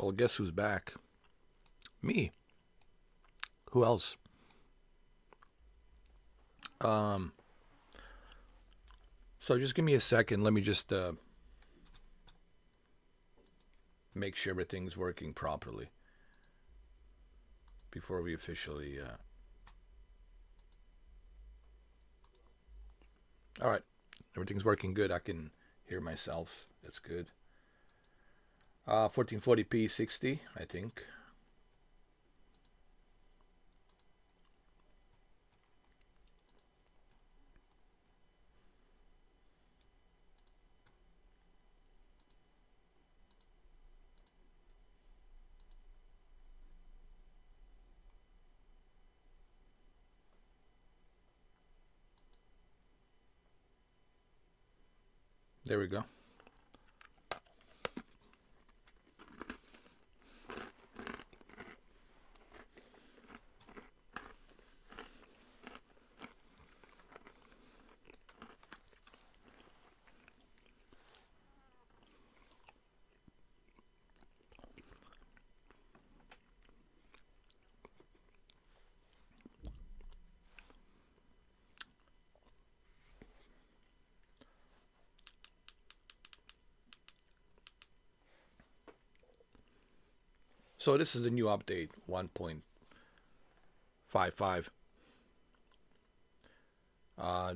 Well, guess who's back? Me. Who else? Um, so just give me a second. Let me just make sure everything's working properly before we officially. All right, everything's working good. I can hear myself. That's good. 1440p 60, I think. There we go. So this is the new update 1.55.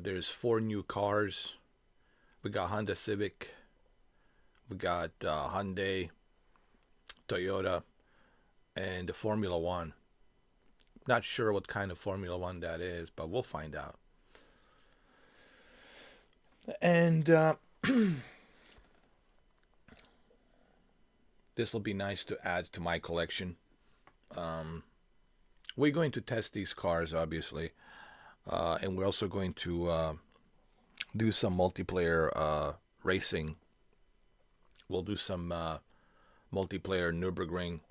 There's 4 new cars. We got Honda Civic. We got Hyundai, Toyota, and the Formula One. Not sure what kind of Formula One that is, but we'll find out. And this will be nice to add to my collection. We're going to test these cars, obviously, and we're also going to do some multiplayer racing. We'll do some multiplayer Nürburgring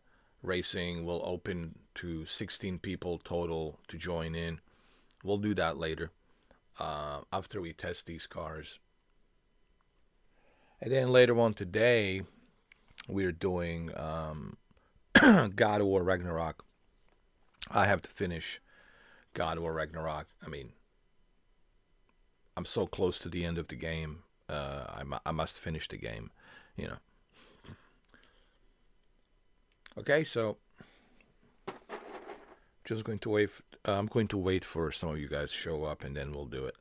racing. We'll open to 16 people total to join in. We'll do that later after we test these cars. And then later on today, we're doing God of War Ragnarok. I have to finish God of War Ragnarok. I mean, I'm so close to the end of the game. I must finish the game, you know. Okay, so just going to wait. I'm going to wait for some of you guys to show up, and then we'll do it.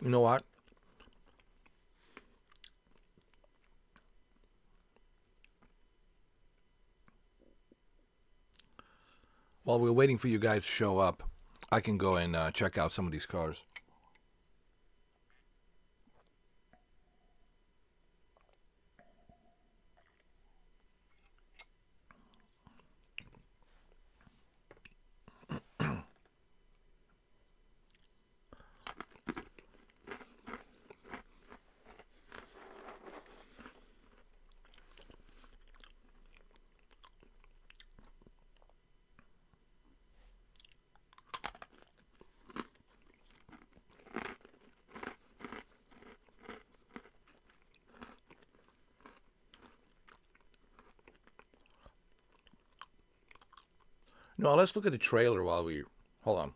You know what? While we're waiting for you guys to show up, I can go and check out some of these cars. No, let's look at the trailer while we hold on.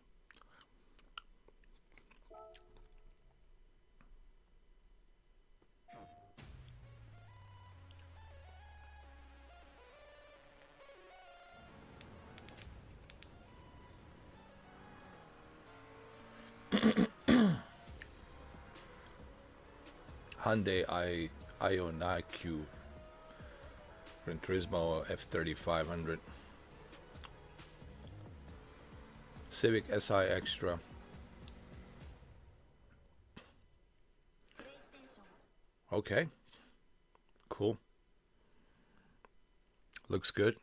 Hyundai Ioniq Gran Turismo F3500, Civic Si Extra. Okay, cool. Looks good.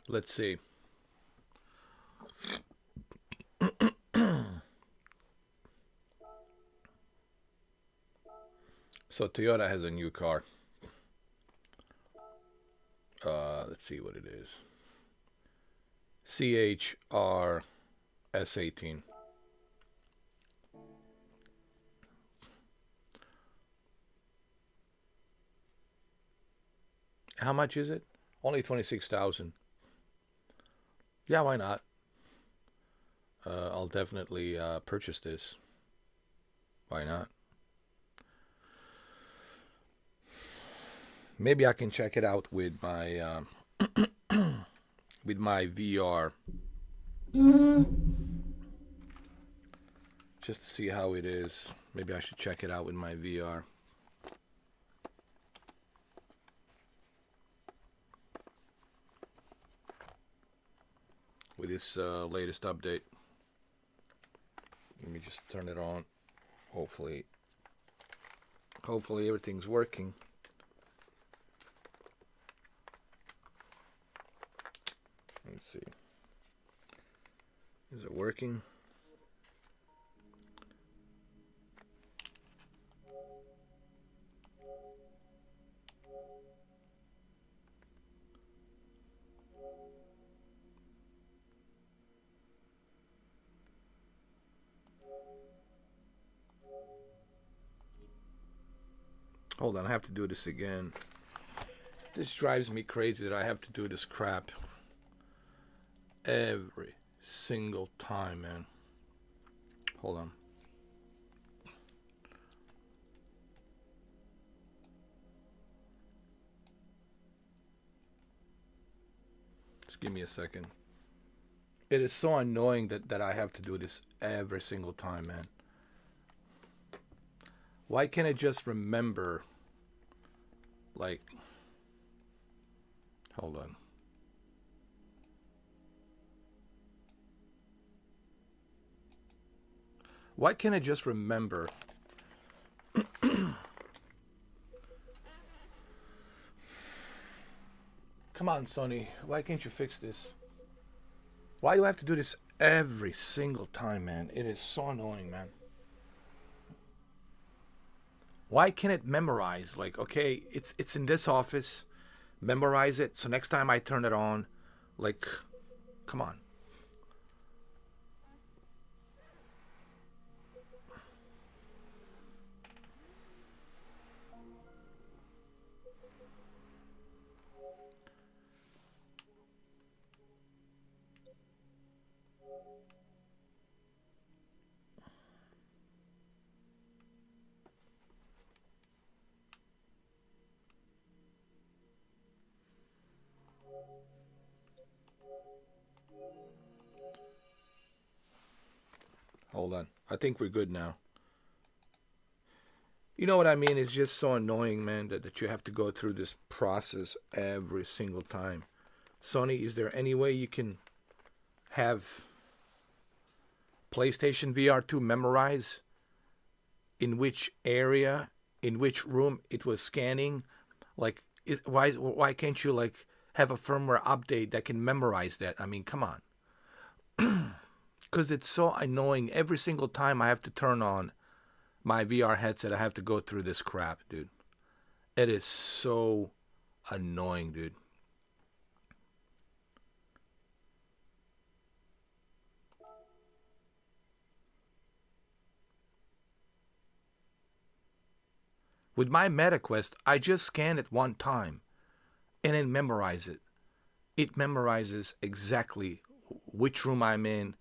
Let's see. So Toyota has a new car. Let's see what it is. CHR S18. How much is it? Only 26,000. Yeah, why not? I'll definitely purchase this. Why not? Maybe I can check it out with my VR, just to see how it is. Maybe I should check it out with my VR. With this latest update. Let me just turn it on. Hopefully everything's working. Let's see. Is it working? Hold on, I have to do this again. This drives me crazy that I have to do this crap every single time, man. Hold on. Just give me a second. It is so annoying that I have to do this every single time, man. Why can't I just remember, like, hold on. Why can't I just remember? Come on, Sony. Why can't you fix this? Why do I have to do this every single time, man? It is so annoying, man. Why can't it memorize? Like, okay, it's in this office. Memorize it. So next time I turn it on, like, come on. Hold on. I think we're good now. You know what I mean? It's just so annoying, man, that you have to go through this process every single time. Sony, is there any way you can have PlayStation VR 2 memorize in which area, in which room it was scanning? Like, why can't you, like, have a firmware update that can memorize that? I mean, come on. Because it's so annoying. Every single time I have to turn on my VR headset, I have to go through this crap, dude. It is so annoying, dude. With my MetaQuest, I just scan it one time and then memorize it. It memorizes exactly which room I'm in,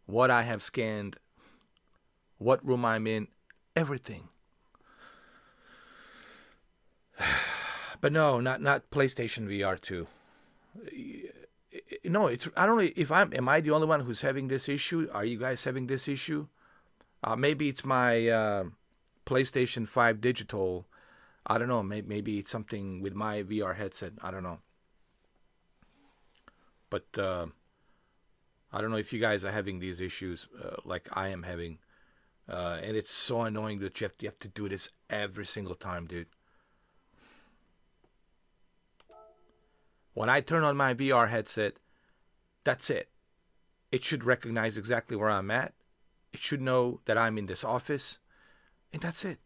what I have scanned, what room I'm in, everything. But no, not PlayStation VR 2. No, it's, I don't know if am I the only one who's having this issue? Are you guys having this issue? Maybe it's my PlayStation 5 digital. I don't know. Maybe it's something with my VR headset. I don't know. But I don't know if you guys are having these issues like I am having. And it's so annoying that you have to do this every single time, dude. When I turn on my VR headset, That's it. It should recognize exactly where I'm at. It should know that I'm in this office. And that's it.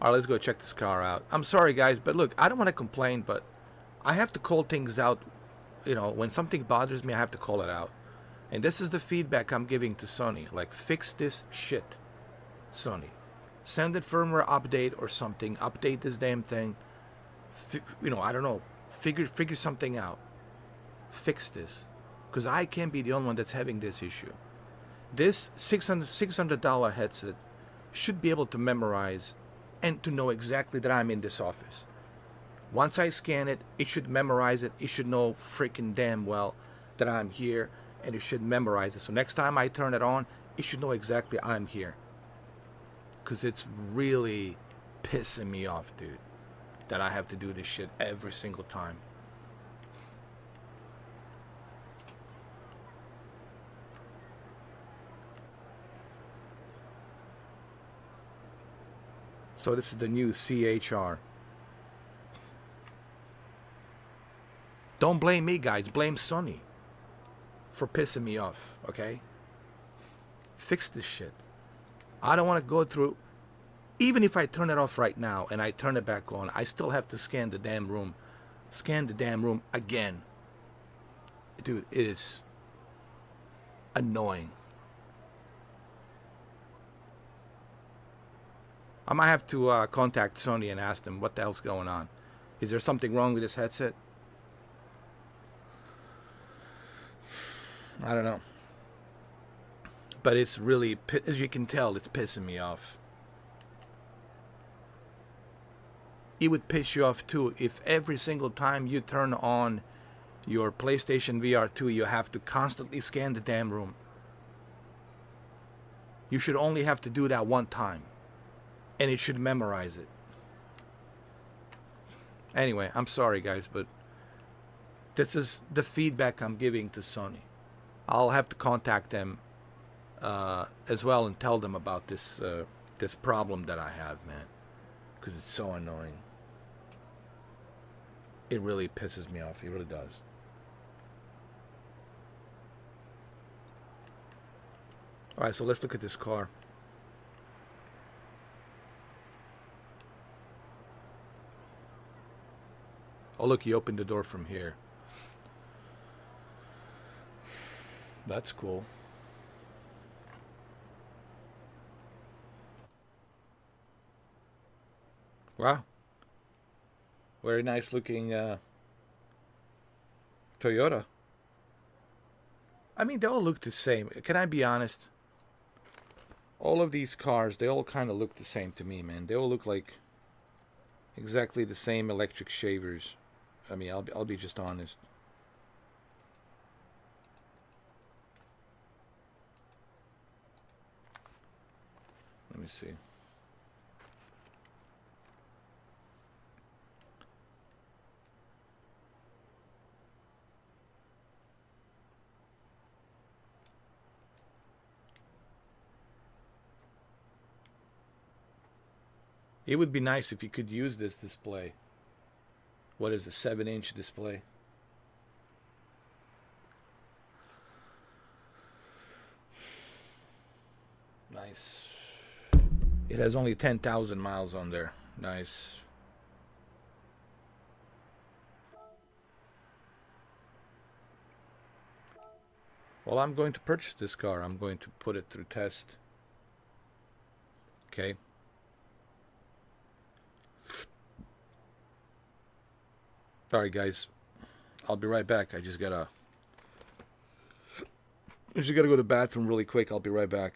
All right, let's go check this car out. I'm sorry, guys, but look, I don't want to complain, but I have to call things out. You know, when something bothers me, I have to call it out. And this is the feedback I'm giving to Sony. Like, fix this shit, Sony. Send it firmware update or something. Update this damn thing. You know, I don't know. Figure something out. Fix this. Because I can't be the only one that's having this issue. This $600 headset should be able to memorize and to know exactly that I'm in this office. Once I scan it, it should memorize it. It should know freaking damn well that I'm here, and it should memorize it. So next time I turn it on, it should know exactly I'm here. Because it's really pissing me off, dude, that I have to do this shit every single time. So this is the new CHR. Don't blame me, guys. Blame Sony for pissing me off, okay? Fix this shit. I don't want to go through... Even if I turn it off right now and I turn it back on, I still have to scan the damn room. Scan the damn room again. Dude, it is annoying. I might have to contact Sony and ask them what the hell's going on. Is there something wrong with this headset? I don't know. But it's really, as you can tell, it's pissing me off. It would piss you off too if every single time you turn on your PlayStation VR 2, you have to constantly scan the damn room. You should only have to do that one time. And it should memorize it. Anyway, I'm sorry, guys, but this is the feedback I'm giving to Sony. I'll have to contact them as well and tell them about this this problem that I have, man, because it's so annoying. It really pisses me off. It really does. All right, so let's look at this car. Oh, look, he opened the door from here. That's cool. Wow. Very nice looking Toyota. I mean, they all look the same. Can I be honest? All of these cars, they all kind of look the same to me, man. They all look like exactly the same electric shavers. I mean, I'll be just honest. Let me see. It would be nice if you could use this display. What is a 7-inch display? Nice. It has only 10,000 miles on there. Nice. Well, I'm going to purchase this car. I'm going to put it through test. Okay. Alright, guys. I'll be right back. I just gotta go to the bathroom really quick. I'll be right back.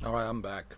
All right, I'm back.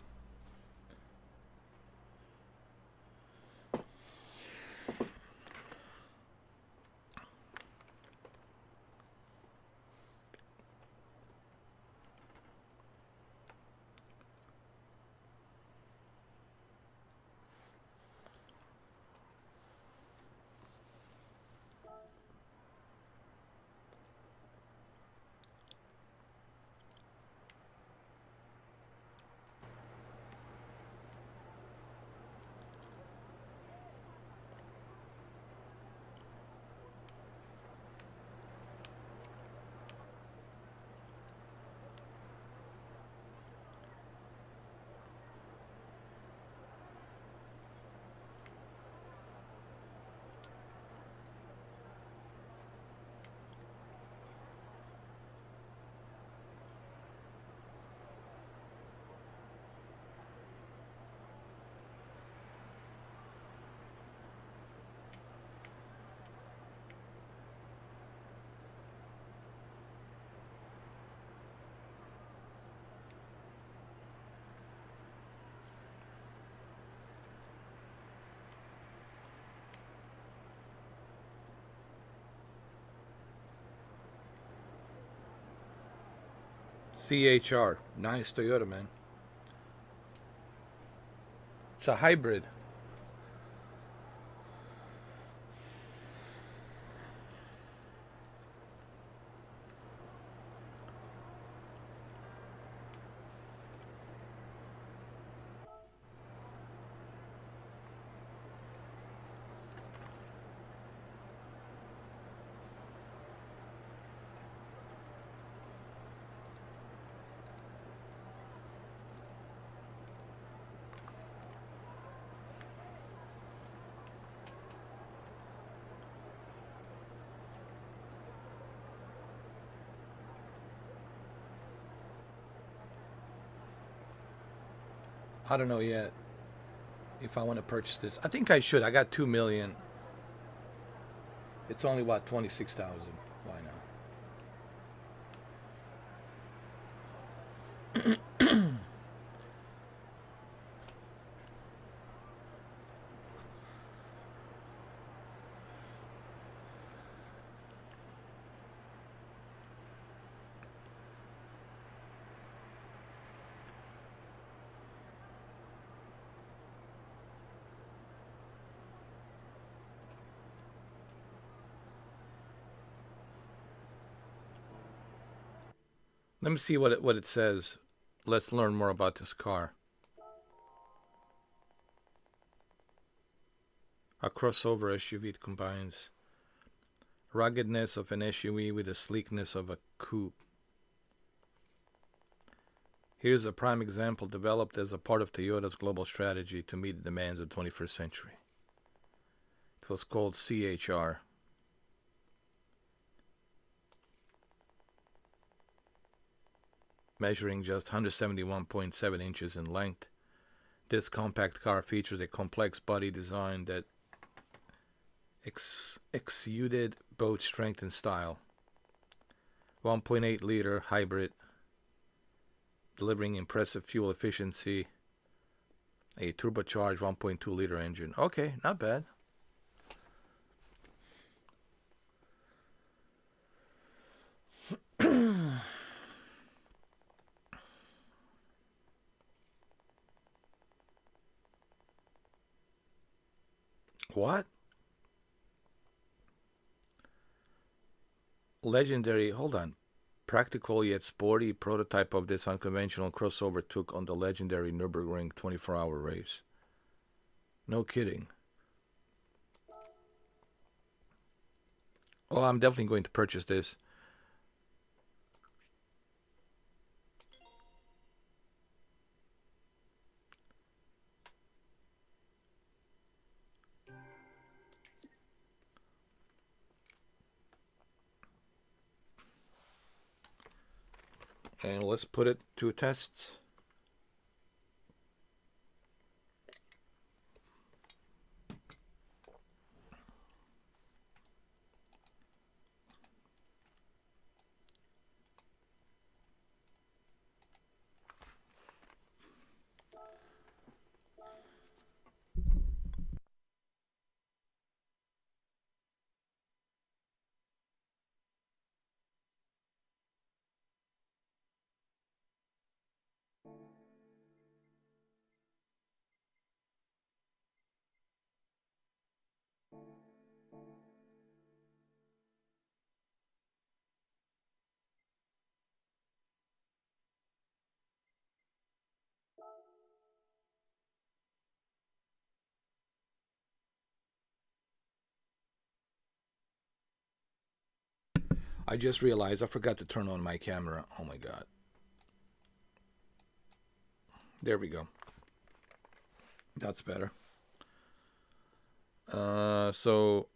CHR, nice Toyota, man. It's a hybrid. I don't know yet if I want to purchase this. I think I should. I got 2 million. It's only what, 26,000. Why not? Let me see what it says. Let's learn more about this car. A crossover SUV. It combines ruggedness of an SUV with the sleekness of a coupe. Here's a prime example developed as a part of Toyota's global strategy to meet the demands of the 21st century. It was called CHR. Measuring just 171.7 inches in length, this compact car features a complex body design that exuded both strength and style. 1.8 liter hybrid, delivering impressive fuel efficiency, a turbocharged 1.2 liter engine. Okay, not bad. What? Legendary, hold on. Practical yet sporty prototype of this unconventional crossover took on the legendary Nürburgring 24-hour race. No kidding. Oh, I'm definitely going to purchase this. And let's put it to tests. I just realized I forgot to turn on my camera. Oh my god. There we go. That's better. So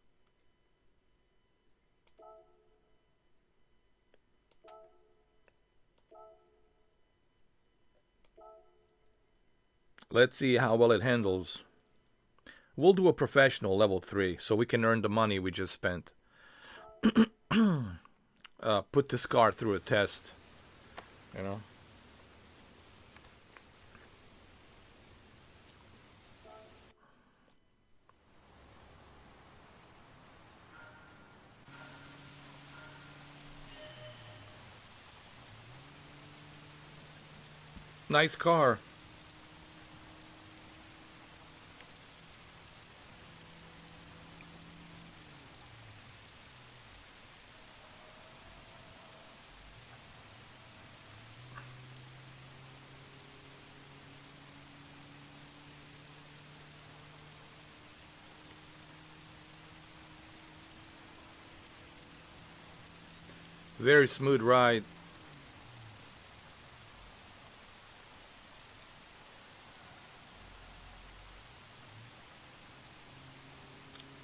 let's see how well it handles. We'll do a professional level 3 so we can earn the money we just spent. Put this car through a test, you know. Nice car. Very smooth ride.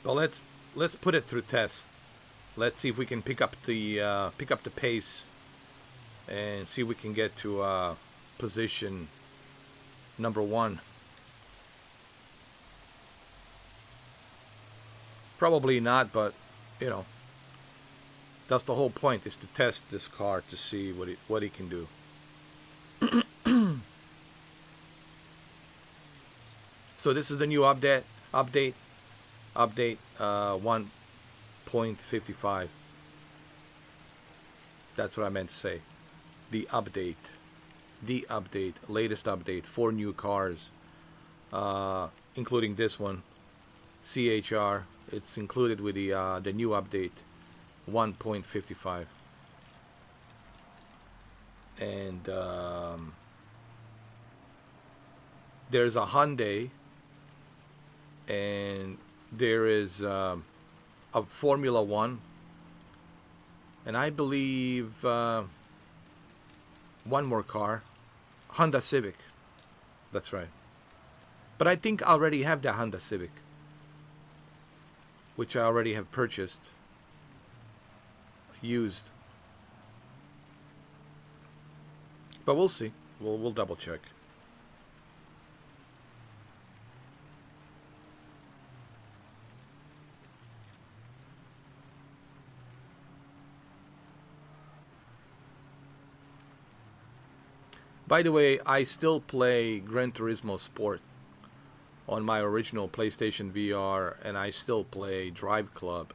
Well, let's put it through test. Let's see if we can pick up the pace, and see if we can get to position number 1. Probably not, but you know, that's the whole point, is to test this car to see what it can do. So this is the new update 1.55. That's what I meant to say. The update, latest update, 4 new cars, including this one, CHR. It's included with the new update 1.55. And there's a Hyundai, and there is a Formula One, and I believe one more car, Honda Civic. That's right. But I think I already have the Honda Civic, which I already have purchased used. But we'll see. We'll double check. By the way, I still play Gran Turismo Sport on my original PlayStation VR, and I still play Drive Club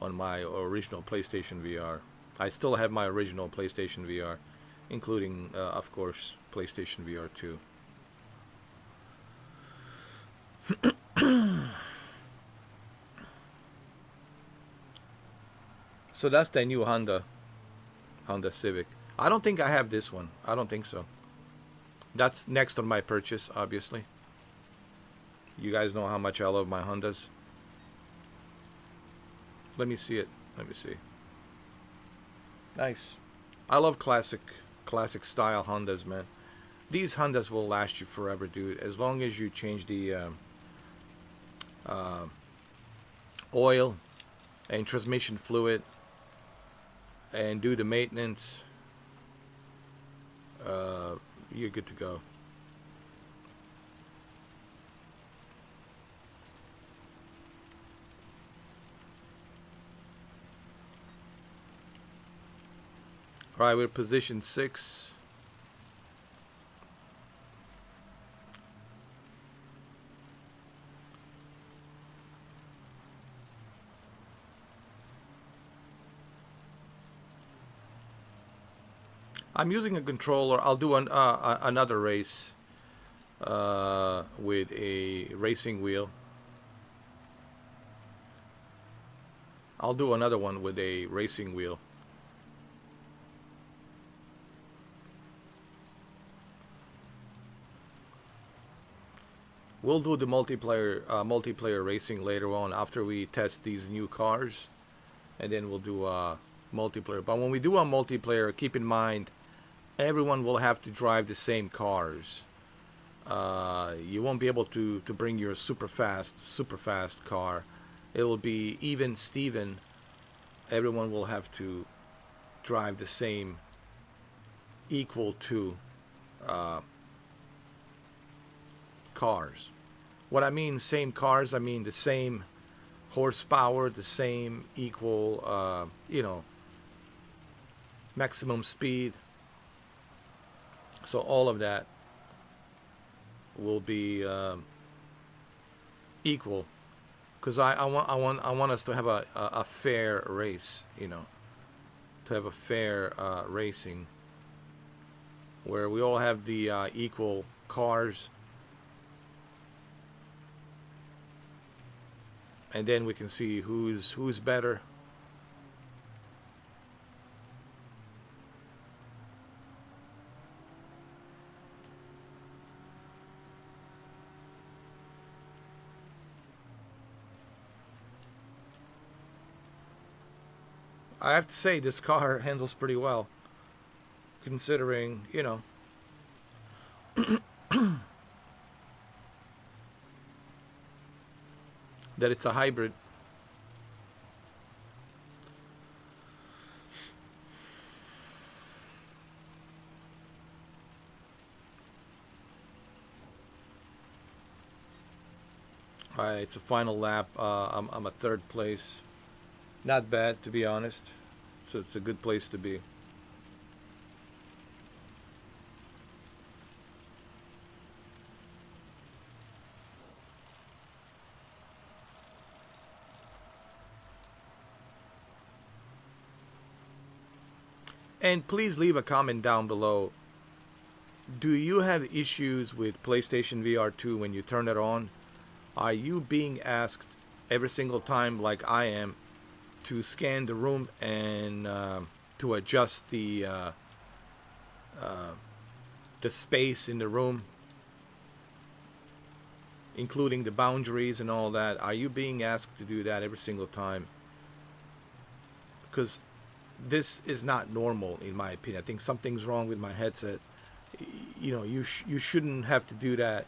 on my original PlayStation VR. I still have my original PlayStation VR, including, of course, PlayStation VR 2. So that's the new Honda Civic. I don't think I have this one. I don't think so. That's next on my purchase, obviously. You guys know how much I love my Hondas. Let me see it. Let me see. Nice. I love classic style Hondas, man. These Hondas will last you forever, dude. As long as you change the oil and transmission fluid and do the maintenance, you're good to go. All right, we're position 6. I'm using a controller. I'll do another race with a racing wheel. I'll do another one with a racing wheel. We'll do the multiplayer racing later on after we test these new cars, and then we'll do multiplayer. But when we do a multiplayer, keep in mind everyone will have to drive the same cars. You won't be able to bring your super fast car. It will be even Steven. Everyone will have to drive the same equal to cars. What I mean same cars, I mean the same horsepower, the same equal, maximum speed. So all of that will be equal, because I want us to have a fair race, to have a fair racing where we all have the equal cars, and then we can see who's better. I have to say this car handles pretty well, considering, that it's a hybrid. Alright, it's a final lap. I'm a third place. Not bad, to be honest. So it's a good place to be. And please leave a comment down below. Do you have issues with PlayStation VR 2 when you turn it on? Are you being asked every single time, like I am, to scan the room and to adjust the space in the room, including the boundaries and all that? Are you being asked to do that every single time? Because this is not normal, in my opinion. I think something's wrong with my headset. You shouldn't have to do that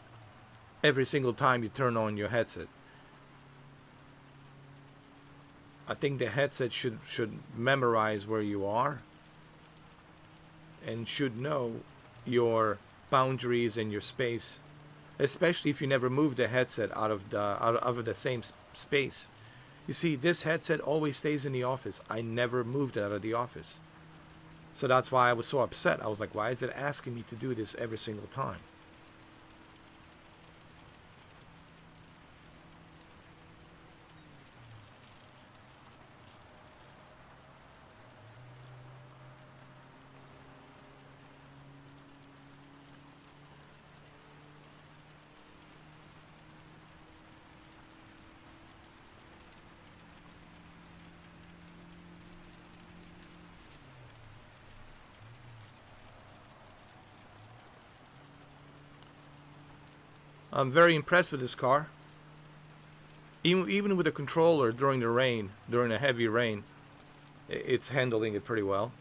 every single time you turn on your headset. I think the headset should memorize where you are and should know your boundaries and your space, especially if you never move the headset out of the same space. You see, this headset always stays in the office. I never moved it out of the office. So that's why I was so upset. I was like, why is it asking me to do this every single time? I'm very impressed with this car. Even with the controller during the rain, during a heavy rain, it's handling it pretty well.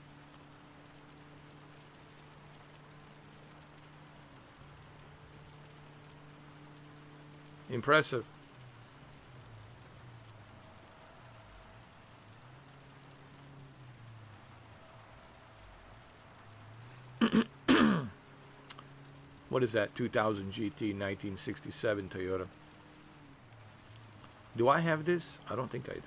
Impressive. What is that? 2000 GT 1967 Toyota. Do I have this? I don't think I do.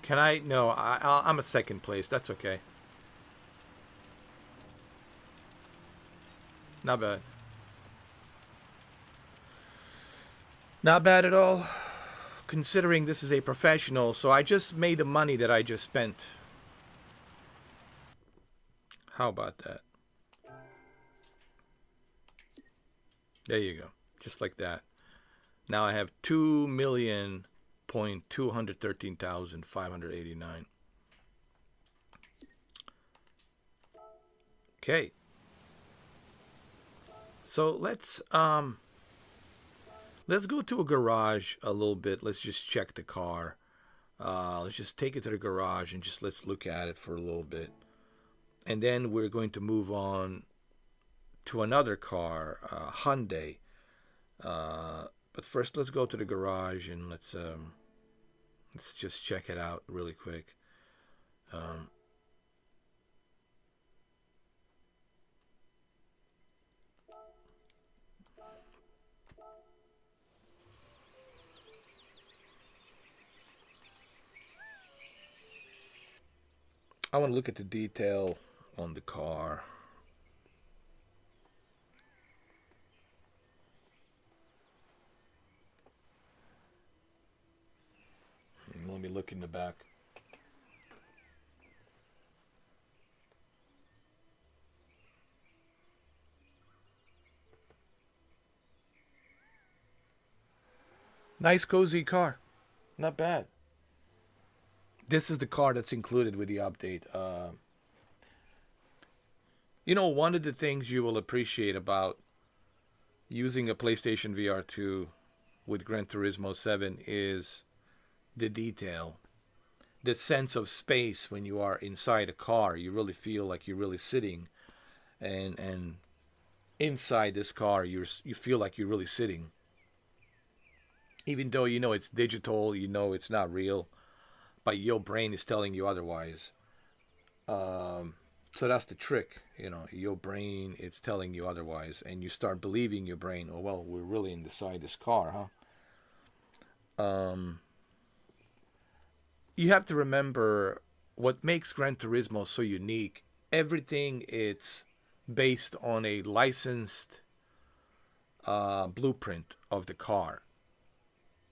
Can I? No, I'm a second place. That's okay. Not bad. Not bad at all, considering this is a professional. So I just made the money that I just spent. How about that? There you go. Just like that. Now I have 2 million $213,589. Okay. So let's go to a garage a little bit. Let's just check the car. Let's just take it to the garage and just let's look at it for a little bit. And then we're going to move on to another car, Hyundai. But first, let's go to the garage and let's just check it out really quick. I want to look at the detail on the car. Let me look in the back. Nice cozy car. Not bad. This is the car that's included with the update. One of the things you will appreciate about using a PlayStation VR 2 with Gran Turismo 7 is the detail, the sense of space when you are inside a car. You really feel like you're really sitting, and inside this car, you feel like you're really sitting. Even though it's digital, it's not real, but your brain is telling you otherwise. So that's the trick, your brain it's telling you otherwise, and you start believing your brain. Oh well, we're really inside this car, huh? You have to remember what makes Gran Turismo so unique. Everything it's based on a licensed blueprint of the car.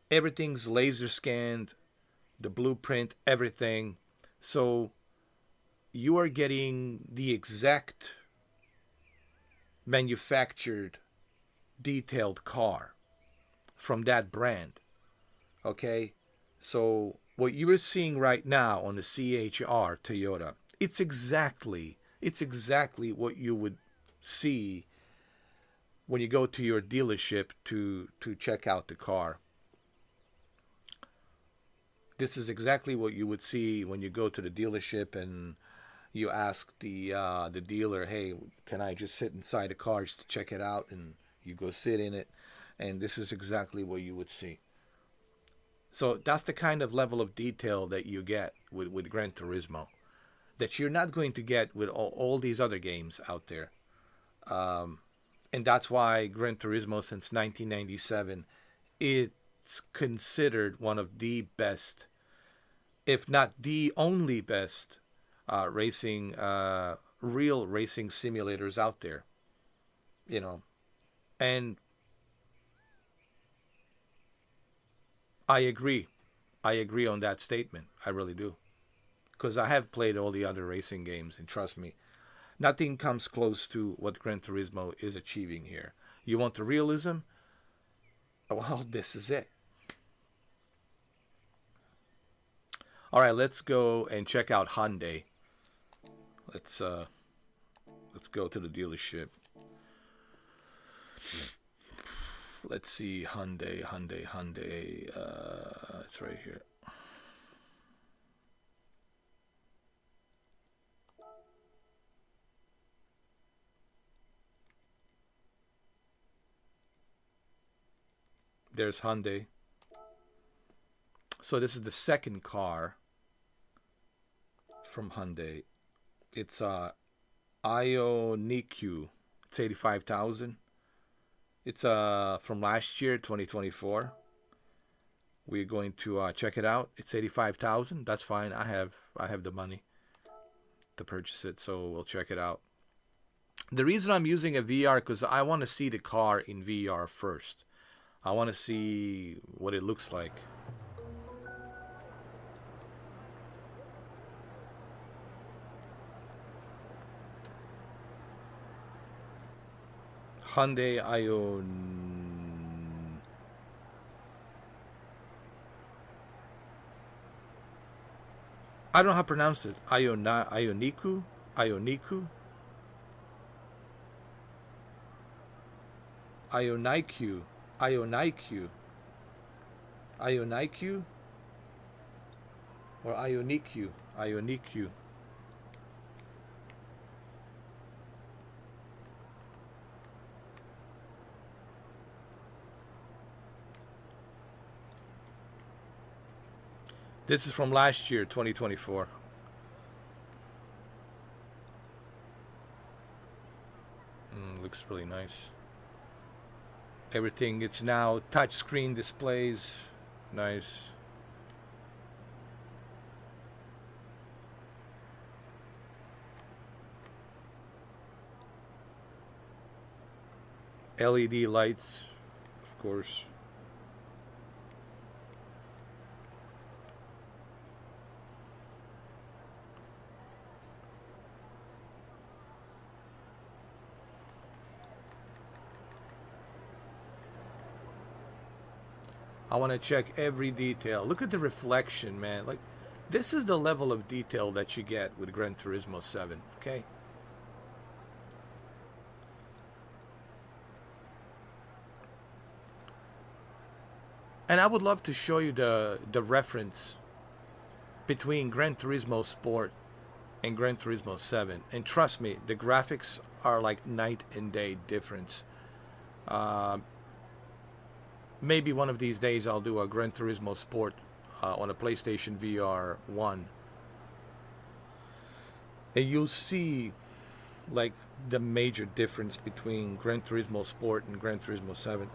Everything's laser scanned, the blueprint, everything. So you are getting the exact manufactured, detailed car from that brand. Okay? So what you are seeing right now on the CHR Toyota, it's exactly what you would see when you go to your dealership to check out the car. This is exactly what you would see when you go to the dealership and you ask the dealer, hey, can I just sit inside the car just to check it out? And you go sit in it, and this is exactly what you would see. So that's the kind of level of detail that you get with Gran Turismo that you're not going to get with all these other games out there. And that's why Gran Turismo since 1997, it's considered one of the best, if not the only best, real racing simulators out there. And I agree. I agree on that statement. I really do. Because I have played all the other racing games, and trust me, nothing comes close to what Gran Turismo is achieving here. You want the realism? Well, this is it. All right, let's go and check out Hyundai. Let's go to the dealership. Let's see, Hyundai. It's right here. There's Hyundai. So this is the second car from Hyundai. It's Ioniq. It's 85,000. It's from last year, 2024. We're going to check it out. It's 85,000. That's fine. I have the money to purchase it, so we'll check it out. The reason I'm using a VR because I want to see the car in VR first. I want to see what it looks like. Hyundai Ioniq. I don't know how to pronounce it. Ioniku? Ioniku? Ioniq. Ioniq. Ioniq? Or Ioniq? Ioniq. This is from last year, 2024. Looks really nice. Everything, it's now touchscreen displays. Nice. LED lights, of course. I want to check every detail. Look at the reflection, man. Like, this is the level of detail that you get with Gran Turismo 7, okay? And I would love to show you the reference between Gran Turismo Sport and Gran Turismo 7. And trust me, the graphics are like night and day difference. Maybe one of these days I'll do a Gran Turismo Sport on a PlayStation VR 1. And you'll see like the major difference between Gran Turismo Sport and Gran Turismo 7.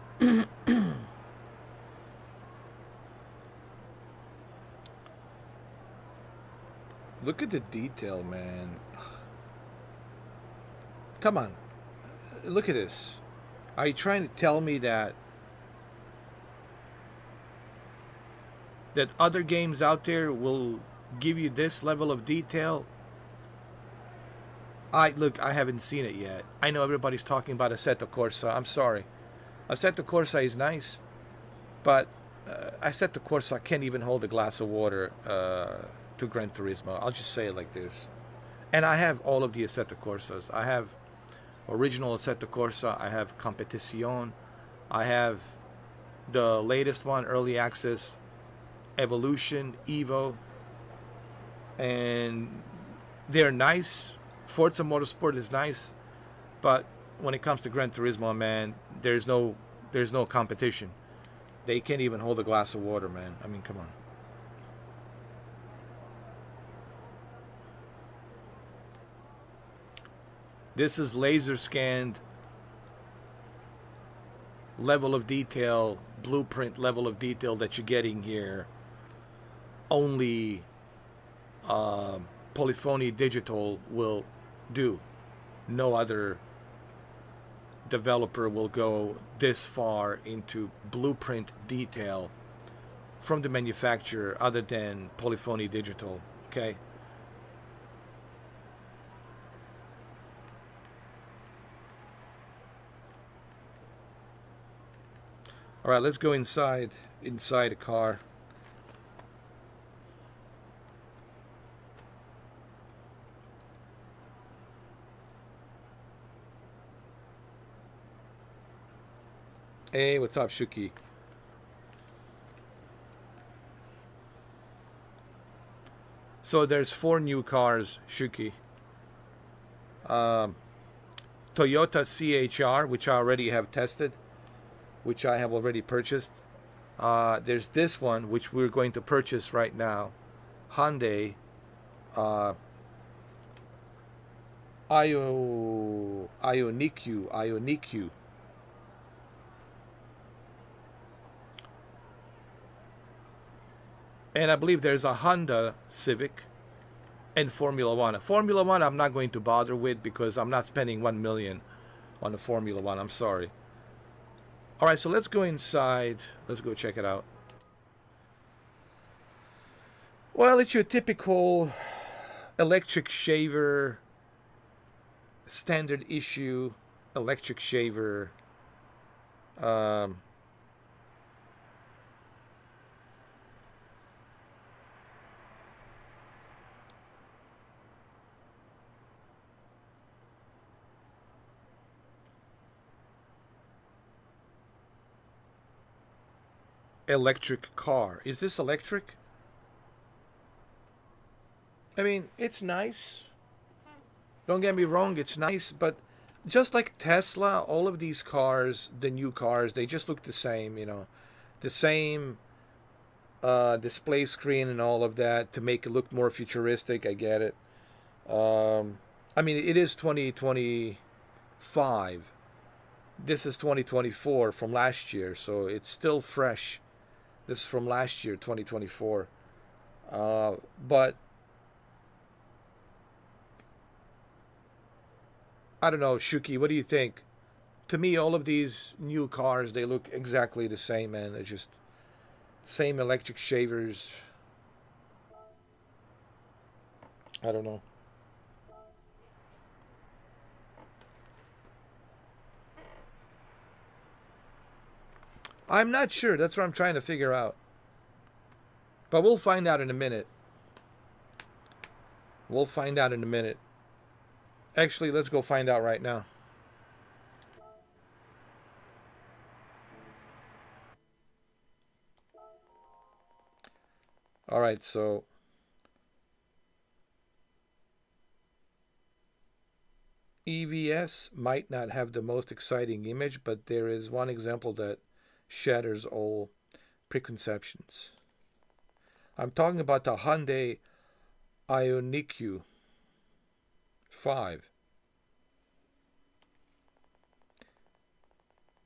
Look at the detail, man. Come on. Look at this. Are you trying to tell me that other games out there will give you this level of detail? Look, I haven't seen it yet. I know everybody's talking about Assetto Corsa. I'm sorry. Assetto Corsa is nice, but Assetto Corsa can't even hold a glass of water to Gran Turismo. I'll just say it like this. And I have all of the Assetto Corsas. I have original Assetto Corsa. I have Competizione. I have the latest one, Early Access, Evolution, Evo. And they're nice. Forza Motorsport is nice. But when it comes to Gran Turismo, man, there's no competition. They can't even hold a glass of water, man. I mean, come on. This is laser scanned level of detail, blueprint level of detail that you're getting here. Only Polyphony Digital will do. No other developer will go this far into blueprint detail from the manufacturer other than Polyphony Digital. Okay. All right, let's go inside a car. Hey, what's up, Shuki? So there's 4 new cars, Shuki. Toyota CHR, which I already have tested, which I have already purchased. There's this one, which we're going to purchase right now. Hyundai Ioniq. And I believe there's a Honda Civic and Formula One. Formula One I'm not going to bother with because I'm not spending 1 million on a Formula One. I'm sorry. All right, so let's go inside. Let's go check it out. Well, it's your typical electric shaver, standard issue electric shaver. electric car. Is this electric? I mean, it's nice. Don't get me wrong, it's nice, but just like Tesla, all of these cars, the new cars, they just look the same, you know. The same display screen and all of that to make it look more futuristic. I get it. I mean, it is 2025. This is 2024 from last year, so it's still fresh. This is from last year, 2024. But I don't know, Shuki, what do you think? To me, all of these new cars, they look exactly the same, man. They're just same electric shavers. I don't know. I'm not sure. That's what I'm trying to figure out. But we'll find out in a minute. We'll find out in a minute. Actually, let's go find out right now. All right, so EVS might not have the most exciting image, but there is one example that shatters all preconceptions. I'm talking about the Hyundai Ioniq 5.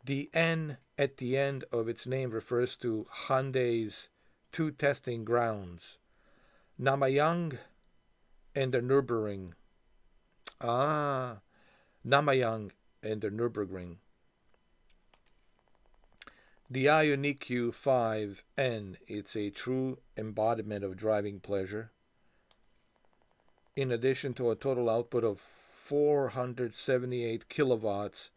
The N at the end of its name refers to Hyundai's two testing grounds, Namayang and the Nürburgring. Ah, Namayang and the Nürburgring. The Ioniq 5N, it's a true embodiment of driving pleasure. In addition to a total output of 478 kilowatts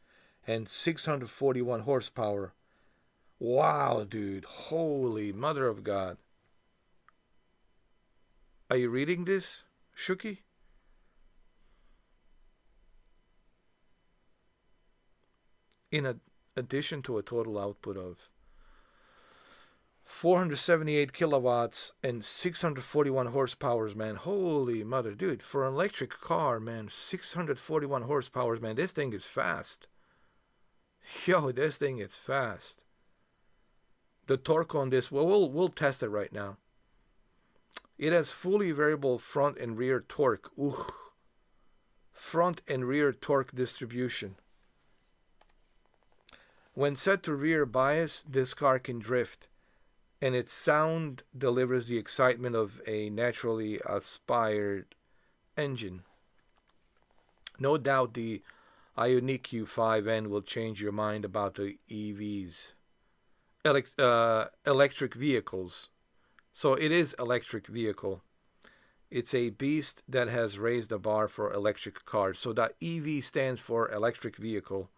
and 641 horsepower. Wow, dude. Holy mother of God. Are you reading this, Shuki? In addition to a total output of 478 kilowatts and 641 horsepowers, man. Holy mother, dude. For an electric car, man, 641 horsepowers, man. This thing is fast. Yo, this thing is fast. The torque on this, well, we'll test it right now. It has fully variable front and rear torque. Ooh. Front and rear torque distribution. When set to rear bias, this car can drift, and its sound delivers the excitement of a naturally aspired engine. No doubt the Ioniq 5N will change your mind about the EVs. Electric vehicles. So it is electric vehicle. It's a beast that has raised the bar for electric cars. So that EV stands for electric vehicle.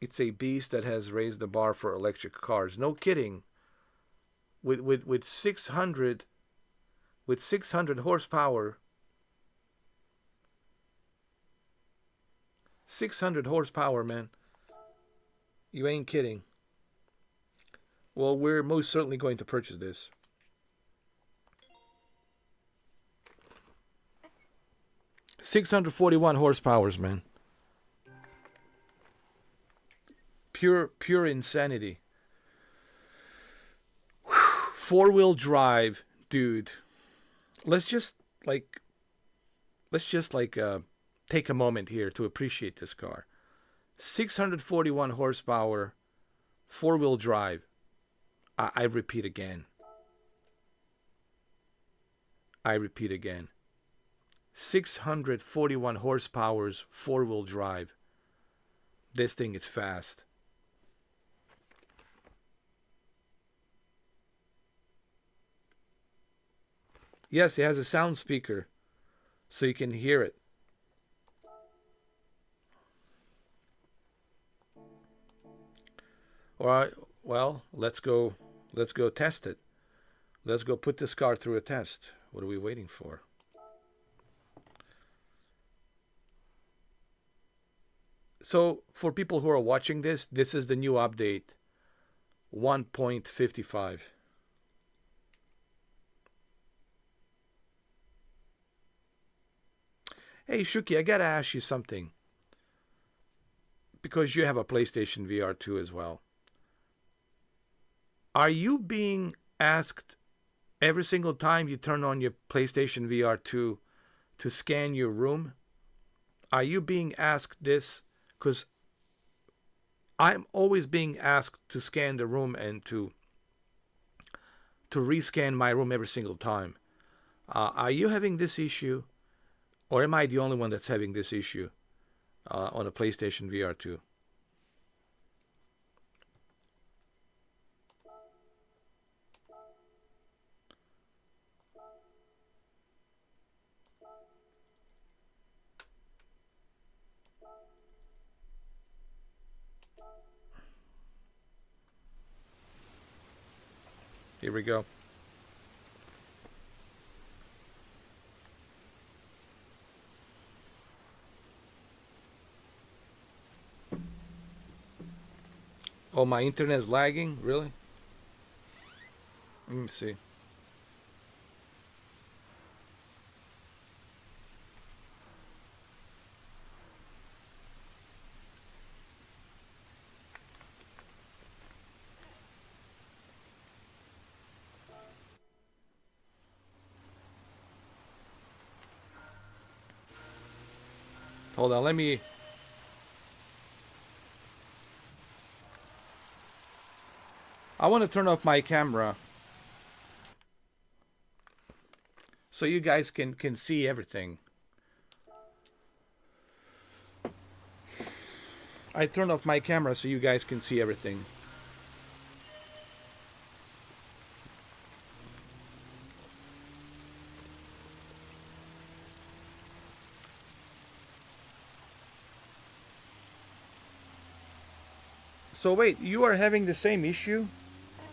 It's a beast that has raised the bar for electric cars. No kidding. With 600 horsepower. 600 horsepower, man. You ain't kidding. Well, we're most certainly going to purchase this. $641 horsepowers, man. Pure insanity. Four-wheel drive, dude. Let's just take a moment here to appreciate this car. 641 horsepower, four-wheel drive. I repeat again. 641 horsepowers, four-wheel drive. This thing is fast. Yes, it has a sound speaker, so you can hear it. All right, well, let's go test it. Let's go put this car through a test. What are we waiting for? So for people who are watching this, this is the new update 1.55. Hey Shuki, I gotta ask you something because you have a PlayStation VR 2 as well. Are you being asked every single time you turn on your PlayStation VR 2 to scan your room? Are you being asked this? Because I'm always being asked to scan the room and to rescan my room every single time. Are you having this issue, or am I the only one that's having this issue on a PlayStation VR 2? Here we go. Oh, my internet is lagging? Really? Let me see. Hold on, let me... I want to turn off my camera so you guys can see everything. I turned off my camera so you guys can see everything. So wait, you are having the same issue?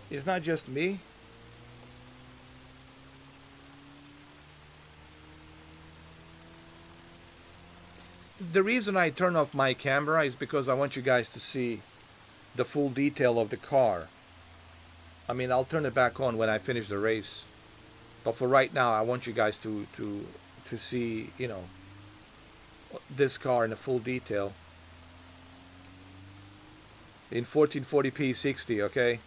It's not just me? The reason I turn off my camera is because I want you guys to see the full detail of the car. I mean, I'll turn it back on when I finish the race. But for right now, I want you guys to see, you know, this car in the full detail. In 1440p 60, okay?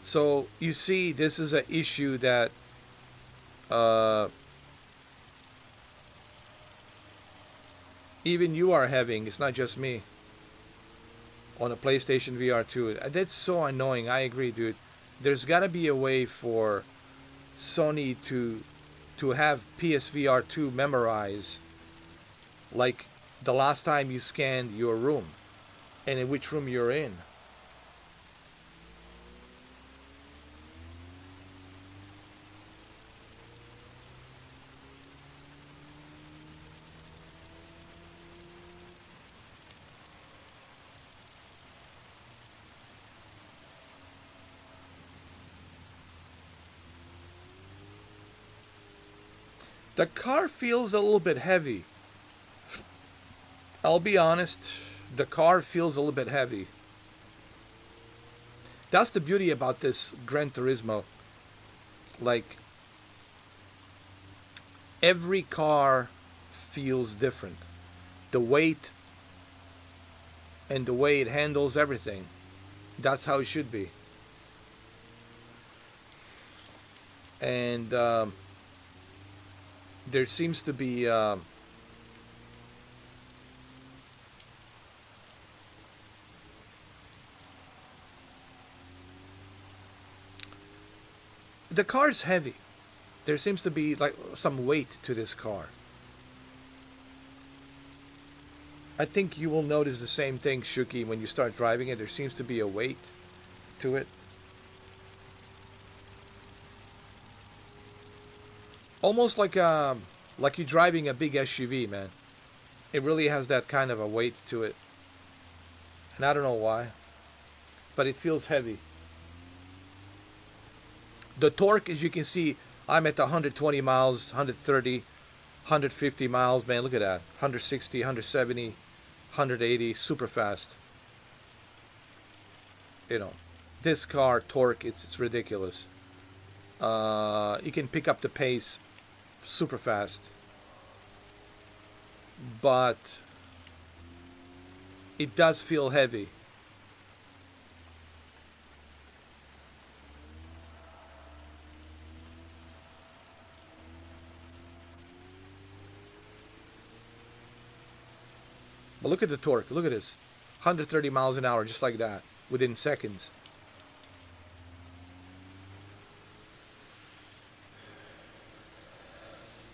So you see, this is an issue that even you are having. It's not just me. On a PlayStation VR 2. That's so annoying. I agree, dude. There's got to be a way for Sony to have PSVR 2 memorize, like the last time you scanned your room and in which room you're in. The car feels a little bit heavy. I'll be honest, the car feels a little bit heavy. That's the beauty about this Gran Turismo. Like, every car feels different. The weight and the way it handles everything. That's how it should be. And there seems to be the car's heavy. There seems to be like some weight to this car. I think you will notice the same thing, Shuki, when you start driving it. There seems to be a weight to it. Almost like you're driving a big SUV, man. It really has that kind of a weight to it. And I don't know why, but it feels heavy. The torque, as you can see, I'm at the 120 miles, 130, 150 miles, man. Look at that. 160, 170, 180, super fast. You know, this car torque, it's ridiculous. You can pick up the pace super fast, but it does feel heavy. But look at the torque. Look at this. 130 miles an hour, just like that, within seconds.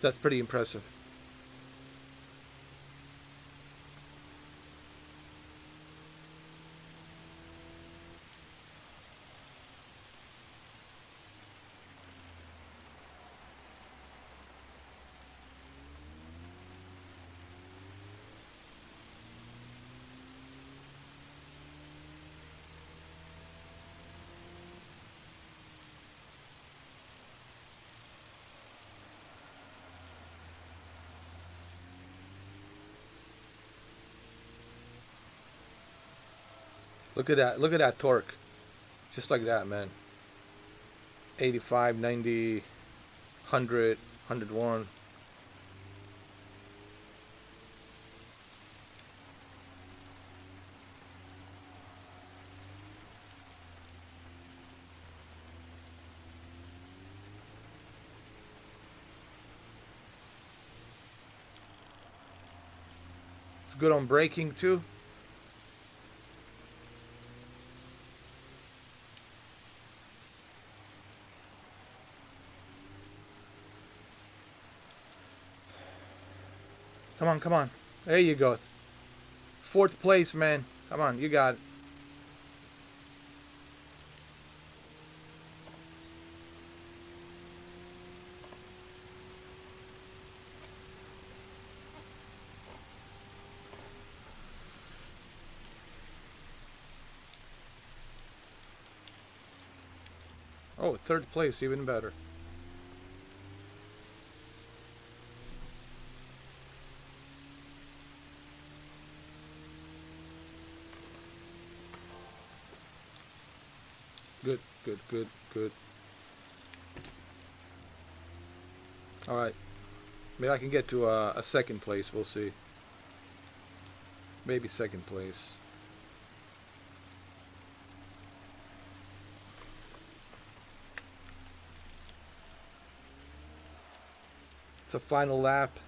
That's pretty impressive. Look at that. Look at that torque. Just like that, man. 85, 90, 100, 101. It's good on braking too. Come on, come on. There you go. Fourth place, man. Come on, you got it. Oh, third place, even better. Good, good, good, good. All right. Maybe I can get to a second place. We'll see. Maybe second place. It's a final lap.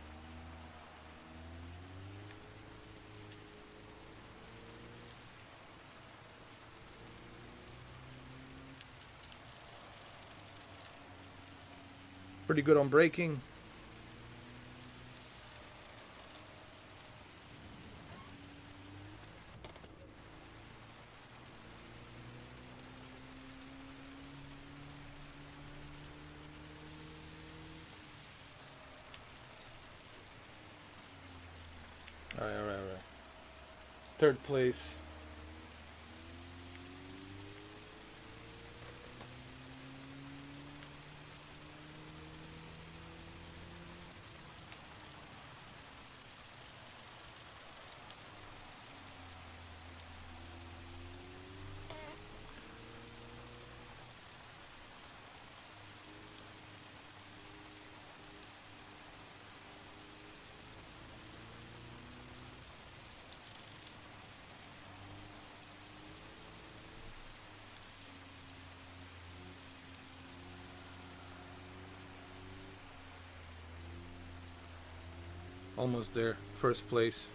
Pretty good on braking. All right, all right, all right. Third place. Almost there. First place.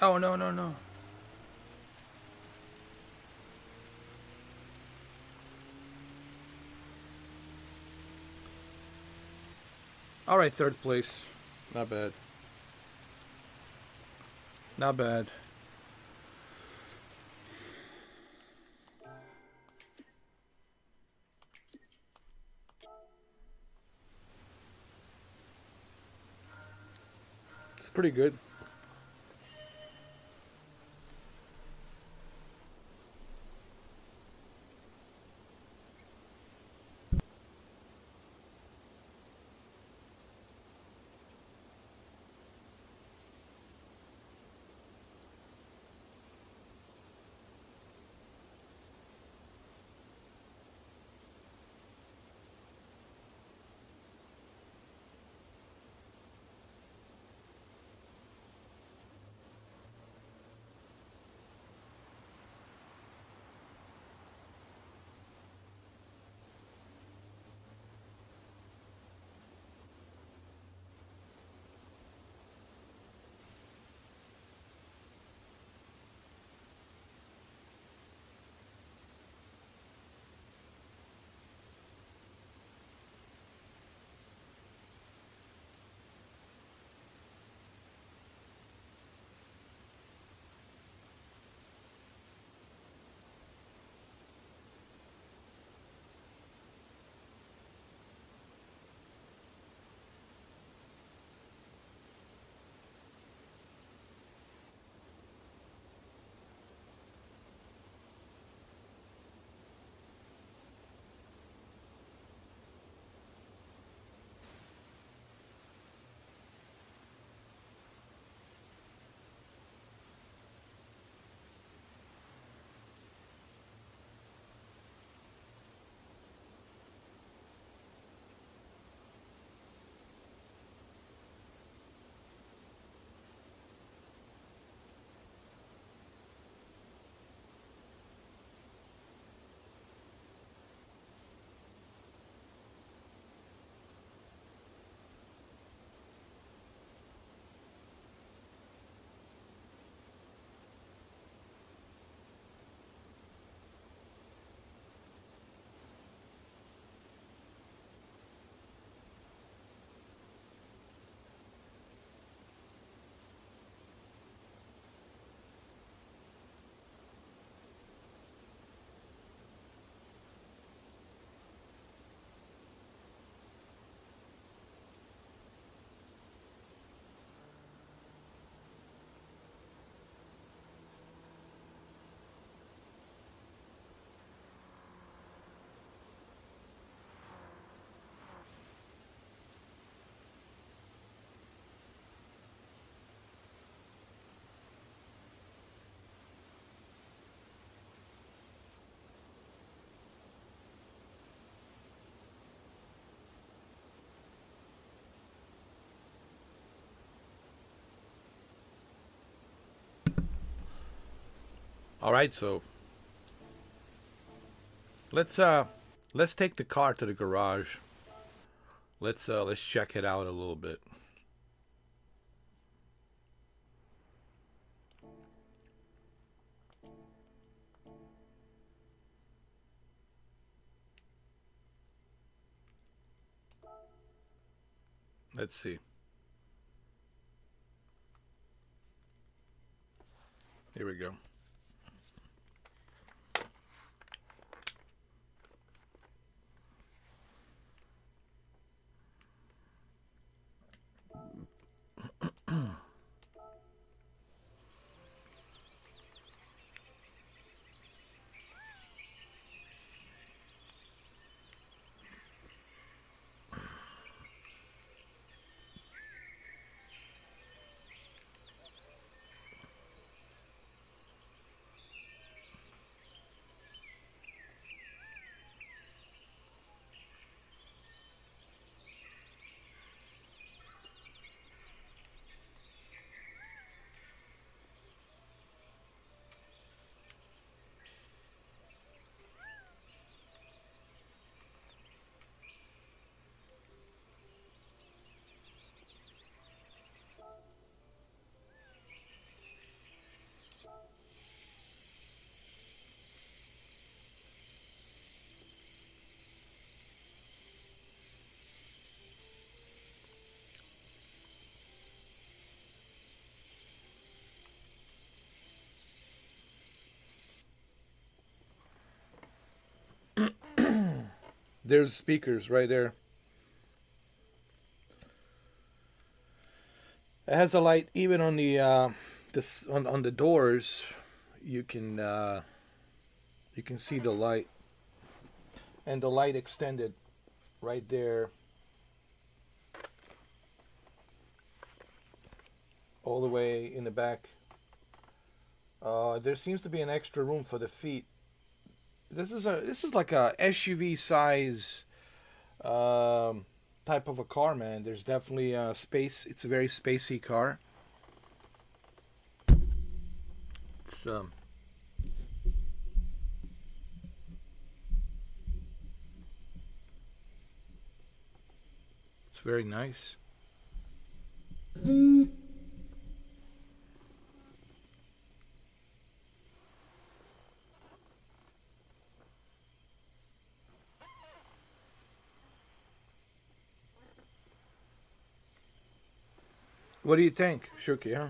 Oh, no, no, no. All right, third place. Not bad. Not bad. pretty good. All right, so let's uh let's take the car to the garage. Let's check it out a little bit. Let's see. Here we go. There's speakers right there. It has a light even on the this on the doors. You can you can see the light, and the light extended right there all the way in the back. There seems to be an extra room for the feet. This is like a SUV size type of a car, man. There's definitely space. It's a very spacey car. It's it's very nice. What do you think, Shuki? Huh?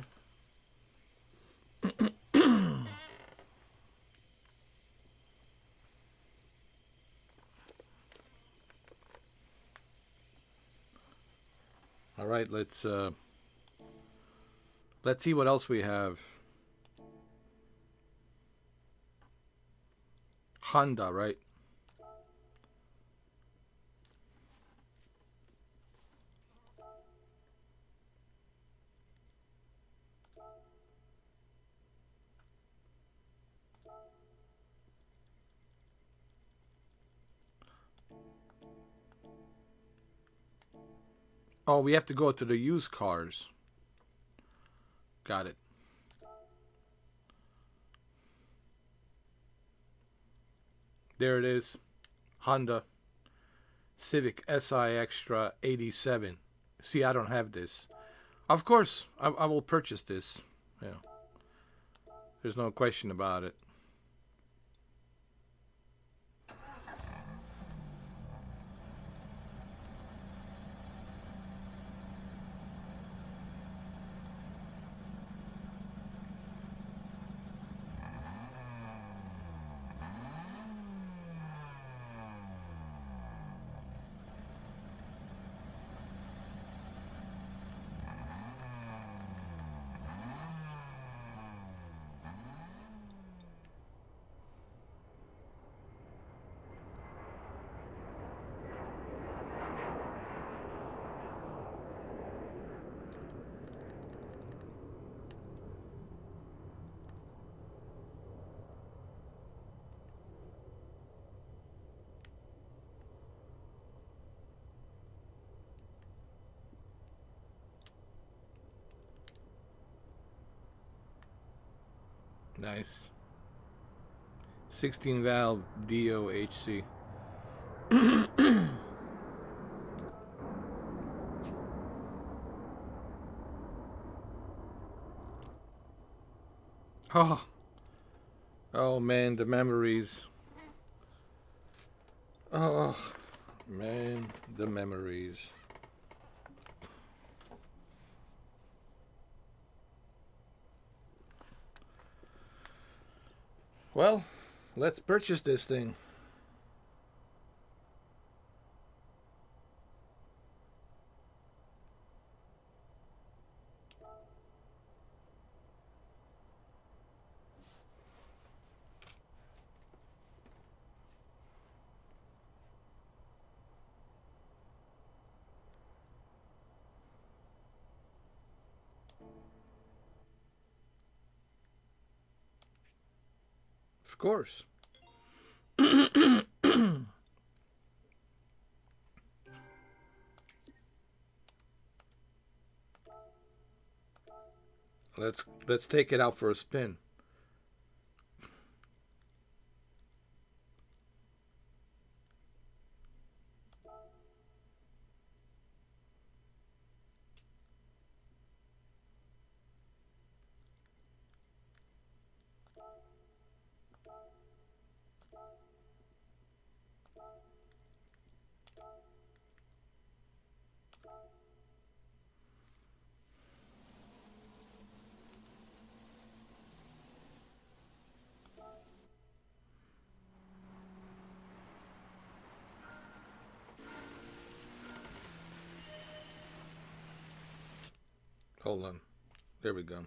All right, let's see what else we have. Honda, right? Oh, we have to go to the used cars. Got it. There it is. Honda Civic Si Extra 87. See, I don't have this. Of course, I will purchase this. Yeah, there's no question about it. Nice. 16 valve DOHC. Oh, oh man, the memories. Oh man, the memories. Well, let's purchase this thing. Of course. Let's take it out for a spin. Hold on. There we go.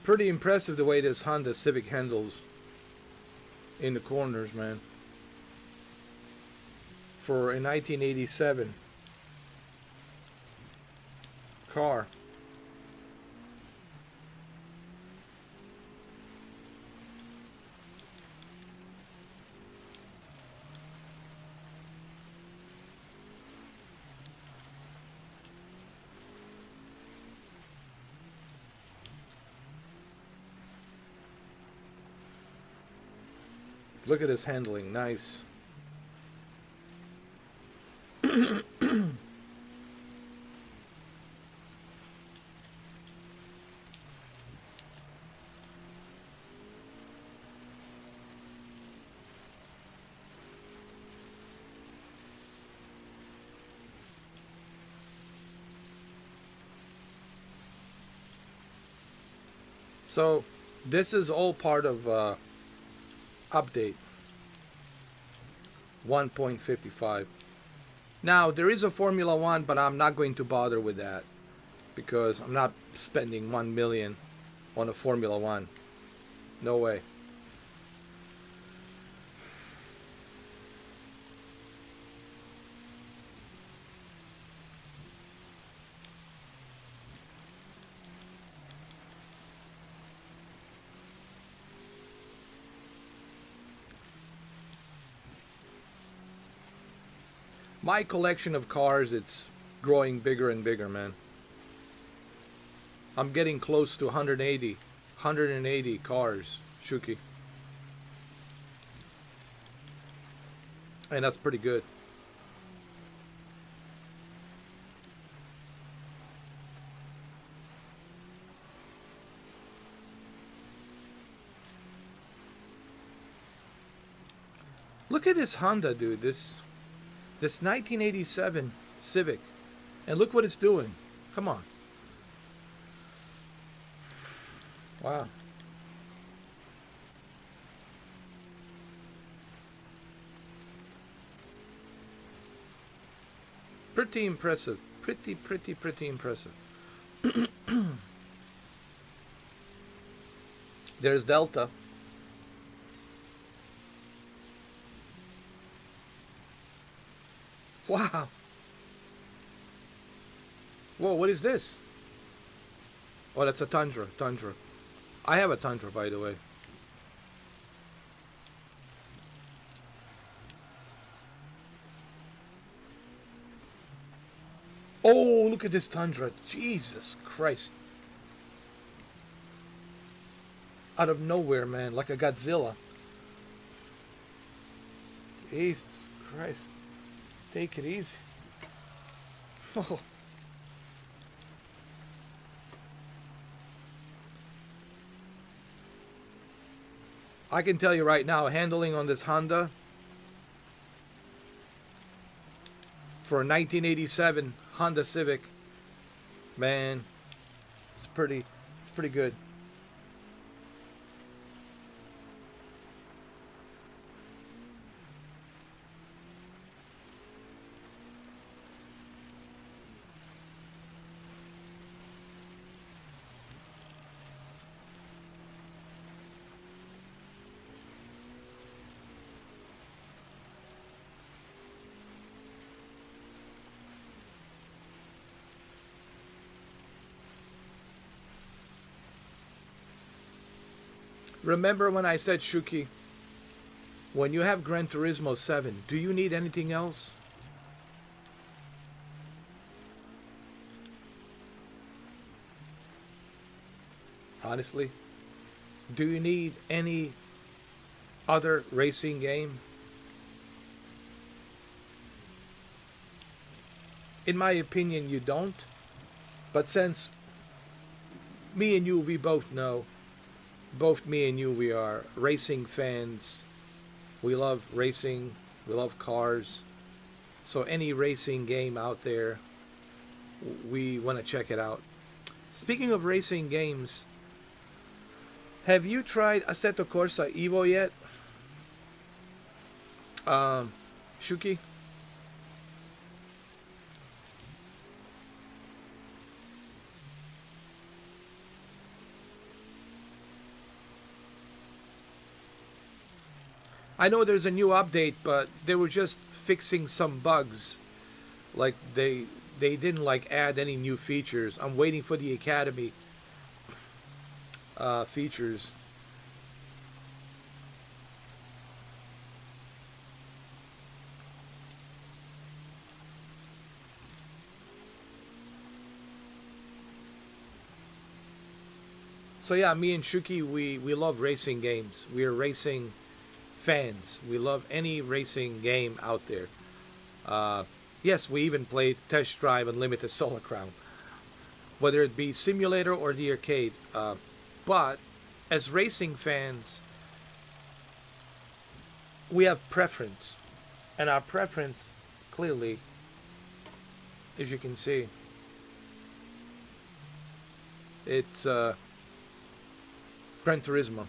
Pretty impressive the way this Honda Civic handles in the corners, man. For a 1987 car. Look at his handling, nice. So this is all part of update 1.55. Now there is a Formula One, but I'm not going to bother with that because I'm not spending 1 million on a Formula One. No way. My collection of cars, it's growing bigger and bigger, man. I'm getting close to 180 cars, Shuki. And that's pretty good. Look at this Honda, dude. This 1987 Civic, and look what it's doing. Come on. Wow. Pretty impressive. Pretty impressive. There's Delta. Wow. Whoa, what is this? Oh, that's a Tundra. I have a Tundra, by the way. Oh, look at this Tundra. Jesus Christ. Out of nowhere, man. Like a Godzilla. Jesus Christ. Take it easy. Oh. I can tell you right now, handling on this Honda for a 1987 Honda Civic, man, it's pretty good. Remember when I said, Shuki, when you have Gran Turismo 7, do you need anything else? Honestly, do you need any other racing game? In my opinion, you don't. But since me and you, we both know, both me and you, we are racing fans We love racing. We love cars. So any racing game out there, we want to check it out. Speaking of racing games, have you tried Assetto Corsa Evo yet? Shuki? I know there's a new update, but they were just fixing some bugs. Like they didn't like add any new features. I'm waiting for the Academy features. So yeah, me and Shuki, we love racing games. We are racing fans. We love any racing game out there. Yes, we even played Test Drive Unlimited Solar Crown, whether it be simulator or the arcade. But as racing fans, we have preference, and our preference, clearly, as you can see, it's Gran Turismo.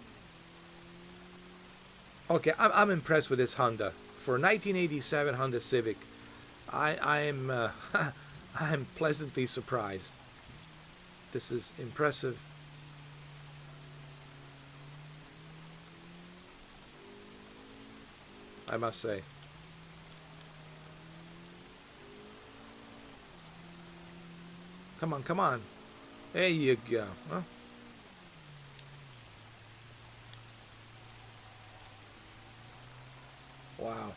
Okay, I'm impressed with this Honda. For 1987 Honda Civic, I'm I'm pleasantly surprised. This is impressive. I must say. Come on, come on. There you go. Huh? Wow.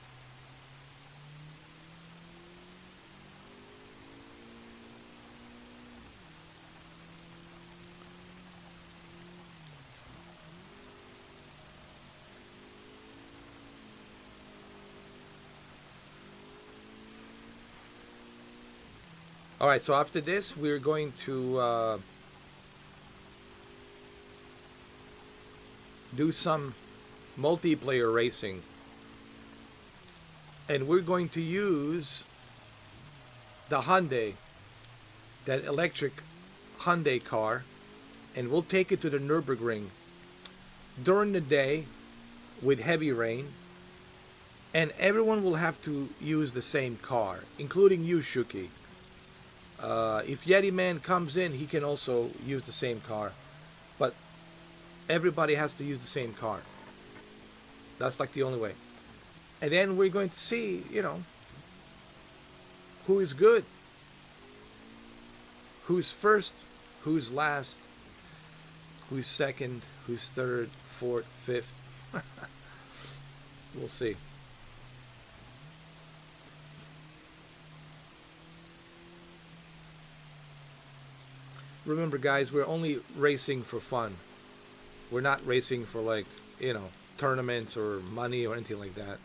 All right, so after this, we're going to do some multiplayer racing. And we're going to use the Hyundai, that electric Hyundai car, and we'll take it to the Nürburgring during the day with heavy rain, and everyone will have to use the same car, including you, Shuki. If Yeti Man comes in, he can also use the same car, but everybody has to use the same car. That's like the only way. And then we're going to see, who is good, who's first, who's last, who's second, who's third, fourth, fifth. We'll see. Remember, guys, we're only racing for fun. We're not racing for, like, tournaments or money or anything like that.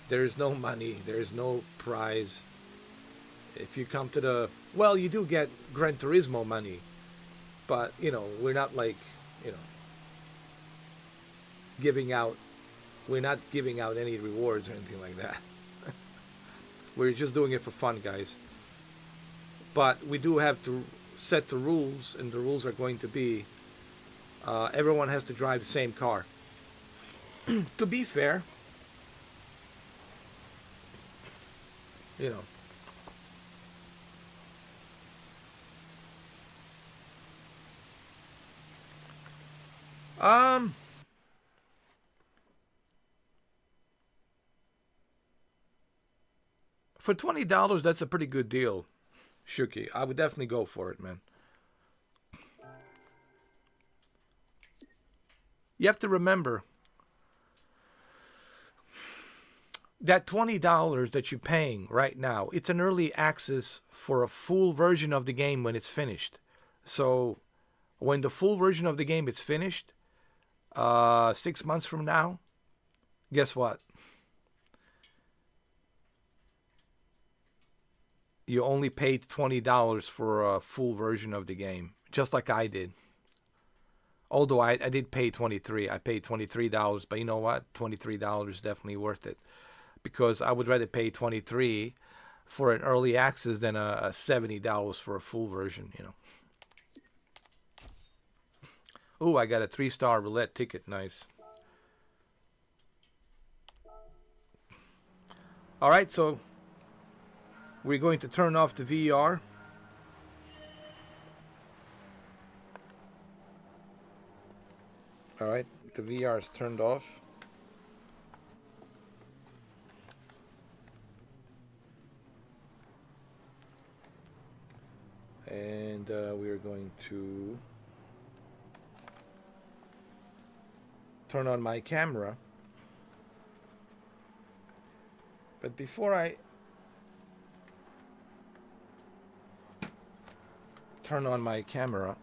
There's no money. There's no prize. If you come to the... Well, you do get Gran Turismo money. But, we're not like, giving out... We're not giving out any rewards or anything like that. We're just doing it for fun, guys. But we do have to set the rules, and the rules are going to be everyone has to drive the same car. To be fair, you know. For $20, that's a pretty good deal, Shuki. I would definitely go for it, man. You have to remember that $20 that you're paying right now, it's an early access for a full version of the game when it's finished. So when the full version of the game is finished, 6 months from now, guess what? You only paid $20 for a full version of the game, just like I did. Although I did pay 23. I paid $23, but you know what? $23 is definitely worth it, because I would rather pay 23 for an early access than a $70 for a full version, you know. Ooh, I got a 3-star roulette ticket. Nice. All right, so we're going to turn off the VR. All right, the VR is turned off. And we are going to turn on my camera. But before I turn on my camera,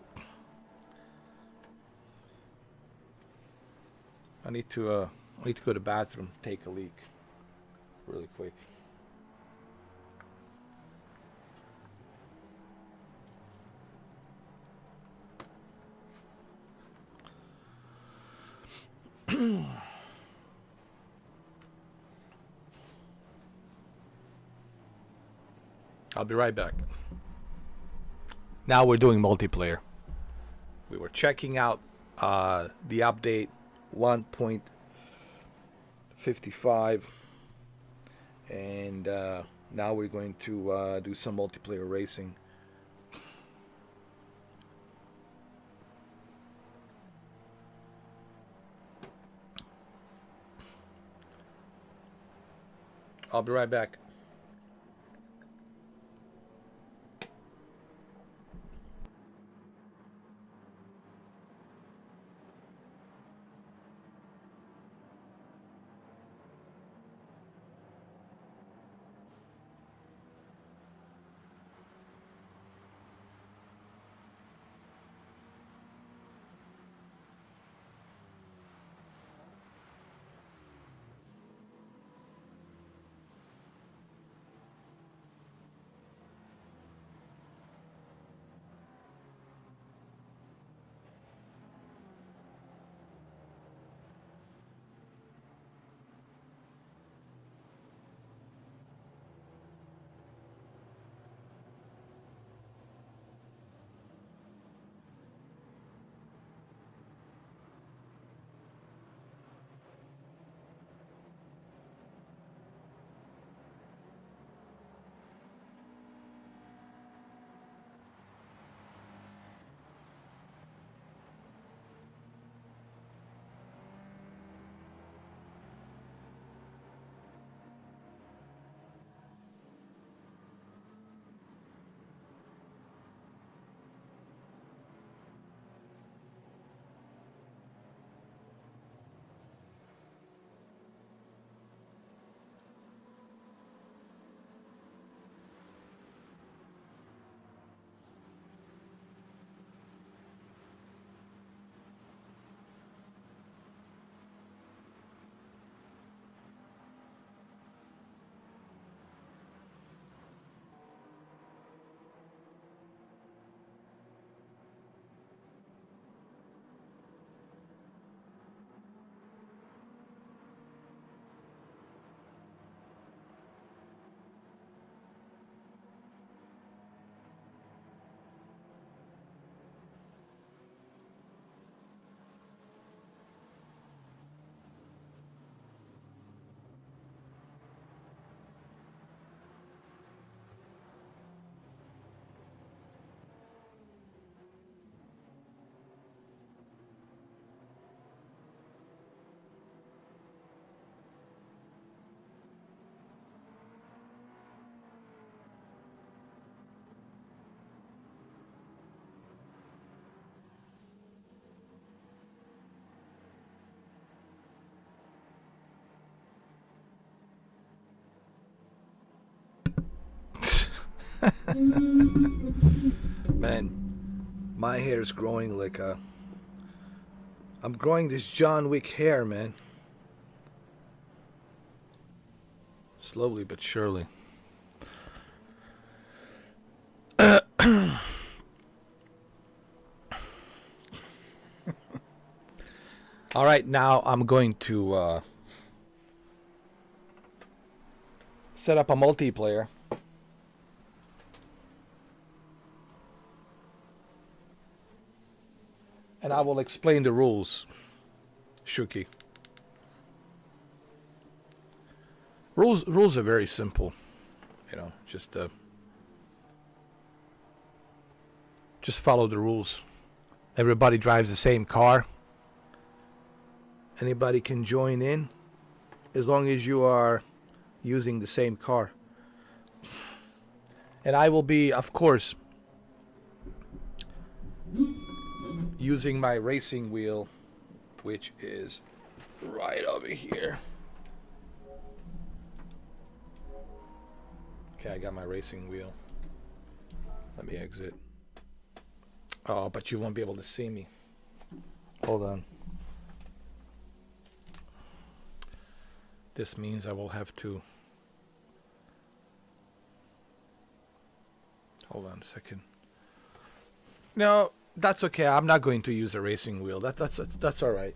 I need to go to the bathroom, take a leak really quick. I'll be right back. Now we're doing multiplayer. We were checking out the update 1.55, and now we're going to do some multiplayer racing. I'll be right back. Man, my hair is growing like a... I'm growing this John Wick hair, man. Slowly but surely. All right, now I'm going to set up a multiplayer. And I will explain the rules, Shuki. Rules are very simple. You know, just follow the rules. Everybody drives the same car. Anybody can join in as long as you are using the same car. And I will be, of course, using my racing wheel, which is right over here. Okay, I got my racing wheel. Let me exit. Oh, but you won't be able to see me. Hold on. This means I will have to... Hold on a second. No, that's okay. I'm not going to use a racing wheel. That's all right.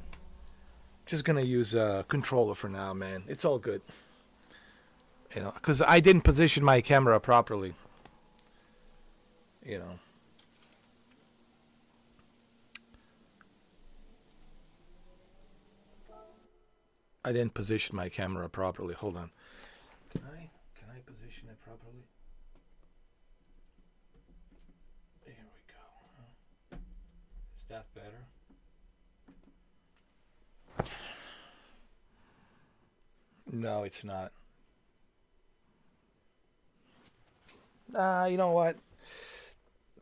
Just gonna use a controller for now, man. It's all good. You know, because I didn't position my camera properly. You know. I didn't position my camera properly. Hold on. Can I position it properly? There we go. Is that better? No, it's not. You know what?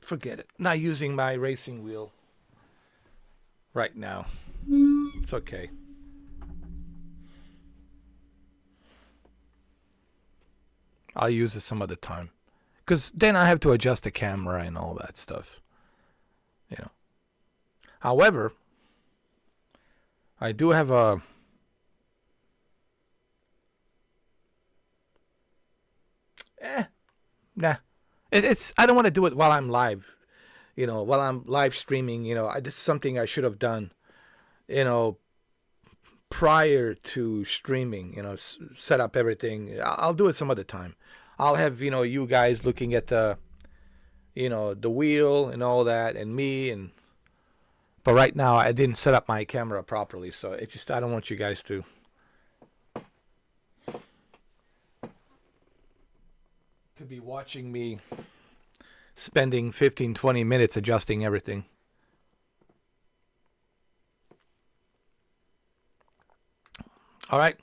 Forget it. Not using my racing wheel right now. It's okay. I'll use it some other time. Because then I have to adjust the camera and all that stuff. You know. However, I do have a... Nah. It's I don't want to do it while I'm live. You know, while I'm live streaming, you know, this is something I should have done, you know, prior to streaming, you know, set up everything. I'll do it some other time. I'll have, you know, you guys looking at the, you know, the wheel and all that and me and but right now I didn't set up my camera properly, so it just I don't want you guys to be watching me spending 15-20 minutes adjusting everything. All right,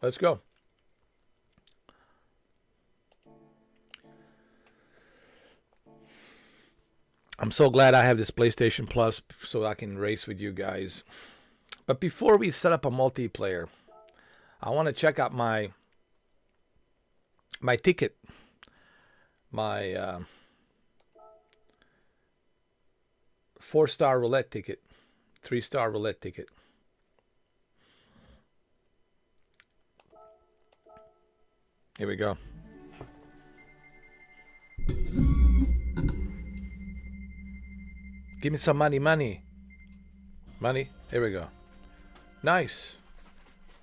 let's go. I'm so glad I have this PlayStation Plus so I can race with you guys. But before we set up a multiplayer, I want to check out my ticket. My 4-star roulette ticket, 3-star roulette ticket. Here we go. Give me some money. Money. Here we go. Nice.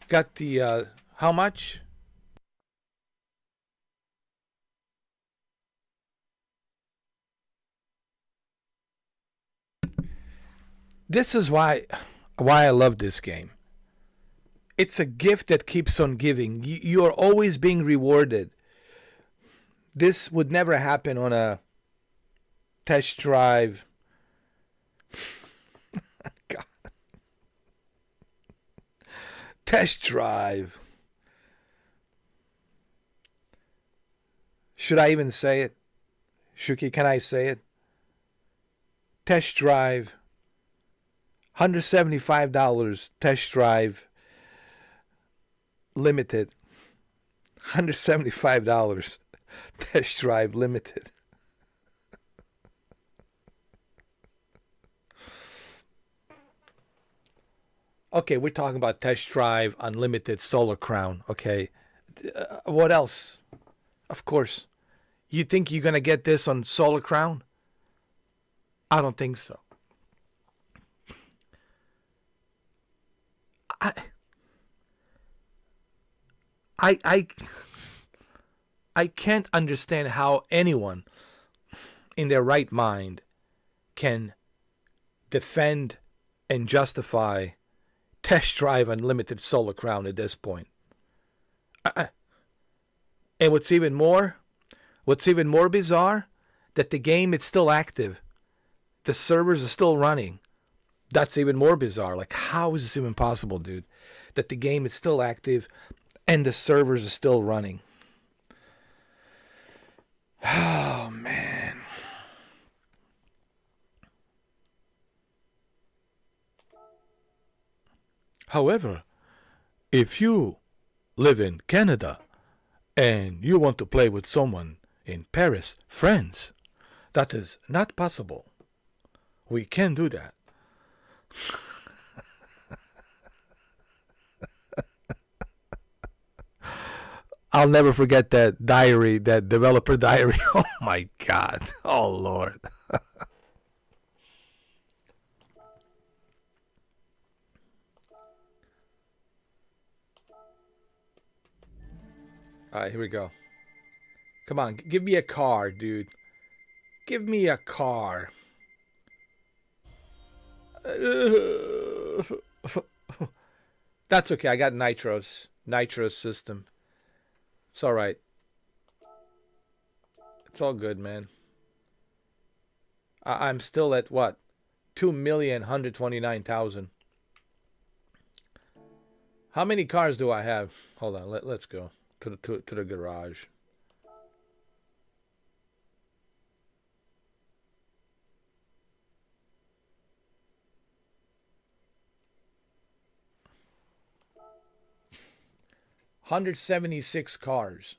Got the, how much? This is why I love this game. It's a gift that keeps on giving. You are always being rewarded. This would never happen on a test drive. God. Test drive. Should I even say it? Shuki, can I say it? Test drive. $175 test drive limited. $175 test drive limited. Okay, we're talking about test drive unlimited solar crown. Okay, what else? Of course, you think you're gonna get this on solar crown? I don't think so. I, I, I, I can't understand how anyone in their right mind can defend and justify test drive unlimited Solar Crown at this point. And what's even more bizarre, that the game is still active, the servers are still running. That's even more bizarre. Like, how is this even possible, dude? That the game is still active and the servers are still running. Oh, man. However, if you live in Canada and you want to play with someone in Paris, France, that is not possible. We can do that. I'll never forget that diary, that developer diary. Oh my God. Oh Lord. All right, here we go. Come on, give me a car, dude. Give me a car. That's okay. I got nitro system. It's all right. It's all good, man. I'm still at what? 2,129,000. How many cars do I have? Hold on. Let's go to the garage. $176 cars.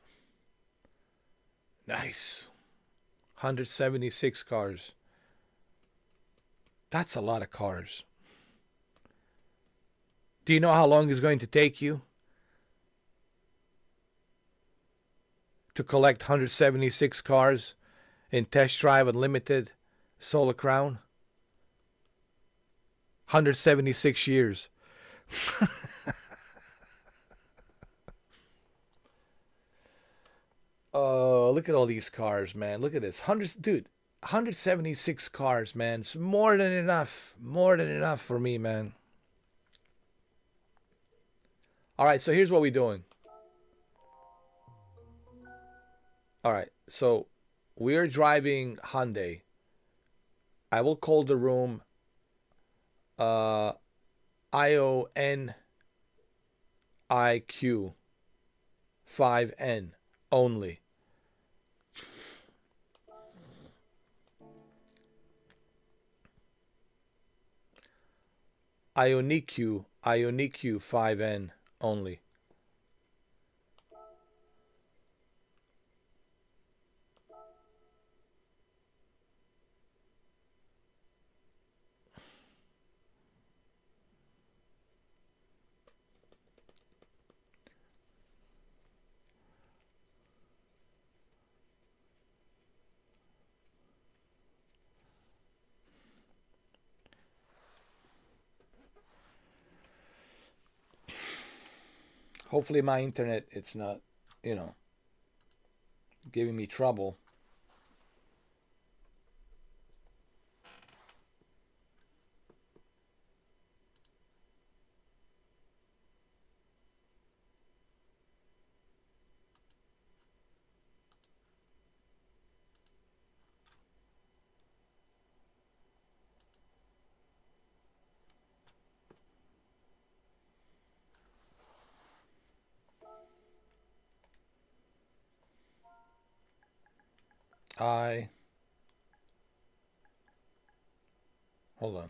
Nice. 176 cars. That's a lot of cars. Do you know how long it's going to take you to collect 176 cars in Test Drive Unlimited Solar Crown? 176 years. Oh, look at all these cars, man. Look at this. Dude, 176 cars, man. It's more than enough. More than enough for me, man. All right, so here's what we're doing. All right, so we're driving Hyundai. I will call the room Ioniq 5N only. Ioniq 5N only. Hopefully my internet, it's not, giving me trouble. Hold on.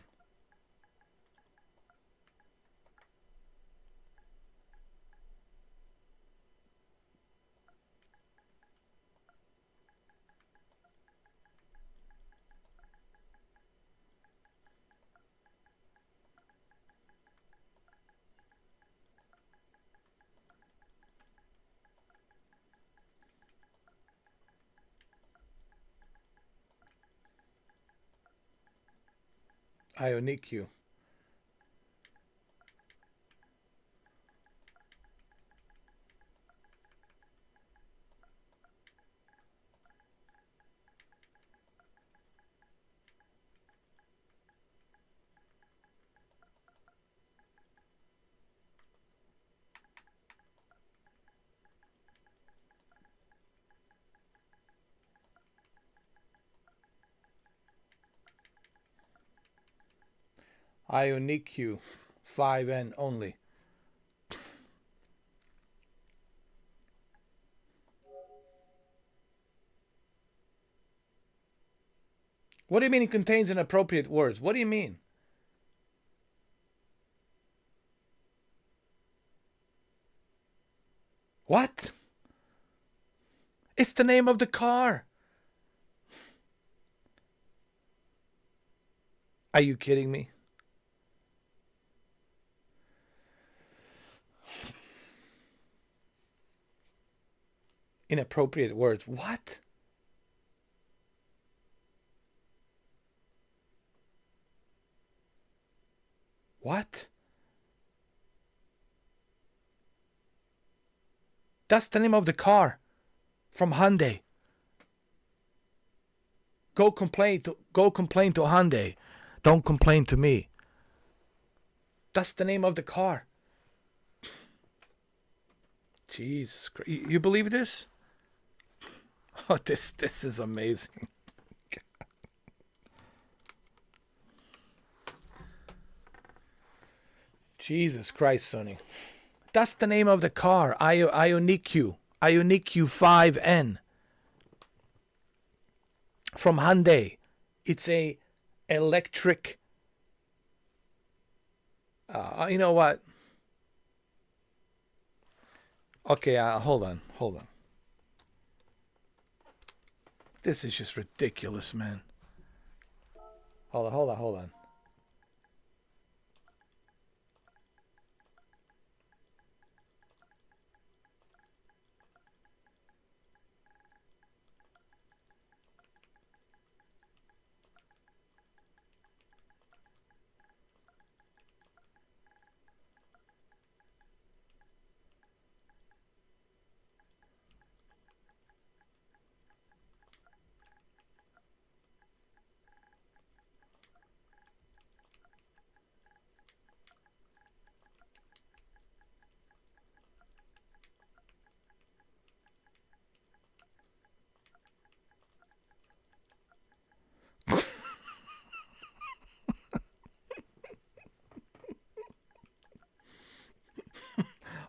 Ioniq. Ioniq 5N only. What do you mean it contains inappropriate words? What do you mean? What? It's the name of the car. Are you kidding me? Inappropriate words. What? What? That's the name of the car from Hyundai. Go complain to Hyundai. Don't complain to me. That's the name of the car. Jesus Christ. You believe this? Oh, this is amazing. Jesus Christ, Sonny. That's the name of the car. Ioniq 5N. From Hyundai. It's a electric. You know what? Okay, hold on. This is just ridiculous, man. Hold on.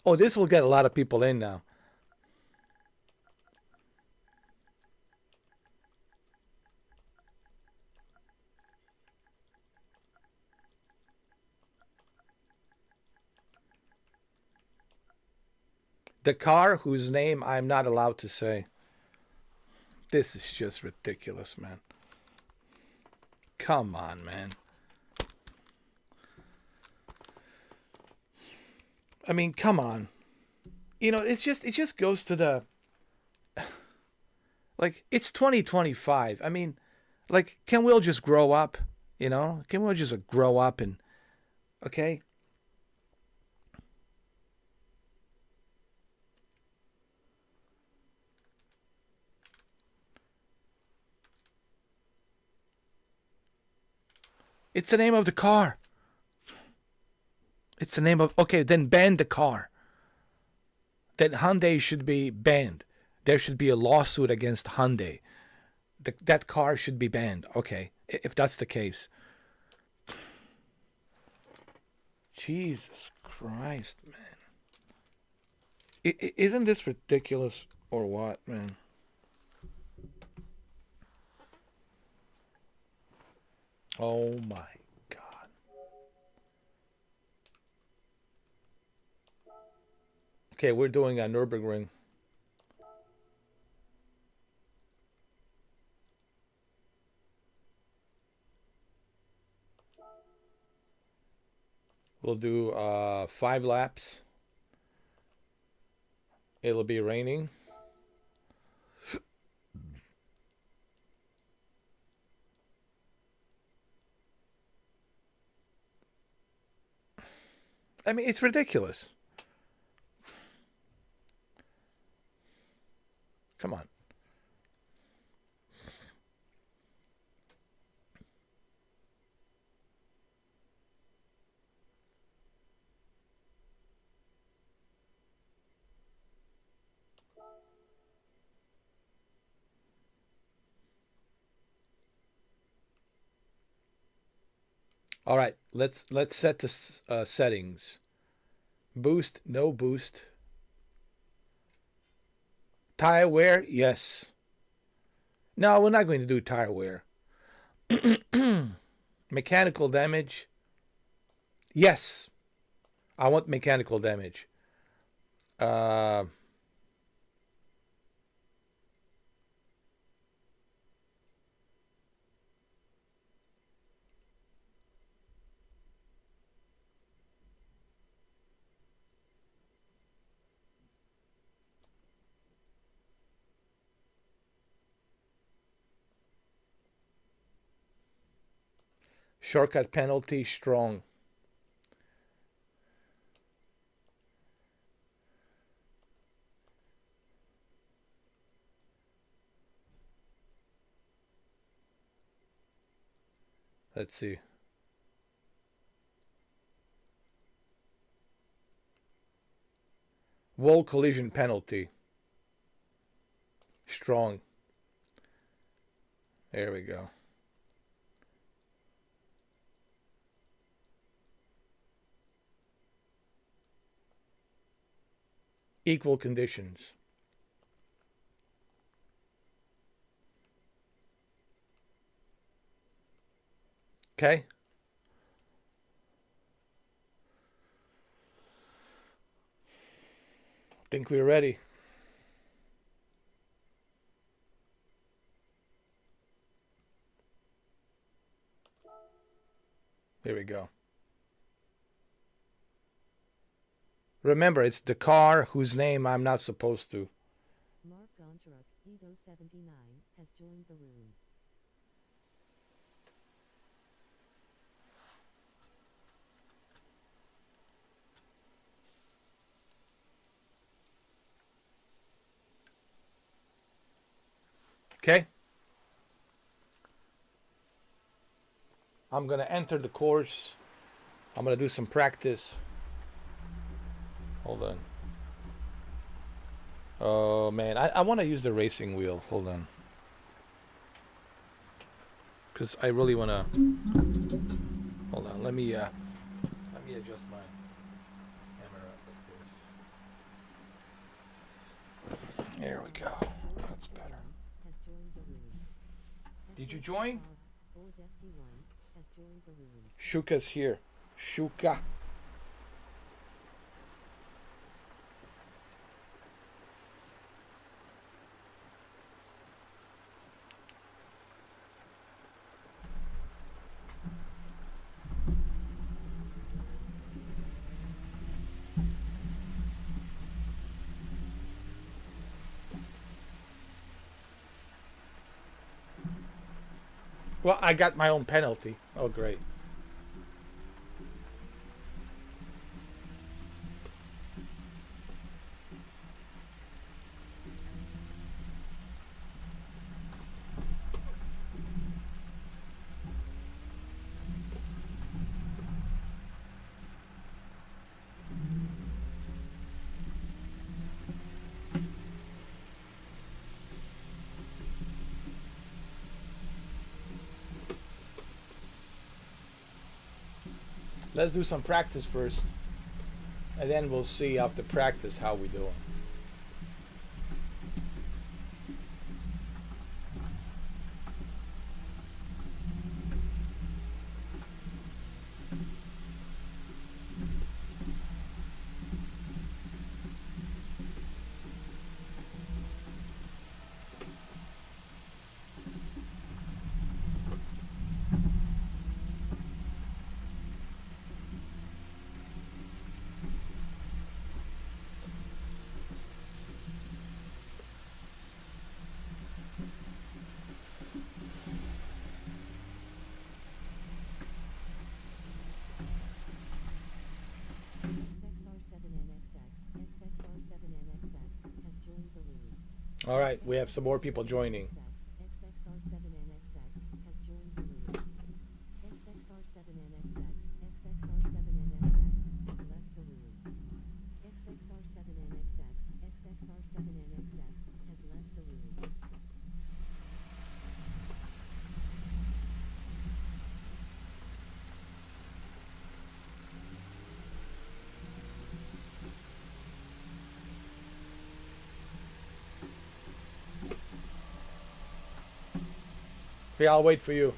Oh, this will get a lot of people in now. The car whose name I'm not allowed to say. This is just ridiculous, man. Come on, man. I mean, come on. You know, it just goes to the like it's 2025. I mean, like can we all just grow up? You know? Can we all just grow up and okay? It's the name of the car. It's the name of okay, then ban the car. Then Hyundai should be banned. There should be a lawsuit against Hyundai. That car should be banned. Okay, if that's the case. Jesus Christ, man. Isn't this ridiculous or what, man? Oh my God. Okay, we're doing a Nürburgring. We'll do 5 laps. It'll be raining. I mean, it's ridiculous. Come on. All right, let's set the settings. Boost, no boost. Tire wear, yes. No, we're not going to do tire wear. Mechanical damage, yes. I want mechanical damage. Uh, Shortcut penalty, strong. Let's see. Wall collision penalty, strong. There we go. Equal conditions. Okay. Think we're ready. Here we go. Remember, it's the car whose name I'm not supposed to. Mark Goncharuk, Ego 79, has joined the room. Okay. I'm going to enter the course. I'm going to do some practice. Hold on. Oh, man. I want to use the racing wheel. Hold on. Because I really want to... Hold on. Let me adjust my camera like this. There we go. That's better. Did you join? Shuka's here. Shuka. Well, I got my own penalty. Oh, great. Let's do some practice first, and then we'll see after practice how we do. All right, we have some more people joining. Okay, I'll wait for you.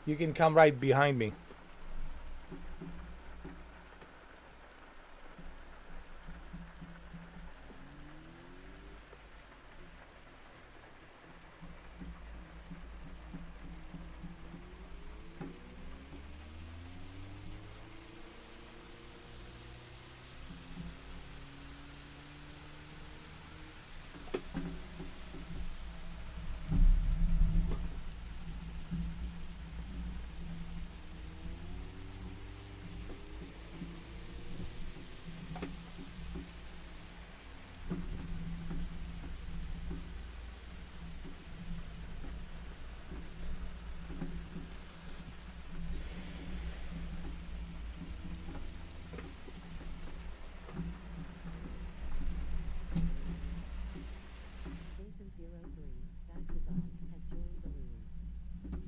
You can come right behind me. Jason03, Baxazon, has joined the room.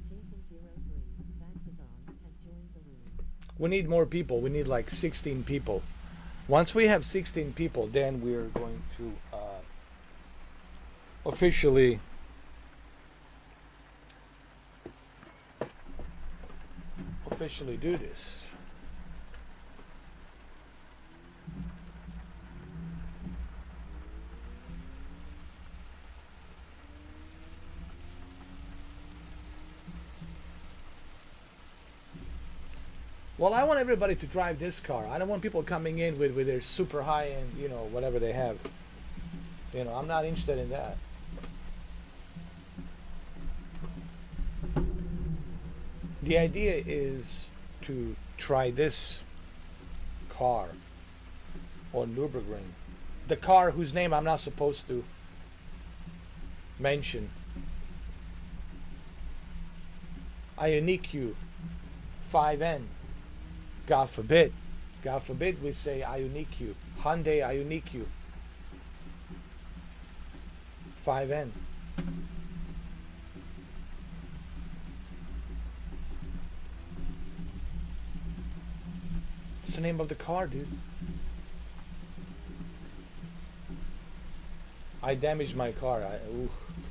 Jason03, Baxazon, has joined the room. We need more people. We need like 16 people. Once we have 16 people, then we're going to officially do this. Well, I want everybody to drive this car. I don't want people coming in with their super high end, you know, whatever they have. You know, I'm not interested in that. The idea is to try this car on Nürburgring. The car whose name I'm not supposed to mention. Ioniq 5N. God forbid we say Ioniq. Hyundai Ioniq 5N. It's the name of the car, dude. I damaged my car.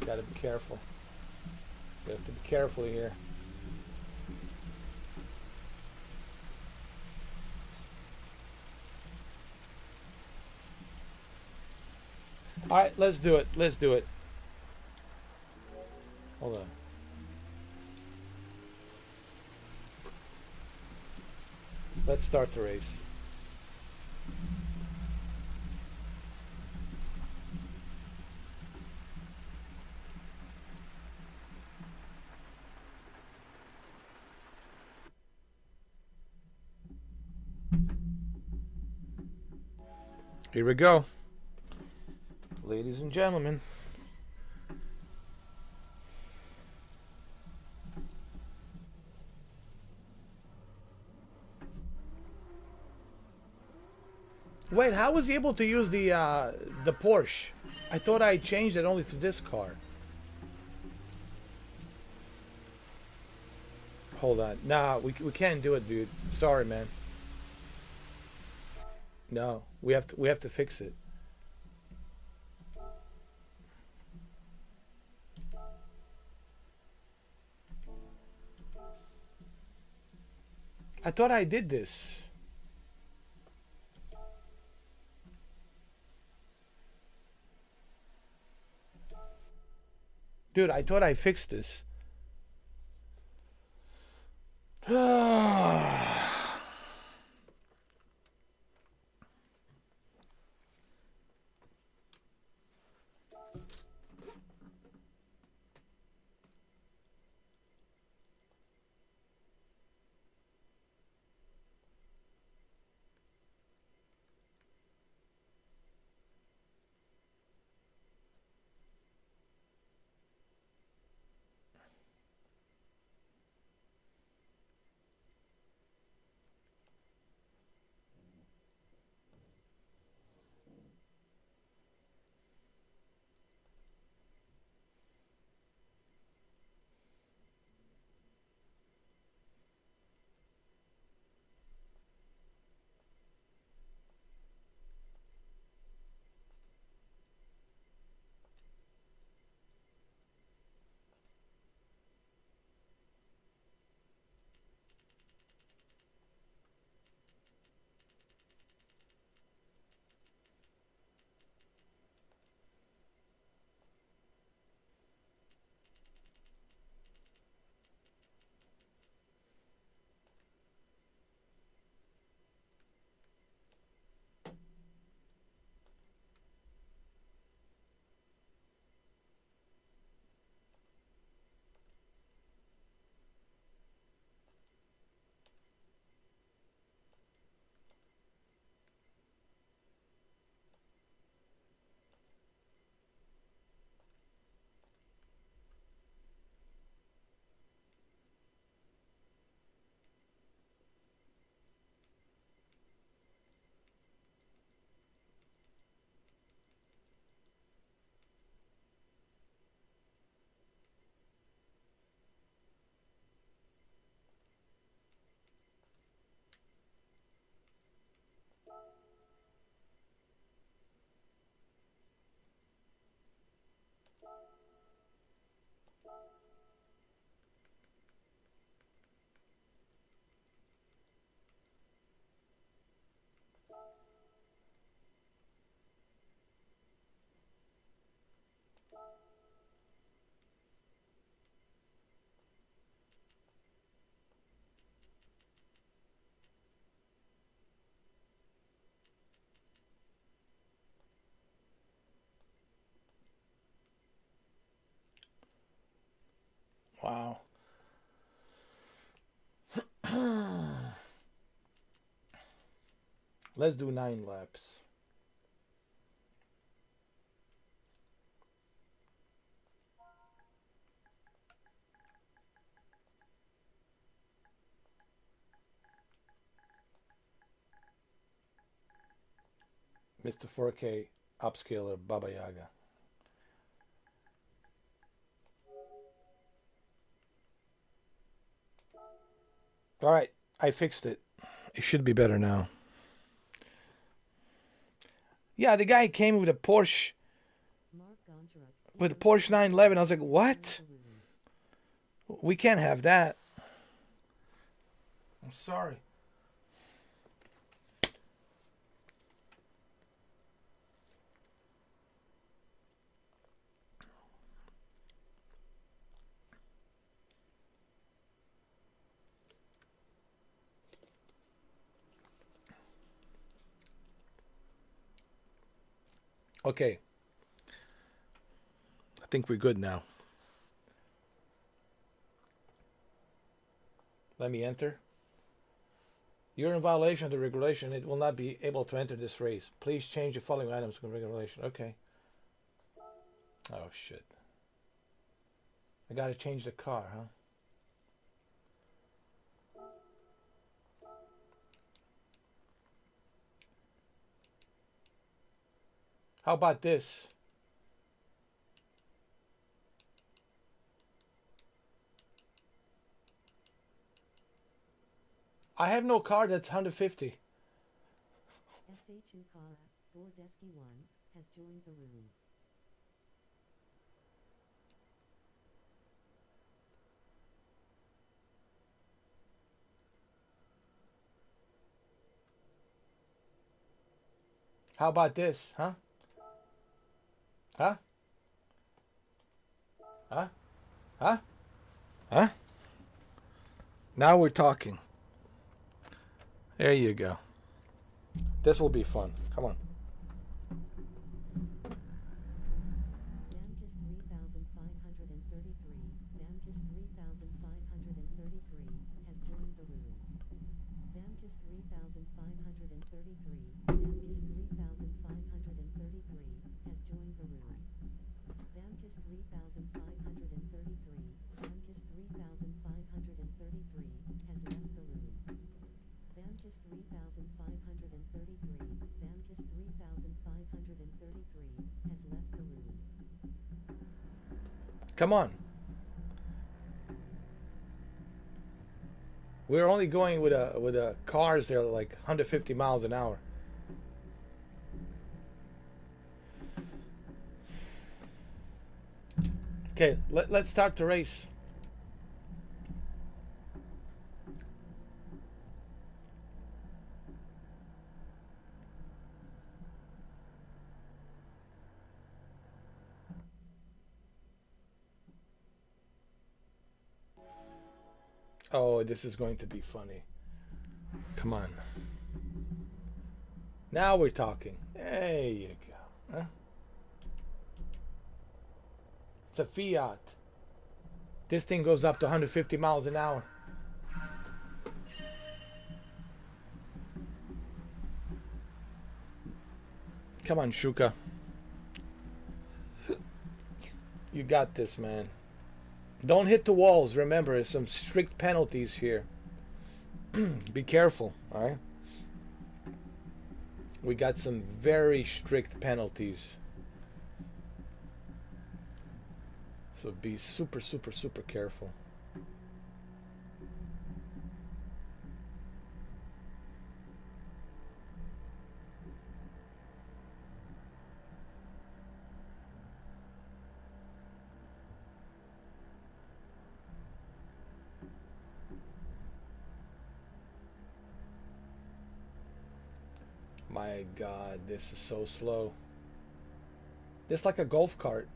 Gotta be careful. You have to be careful here. Alright, let's do it. Let's do it. Hold on. Let's start the race. Here we go. Ladies and gentlemen. Wait, how was he able to use the Porsche? I thought I changed it only for this car. Hold on. Nah, we can't do it, dude. Sorry, man. No, we have to fix it. I thought I did this. Dude, I thought I fixed this. Wow. Let's do 9 laps. Mr. 4K upscaler Baba Yaga. All right, I fixed it. It should be better now. Yeah, the guy came with a Porsche, with a Porsche 911. I was like, what? We can't have that. I'm sorry. Okay. I think we're good now. Let me enter. You're in violation of the regulation. It will not be able to enter this race. Please change the following items to the regulation. Okay. Oh, shit. I gotta change the car, huh? How about this? I have no car that's 150. SH2 Kara, Bordeski 1, has joined the room. How about this, huh? Huh? Huh? Huh? Huh? Now we're talking. There you go. This will be fun. Come on. Namkis 3533, Namkis 3533 has joined the room. Namkis 3533, Namkis 3533 has joined the room. Namkis 3533, Namkis 3533 has left the room. Namkis 3533, Namkis 3533 has left the room. Come on. We're only going with a cars that are like 150 miles an hour. Okay, let's start the race. Oh, this is going to be funny. Come on. Now we're talking. There you go. Huh? It's a Fiat. This thing goes up to 150 miles an hour. Come on, Shuka. You got this, man. Don't hit the walls. Remember, there's some strict penalties here. Be careful, all right? We got some very strict penalties. So be super, super, super careful. My God, this is so slow. This is like a golf cart.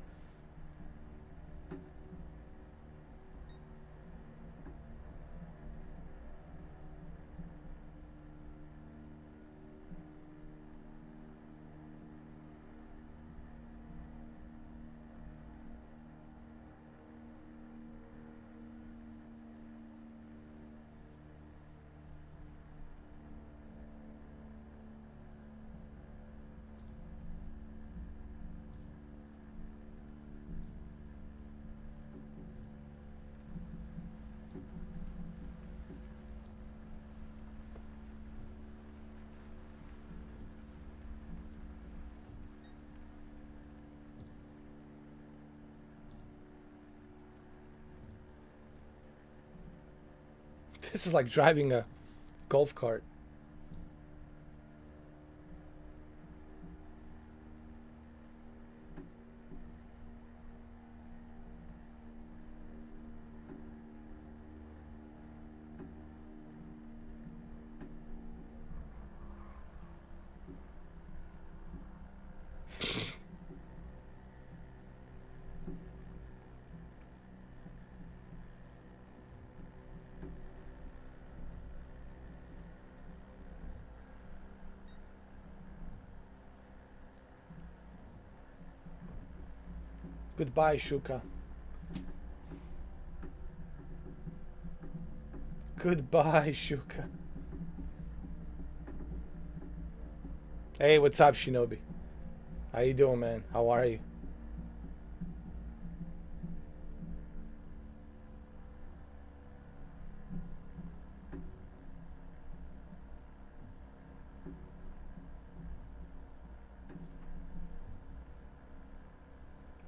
This is like driving a golf cart. Goodbye, Shuka. Goodbye, Shuka. Hey, what's up, Shinobi? How you doing, man? How are you?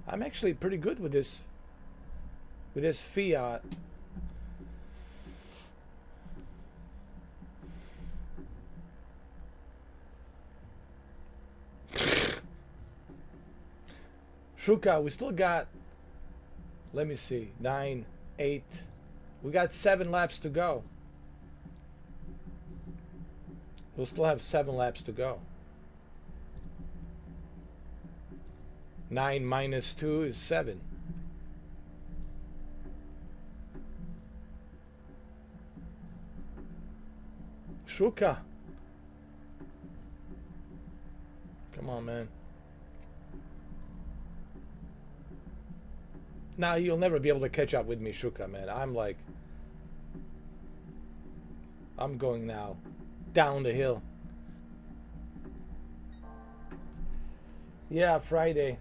I'm actually pretty good with this Fiat. Shuka, we still got, let me see, 9, 8. We got 7 laps to go. We'll still have 7 laps to go. 9 minus 2 is 7. Shuka. Come on, man. Now you'll never be able to catch up with me, Shuka, man. I'm going now down the hill. Yeah, Friday.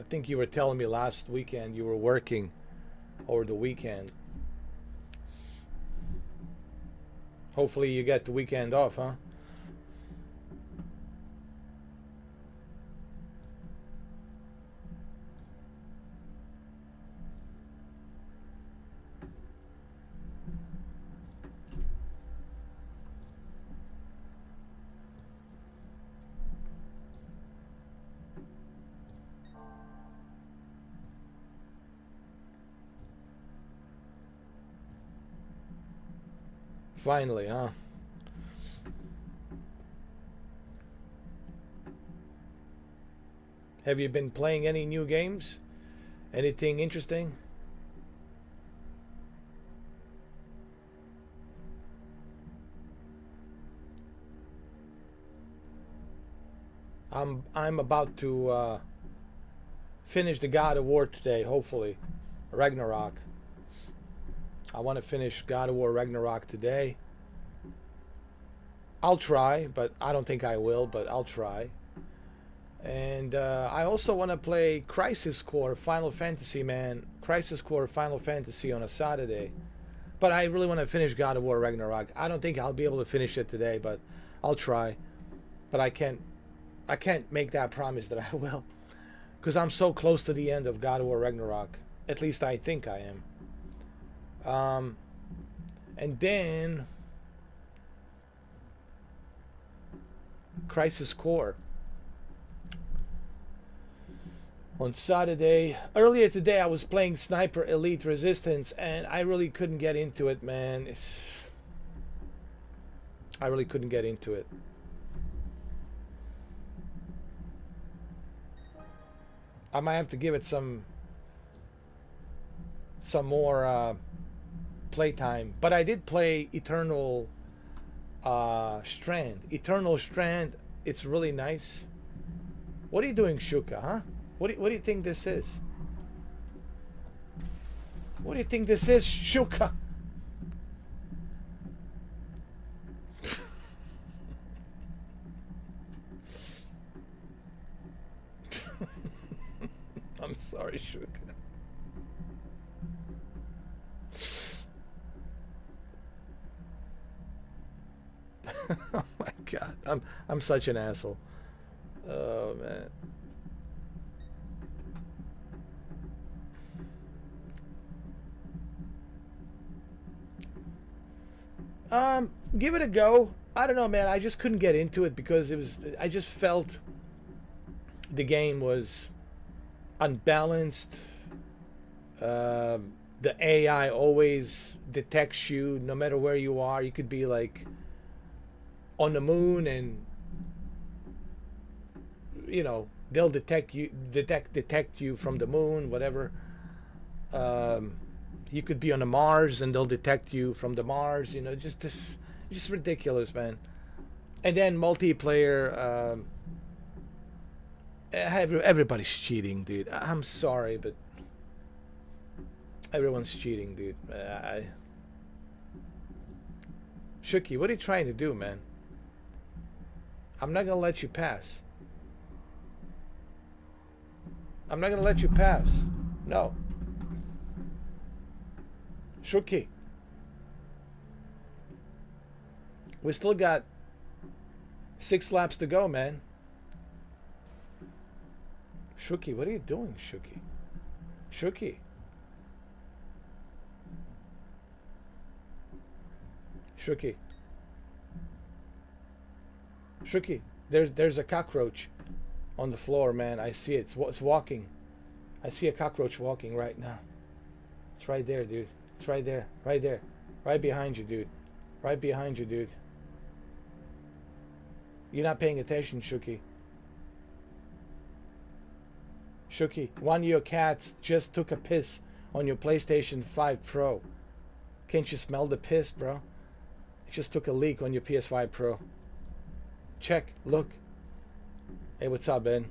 I think you were telling me last weekend you were working over the weekend. Hopefully you get the weekend off, huh? Finally, huh? Have you been playing any new games? Anything interesting? I'm about to finish the God of War today, hopefully. Ragnarok. I want to finish God of War Ragnarok today. I'll try, but I don't think I will, but I'll try. And I also want to play Crisis Core Final Fantasy, man. Crisis Core Final Fantasy on a Saturday. But I really want to finish God of War Ragnarok. I don't think I'll be able to finish it today, but I'll try. But I can't make that promise that I will. Because I'm so close to the end of God of War Ragnarok. At least I think I am. And then Crisis Core on Saturday. Earlier today I was playing Sniper Elite Resistance and I really couldn't get into it, man. I really couldn't get into it. I might have to give it some more playtime. But I did play Eternal Strand. Eternal Strand, it's really nice. What are you doing, Shuka, huh? What do you think this is? What do you think this is, Shuka? I'm sorry, Shuka. Oh my god, I'm such an asshole. Oh man. Give it a go. I don't know, man. I just couldn't get into it because I just felt the game was unbalanced. The AI always detects you no matter where you are. You could be like on the moon, and they'll detect you from the moon, whatever. You could be on the Mars, and they'll detect you from the Mars. Just ridiculous, man. And then multiplayer. Everybody's cheating, dude. I'm sorry, but everyone's cheating, dude. Shuki, what are you trying to do, man? I'm not gonna let you pass. I'm not gonna let you pass. No. Shuki. We still got 6 laps to go, man. Shuki, what are you doing, Shuki? Shuki. Shuki. Shuki. There's a cockroach on the floor, man. I see it. It's walking. I see a cockroach walking right now. It's right there, dude. It's right there. Right there. Right behind you, dude. Right behind you, dude. You're not paying attention, Shuki. Shuki, one of your cats just took a piss on your PlayStation 5 Pro. Can't you smell the piss, bro? It just took a leak on your PS5 Pro. Check. Look. Hey, what's up, Ben?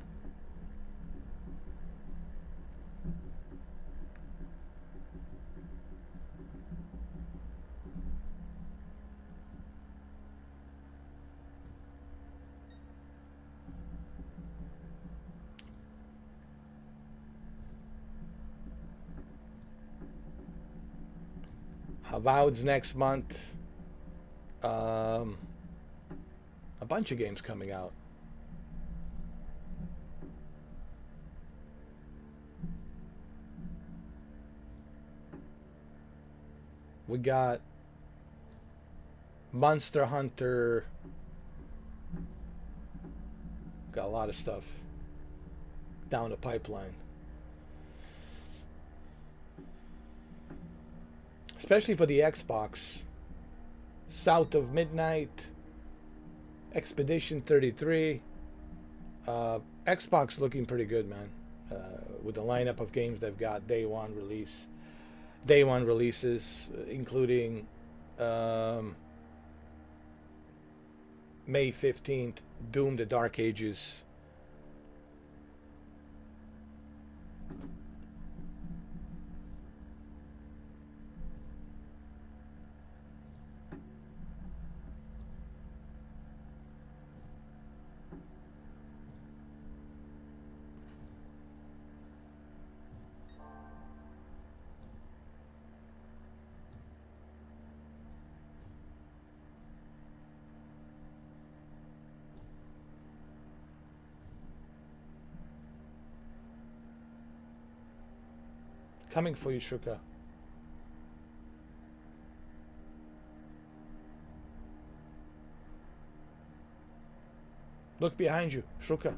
Avowed's next month. A bunch of games coming out. We got Monster Hunter. Got a lot of stuff down the pipeline. Especially for the Xbox. South of Midnight, Expedition 33. Xbox looking pretty good, man. With the lineup of games they've got, day one releases, including May 15th, Doom: The Dark Ages. Coming for you, Shuka. Look behind you, Shuka.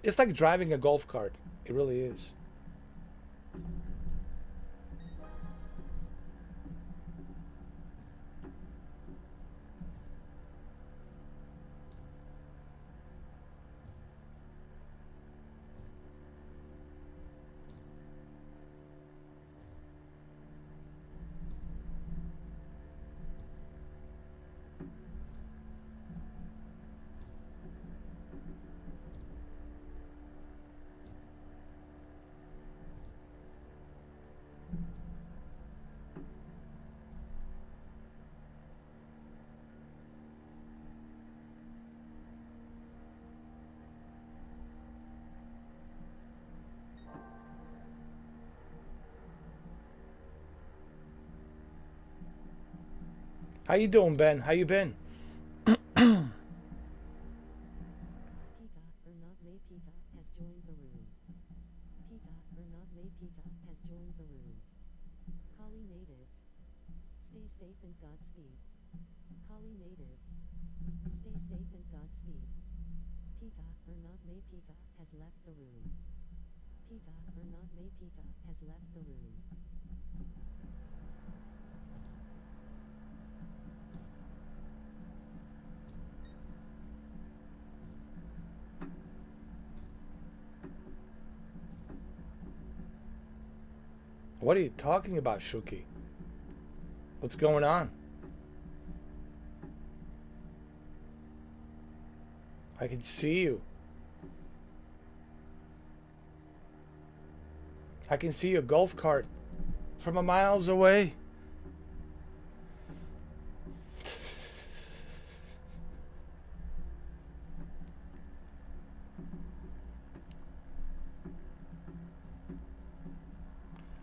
It's like driving a golf cart. It really is. How you doing, Ben? How you been? Pika or not May Pika has joined the room. Pika or not May Pika has joined the room. Kali natives. Stay safe and Godspeed. Kali natives. Stay safe and Godspeed. Pika or not May Pika has left the room. Pika or not May Pika has left the room. What are you talking about, Shuki? What's going on? I can see you. I can see your golf cart from a miles away.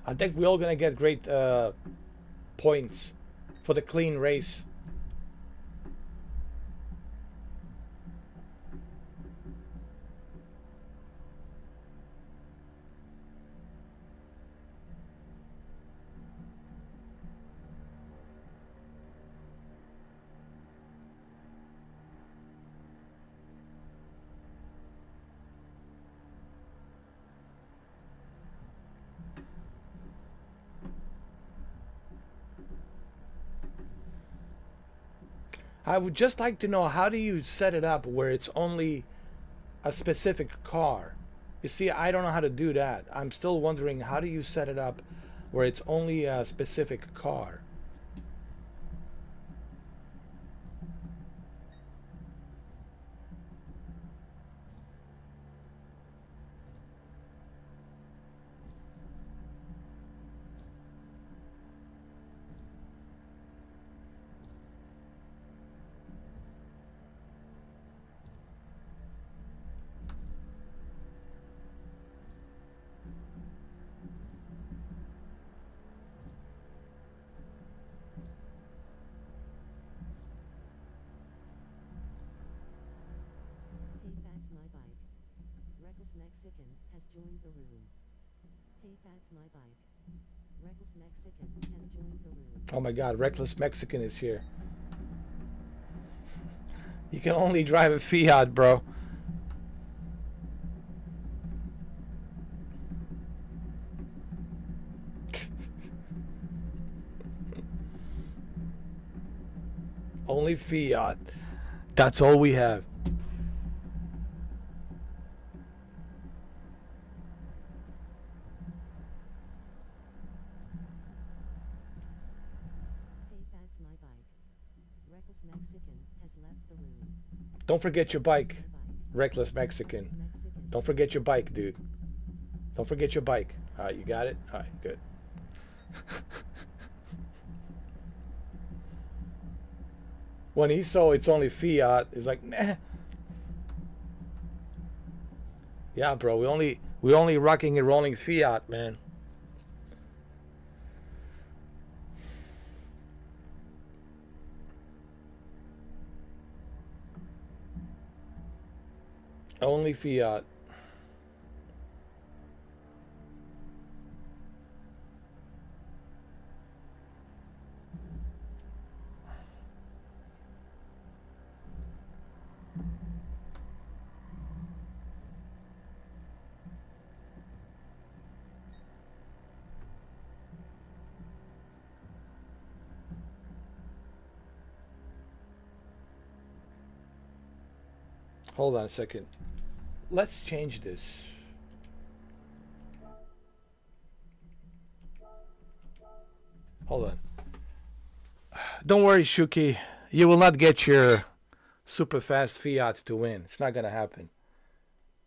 I think we're all gonna get great points for the clean race. I would just like to know, how do you set it up where it's only a specific car? You see, I don't know how to do that. I'm still wondering, how do you set it up where it's only a specific car? Hey, that's my bike. Reckless Mexican has joined the room. Hey, that's my bike. Reckless Mexican has joined the room. Oh my God, Reckless Mexican is here. You can only drive a Fiat, bro. Only Fiat. That's all we have. Hey, that's my bike. Reckless Mexican has left the room. Don't forget your bike, My bike. Reckless Mexican. Mexican. Don't forget your bike, dude. Don't forget your bike. All right, you got it? All right, good. When he saw it's only Fiat, he's like, nah. Yeah, bro, we only rocking and rolling Fiat, man. Only Fiat. Hold on a second. Let's change this. Hold on. Don't worry, Shuki. You will not get your super fast Fiat to win. It's not going to happen.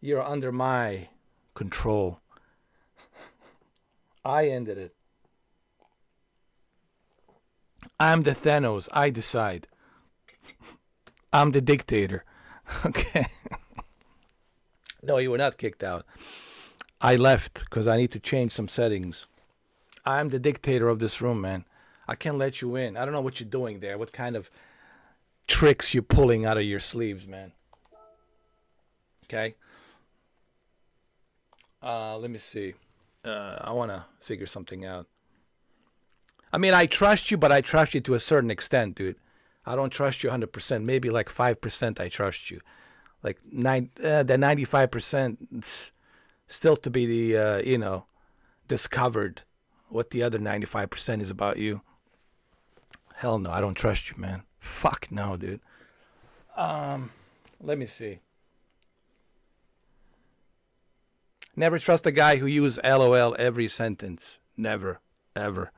You're under my control. I ended it. I'm the Thanos. I decide. I'm the dictator. Okay. No, you were not kicked out. I left because I need to change some settings. I'm the dictator of this room, man. I can't let you in. I don't know what you're doing there. What kind of tricks you're pulling out of your sleeves, man. Okay. Let me see. I want to figure something out. I mean, I trust you, but I trust you to a certain extent, dude. I don't trust you 100%. Maybe like 5% I trust you. Like the 95% still to be discovered what the other 95% is about you. Hell no, I don't trust you, man. Fuck no, dude. Let me see. Never trust a guy who uses LOL every sentence. Never, ever.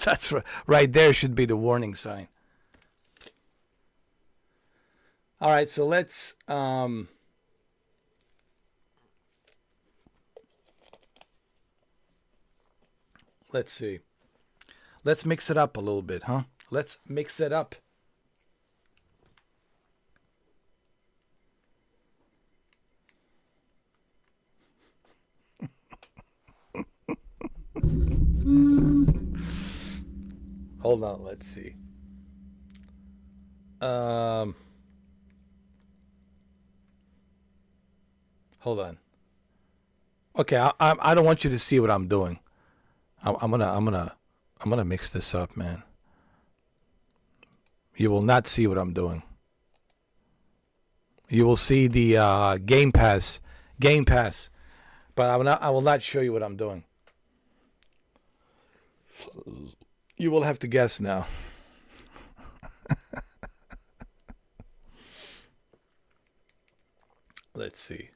That's right there should be the warning sign. All right, so let's see. Let's mix it up a little bit, huh? Let's mix it up. Hold on, let's see. Hold on. Okay, I don't want you to see what I'm doing. I'm gonna mix this up, man. You will not see what I'm doing. You will see the Game Pass, but I will not show you what I'm doing. You will have to guess now. Let's see.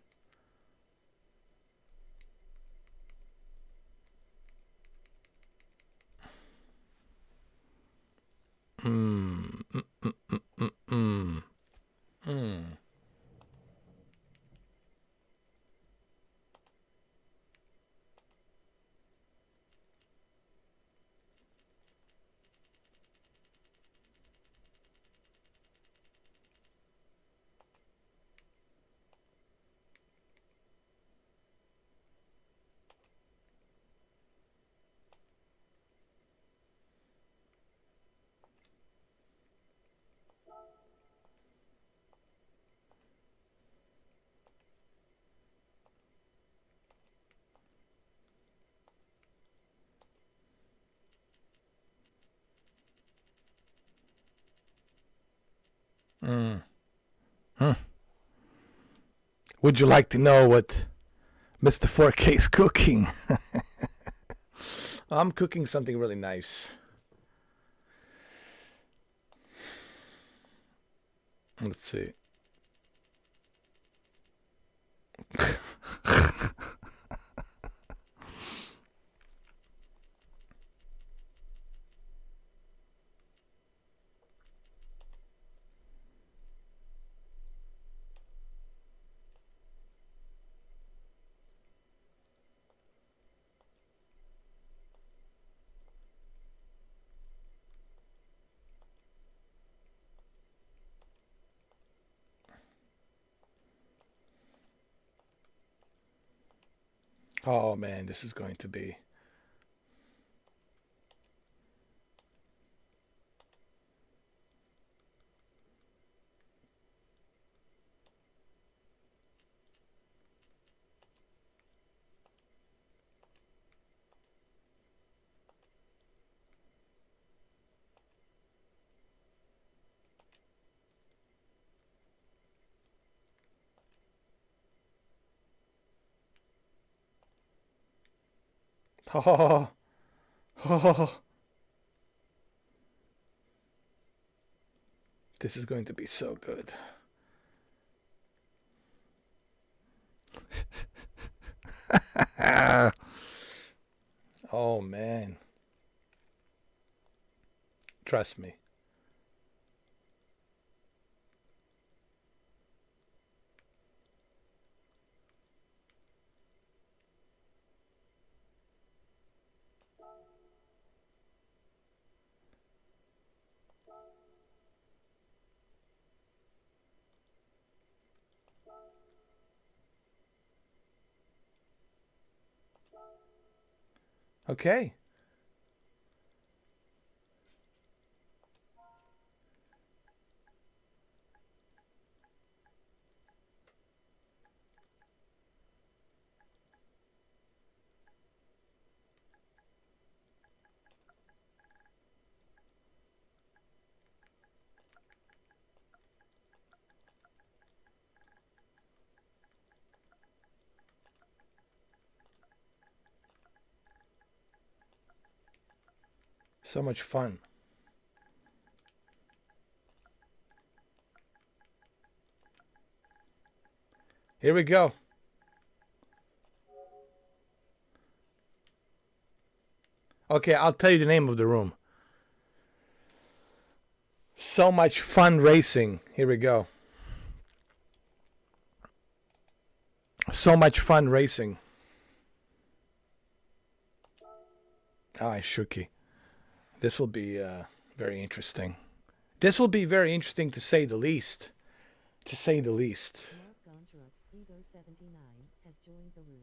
Would you like to know what Mr. 4K is cooking? I'm cooking something really nice. Let's see. Oh man, this is going to be. Oh, oh, this is going to be so good. Oh man, trust me. Okay. So much fun. Here we go. Okay, I'll tell you the name of the room. So much fun racing. Here we go. So much fun racing. Alright, Shuki. This will be very interesting. This will be very interesting to say the least. To say the least. Mark Gontrop, Ego 79, has joined the room.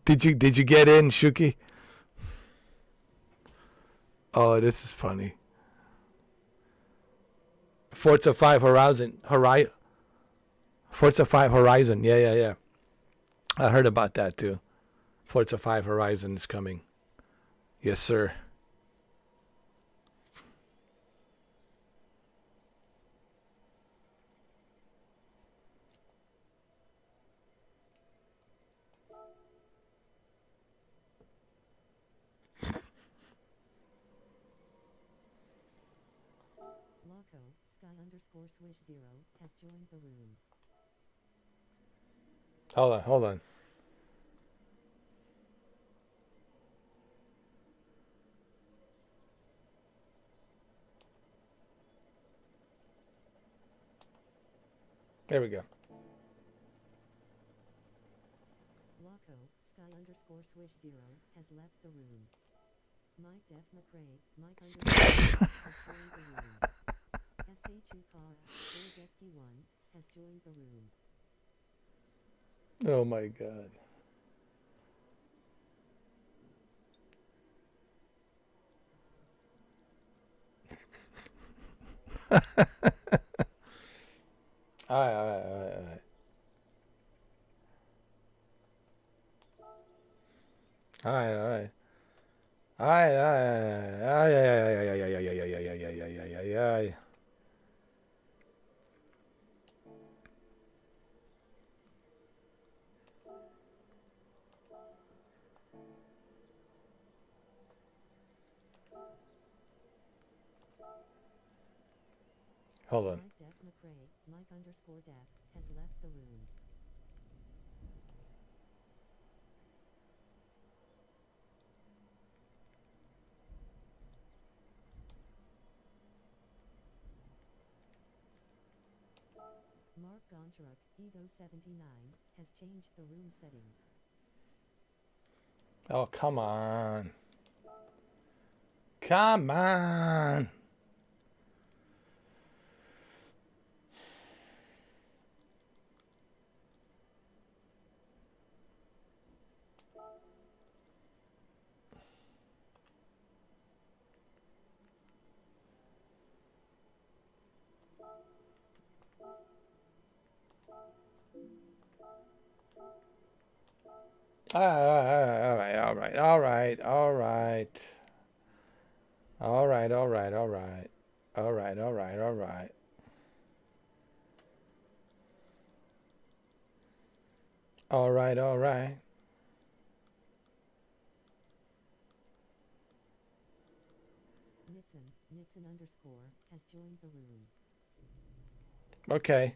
Did you get in, Shuki? Oh, this is funny. Forza 5 Horizon. Forza 5 Horizon. Yeah. I heard about that too. Forza 5 Horizon is coming. Yes, sir. Loco, Sky_Swish 0, has joined the room. Hold on. There we go. Loco, Sky_Swish 0, has left the room. Mike Def McRae, Mike_has joined the room. SA2 Car, Burgeski 1, has joined the room. Oh my God. All right. Hold on. Mike Def McRae, Mike_Def, has left the room. Mark Gontrop, Ego 79, has changed the room settings. Oh, come on. Come on. All right. Nitson_ has joined the room. Okay.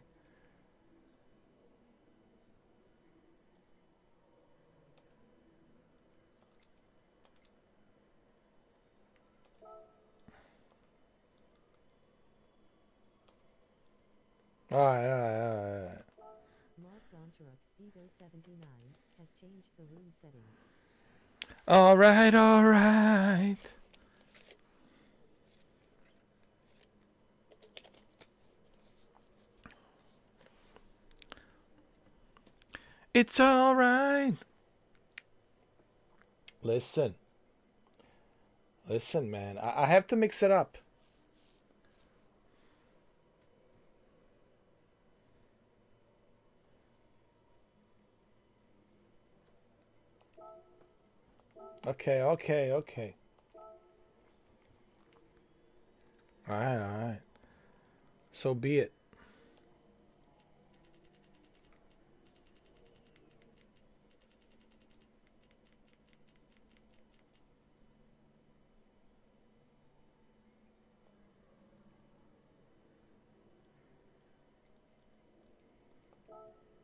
All right. Mark Gontrop, Ego 79, has changed the room settings. All right. It's all right. Listen, man. I have to mix it up. Okay. All right. So be it.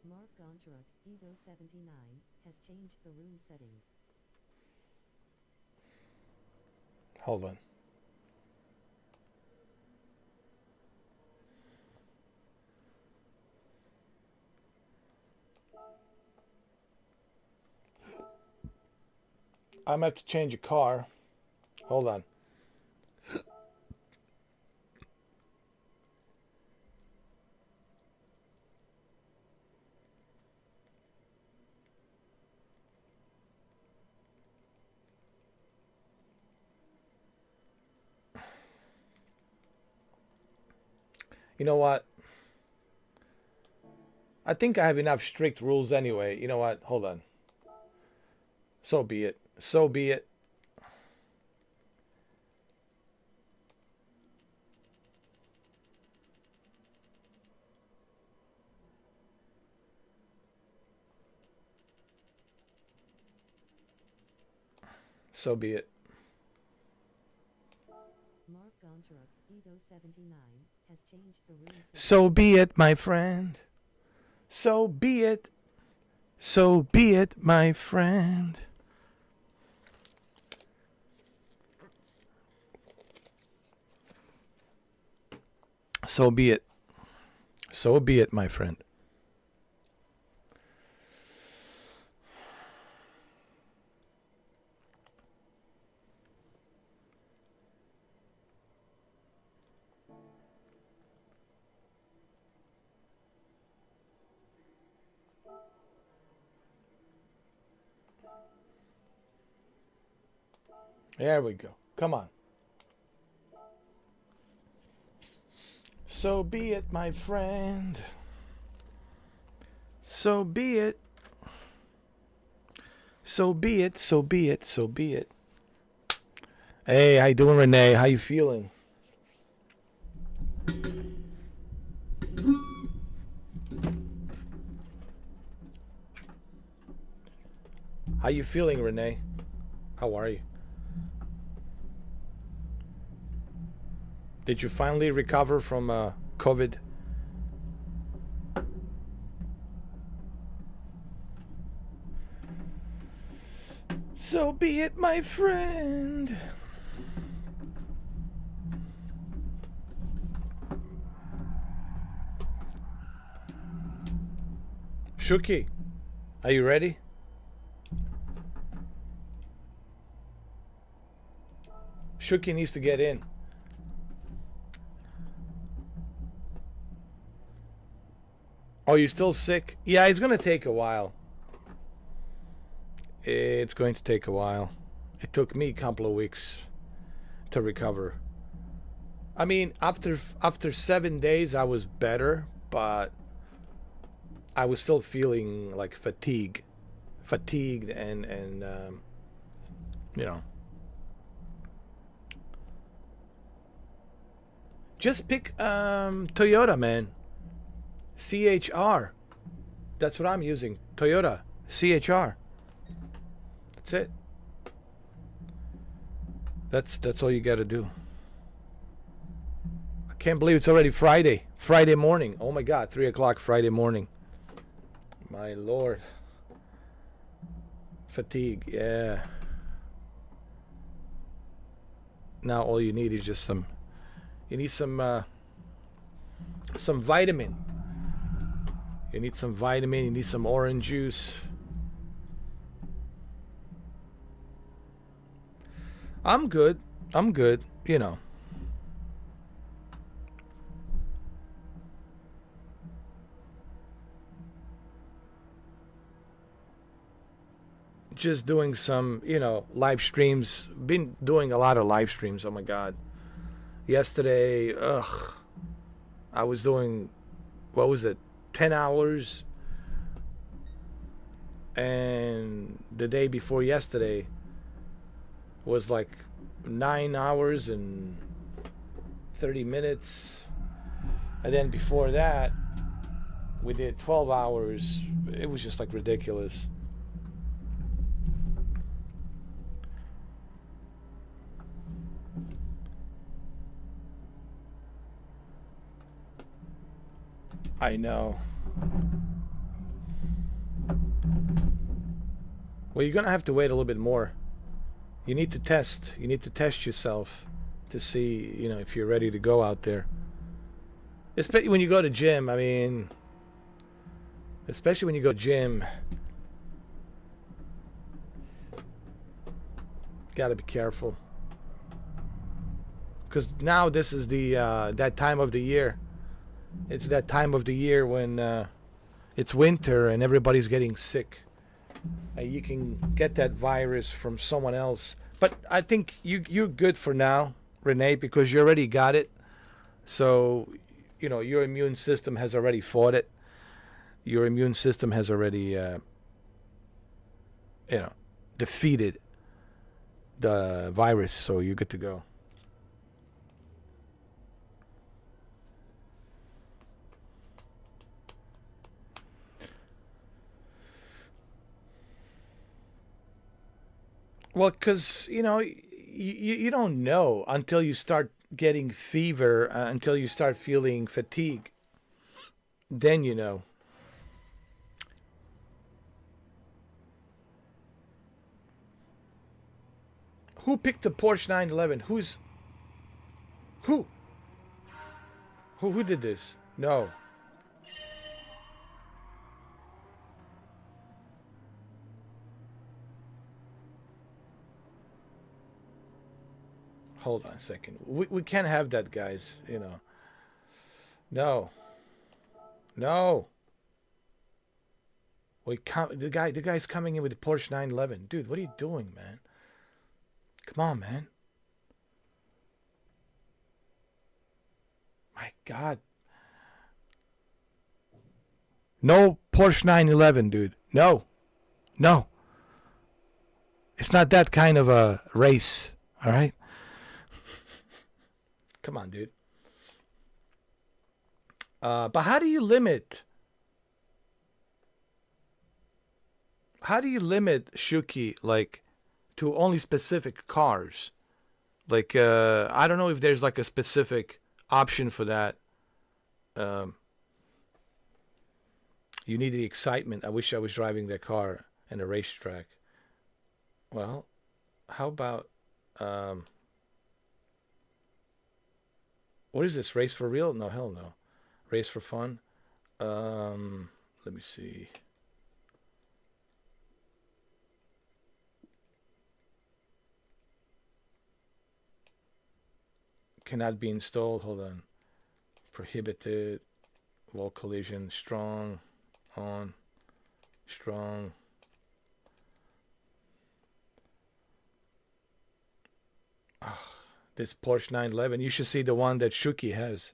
Mark Gontruck, Ego 79, has changed the room settings. Hold on. I'm gonna have to change a car. Hold on. You know what? I think I have enough strict rules anyway. You know what? Hold on. So be it. So be it. So be it. Mark Gontruck, Ego 79, has changed the room settings. So be it, my friend. So be it. So be it, my friend. So be it. So be it, my friend. There we go. Come on. So be it, my friend. So be it. So be it. So be it. So be it. Hey, how you doing, Renee? How you feeling? How you feeling, Renee? How are you? Did you finally recover from COVID? So be it, my friend. Shuki, are you ready? Shuki needs to get in. Oh, you still sick? Yeah, it's gonna take a while. It's going to take a while. It took me a couple of weeks to recover. I mean, after 7 days, I was better, but I was still feeling like fatigued, and you know. Just pick Toyota, man. CHR. That's what I'm using. Toyota CHR. That's it. That's all you got to do. I can't believe it's already Friday. Friday morning. Oh my God, 3 o'clock Friday morning. My Lord. Fatigue. Yeah. Now all you need is just some. You need some vitamin. You need some vitamin. You need some orange juice. I'm good. You know. just doing some, live streams. Been doing a lot of live streams. Oh my God. Yesterday, I was doing, what was it, 10 hours. And the day before yesterday was like 9 hours and 30 minutes. And then before that, we did 12 hours. It was just like ridiculous. I know. Well, you're gonna have to wait a little bit more. You need to test. You need to test yourself to see, if you're ready to go out there. Especially when you go to gym. I mean, especially when you go to gym, gotta be careful. Because now this is the that time of the year. It's that time of the year when it's winter and everybody's getting sick. You can get that virus from someone else. But I think you're good for now, Renee, because you already got it. So, your immune system has already fought it. Your immune system has already, defeated the virus. So you're good to go. Well, because, you don't know until you start getting fever, until you start feeling fatigue. Then you know. Who picked the Porsche 911? Who? Who did this? No. Hold on a second. We can't have that, guys. No. No. The guy's coming in with the Porsche 911. Dude, what are you doing, man? Come on, man. My God. No Porsche 911, dude. No. No. It's not that kind of a race, all right? Come on, dude. But how do you limit Shuki, like, to only specific cars? Like, I don't know if there's like a specific option for that. You need the excitement. I wish I was driving that car in a racetrack. Well, how about what is this? Race for real? No, hell no. Race for fun? Let me see. Cannot be installed. Hold on. Prohibited. Wall collision. Strong. On. Strong. This Porsche 911. You should see the one that Shuki has.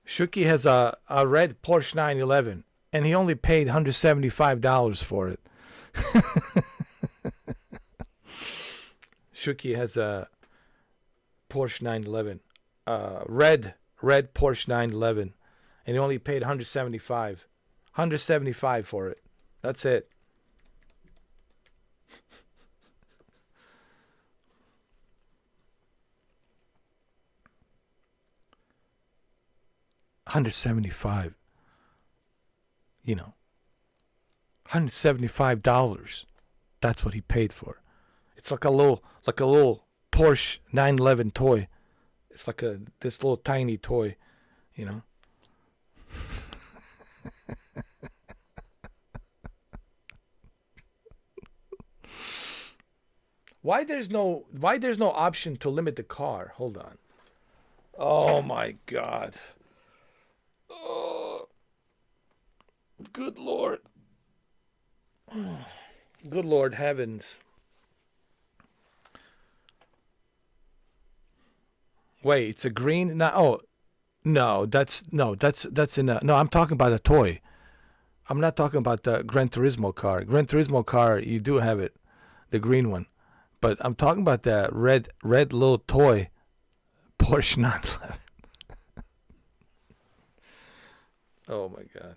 Shuki has a red Porsche 911, and he only paid $175 for it. Shuki has a Porsche 911, red Porsche 911, and he only paid $175 for it. That's it. $175. $175. That's what he paid for. It's like a little Porsche 911 toy. It's like this little tiny toy, Why there's no option to limit the car? Hold on. Oh my God. Oh, good Lord. Good Lord heavens. Wait, it's a green? No, oh, that's in a, no, I'm talking about a toy. I'm not talking about the Gran Turismo car. Gran Turismo car, you do have it, the green one. But I'm talking about the red little toy Porsche 911. Oh my god.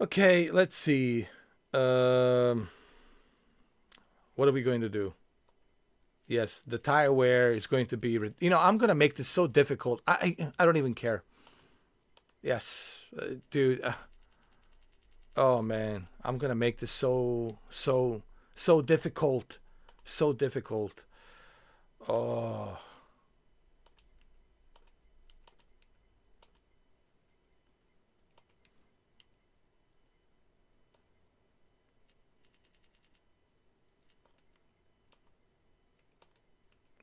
Okay, let's see. What are we going to do? Yes, the tire wear is going to be. I'm going to make this so difficult. I don't even care. Yes, dude. Oh man, I'm gonna make this so difficult, so difficult. Oh.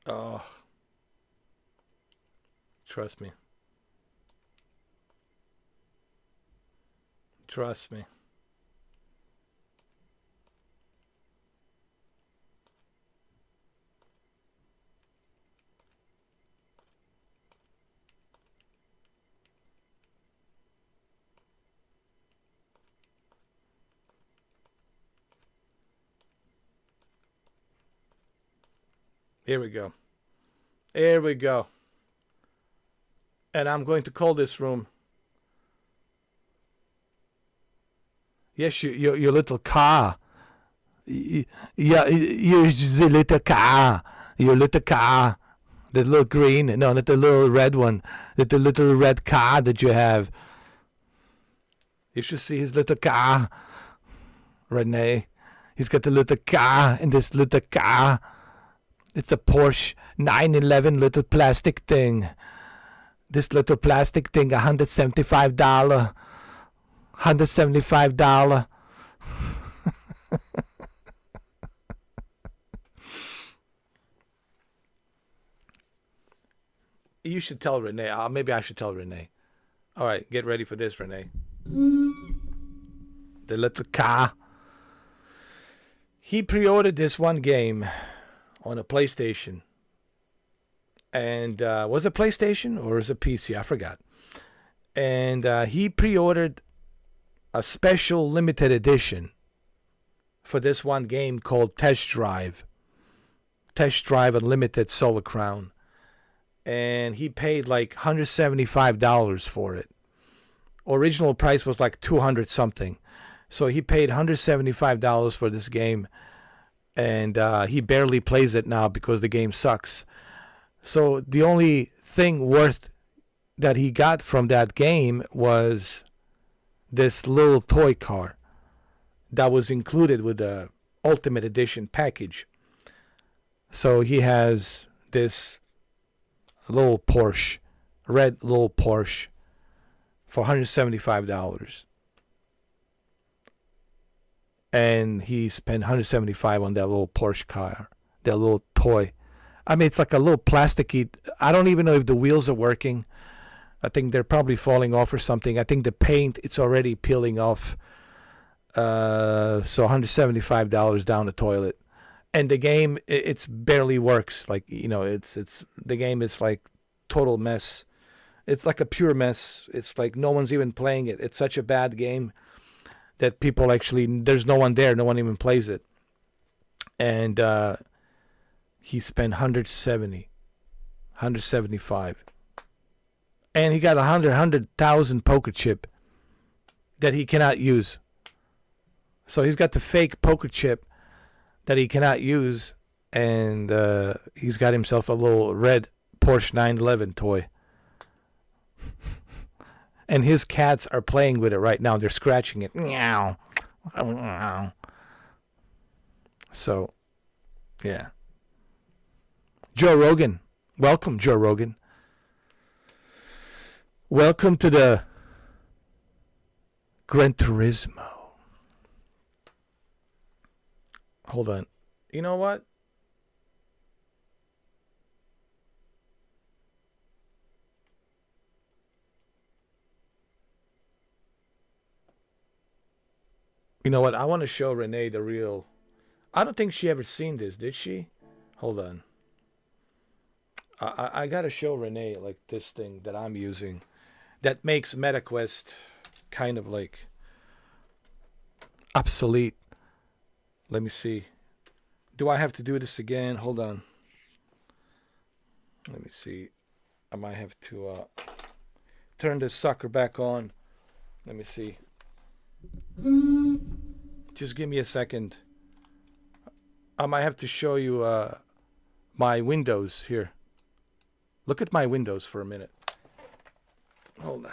Oh. Trust me. Trust me. Here we go. Here we go. And I'm going to call this room. Yes, your little car. Yeah, your little car. Your little car. The little green. No, not the little red one. The little red car that you have. You should see his little car. Renee. He's got the little car in this little car. It's a Porsche 911 little plastic thing. This little plastic thing, $175. $175. You should tell Renee. Maybe I should tell Renee. All right, get ready for this, Renee. The little car. He pre-ordered this one game on a PlayStation. And was it PlayStation or was it PC? I forgot. And he pre-ordered a special limited edition for this one game called Test Drive. Test Drive Unlimited Solar Crown. And he paid like $175 for it. Original price was like 200 something. So he paid $175 for this game. And he barely plays it now because the game sucks. So the only thing worth that he got from that game was this little toy car that was included with the Ultimate Edition package. So he has this little Porsche, red little Porsche for $175. And he spent $175 on that little Porsche car, that little toy. I mean, it's like a little plasticky. I don't even know if the wheels are working. I think they're probably falling off or something. I think the paint, it's already peeling off. So $175 down the toilet. And the game, it's barely works. Like, it's the game is like total mess. It's like a pure mess. It's like no one's even playing it. It's such a bad game that people actually, there's no one there. No one even plays it. And he spent $175. And he got 100,000 poker chip that he cannot use. So he's got the fake poker chip that he cannot use. And he's got himself a little red Porsche 911 toy. And his cats are playing with it right now. They're scratching it. Meow. So, yeah. Joe Rogan. Welcome, Joe Rogan. Welcome to the Gran Turismo. Hold on. You know what? You know what? I want to show Renee the real. I don't think she ever seen this, did she? Hold on. I gotta show Renee like this thing that I'm using that makes MetaQuest kind of like obsolete. Let me see. Do I have to do this again? Hold on. Let me see. I might have to turn this sucker back on. Let me see. Just give me a second. I might have to show you my windows here. Look at my windows for a minute. Hold on.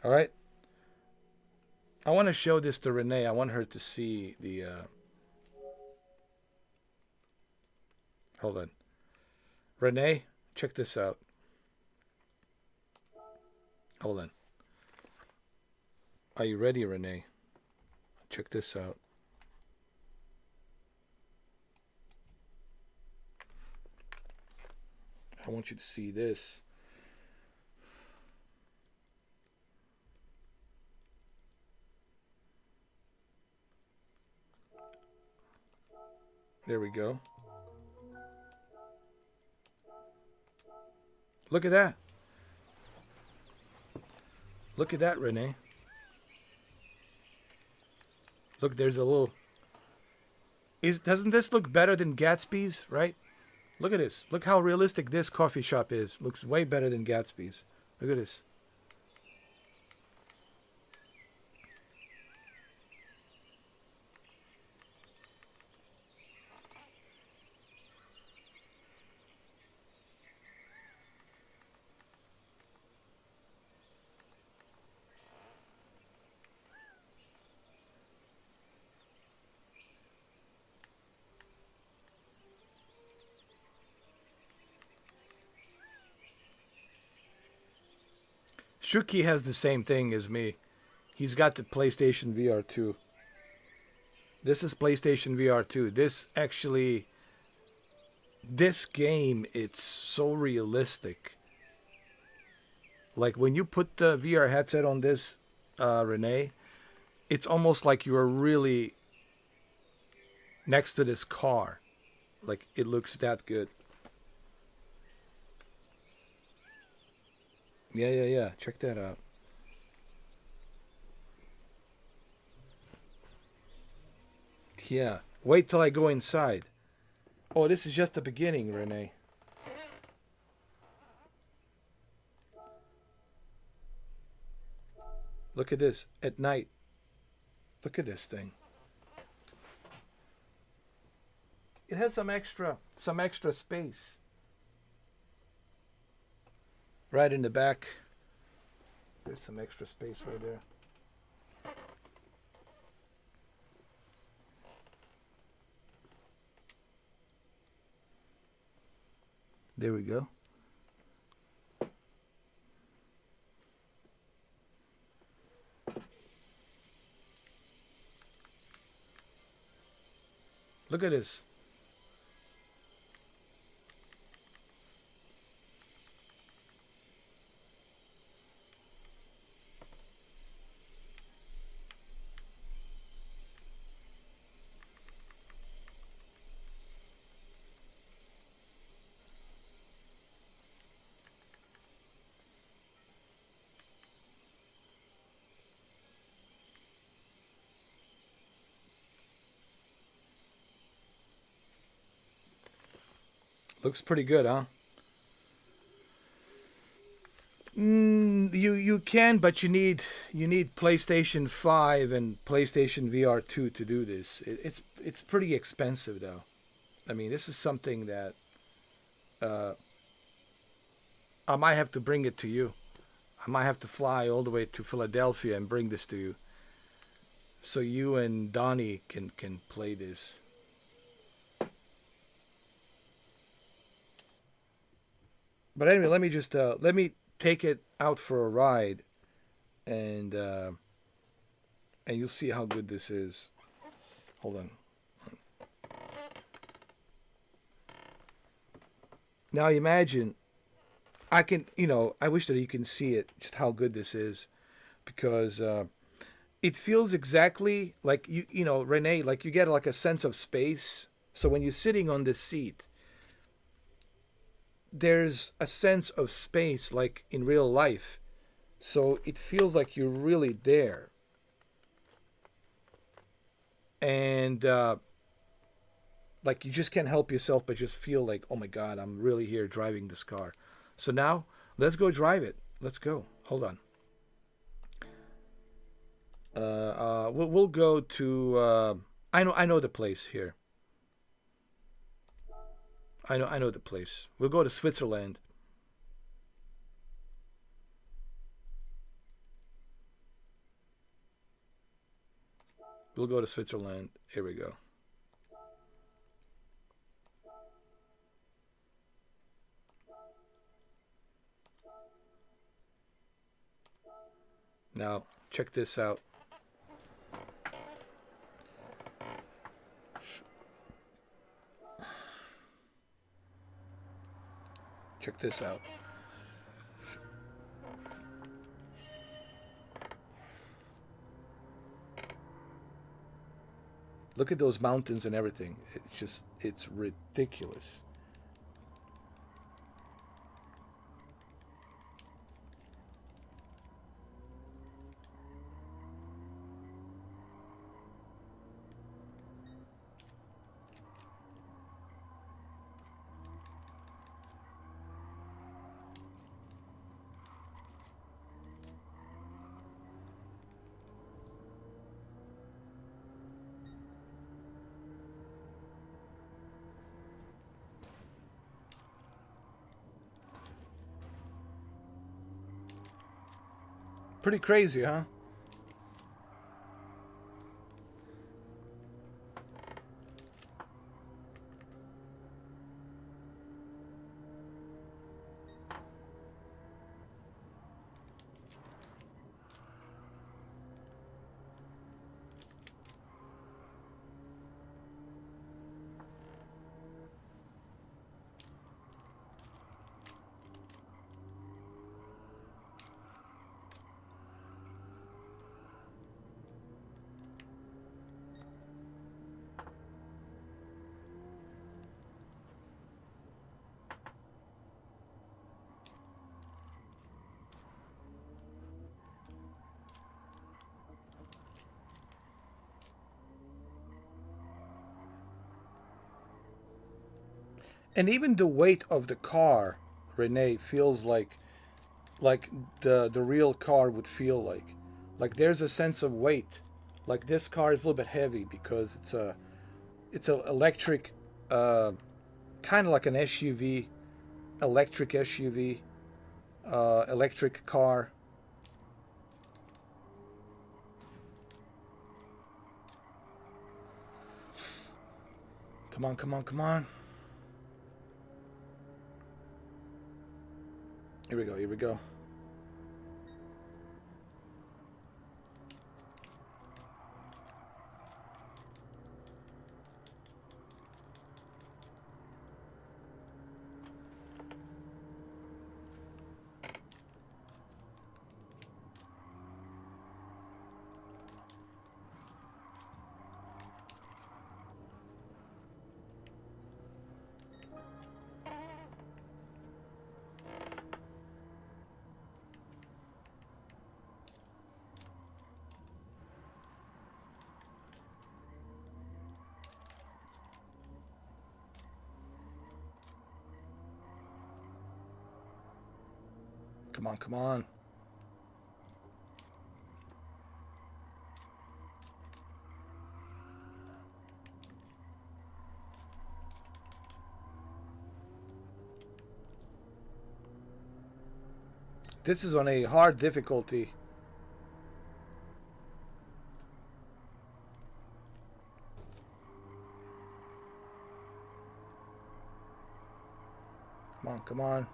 All right. I want to show this to Renee. I want her to see the. Hold on. Renee, check this out. Hold on. Are you ready, Renee? Check this out. I want you to see this. There we go. Look at that. Look at that, Renee. Look, there's a little... Doesn't this look better than Gatsby's, right? Look at this. Look how realistic this coffee shop is. Looks way better than Gatsby's. Look at this. Shuki has the same thing as me. He's got the PlayStation VR 2. This is PlayStation VR 2. This game, it's so realistic. Like when you put the VR headset on this, Renee, it's almost like you are really next to this car. Like it looks that good. Yeah. Check that out. Yeah. Wait till I go inside. Oh, this is just the beginning, Renee. Look at this at night. Look at this thing. It has some extra space. Right in the back. There's some extra space right there. There we go. Look at this. Looks pretty good, huh? You can, but you need PlayStation 5 and PlayStation VR 2 to do this. It's pretty expensive though. I mean, this is something that I might have to bring it to you. I might have to fly all the way to Philadelphia and bring this to you, so you and Donnie can play this. But anyway, let me take it out for a ride, and you'll see how good this is. Hold on. Now imagine I can, I wish that you can see it, just how good this is, because it feels exactly like Renee, like you get like a sense of space. So when you're sitting on this seat, there's a sense of space like in real life. So it feels like you're really there. And like you just can't help yourself but just feel like, oh my God, I'm really here driving this car. So now let's go drive it. Let's go. Hold on. We'll go to. I know the place here. I know the place. We'll go to Switzerland. We'll go to Switzerland. Here we go. Now check this out. Check this out. Look at those mountains and everything. It's ridiculous. Pretty crazy, huh? And even the weight of the car, Renee, feels like the real car would feel like. Like there's a sense of weight. Like this car is a little bit heavy because it's a electric, kind of like an SUV, electric SUV, electric car. Come on, come on, come on. Here we go, here we go. Come on, come on. This is on a hard difficulty. Come on, come on.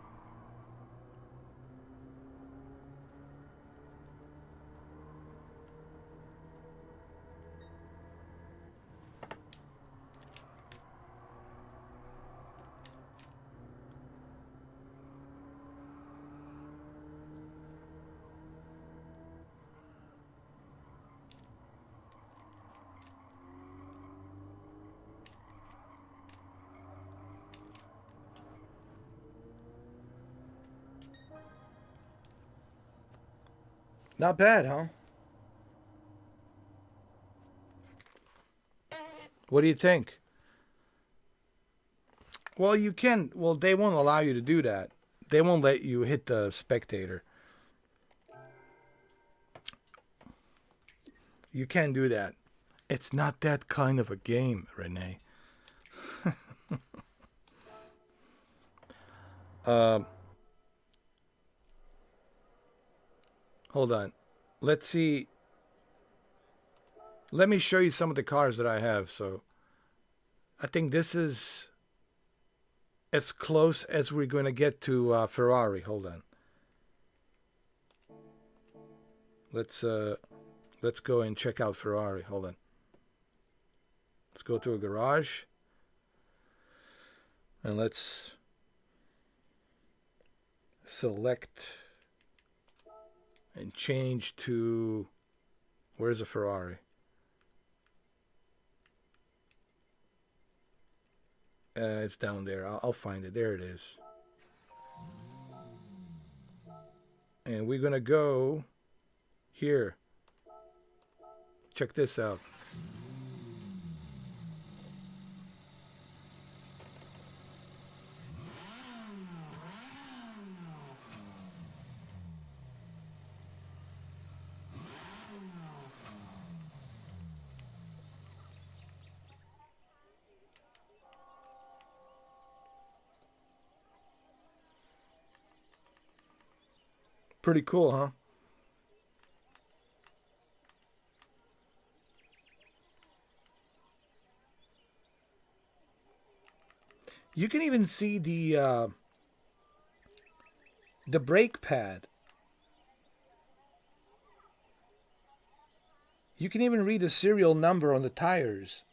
Not bad, huh? What do you think? Well, you can. Well, they won't allow you to do that. They won't let you hit the spectator. You can't do that. It's not that kind of a game, Renee. Hold on. Let's see. Let me show you some of the cars that I have. So I think this is as close as we're going to get to Ferrari. Hold on. Let's go and check out Ferrari. Hold on. Let's go to a garage. And let's select and change to, where's a Ferrari? It's down there. I'll find it. There it is. And we're going to go here. Check this out. Pretty cool, huh? You can even see the brake pad. You can even read the serial number on the tires.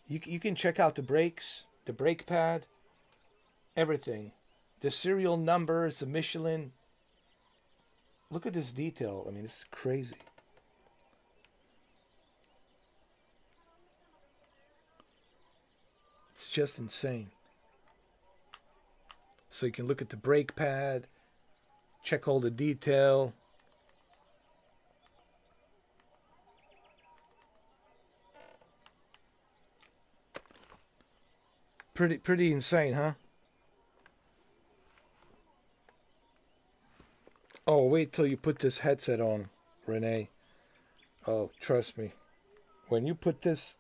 You can check out the brakes, the brake pad, everything. The serial numbers, the Michelin. Look at this detail. I mean, this is crazy. It's just insane. So you can look at the brake pad, check all the detail. Pretty insane, huh? Oh, wait till you put this headset on, Renee. Oh, trust me. When you put this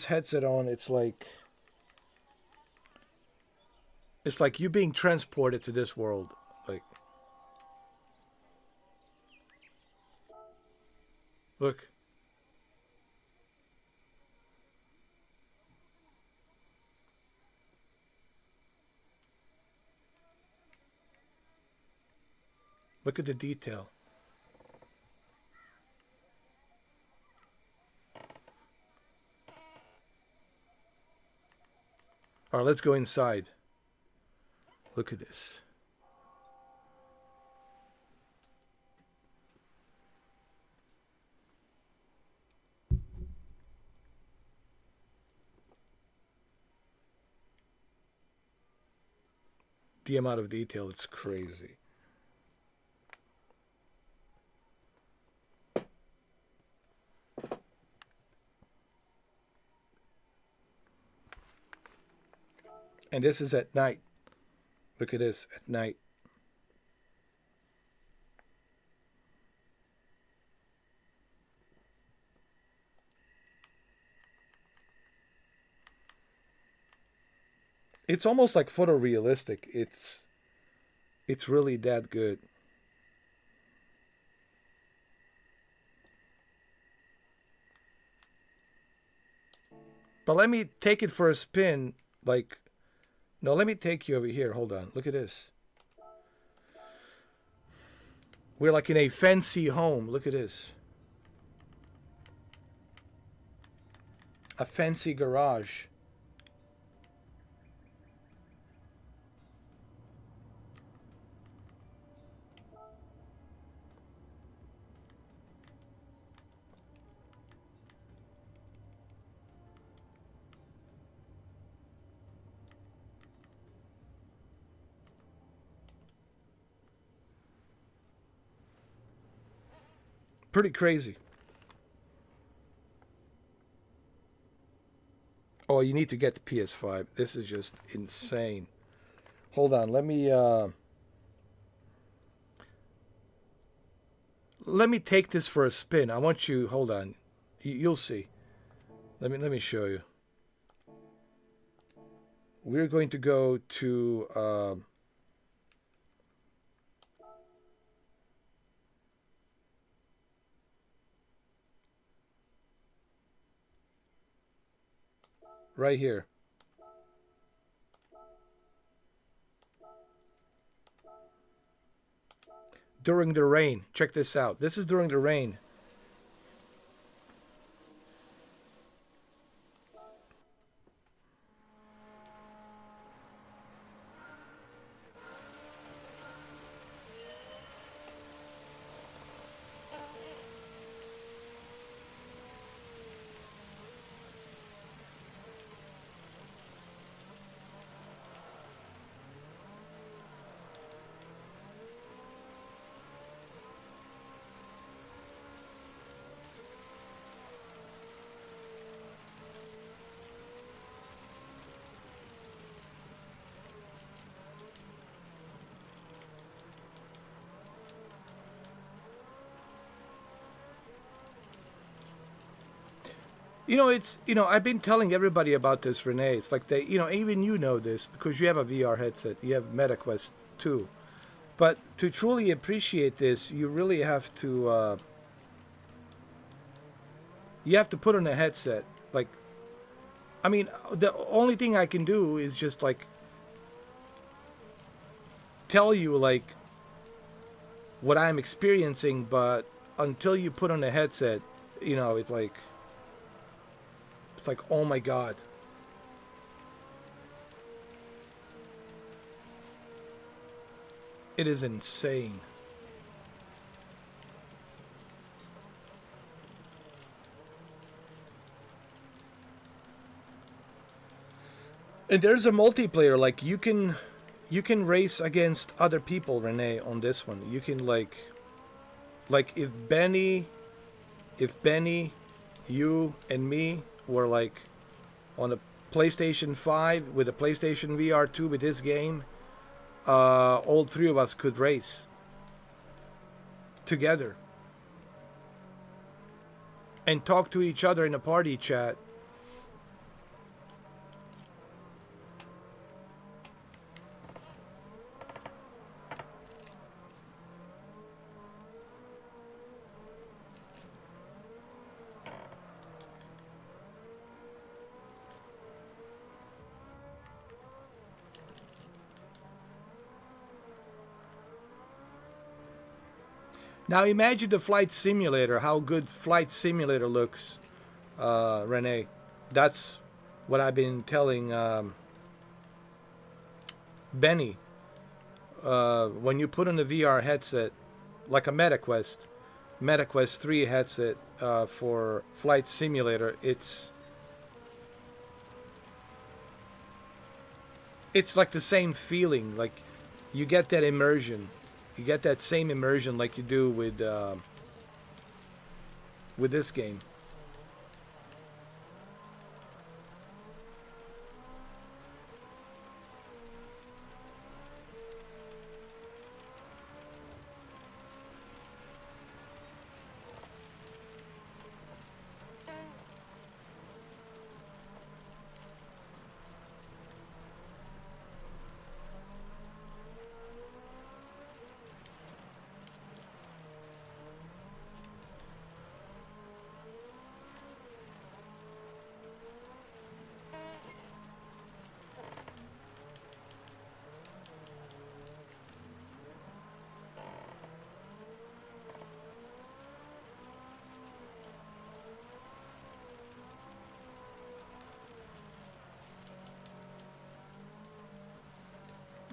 headset on, it's like you being transported to this world. Like, look. Look at the detail. All right, let's go inside. Look at this. The amount of detail, it's crazy. And this is at night. Look at this, at night. It's almost like photorealistic. It's really that good. But let me take it for a spin, like, no, let me take you over here. Hold on. Look at this. We're like in a fancy home. Look at this. A fancy garage. Pretty crazy. Oh, you need to get the PS5. This is just insane. Hold on, let me take this for a spin. I want you. Hold on, you'll see. Let me show you. We're going to go to. Right here. During the rain. Check this out. This is during the rain. I've been telling everybody about this, Renee. It's like even you know this because you have a VR headset. You have MetaQuest 2. But to truly appreciate this, you really have to, put on a headset. Like, I mean, the only thing I can do is just like tell you like what I'm experiencing, but until you put on a headset, it's like, oh my God. It is insane. And there's a multiplayer, like you can race against other people, Renee, on this one. You can like if Benny, you and me were like on a PlayStation 5 with a PlayStation VR 2 with this game, all three of us could race together and talk to each other in a party chat. Now imagine the flight simulator, how good flight simulator looks, Renee. That's what I've been telling Benny. When you put on a VR headset, like a MetaQuest 3 headset for flight simulator, it's like the same feeling. Like you get that immersion. You get that same immersion like you do with this game.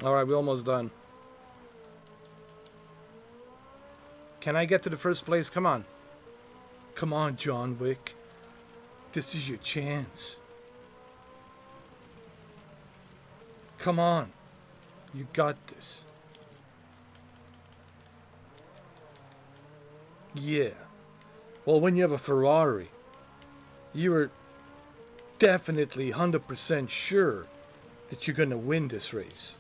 All right, we're almost done. Can I get to the first place? Come on. Come on, John Wick. This is your chance. Come on. You got this. Yeah. Well, when you have a Ferrari, you're definitely 100% sure that you're going to win this race.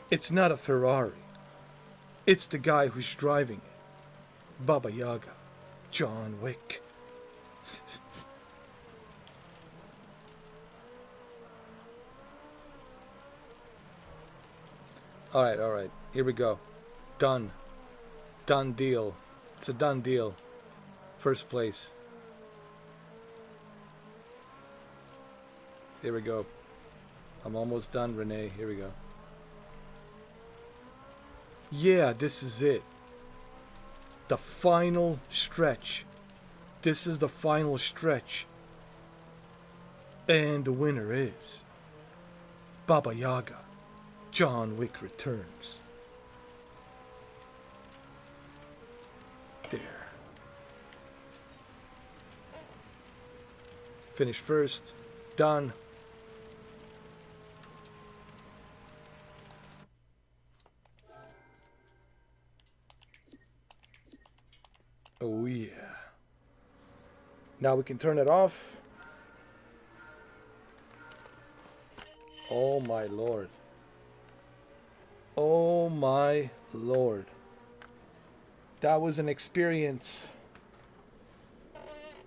It's not a Ferrari. It's the guy who's driving it. Baba Yaga. John Wick. Alright. Here we go. Done. Done deal. It's a done deal. First place. Here we go. I'm almost done, Renee. Here we go. Yeah, this is it. The final stretch. This is the final stretch. And the winner is Baba Yaga. John Wick returns. There. Finish first. Done. Oh yeah. Now we can turn it off. Oh my lord. Oh my lord. That was an experience.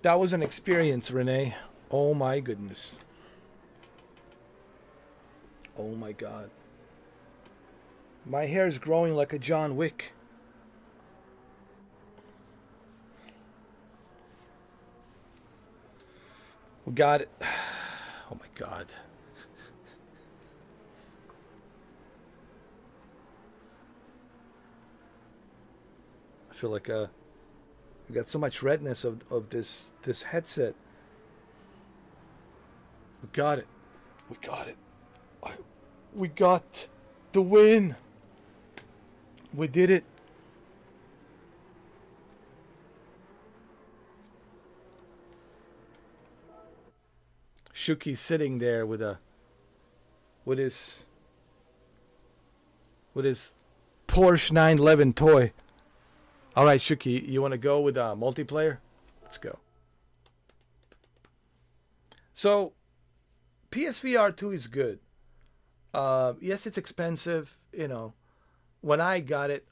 That was an experience, Renee. Oh my goodness. Oh my god. My hair is growing like a John Wick. We got it. Oh my god. I feel like I got so much redness of this headset. We got it. We got it. We got the win. We did it. Shuki's sitting there with his Porsche 911 toy. All right, Shuki, you want to go with multiplayer? Let's go. So, PSVR 2 is good. Yes, it's expensive. You know, when I got it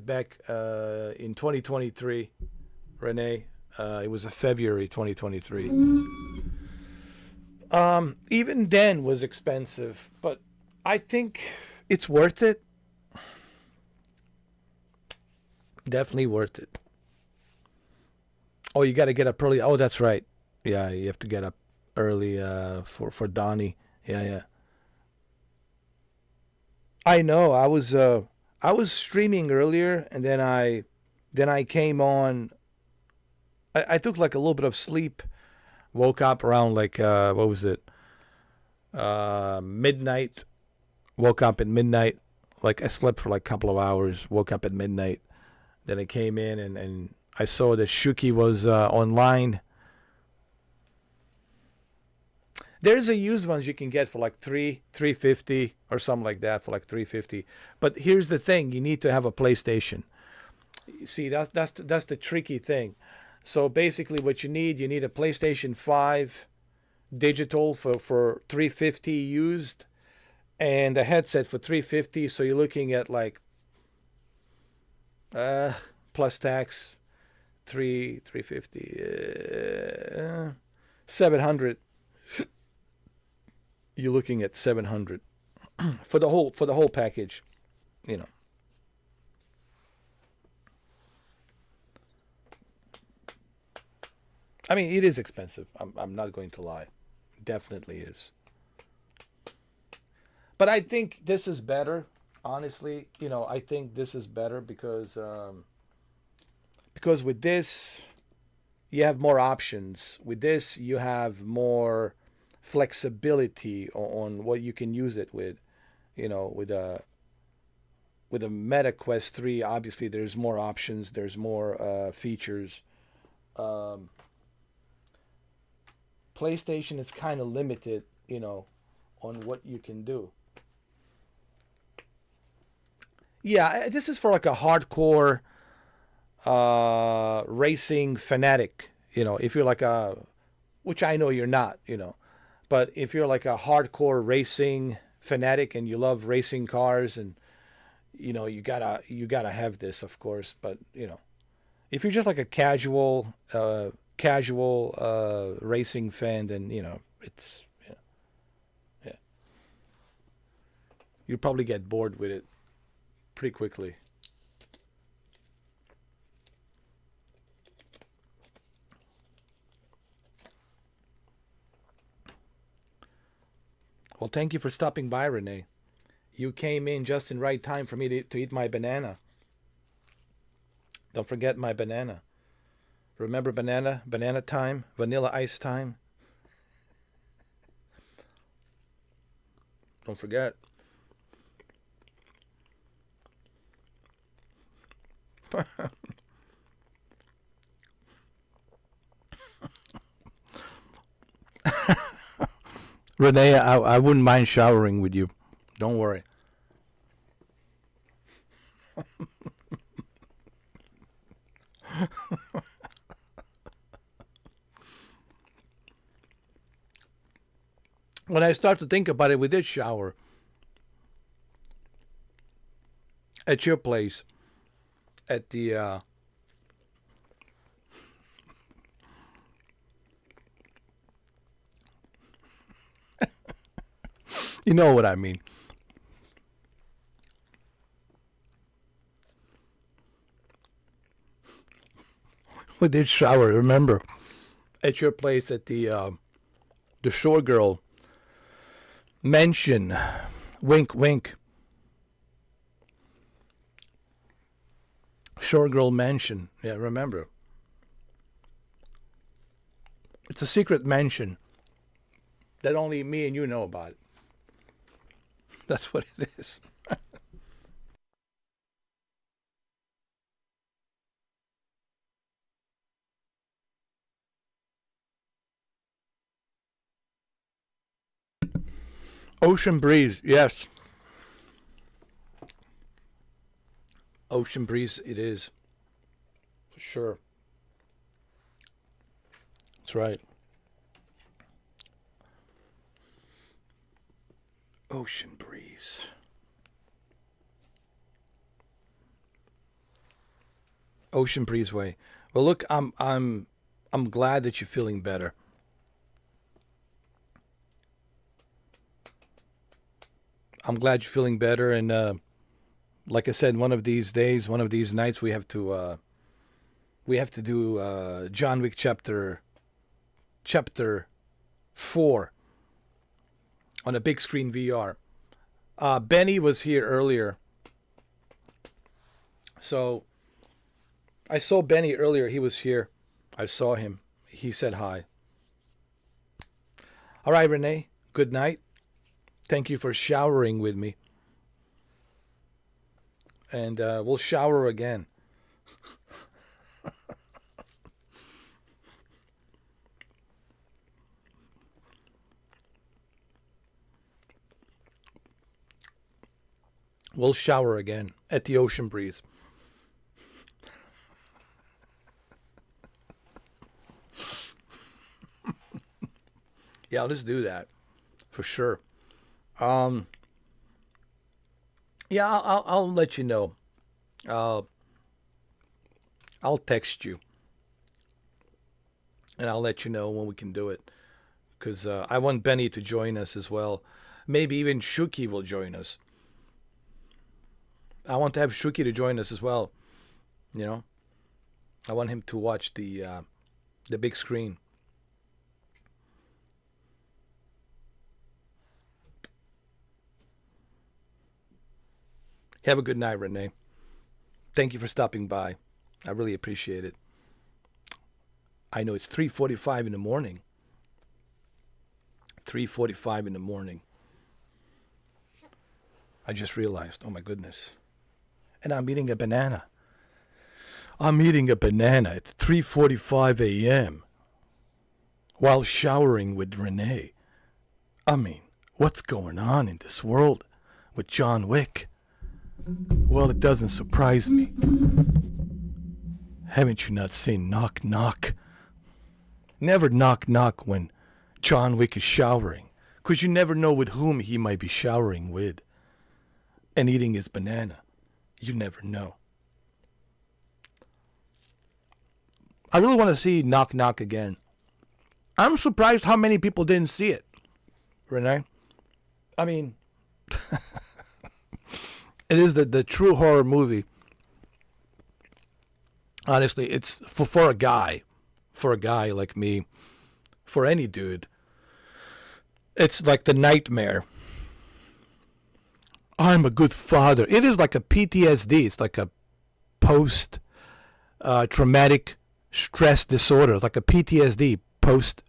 back in 2023. Renee, it was a February 2023. Even then was expensive, but I think it's worth it. Definitely worth it. Oh, you got to get up early. Oh, that's right. Yeah, you have to get up early for Donnie. Yeah. I know. I was streaming earlier, and then I came on. I took like a little bit of sleep. Woke up around like what was it? Midnight. Woke up at midnight. Like I slept for like a couple of hours. Woke up at midnight. Then I came in and I saw that Shuki was online. There's a used ones you can get for like $350 or something like that, for like $350. But here's the thing: you need to have a PlayStation. See, that's the tricky thing. So basically, what you need a PlayStation 5 digital for $350 used, and a headset for $350. So you're looking at like plus tax, $350, $700. You're looking at $700 for the whole package, you know. I mean, it is expensive. I'm not going to lie. Definitely is. But I think this is better. Honestly, you know, I think this is better because with this you have more options. With this you have more flexibility on what you can use it with. You know, with a Meta Quest 3, obviously there's more options, there's more features. PlayStation is kind of limited, you know, on what you can do. Yeah, this is for like a hardcore racing fanatic. If you're like a, which I know you're not, but if you're like a hardcore racing fanatic and you love racing cars, and you gotta have this, of course. But if you're just like a casual racing fan, then it's yeah, you probably get bored with it pretty quickly. Well, thank you for stopping by, Renee. You came in just in right time for me to eat my banana. Don't forget my banana. Remember banana? Banana time? Vanilla ice time? Don't forget. Renee, I wouldn't mind showering with you. Don't worry. When I start to think about it, we did shower at your place at the you know what I mean. We did shower, remember, at your place at the Shore Girl Mansion. Wink, wink. Shore Girl Mansion. Yeah, remember. It's a secret mansion that only me and you know about. That's what it is. Ocean breeze, yes. Ocean breeze, it is. For sure. That's right. Ocean breeze. Ocean breezeway. Well, look, I'm glad that you're feeling better. I'm glad you're feeling better, and like I said, one of these days, one of these nights, we have to do John Wick chapter 4 on a big screen VR. Benny was here earlier, so I saw Benny earlier. He was here. I saw him. He said hi. All right, Renee. Good night. Thank you for showering with me. And we'll shower again. We'll shower again at the Ocean Breeze. Yeah, let's do that for sure. Um, yeah, I'll let you know. Uh, I'll text you and I'll let you know when we can do it. Because I want Benny to join us as well. Maybe even Shuki will join us. I want to have Shuki to join us as well. You know, I want him to watch the big screen. Have a good night, Renee. Thank you for stopping by. I really appreciate it. I know it's 3:45 in the morning. 3:45 in the morning. I just realized, oh my goodness. And I'm eating a banana. I'm eating a banana at 3:45 a.m. while showering with Renee. I mean, what's going on in this world with John Wick? Well, it doesn't surprise me. Haven't you not seen Knock Knock? Never knock knock when John Wick is showering, 'cause you never know with whom he might be showering with. And eating his banana. You never know. I really want to see Knock Knock again. I'm surprised how many people didn't see it, Renee. I mean, it is the true horror movie. Honestly, it's for a guy like me, for any dude. It's like the nightmare. I'm a good father. It is like a PTSD. It's like a post traumatic stress disorder, like a PTSD, post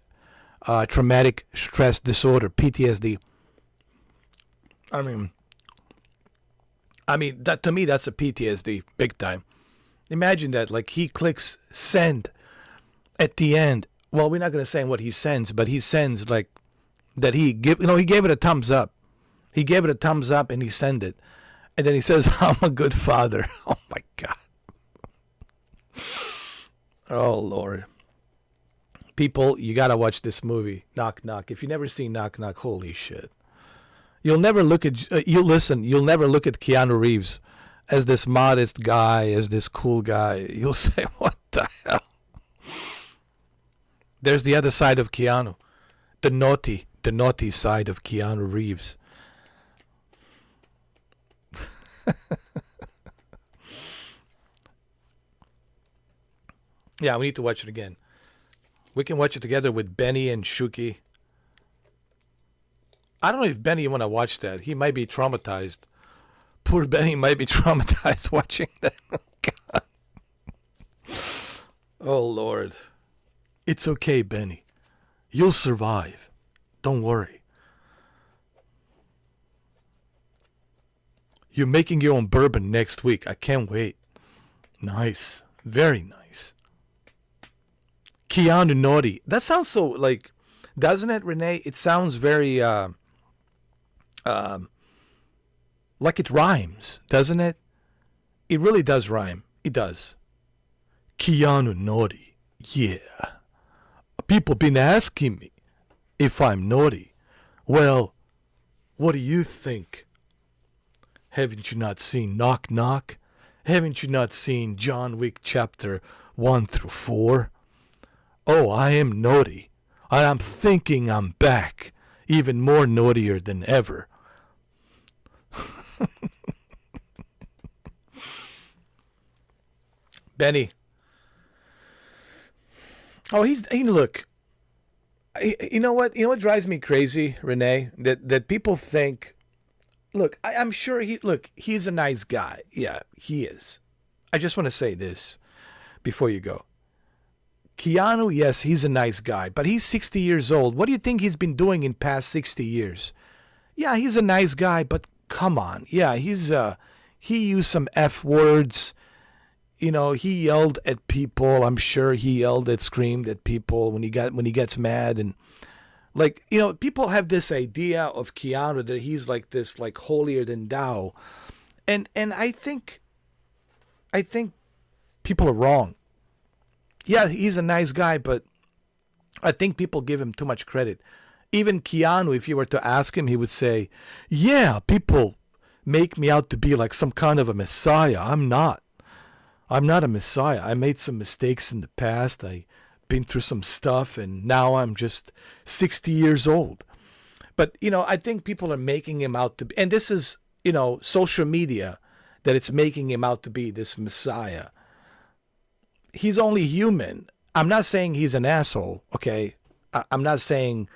traumatic stress disorder, PTSD. I mean that, to me, that's a PTSD big time. Imagine that, like, he clicks send at the end. Well, we're not going to say what he sends, but he sends like that he gave it a thumbs up. He gave it a thumbs up and he sent it. And then he says, I'm a good father. Oh my God. Oh Lord. People, you got to watch this movie, Knock Knock. If you never seen Knock Knock, holy shit. You'll never look at you'll never look at Keanu Reeves as this modest guy, as this cool guy. You'll say, what the hell? There's the other side of Keanu. The naughty side of Keanu Reeves. Yeah, we need to watch it again. We can watch it together with Benny and Shuki. I don't know if Benny want to watch that. He might be traumatized. Poor Benny might be traumatized watching that. God. Oh, Lord. It's okay, Benny. You'll survive. Don't worry. You're making your own bourbon next week. I can't wait. Nice. Very nice. Keanu Naughty. That sounds so, like, doesn't it, Renee? It sounds very, like it rhymes, doesn't it? It really does rhyme. It does. Keanu Naughty. Yeah. People been asking me if I'm naughty. Well, what do you think? Haven't you not seen Knock Knock? Haven't you not seen John Wick chapter 1 through 4? Oh, I am naughty. I'm thinking I'm back, even more naughtier than ever. Benny. Oh, look. You know what? You know what drives me crazy, Renee? That people think. Look, I'm sure he's a nice guy. Yeah, he is. I just want to say this before you go. Keanu, yes, he's a nice guy, but he's 60 years old. What do you think he's been doing in past 60 years? Yeah, he's a nice guy, but come on. Yeah, he used some F words. You know, he yelled at people. I'm sure he screamed at people when he gets mad. And, like, you know, people have this idea of Keanu that he's like this, like, holier than thou. And I think people are wrong. Yeah, he's a nice guy, but I think people give him too much credit. Even Keanu, if you were to ask him, he would say, yeah, people make me out to be like some kind of a messiah. I'm not a messiah. I made some mistakes in the past. I've been through some stuff, and now I'm just 60 years old. But, you know, I think people are making him out to be, and this is, you know, social media, that it's making him out to be this messiah. He's only human. I'm not saying he's an asshole, okay? I'm not saying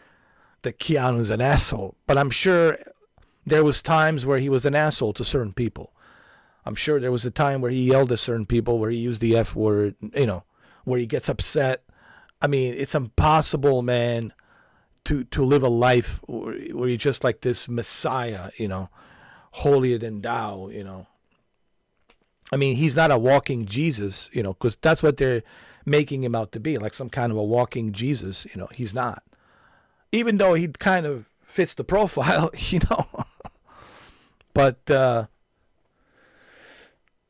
that Keanu's an asshole, but I'm sure there was times where he was an asshole to certain people. I'm sure there was a time where he yelled at certain people, where he used the F word, you know, where he gets upset. I mean, it's impossible, man, to live a life where you're just like this messiah, you know, holier than thou, you know. I mean, he's not a walking Jesus, you know, because that's what they're making him out to be, like some kind of a walking Jesus. You know, he's not. Even though he kind of fits the profile, you know. But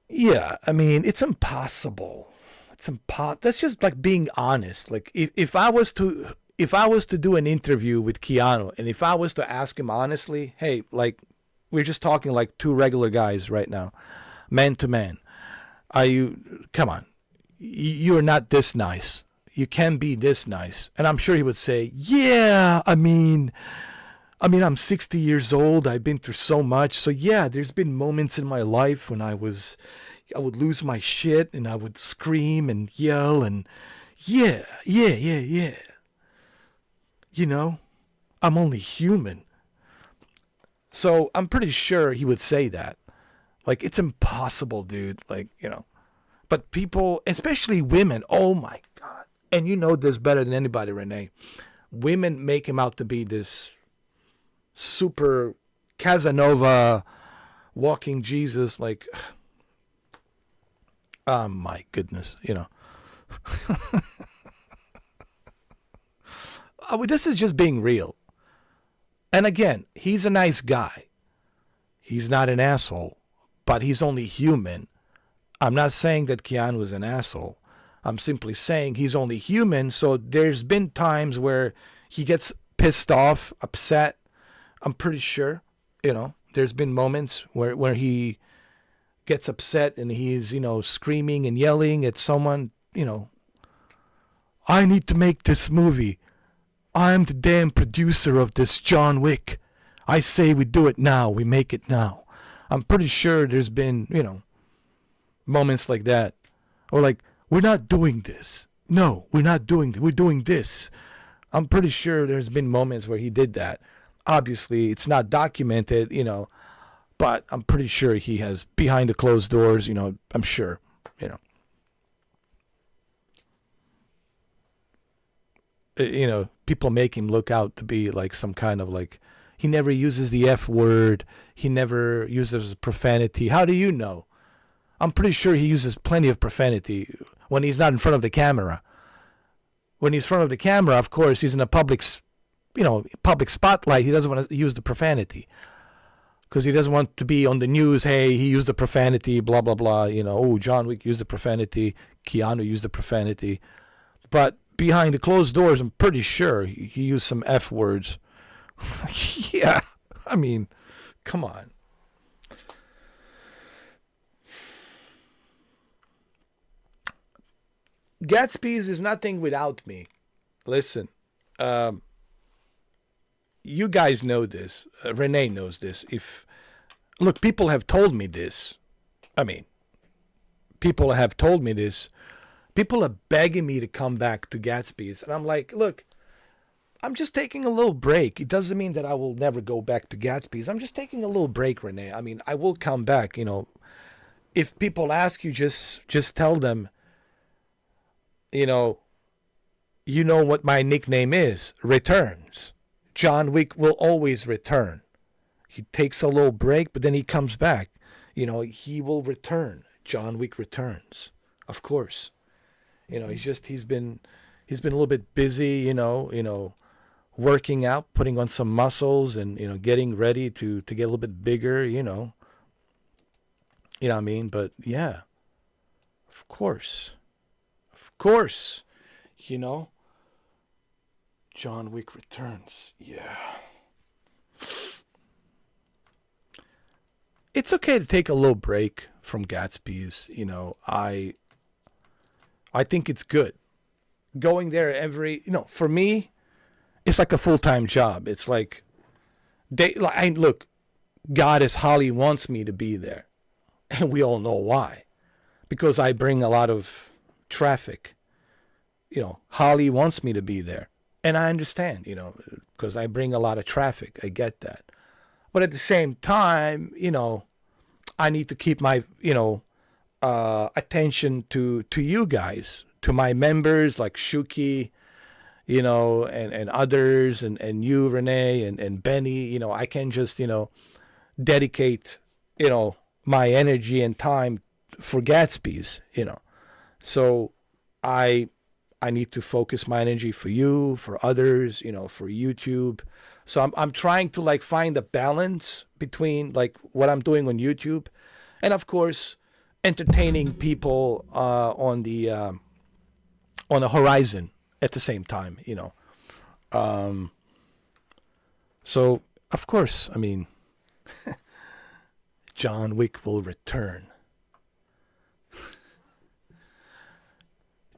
Yeah, I mean, it's impossible. That's just like being honest. Like if I was to do an interview with Keanu and if I was to ask him honestly, hey, like we're just talking like two regular guys right now, man to man. Are you come on. You're not this nice. You can be this nice. And I'm sure he would say, "Yeah, I'm 60 years old. I've been through so much. So yeah, there's been moments in my life when I would lose my shit and I would scream and yell and yeah, yeah, yeah, yeah. You know, I'm only human." So I'm pretty sure he would say that. Like it's impossible, dude. Like, but people, especially women, oh my god. And you know this better than anybody, Renee. Women make him out to be this super Casanova walking Jesus, like, oh my goodness, this is just being real. And again, he's a nice guy. He's not an asshole, but he's only human. I'm not saying that Keanu is an asshole. I'm simply saying he's only human. So there's been times where he gets pissed off, upset. I'm pretty sure, there's been moments where he gets upset and he's, screaming and yelling at someone, I need to make this movie. I'm the damn producer of this John Wick. I say we do it now. We make it now. I'm pretty sure there's been, moments like that. Or like, we're not doing this. No, we're not doing that. We're doing this. I'm pretty sure there's been moments where he did that. Obviously, it's not documented, but I'm pretty sure he has behind the closed doors, I'm sure, people make him look out to be like some kind of like, he never uses the F word. He never uses profanity. How do you know? I'm pretty sure he uses plenty of profanity when he's not in front of the camera. When he's in front of the camera, of course, he's in a public spotlight. He doesn't want to use the profanity because he doesn't want to be on the news. Hey, he used the profanity, blah, blah, blah. Oh, John Wick used the profanity. Keanu used the profanity. But behind the closed doors, I'm pretty sure he used some F words. Yeah, I mean, come on. Gatsby's is nothing without me. Listen, you guys know this. Renee knows this. Look, people have told me this. I mean, people have told me this. People are begging me to come back to Gatsby's. And I'm like, look, I'm just taking a little break. It doesn't mean that I will never go back to Gatsby's. I'm just taking a little break, Renee. I mean, I will come back, If people ask you, just tell them, you know what my nickname is. Returns. John Wick will always return. He takes a little break, but then he comes back. He will return. John Wick returns. Of course. He's been a little bit busy, working out, putting on some muscles and, getting ready to get a little bit bigger, You know what I mean? But yeah. Of course. John Wick returns. Yeah. It's okay to take a little break from Gatsby's. I think it's good. Going there for me, it's like a full-time job. It's like, look, Goddess Holly wants me to be there. And we all know why. Because I bring a lot of traffic. Holly wants me to be there. And I understand, because I bring a lot of traffic. I get that. But at the same time, I need to keep my, attention to you guys, to my members like Shuki, and others, and you, Renee, and Benny. I can just, dedicate, my energy and time for Gatsby's, So I need to focus my energy for you, for others, for YouTube. So I'm trying to find a balance between what I'm doing on YouTube and of course, entertaining people on the horizon at the same time, you know. So of course, I mean, John Wick will return.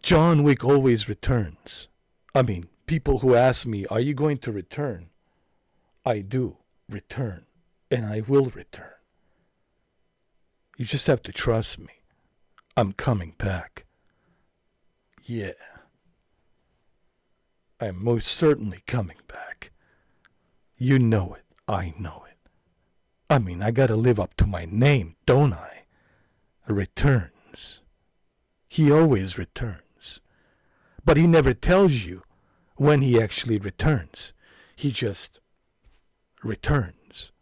John Wick always returns. I mean, people who ask me, "Are you going to return?" I do return, and I will return. You just have to trust me. I'm coming back. Yeah. I'm most certainly coming back. You know it. I know it. I mean, I gotta live up to my name, don't I? Returns. He always returns. But he never tells you when he actually returns. He just returns.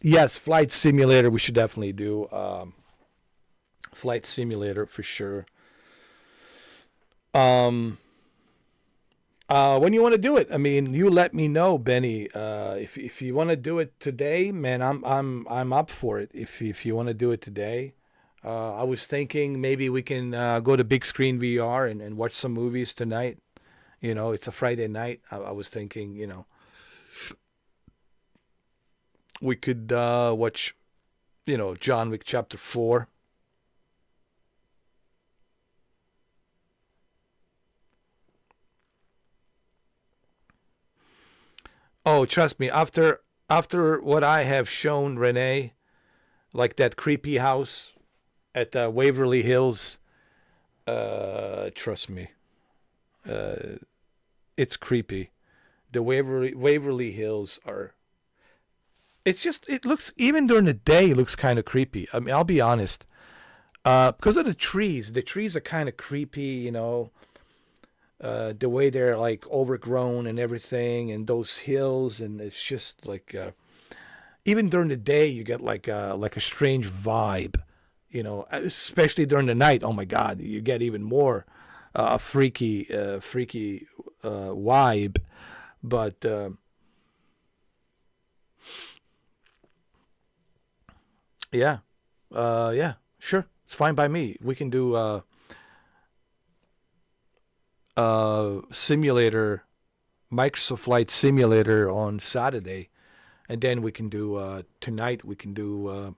Yes, Flight Simulator, we should definitely do. Flight Simulator for sure. When you want to do it, I mean, you let me know, Benny. If you want to do it today, man, I'm up for it. If you want to do it today, I was thinking maybe we can go to big screen VR and watch some movies tonight. You know, it's a Friday night. I was thinking, you know, we could watch, you know, John Wick Chapter 4. Oh, trust me, after what I have shown Renee, like that creepy house at Waverly Hills, trust me, it's creepy. The Waverly Hills are. It's just, it looks, even during the day, it looks kind of creepy. I mean, I'll be honest. Because of the trees. The trees are kind of creepy, you know. The way they're like overgrown and everything, and those hills, and it's just like, even during the day, you get like a strange vibe, you know, especially during the night. Oh my God, you get even more freaky vibe. But yeah, yeah, sure, it's fine by me. We can do simulator, Microsoft Flight Simulator on Saturday, and then we can do tonight. We can do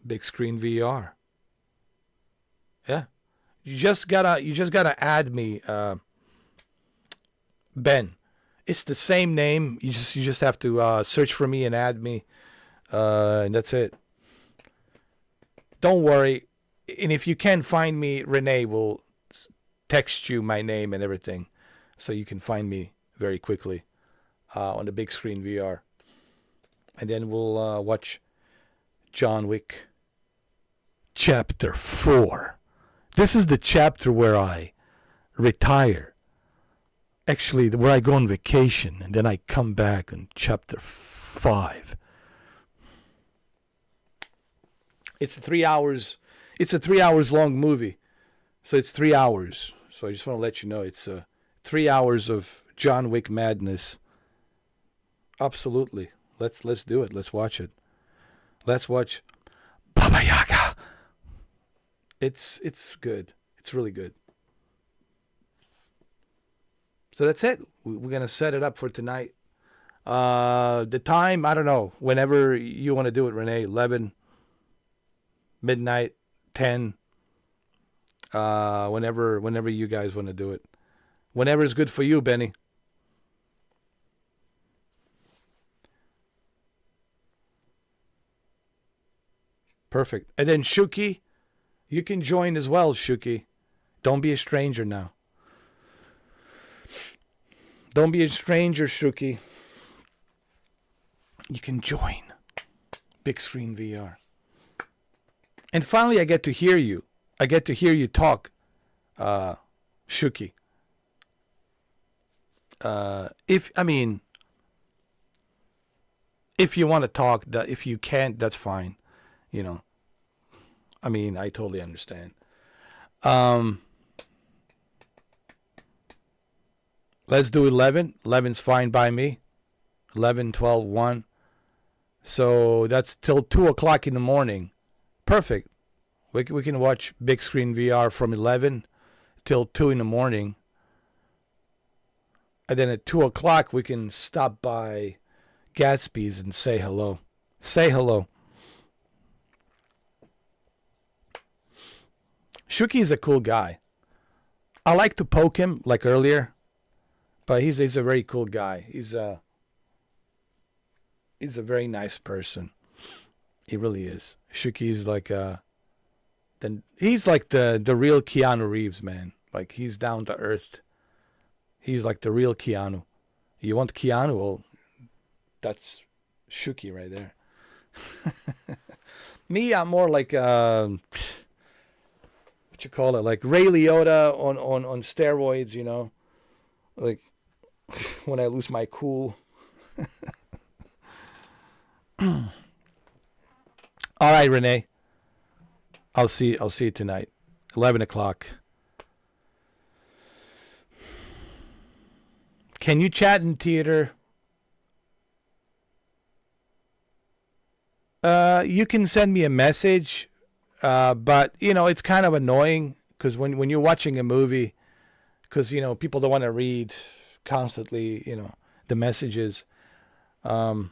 big screen VR. Yeah, you just gotta add me, Ben. It's the same name. You just have to search for me and add me, and that's it. Don't worry, and if you can't find me, Renee will text you my name and everything, so you can find me very quickly on the big screen VR, and then we'll watch John Wick Chapter 4. This is the chapter where I retire. Actually, where I go on vacation, and then I come back on Chapter 5. It's 3 hours. It's a 3 hours long movie, so it's 3 hours. So I just want to let you know it's 3 hours of John Wick madness. Absolutely. Let's do it. Let's watch it. Let's watch Baba Yaga. It's good. It's really good. So that's it. We're gonna set it up for tonight. The time, I don't know. Whenever you want to do it, Renee. 11, midnight, 10. Whenever you guys want to do it. Whenever is good for you, Benny. Perfect. And then Shuki, you can join as well, Shuki. Don't be a stranger now. Don't be a stranger, Shuki. You can join Big Screen VR. And finally, I get to hear you. I get to hear you talk, Shuki. If you want to talk, if you can't, that's fine. You know, I mean, I totally understand. Let's do 11. 11's fine by me. 11, 12, 1. So that's till 2 o'clock in the morning. Perfect. We can watch big screen VR from 11 till 2 in the morning. And then at 2 o'clock, we can stop by Gatsby's and say hello. Say hello. Shuki is a cool guy. I like to poke him like earlier, but he's a very cool guy. He's a very nice person. He really is. Shuki is like he's like the real Keanu Reeves, man. Like he's down to earth. He's like the real Keanu. You want Keanu? Well, that's Shuki right there. Me, I'm more like what you call it, like Ray Liotta on steroids, you know, like when I lose my cool. All right, Renee. I'll see you tonight, 11 o'clock. Can you chat in theater? You can send me a message, but you know it's kind of annoying because when you're watching a movie, because you know people don't want to read constantly, you know, the messages. Hey,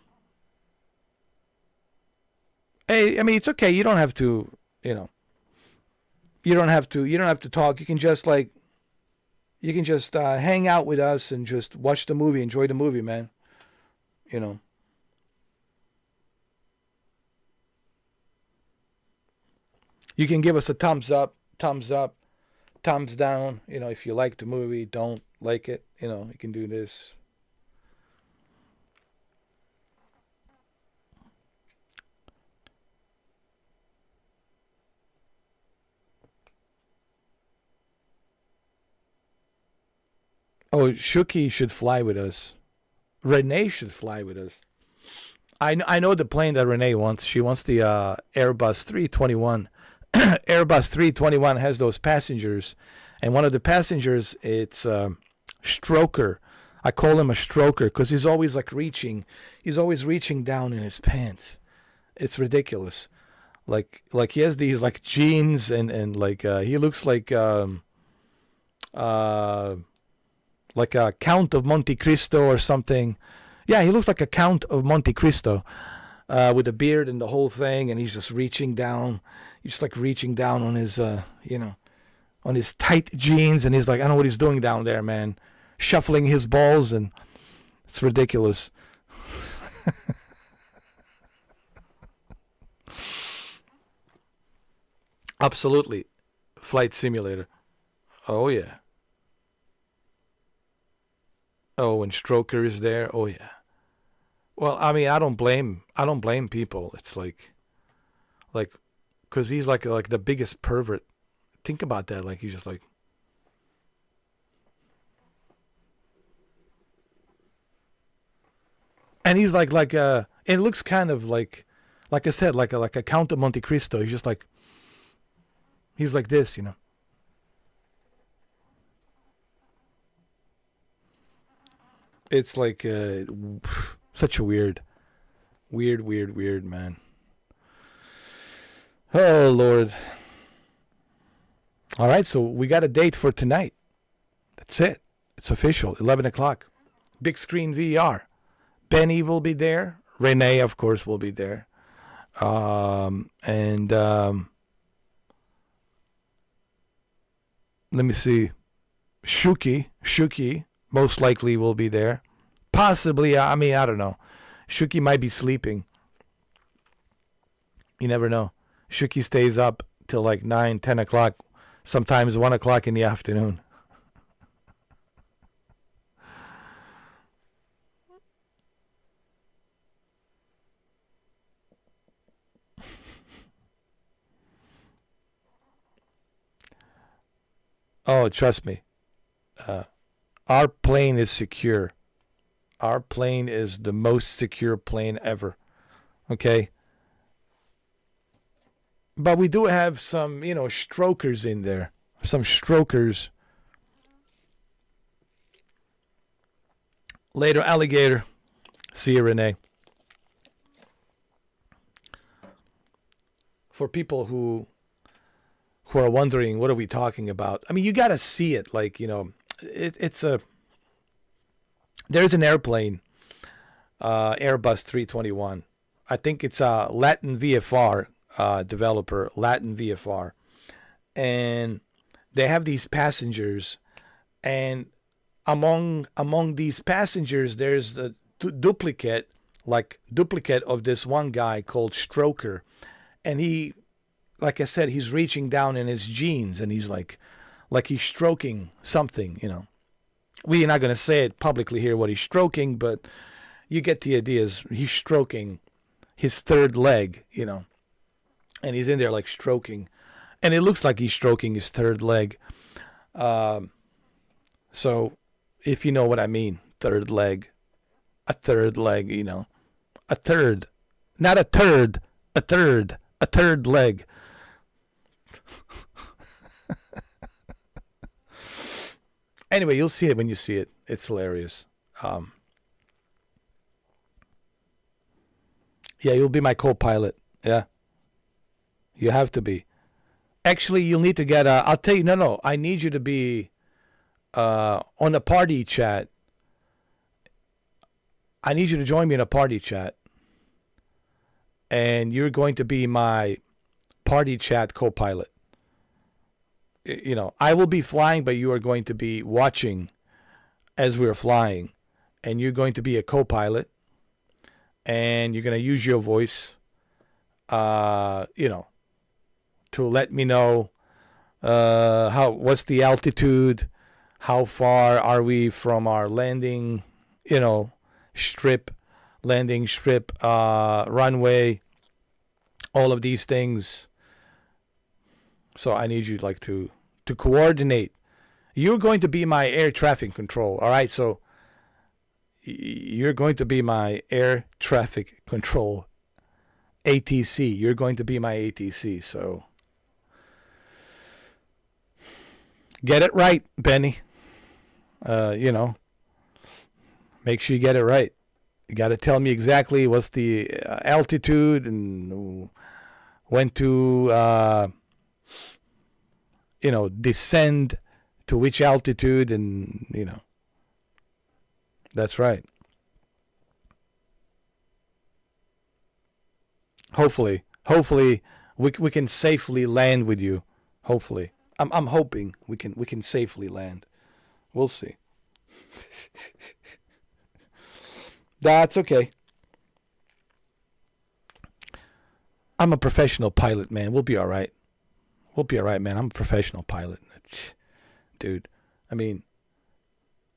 I mean it's okay. You don't have to, you know. You don't have to talk. You can just hang out with us and just watch the movie, enjoy the movie, man. You know. You can give us a thumbs up, thumbs down. You know, if you like the movie, don't like it. You know, you can do this. Oh, Shuki should fly with us. Renee should fly with us. I know the plane that Renee wants. She wants the Airbus 321. Airbus 321 has those passengers, and one of the passengers, it's Stroker. I call him a Stroker because he's always like reaching. He's always reaching down in his pants. It's ridiculous. Like he has these like jeans and like he looks like a Count of Monte Cristo or something. Yeah, he looks like a Count of Monte Cristo with a beard and the whole thing, and he's just reaching down. He's just like reaching down on his, you know, on his tight jeans, and he's like, I don't know what he's doing down there, man. Shuffling his balls, and it's ridiculous. Absolutely. Flight simulator. Oh, yeah. Oh, and Stroker is there. Oh yeah. Well, I mean, I don't blame people. It's like, cause he's like the biggest pervert. Think about that. Like he's just like, and he's like it looks kind of like I said, like a Count of Monte Cristo. He's just like, he's like this, you know. It's like such a weird man. Oh Lord. All right, so we got a date for tonight. That's it. It's official. 11 o'clock. Big screen VR. Benny will be there. Renee, of course, will be there. And let me see. Shuki most likely will be there. Possibly, I mean, I don't know. Shuki might be sleeping. You never know. Shuki stays up till like 9, 10 o'clock, sometimes 1 o'clock in the afternoon. Oh, trust me. Our plane is secure. Our plane is the most secure plane ever. Okay? But we do have some, you know, strokers in there. Some strokers. Later, alligator. See you, Renee. for people who are wondering what are we talking about. I mean, you got to see it. Like, it's a there's an airplane, Airbus 321. I think it's a Latin VFR developer, Latin VFR, and they have these passengers, and among these passengers, there's the duplicate of this one guy called Stroker, and he, like I said, he's reaching down in his jeans, and he's like he's stroking something. We're not gonna say it publicly here what he's stroking, but you get the idea. He's stroking his third leg, and he's in there like stroking, and it looks like he's stroking his third leg. So if you know what I mean, third leg, a third leg, a third, not a turd, a third leg. Anyway, you'll see it when you see it. It's hilarious. Yeah, you'll be my co-pilot. Yeah. You have to be. Actually, you'll need to get I'll tell you, no. I need you to be on a party chat. I need you to join me in a party chat. And you're going to be my party chat co-pilot. I will be flying, but you are going to be watching as we're flying. And you're going to be a co-pilot. And you're going to use your voice, to let me know what's the altitude, how far are we from our landing, strip, runway, all of these things. So I need you to coordinate. You're going to be my air traffic control, all right? So you're going to be my air traffic control ATC. You're going to be my ATC. So get it right, Benny. Make sure you get it right. You got to tell me exactly what's the altitude and when to, descend to which altitude, and, that's right. Hopefully we can safely land with you. Hopefully. I'm hoping we can safely land. We'll see. That's okay. I'm a professional pilot, man. We'll be all right. We'll be all right, man. I'm a professional pilot. Dude, I mean,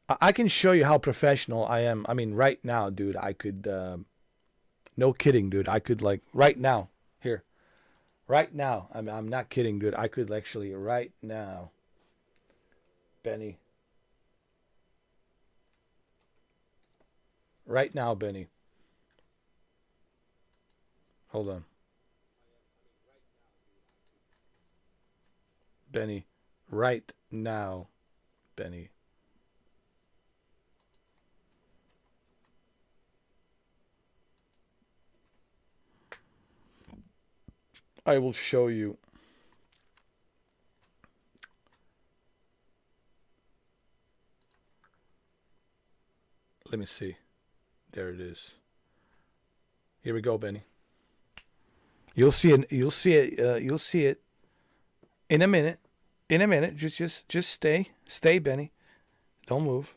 I can show you how professional I am. I mean, right now, dude, I could, no kidding, dude. I could, right now, here. Right now. I'm not kidding, dude. I could actually, right now, Benny. Right now, Benny. Hold on. Benny. Right now, Benny. I will show you. Let me see. There it is. Here we go, Benny. You'll see it. You'll see it. You'll see it in a minute. In a minute. Just stay. Stay, Benny. Don't move.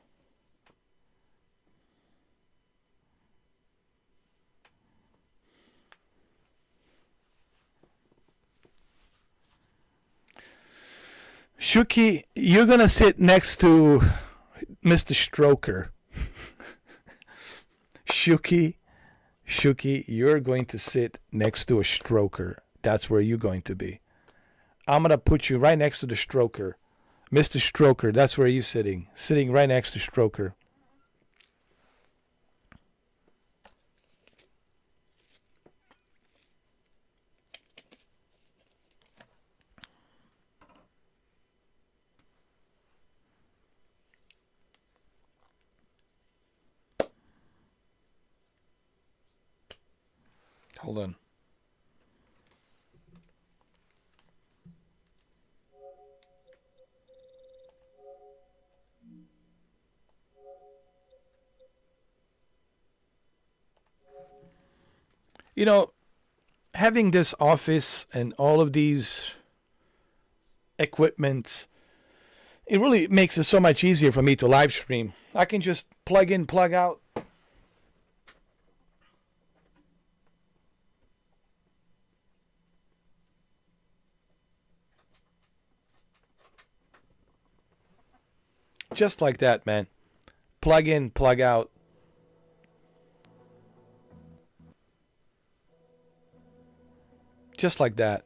Shuki, you're gonna sit next to Mr. Stroker. Shuki, you're going to sit next to a stroker. That's where you're going to be. I'm going to put you right next to the stroker. Mr. Stroker, that's where you're sitting. Sitting right next to Stroker. Hold on. You know, having this office and all of these equipments, it really makes it so much easier for me to live stream. I can just plug in, plug out. Just like that, man. Plug in, plug out. Just like that.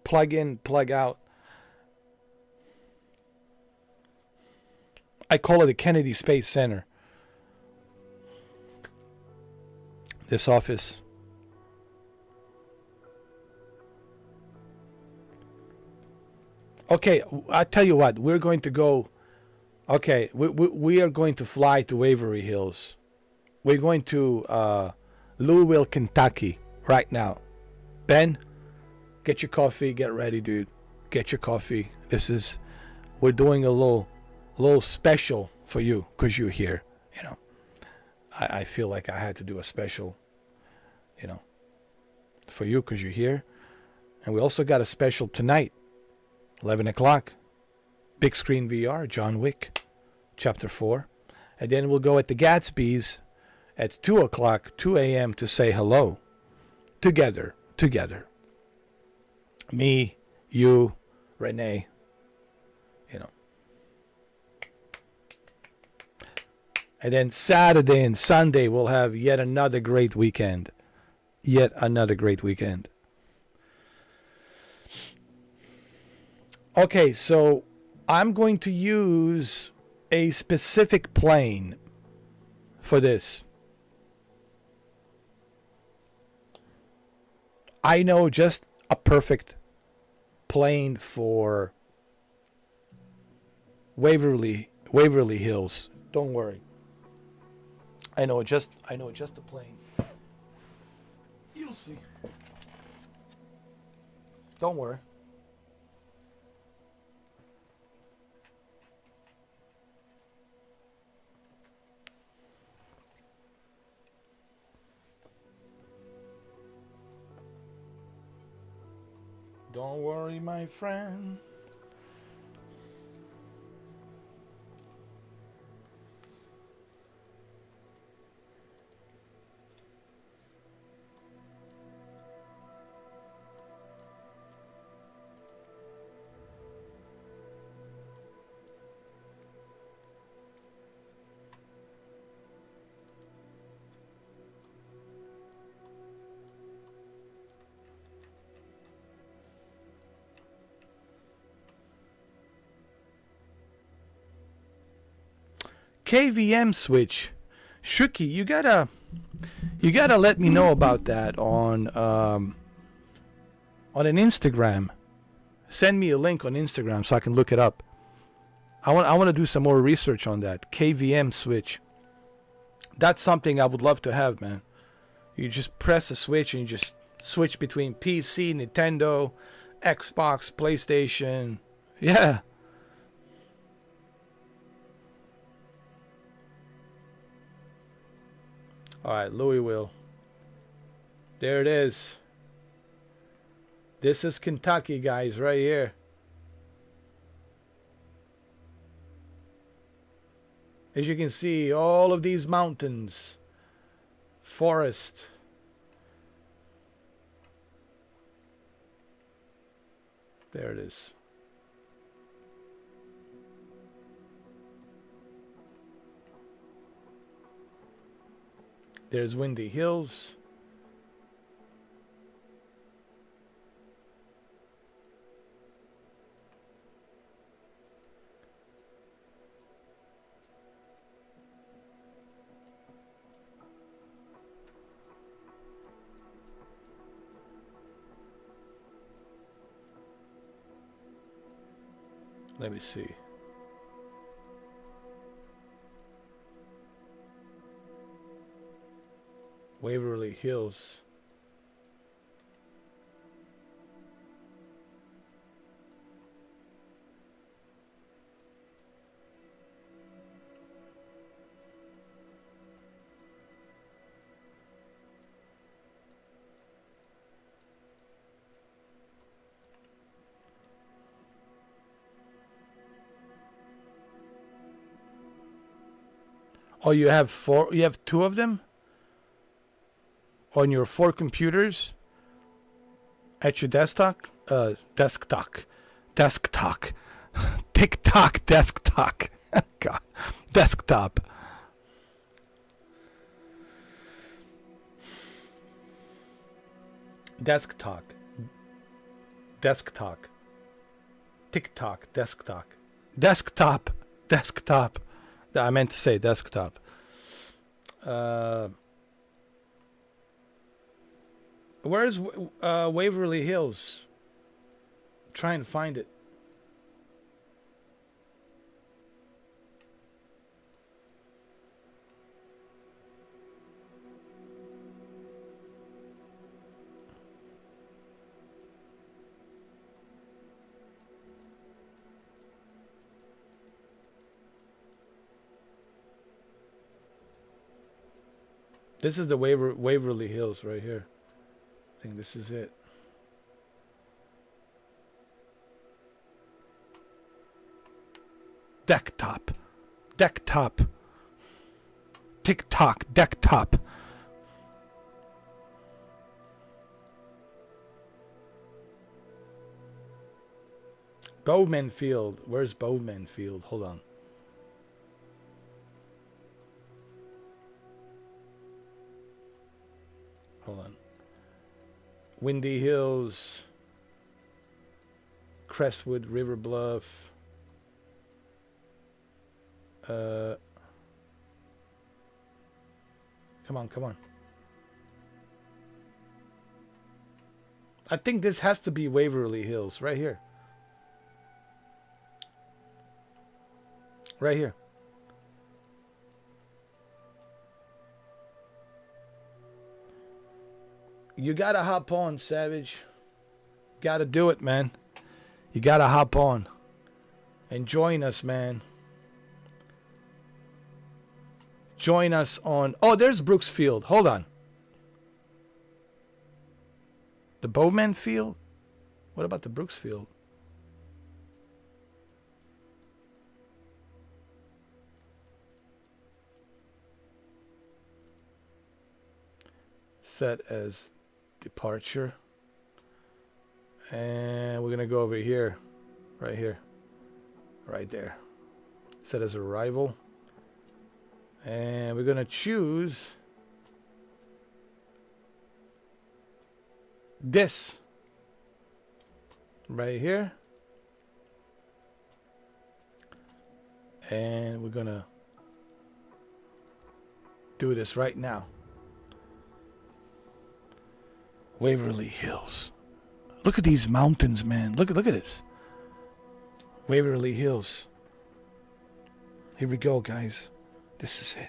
Plug in, plug out. I call it the Kennedy Space Center. This office. Okay, I tell you what, we're going to go. Okay, we are going to fly to Waverly Hills. We're going to Louisville, Kentucky right now. Ben, get your coffee. Get ready, dude. Get your coffee. We're doing a little special for you because you're here. You know, I feel like I had to do a special, you know, for you because you're here. And we also got a special tonight, 11 o'clock. Big screen VR, John Wick, Chapter 4. And then we'll go at the Gatsby's at 2 o'clock, 2 a.m. to say hello. Together. Me, you, Renee, you know. And then Saturday and Sunday we'll have yet another great weekend. Okay, so I'm going to use a specific plane for this. I know just a perfect plane for Waverly Hills. Don't worry. I know just a plane. You'll see. Don't worry. Don't worry, my friend. KVM switch, Shuki, you gotta let me know about that on an Instagram. Send me a link on Instagram so I can look it up. I want to do some more research on that KVM switch. That's something I would love to have, man. You just press a switch and you just switch between PC, Nintendo, Xbox, PlayStation. Yeah. All right, Louisville. There it is. This is Kentucky, guys, right here. As you can see, all of these mountains, forest. There it is. There's Windy Hills. Let me see. Waverly Hills. Oh, you have four. You have two of them on your four computers at your desktop. Desktop, TikTok, desktop. God, desktop. Desktop, desktop, TikTok, desktop. I meant to say desktop. Where's Waverly Hills? Trying to find it. This is the Waverly Hills right here. I think this is it. Desktop. TikTok, desktop. Bowman Field. Where's Bowman Field? Hold on. Hold on. Windy Hills, Crestwood, River Bluff. Come on. I think this has to be Waverly Hills, right here. Right here. You gotta hop on, Savage. Gotta do it, man. You gotta hop on and join us, man. Join us on. Oh, there's Brooksfield. Hold on. The Bowman Field? What about the Brooksfield? Set as departure. And we're going to go over here. Right here. Right there. Set as arrival. And we're going to choose this. Right here. And we're going to do this right now. Waverly Hills. Look at these mountains, man. Look at this. Waverly Hills. Here we go, guys. This is it.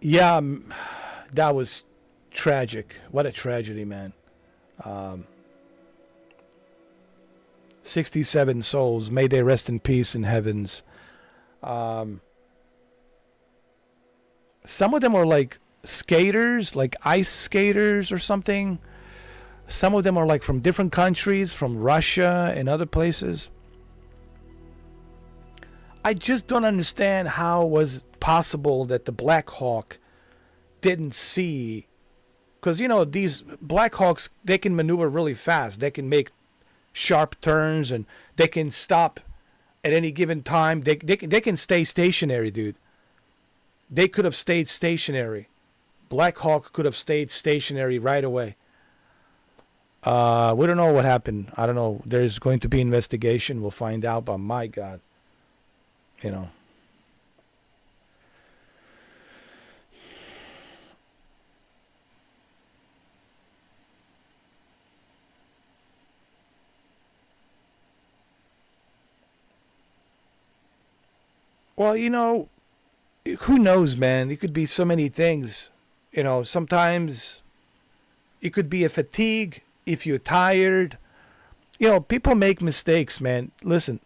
Yeah, that was tragic. What a tragedy, man. 67 souls. May they rest in peace in heavens. Some of them are like skaters, like ice skaters or something. Some of them are like from different countries, from Russia and other places. I just don't understand how it was possible that the Black Hawk didn't see. Because, you know, these Black Hawks, they can maneuver really fast. They can make sharp turns and they can stop at any given time. They can stay stationary, dude. They could have stayed stationary. Black Hawk could have stayed stationary right away. We don't know what happened. I don't know. There's going to be investigation. We'll find out. But my God, you know. Well, you know, who knows, man? It could be so many things. You know, sometimes it could be a fatigue if you're tired. You know, people make mistakes, man. Listen,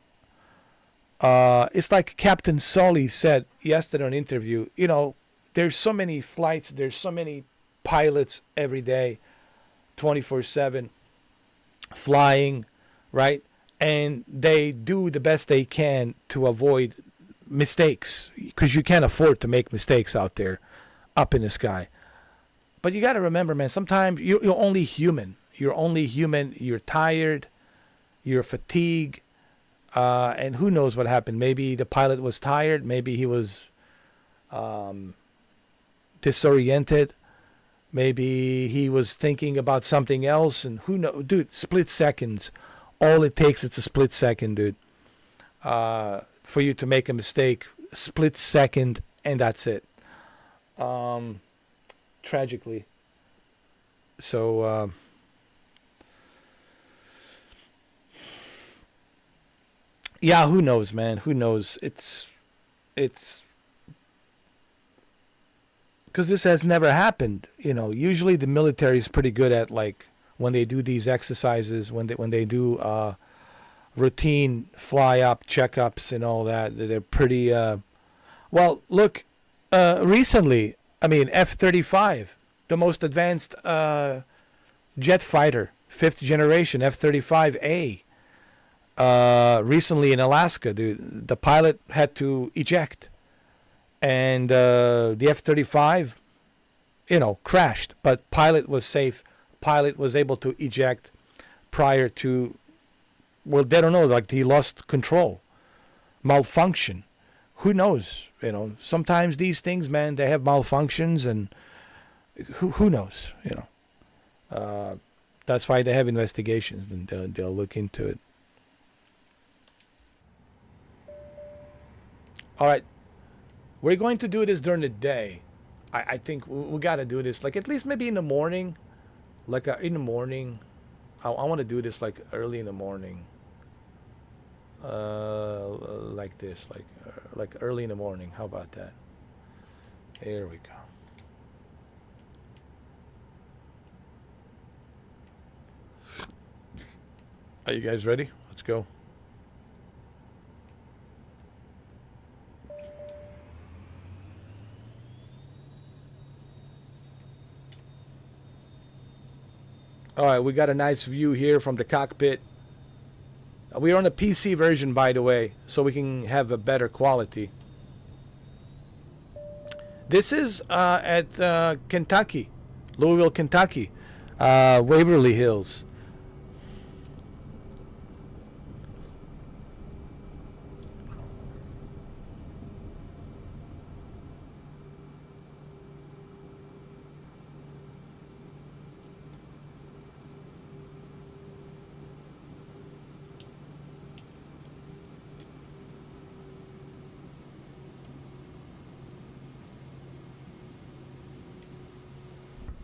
it's like Captain Sully said yesterday on an interview. You know, there's so many flights, there's so many pilots every day, 24/7, flying, right? and they do the best they can to avoid mistakes, because you can't afford to make mistakes out there up in the sky. But you got to remember, man, sometimes you're only human. You're only human. You're tired. You're fatigued. And who knows what happened. Maybe the pilot was tired. Maybe he was disoriented. Maybe he was thinking about something else. And who knows? Dude, split seconds. All it takes is a split second, dude, for you to make a mistake. Split second, and that's it. Tragically. So, yeah, who knows, man? Who knows? It's because this has never happened. Usually the military is pretty good at, like, when they do these exercises, when they do routine fly up checkups and all that. They're pretty. Well, look, recently, I mean, F-35, the most advanced jet fighter, 5th generation F-35A. Recently in Alaska, dude, the pilot had to eject, and the F-35, crashed, but pilot was safe. Pilot was able to eject prior to, well, they don't know, like, he lost control, malfunction. Who knows? Sometimes these things, man, they have malfunctions, and who knows? That's why they have investigations, and they'll look into it. All right, we're going to do this during the day. I think we got to do this, like, at least maybe in the morning. Like, in the morning. I want to do this, like, early in the morning. Like this, like early in the morning. How about that? Here we go. Are you guys ready? Let's go. All right, we got a nice view here from the cockpit. We're on a PC version, by the way, so we can have a better quality. This is at Kentucky, Louisville, Kentucky, Waverly Hills.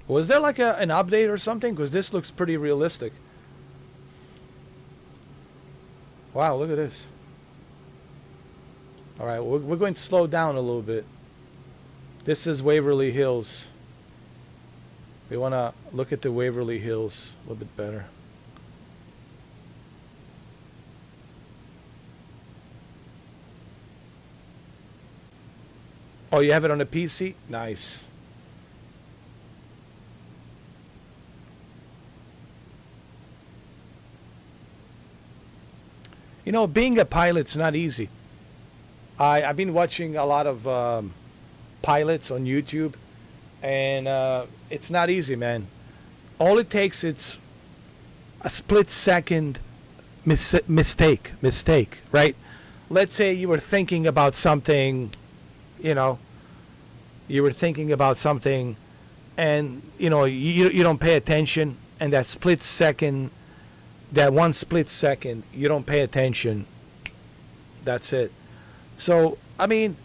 Was there like an update or something? Because this looks pretty realistic. Wow, look at this. All right, we're going to slow down a little bit. This is Waverly Hills. We want to look at the Waverly Hills a little bit better. Oh, you have it on a PC? Nice. Being a pilot's not easy. I've been watching a lot of pilots on YouTube, and it's not easy, man. All it takes is a split second mistake, right? Let's say you were thinking about something, and you don't pay attention, and that one split second, you don't pay attention. That's it. So, I mean,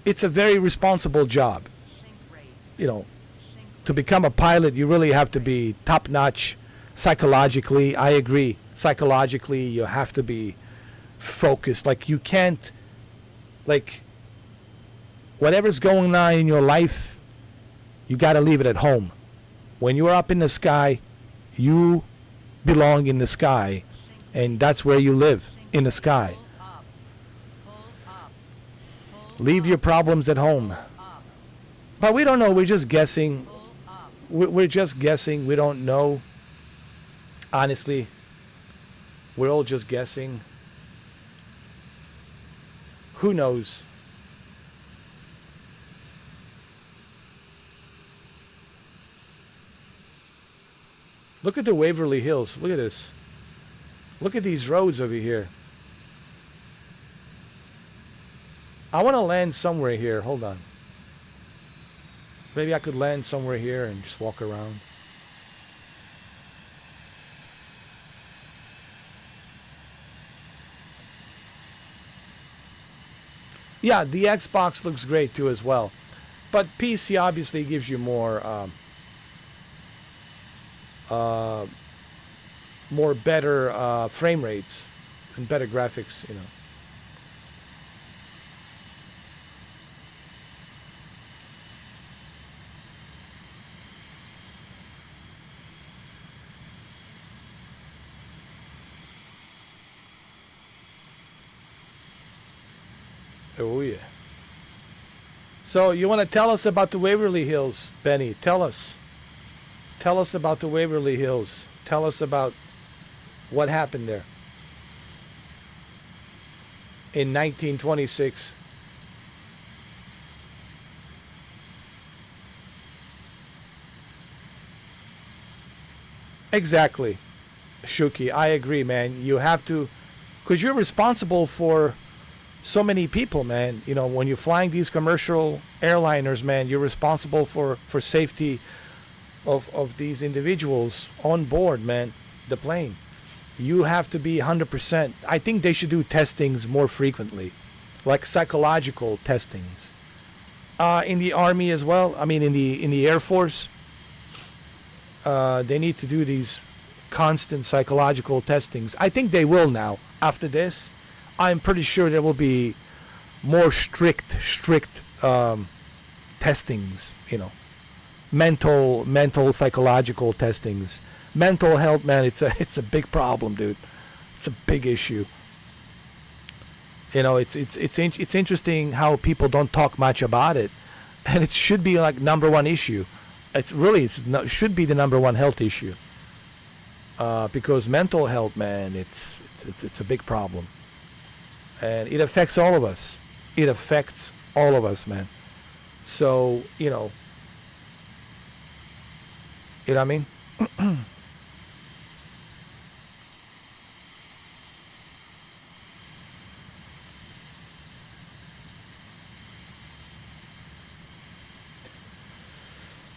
it's a very responsible job. To become a pilot, you really have to be top-notch psychologically. I agree. Psychologically, you have to be focused. Like, you can't, like, whatever's going on in your life, you got to leave it at home. When you're up in the sky, you belong in the sky, and that's where you live, in the sky. Leave your problems at home. But we don't know. We're just guessing. We're just guessing. We don't know. Honestly, we're all just guessing. Who knows? Look at the Waverly Hills. Look at this. Look at these roads over here. I want to land somewhere here. Hold on. Maybe I could land somewhere here and just walk around. Yeah, the Xbox looks great too as well. But PC obviously gives you more better frame rates and better graphics, you know. Oh yeah. So you want to tell us about the Waverly Hills, Benny? Tell us. Tell us about the Waverly Hills. Tell us about what happened there in 1926. Exactly, Shuki. I agree, man. You have to, because you're responsible for so many people, man. You know, when you're flying these commercial airliners, man, you're responsible for safety of these individuals on board, man, the plane. You have to be 100%. I think they should do testings more frequently, like psychological testings. In the Army as well. I mean, in the Air Force, they need to do these constant psychological testings. I think they will now. After this, I'm pretty sure there will be more strict testings. You know, mental, psychological testings. Mental health, man, it's a big problem, dude. It's a big issue. You know, it's interesting how people don't talk much about it, and it should be like number one issue. It should be the number one health issue. Because mental health, man, it's a big problem, and it affects all of us. It affects all of us, man. So you know what I mean.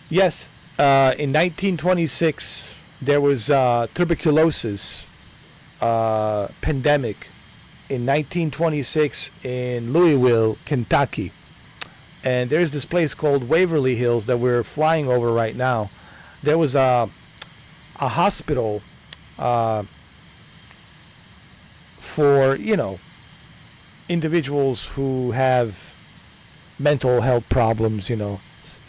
Yes, in 1926 there was tuberculosis pandemic in 1926 in Louisville, Kentucky, and there's this place called Waverly Hills that we're flying over right now. There was a hospital for individuals who have mental health problems.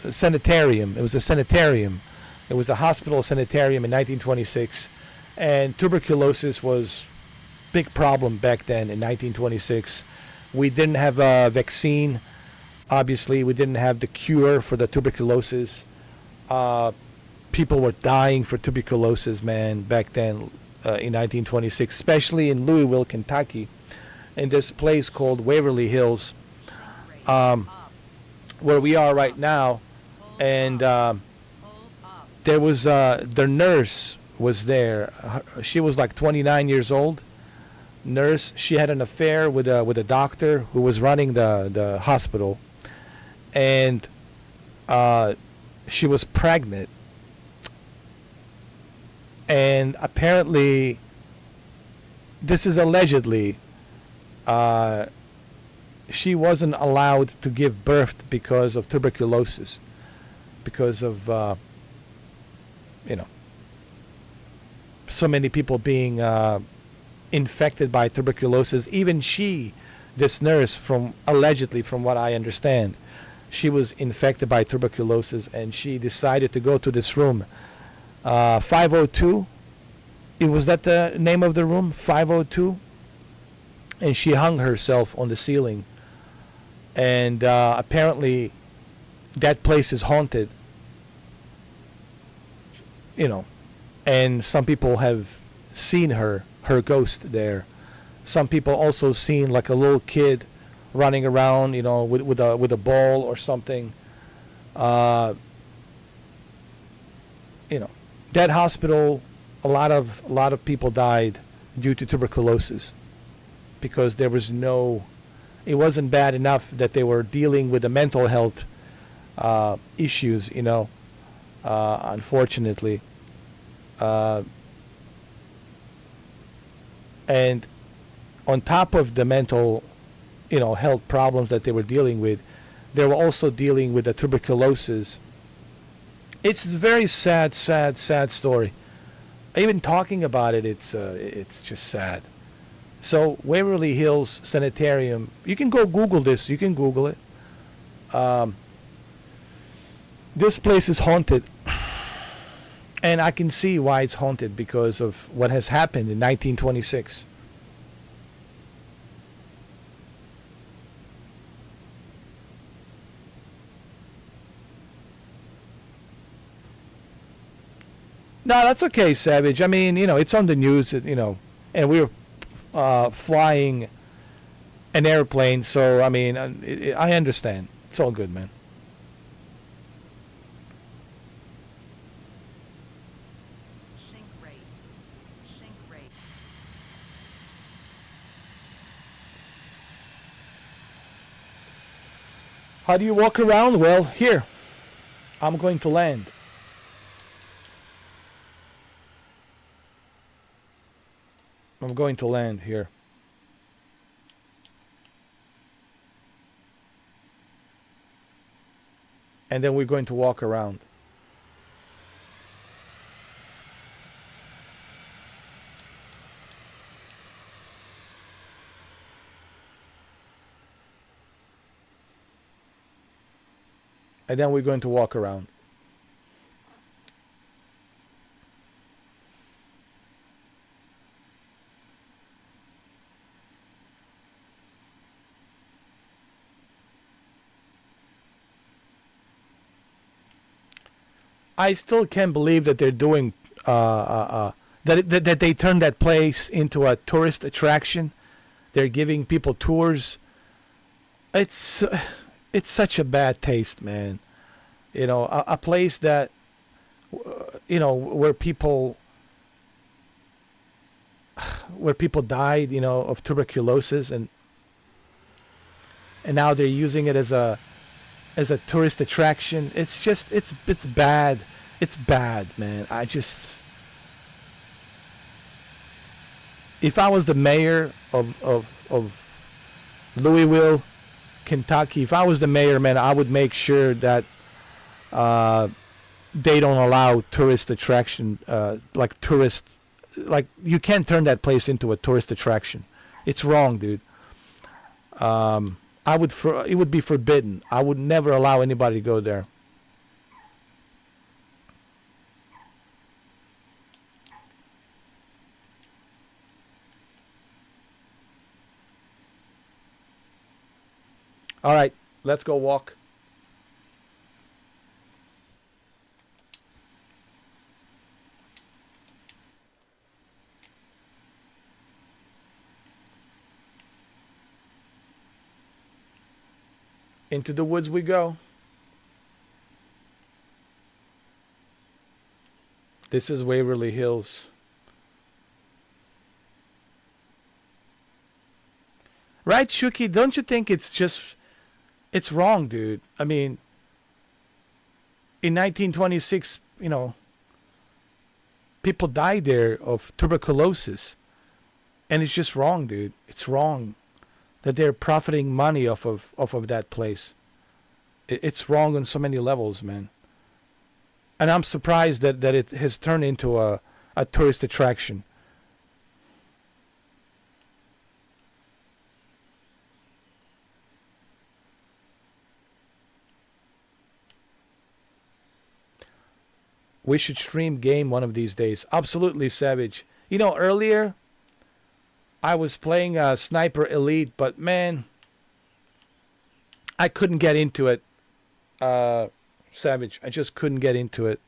Sanitarium. It was a sanitarium. It was a hospital sanitarium in 1926, and tuberculosis was big problem back then in 1926. We didn't have a vaccine. Obviously, we didn't have the cure for the tuberculosis. People were dying for tuberculosis, man, back then in 1926, especially in Louisville, Kentucky, in this place called Waverly Hills. Where we are right now, and there was the nurse was there. She was like 29 years old. Nurse. She had an affair with a doctor who was running the hospital, and she was pregnant. And apparently, this is allegedly. She wasn't allowed to give birth because of tuberculosis, because of so many people being infected by tuberculosis. Even this nurse, allegedly from what I understand, she was infected by tuberculosis, and she decided to go to this room, 502. Was that the name of the room, 502? And she hung herself on the ceiling. And apparently that place is haunted. and some people have seen her ghost there. Some people also seen like a little kid running around, with a ball or something. Uh, that hospital, a lot of people died due to tuberculosis because there was no. It wasn't bad enough that they were dealing with the mental health issues, unfortunately. Uh, and on top of the mental, health problems that they were dealing with, they were also dealing with the tuberculosis. It's a very sad, sad, sad story. Even talking about it, it's just sad. So Waverly Hills Sanitarium, you can go Google this. You can Google it. Um, this place is haunted, and I can see why it's haunted because of what has happened in 1926. No, that's okay, Savage. I mean, it's on the news, and we were flying an airplane, so I mean, I understand. It's all good, man. Sink rate. Sink rate. How do you walk around? Well, here, I'm going to land. I'm going to land here. And then we're going to walk around. And then we're going to walk around. I still can't believe that they're doing that they turned that place into a tourist attraction. They're giving people tours. It's it's such a bad taste, man. A place that where people died, of tuberculosis, and now they're using it as a tourist attraction. It's just it's bad. It's bad, man. If I was the mayor of Louisville, Kentucky, if I was the mayor, man, I would make sure that they don't allow tourist attraction, like you can't turn that place into a tourist attraction. It's wrong, dude. It would be forbidden. I would never allow anybody to go there. All right, let's go walk. Into the woods we go. This is Waverly Hills. Right, Shuki? Don't you think it's wrong, dude? I mean, in 1926, people died there of tuberculosis. And it's just wrong, dude. It's wrong that they're profiting money off of that place. It's wrong on so many levels, man. And I'm surprised that it has turned into a tourist attraction. We should stream game one of these days. Absolutely, Savage. Earlier I was playing Sniper Elite, but man, I couldn't get into it. Savage, I just couldn't get into it.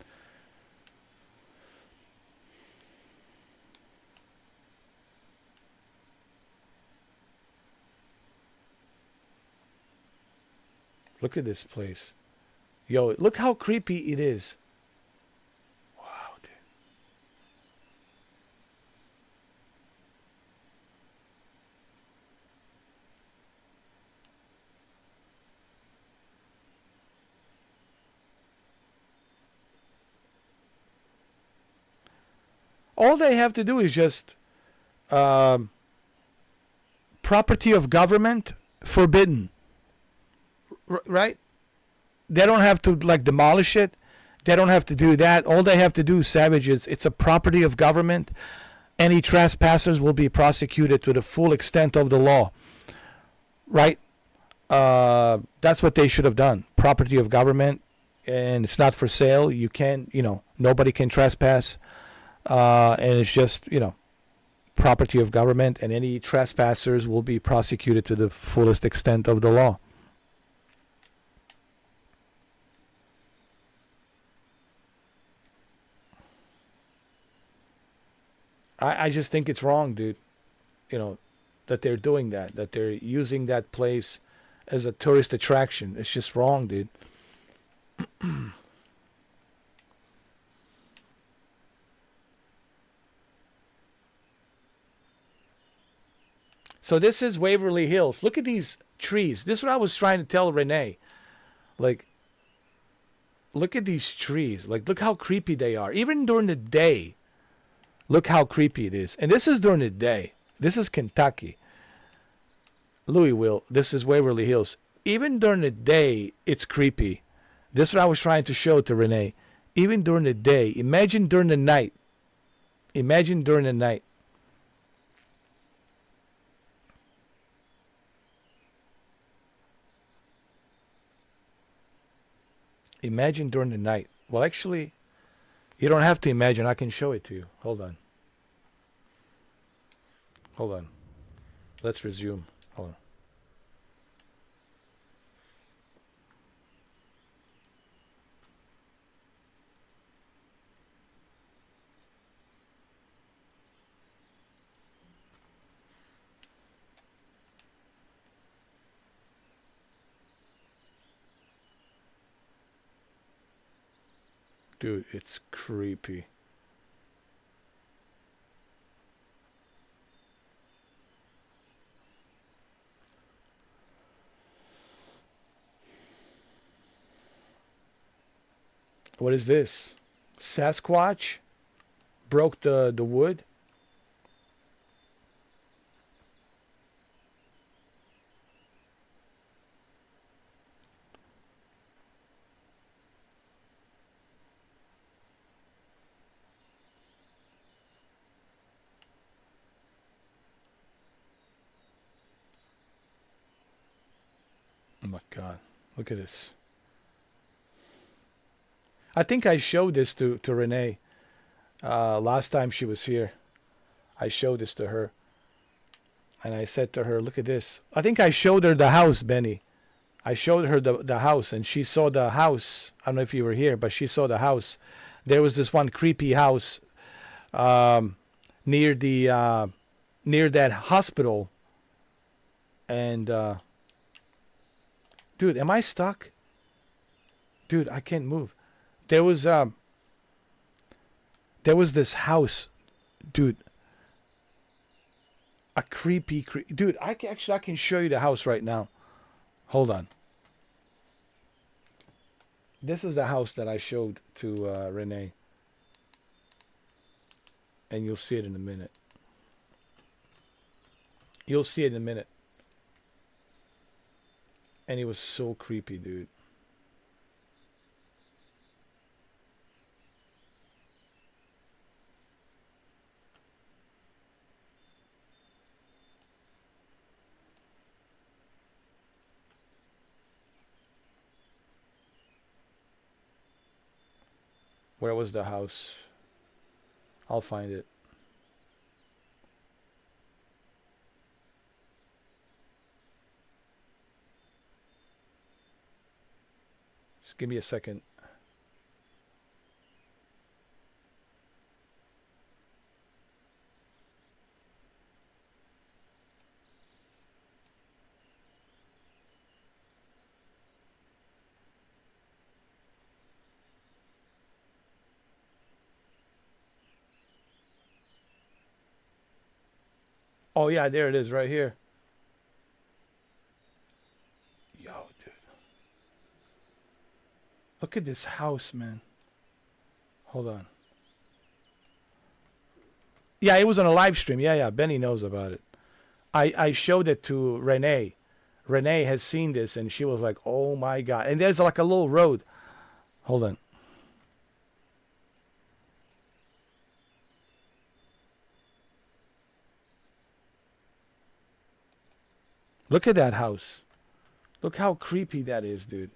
Look at this place. Yo, look how creepy it is. Wow, dude. All they have to do is just property of government forbidden. Right? They don't have to like demolish it. They don't have to do that. All they have to do, savages, it's a property of government. Any trespassers will be prosecuted to the full extent of the law. Right? That's what they should have done. Property of government, and it's not for sale. You can't, nobody can trespass. And it's just, property of government, and any trespassers will be prosecuted to the fullest extent of the law. I just think it's wrong, dude. That they're doing that they're using that place as a tourist attraction. It's just wrong, dude. So this is Waverly Hills. Look at these trees. This is what I was trying to tell Renee. Like, look at these trees. Like, look how creepy they are. Even during the day, look how creepy it is. And this is during the day. This is Kentucky. Louisville. This is Waverly Hills. Even during the day, it's creepy. This is what I was trying to show to Renee. Even during the day. Imagine during the night. Imagine during the night. Imagine during the night. Well, actually, you don't have to imagine. I can show it to you. Hold on. Hold on. Let's resume. Hold on. Dude, it's creepy. What is this? Sasquatch broke the wood? Oh my God. Look at this. I think I showed this to Renee last time she was here. I showed this to her. And I said to her, look at this. I think I showed her the house, Benny. I showed her the house, and she saw the house. I don't know if you were here, but she saw the house. There was this one creepy house near that hospital. And dude, am I stuck? Dude, I can't move. There was this house, dude. A creepy, dude. I can show you the house right now. Hold on. This is the house that I showed to Renee, and you'll see it in a minute. You'll see it in a minute. And it was so creepy, dude. Where was the house? I'll find it. Just give me a second. Oh yeah, there it is right here. Yo, dude. Look at this house, man. Hold on. Yeah, it was on a live stream. Yeah. Benny knows about it. I showed it to Renee. Renee has seen this and she was like, oh my God. And there's like a little road. Hold on. Look at that house. Look how creepy that is, dude.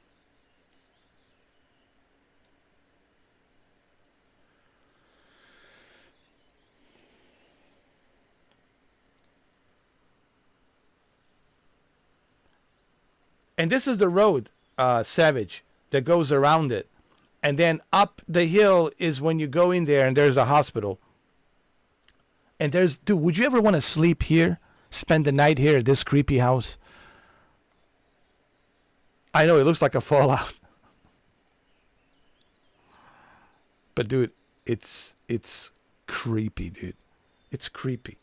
And this is the road, Savage, that goes around it. And then up the hill is when you go in there and there's a hospital. And there's, dude, would you ever want to sleep here? Spend the night here at this creepy house? I know, it looks like a Fallout. But dude, it's creepy, dude. It's creepy.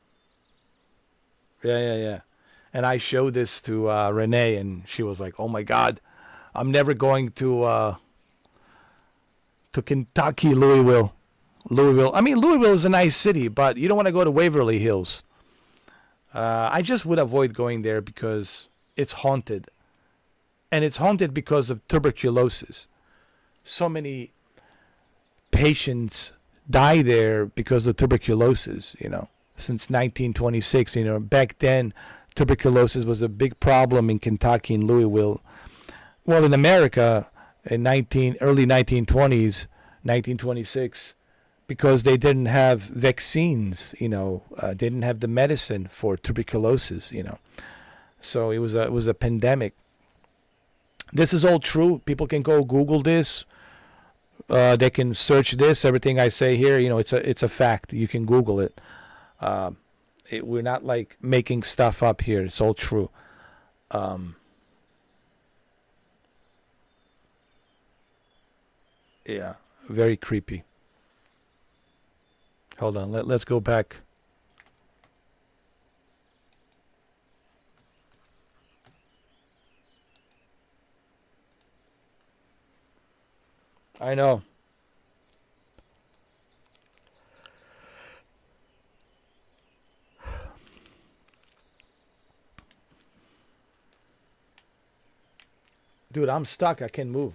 Yeah. And I showed this to Renee, and she was like, "Oh my God, I'm never going to Kentucky, Louisville. I mean, Louisville is a nice city, but you don't want to go to Waverly Hills. I just would avoid going there because it's haunted, and it's haunted because of tuberculosis. So many patients die there because of tuberculosis. Since 1926. Back then, tuberculosis was a big problem in Kentucky and Louisville. Well, in America, in early 1920s, 1926, because they didn't have vaccines, didn't have the medicine for tuberculosis, So it was a pandemic. This is all true. People can go Google this. They can search this. Everything I say here, it's a fact. You can Google it. We're not like making stuff up here. It's all true. Yeah, very creepy. Hold on, let's go back. I know. Dude, I'm stuck. I can't move.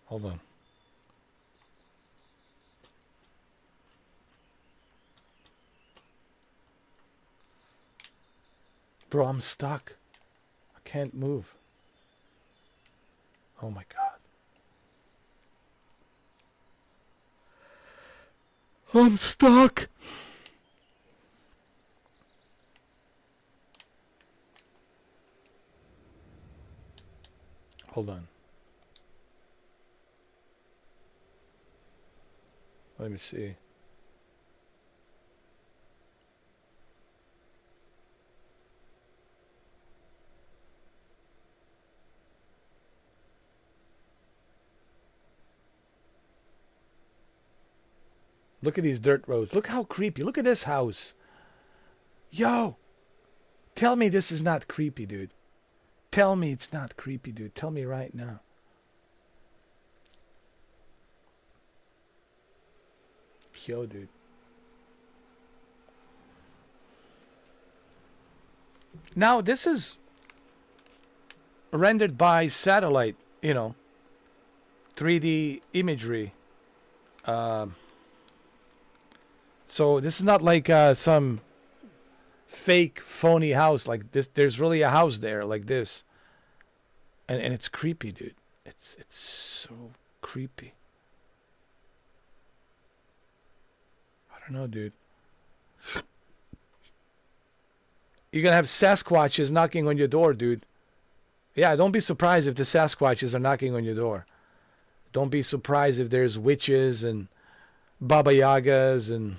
Hold on. Bro, I'm stuck. I can't move. Oh my God. I'm stuck. Hold on. Let me see. Look at these dirt roads. Look how creepy. Look at this house. Yo. Tell me this is not creepy, dude. Tell me it's not creepy, dude. Tell me right now. Yo, dude. Now, this is rendered by satellite, 3D imagery. So this is not like some fake, phony house like this. There's really a house there like this. And it's creepy, dude. It's so creepy. I don't know, dude. You're going to have Sasquatches knocking on your door, dude. Yeah, don't be surprised if the Sasquatches are knocking on your door. Don't be surprised if there's witches and Baba Yagas and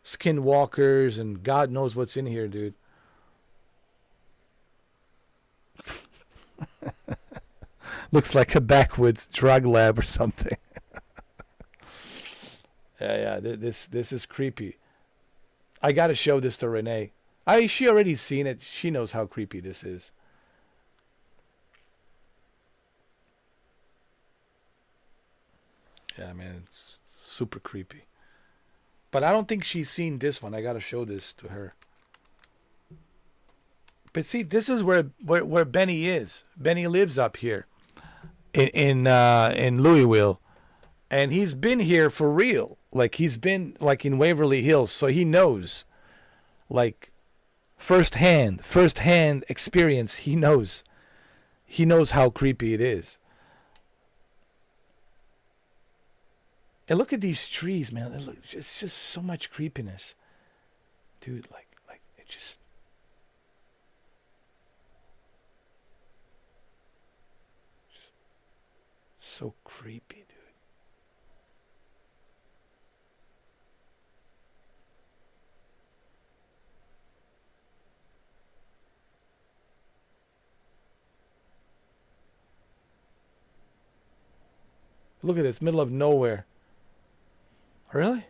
skinwalkers and God knows what's in here, dude. Looks like a backwoods drug lab or something. Yeah. This is creepy. I gotta show this to Renee. She already seen it. She knows how creepy this is. Yeah, man, it's super creepy. But I don't think she's seen this one. I gotta show this to her. But see, this is where Benny is. Benny lives up here in Louisville, and he's been here for real. Like he's been like in Waverly Hills, so he knows, like firsthand experience. He knows how creepy it is. And look at these trees, man. It's just so much creepiness, dude. Like it just. So creepy, dude. Look at this, middle of nowhere. Really?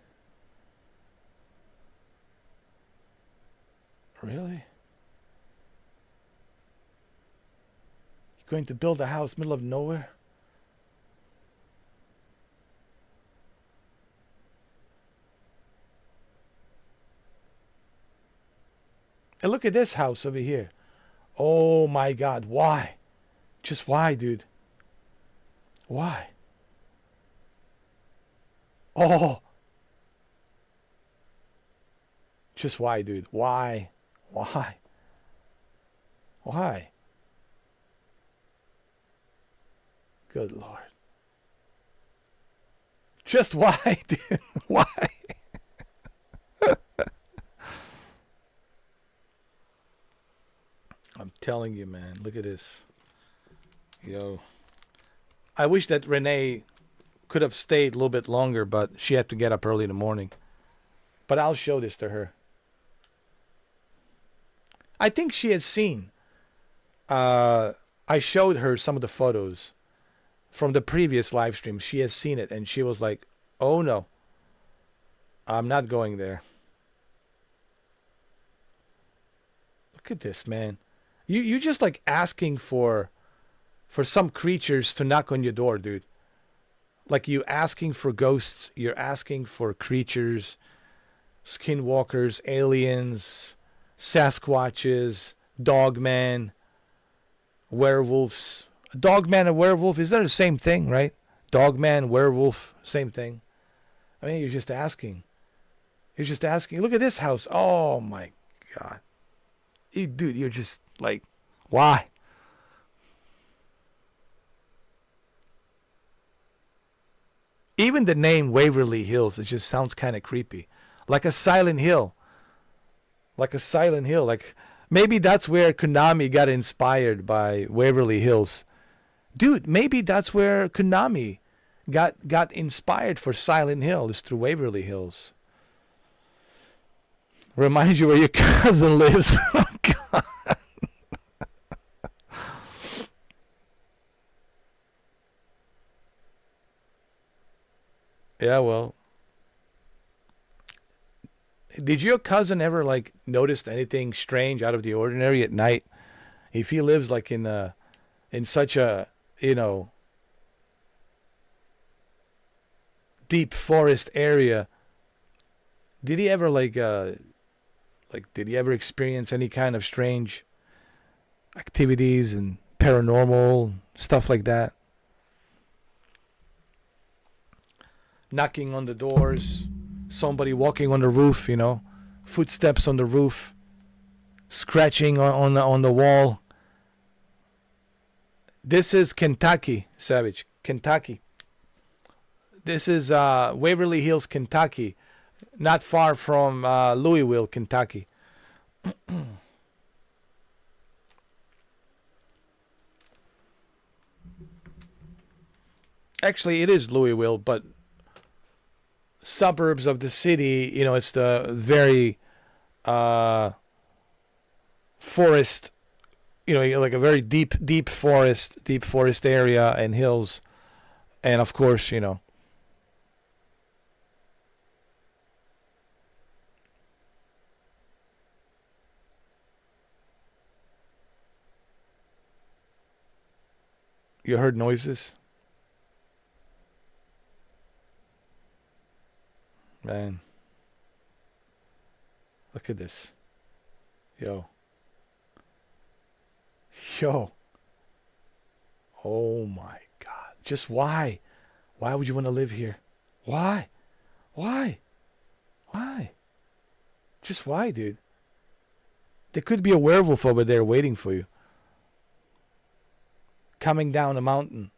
Really? You're going to build a house middle of nowhere? And look at this house over here. Oh my God, why? Just why, dude? Why? Oh. Just why, dude? Why? Why? Why? Good Lord. Just why, dude? Why? I'm telling you, man. Look at this. Yo. I wish that Renee could have stayed a little bit longer, but she had to get up early in the morning. But I'll show this to her. I think she has seen. I showed her some of the photos from the previous live stream. She has seen it, and she was like, oh no, I'm not going there. Look at this, man. You just like asking for some creatures to knock on your door, dude. Like you asking for ghosts, you're asking for creatures, skinwalkers, aliens, Sasquatches, dogman, werewolves. Dogman and werewolf, is that the same thing, right? Dogman, werewolf, same thing. I mean, you're just asking. You're just asking. Look at this house. Oh my God. Dude, you're just like, why? Even the name Waverly Hills, it just sounds kind of creepy. Like a silent hill. Like a silent hill. Like maybe that's where Konami got inspired by Waverly Hills. Dude, maybe that's where Konami got inspired for Silent Hill, is through Waverly Hills. Remind you where your cousin lives. Oh, God. Yeah, well. Did your cousin ever like notice anything strange out of the ordinary at night? If he lives like in such a, deep forest area, did he ever did he ever experience any kind of strange activities and paranormal stuff like that? Knocking on the doors, somebody walking on the roof, footsteps on the roof, scratching on the wall. This is Kentucky, Savage. Kentucky. This is Waverly Hills, Kentucky. Not far from Louisville, Kentucky. Actually, it is Louisville, but suburbs of the city, it's the very forest, like a very deep forest area and hills. And of course, You heard noises? Man. Look at this. Yo. Yo. Oh my God. Just why? Why would you want to live here? Why? Why? Why? Just why, dude? There could be a werewolf over there waiting for you. Coming down a mountain.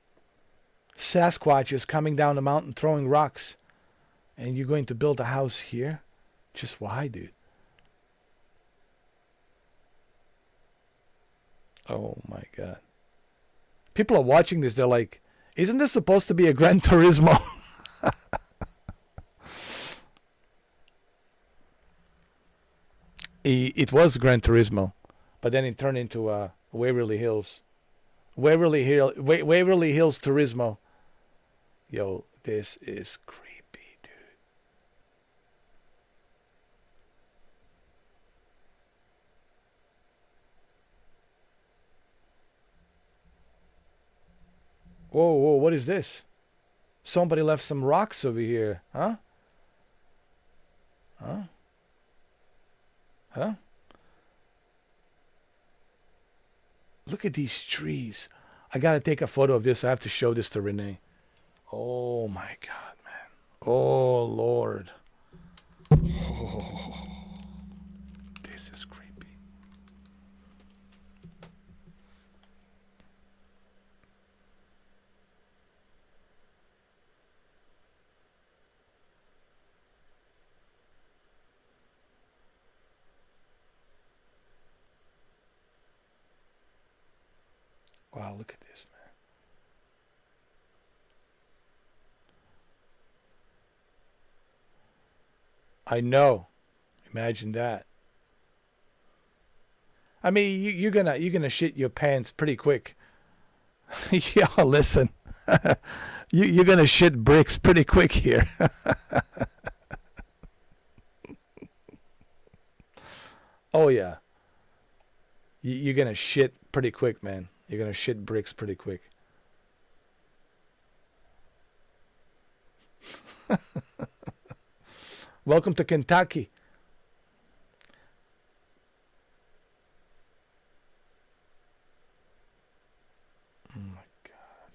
Sasquatch is coming down the mountain throwing rocks. And you're going to build a house here? Just why, dude? Oh my God. People are watching this, they're like, isn't this supposed to be a Gran Turismo? It was Gran Turismo, but then it turned into Waverly Hills. Waverly Hills Turismo. Yo, this is creepy, dude. Whoa, whoa, what is this? Somebody left some rocks over here, huh? Huh? Huh? Look at these trees. I gotta take a photo of this. I have to show this to Renee. Oh my God, man. Oh Lord. Oh, this is creepy. Wow, look at this, man. I know. Imagine that. I mean, you're gonna shit your pants pretty quick. Yo, listen. You're gonna shit bricks pretty quick here. Oh yeah. You're gonna shit pretty quick, man. You're gonna shit bricks pretty quick. Welcome to Kentucky. Oh my God.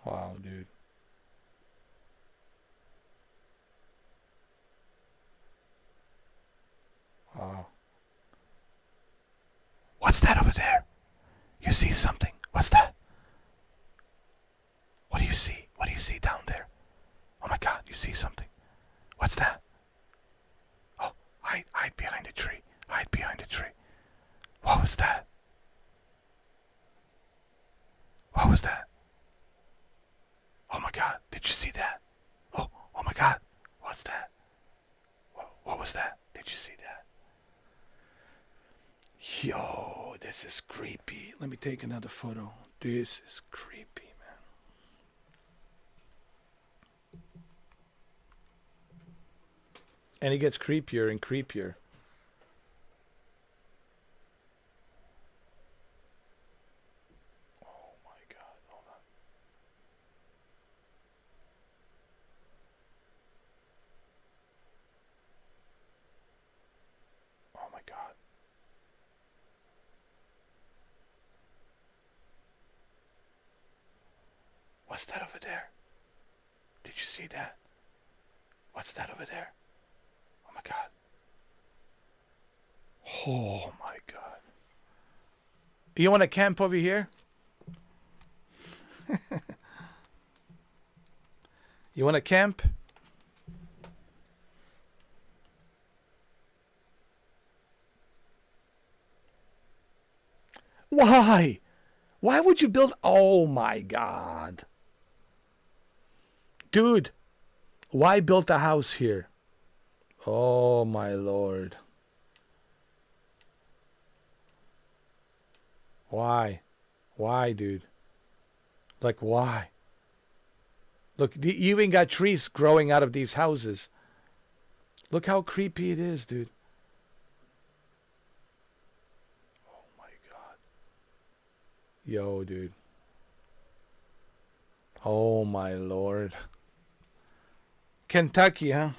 Wow, dude. Wow. What's that over there? You see something? What's that? What do you see? What do you see down there? Oh my God, you see something. What's that? Oh, hide behind the tree. Hide behind the tree. What was that? What was that? Oh my God, did you see that? Oh my God, what's that? What was that? Did you see that? Yo, this is creepy. Let me take another photo. This is creepy, man. And it gets creepier and creepier. Oh my God, hold on. Oh my God. What's that over there? Did you see that? What's that over there? Oh my God. Oh my God. You want to camp over here? You want to camp? Why? Why would you build? Oh my God. Dude, why build a house here? Oh my Lord. Why? Why, dude? Like, why? Look, you even got trees growing out of these houses. Look how creepy it is, dude. Oh my god. Yo, dude. Oh my lord. Kentucky, huh?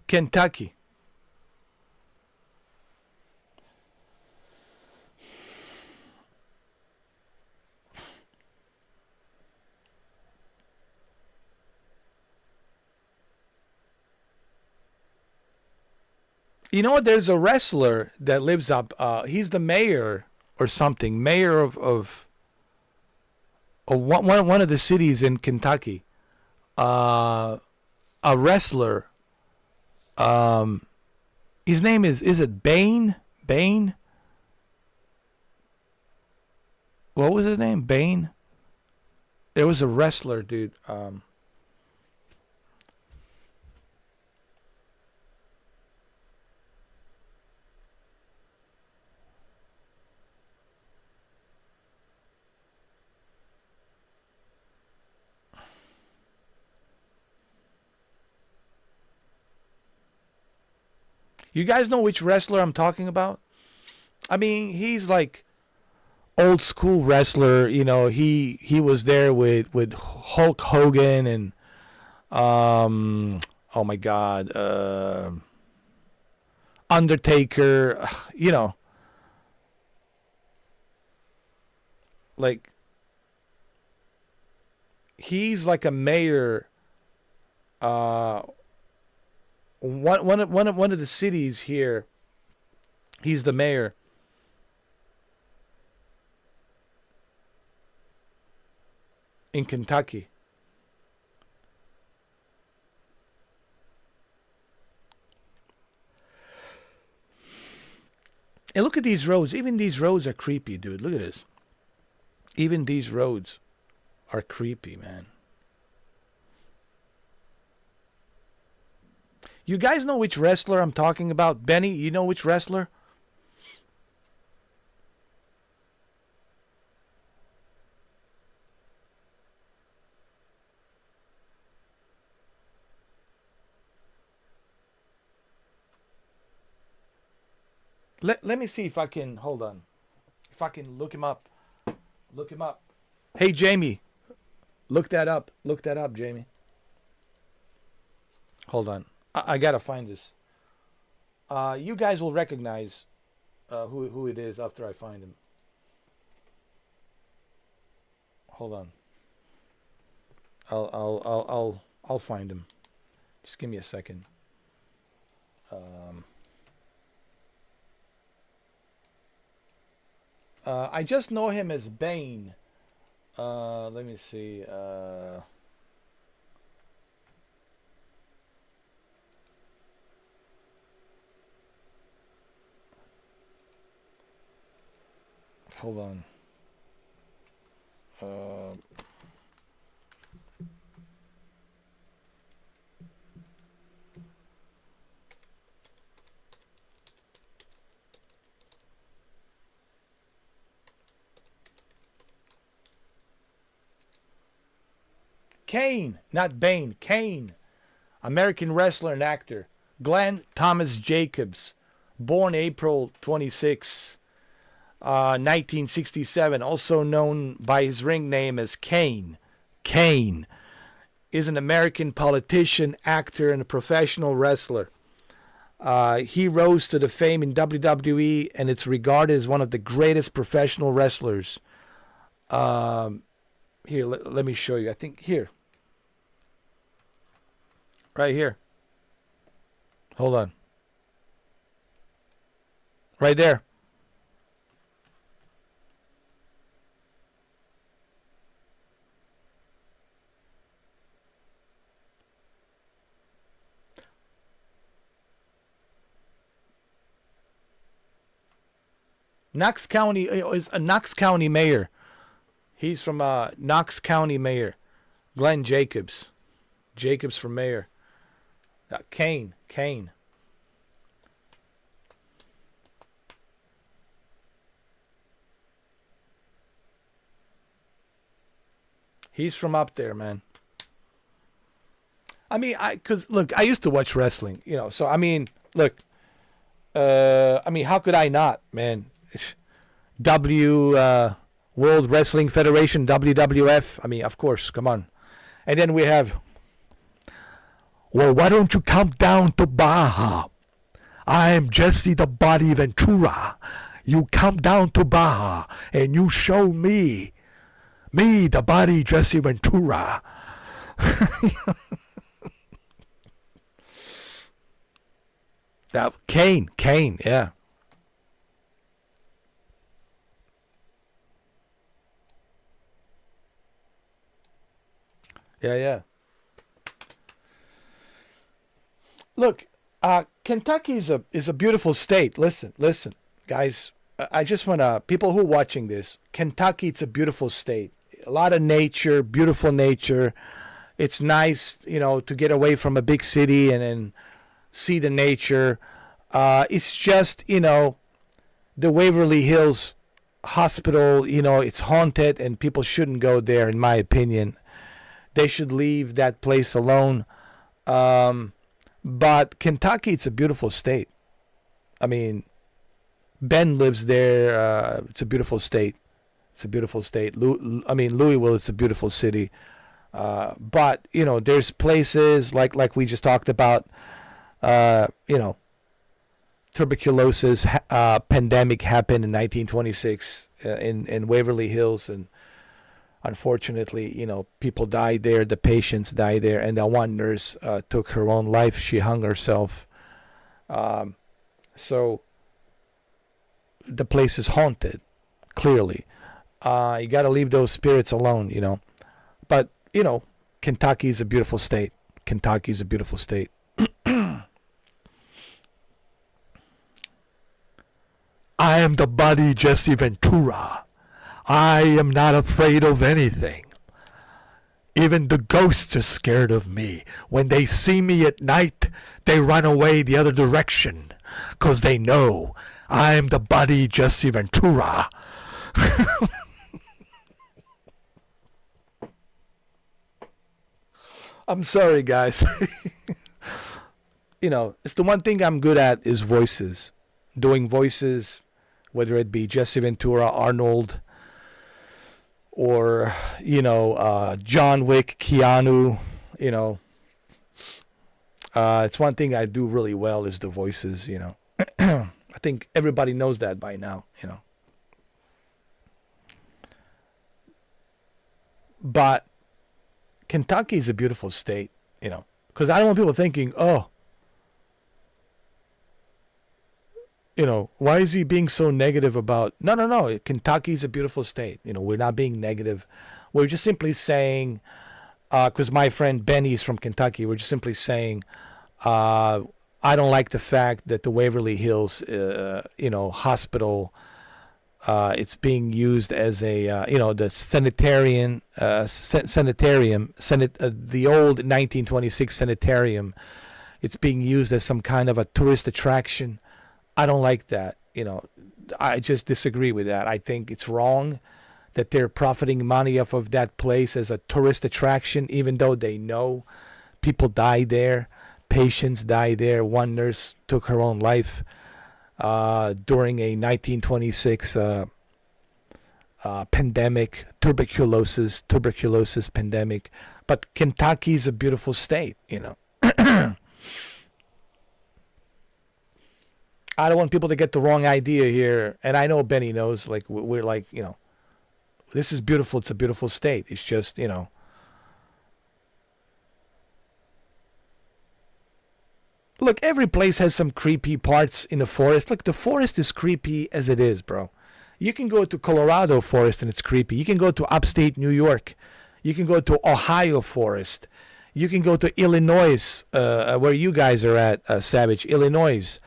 Kentucky. You know what? There's a wrestler that lives up. He's the mayor or something. Mayor of one of the cities in Kentucky. A wrestler. His name is it Bane? Bane? What was his name? Bane? There was a wrestler, dude. You guys know which wrestler I'm talking about? I mean, he's like old school wrestler. You know, he was there with Hulk Hogan and oh my god, Undertaker. You know, like he's like a mayor. One of the cities here. He's the mayor. In Kentucky. And look at these roads. Even these roads are creepy, dude. Look at this. Even these roads are creepy, man. You guys know which wrestler I'm talking about? Benny, you know which wrestler? Let me see if I can, hold on. If I can look him up. Look him up. Hey, Jamie. Look that up. Look that up, Jamie. Hold on. I gotta find this. You guys will recognize who it is after I find him. Hold on. I'll find him. Just give me a second. I just know him as Bane. Let me see. Hold on. Kane, not Bane. Kane, American wrestler and actor. Glenn Thomas Jacobs, born April 26, 1967, also known by his ring name as Kane. Kane is an American politician, actor, and a professional wrestler. He rose to the fame in WWE, and it's regarded as one of the greatest professional wrestlers. Here, let me show you. I think here. Right here. Hold on. Right there. Knox County is a Knox County mayor. He's from Knox County mayor. Glenn Jacobs. Jacobs for mayor. Kane. He's from up there, man. I mean, cause look, I used to watch wrestling, So I mean, look, I mean, how could I not, man? World Wrestling Federation, WWF. I mean, of course, come on. And then we have, well, why don't you come down to Baja? I'm Jesse the Body Ventura. You come down to Baja and you show me the Body Jesse Ventura. That Kane, yeah. Yeah. Look, Kentucky is a beautiful state. Listen, guys. I just wanna people who are watching this. Kentucky, it's a beautiful state. A lot of nature, beautiful nature. It's nice, to get away from a big city and see the nature. It's just, the Waverly Hills hospital, it's haunted and people shouldn't go there, in my opinion. They should leave that place alone. But Kentucky, it's a beautiful state. I mean, Ben lives there. It's a beautiful state. Louisville, it's a beautiful city. But, there's places like we just talked about, tuberculosis pandemic happened in 1926 in Waverly Hills, and unfortunately, people died there. The patients died there, and that one nurse took her own life. She hung herself. So the place is haunted. Clearly, you got to leave those spirits alone. But Kentucky is a beautiful state. I am the Body Jesse Ventura. I am not afraid of anything. Even the ghosts are scared of me. When they see me at night, they run away the other direction, 'cause they know I am the Body Jesse Ventura. I'm sorry, guys. It's the one thing I'm good at is voices. Doing voices, whether it be Jesse Ventura, Arnold, or, John Wick, Keanu, it's one thing I do really well is the voices, I think everybody knows that by now, But Kentucky is a beautiful state, because I don't want people thinking, why is he being so negative about... No. Kentucky's a beautiful state. We're not being negative. We're just simply saying, because my friend Benny's from Kentucky, we're just simply saying, I don't like the fact that the Waverly Hills, hospital, it's being used as a, the sanitarium, the old 1926 sanitarium. It's being used as some kind of a tourist attraction. I don't like that. I just disagree with that. I think it's wrong that they're profiting money off of that place as a tourist attraction, even though they know people die there, patients die there. One nurse took her own life during a 1926 pandemic, tuberculosis pandemic. But Kentucky's a beautiful state, I don't want people to get the wrong idea here. And I know Benny knows, we're like, this is beautiful. It's a beautiful state. It's just, Look, every place has some creepy parts in the forest. Look, the forest is creepy as it is, bro. You can go to Colorado forest and it's creepy. You can go to upstate New York. You can go to Ohio forest. You can go to Illinois, where you guys are at, Savage. Illinois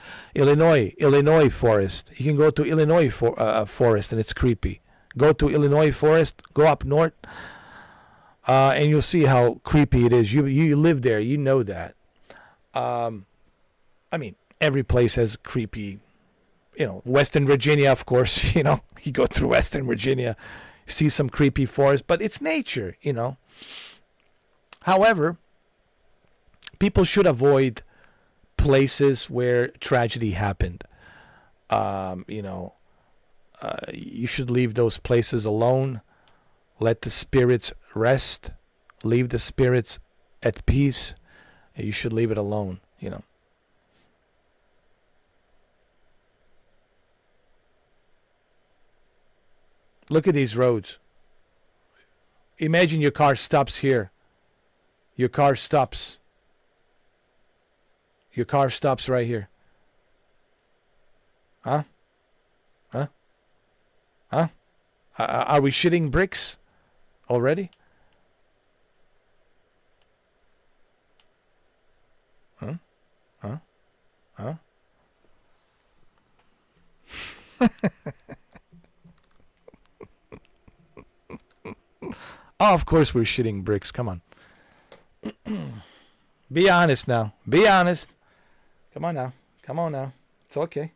forest. You can go to Illinois forest and it's creepy. Go to Illinois forest, go up north, and you'll see how creepy it is. You live there, you know that. Every place has creepy, Western Virginia, of course, you go through Western Virginia, you see some creepy forest, but it's nature, However, people should avoid places where tragedy happened. You know, you should leave those places alone. Let the spirits rest. Leave the spirits at peace. You should leave it alone, you know. Look at these roads. Imagine your car stops here. Your car stops. Your car stops right here. Huh? Huh? Huh? Are we shitting bricks already? Huh? Huh? Huh? Oh, of course we're shitting bricks. Come on. Be honest now. Be honest. Come on now. Come on now. It's okay.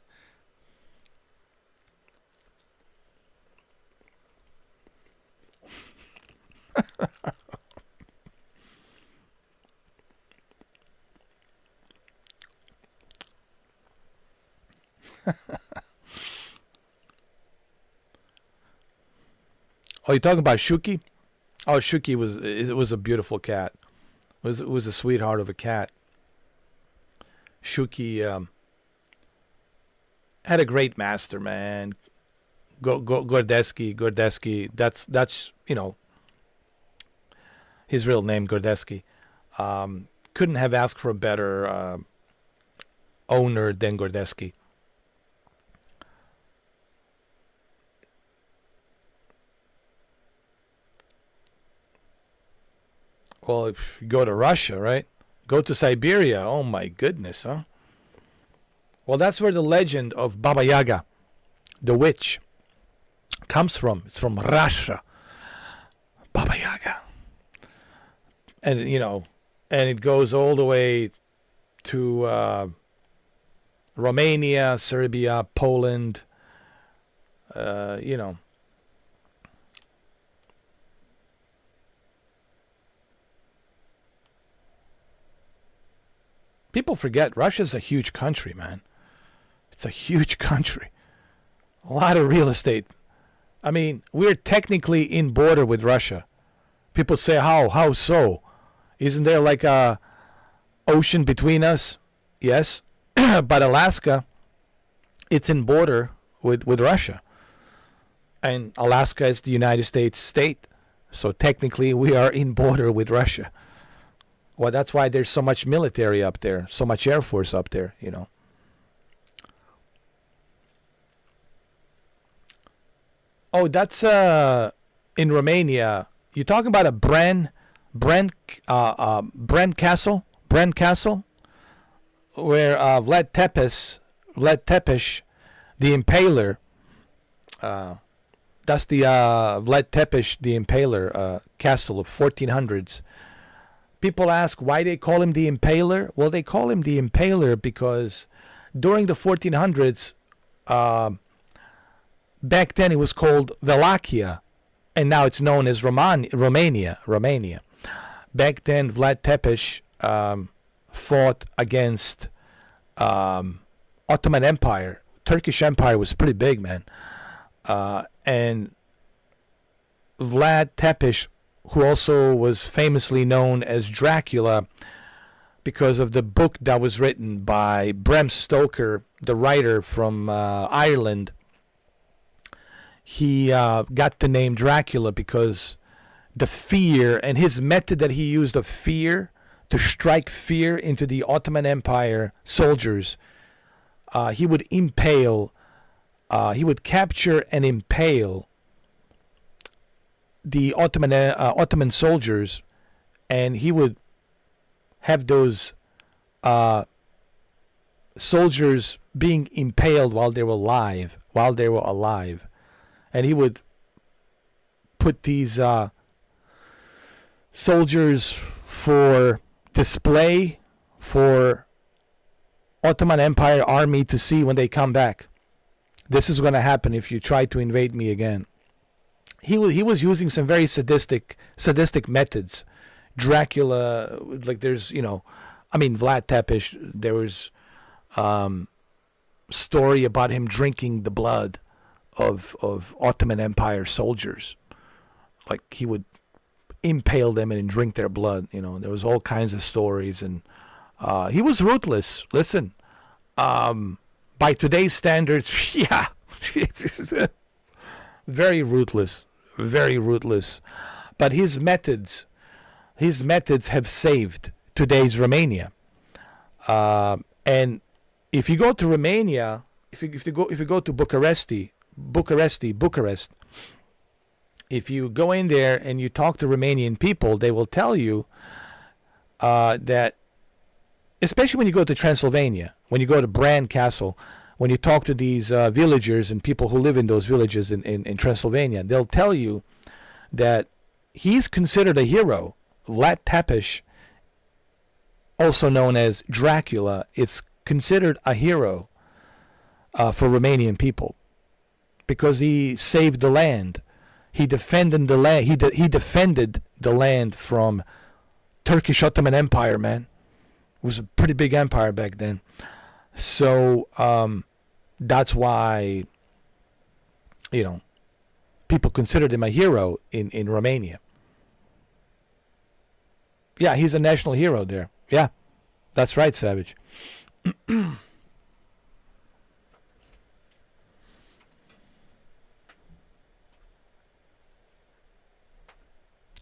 Oh, you talking about Shuki? Oh, Shuki was a beautiful cat. It was a sweetheart of a cat. Shuki had a great master, man. Gordeski. That's you know his real name, Gordeski. Couldn't have asked for a better owner than Gordeski. Well, if you go to Russia, right? Go to Siberia. Oh my goodness, huh? Well, that's where the legend of Baba Yaga, the witch, comes from. It's from Russia. Baba Yaga. And, you know, and it goes all the way to Romania, Serbia, Poland, you know. People forget Russia's a huge country, man. It's a huge country. A lot of real estate. I mean, we're technically in border with Russia. People say, how so? Isn't there like a ocean between us? Yes. But Alaska, it's in border with Russia. And Alaska is the United States state. So technically we are in border with Russia. Well, that's why there's so much military up there, so much Air Force up there, you know. Oh, that's in Romania. You talking about a Brand Castle, where Vlad Tepes, the Impaler. That's the Vlad Tepes, the Impaler castle of 1400s. People ask why they call him the Impaler. Well, they call him the Impaler because during the 1400s, back then it was called Wallachia, and now it's known as Romania. Back then, Vlad Tepes fought against Ottoman Empire. Turkish Empire was pretty big, man. And Vlad Tepes, who also was famously known as Dracula because of the book that was written by Bram Stoker, the writer from Ireland. He got the name Dracula because the fear and his method that he used of fear to strike fear into the Ottoman Empire soldiers. He would impale, he would capture and impale the Ottoman soldiers, and he would have those soldiers being impaled while they were alive, and he would put these soldiers for display for Ottoman Empire army to see when they come back. This is going to happen if you try to invade me again. He was using some very sadistic methods. Dracula, like there's, you know, I mean, Vlad Tepes, there was story about him drinking the blood of Ottoman Empire soldiers. Like he would impale them and drink their blood. There was all kinds of stories, and he was ruthless. Listen, by today's standards, yeah, very ruthless, very ruthless. But his methods have saved today's Romania. And if you go to Romania, if you go to Bucharest, if you go in there and you talk to Romanian people, they will tell you that, especially when you go to Transylvania, when you go to Gran Castle, when you talk to these villagers and people who live in those villages in Transylvania, they'll tell you that he's considered a hero. Vlad Tepes, also known as Dracula, is considered a hero for Romanian people because he saved the land. He defended the land. He defended the land from Turkish Ottoman Empire. Man, it was a pretty big empire back then. So that's why people considered him a hero in Romania. Yeah, he's a national hero there. Yeah, that's right, Savage.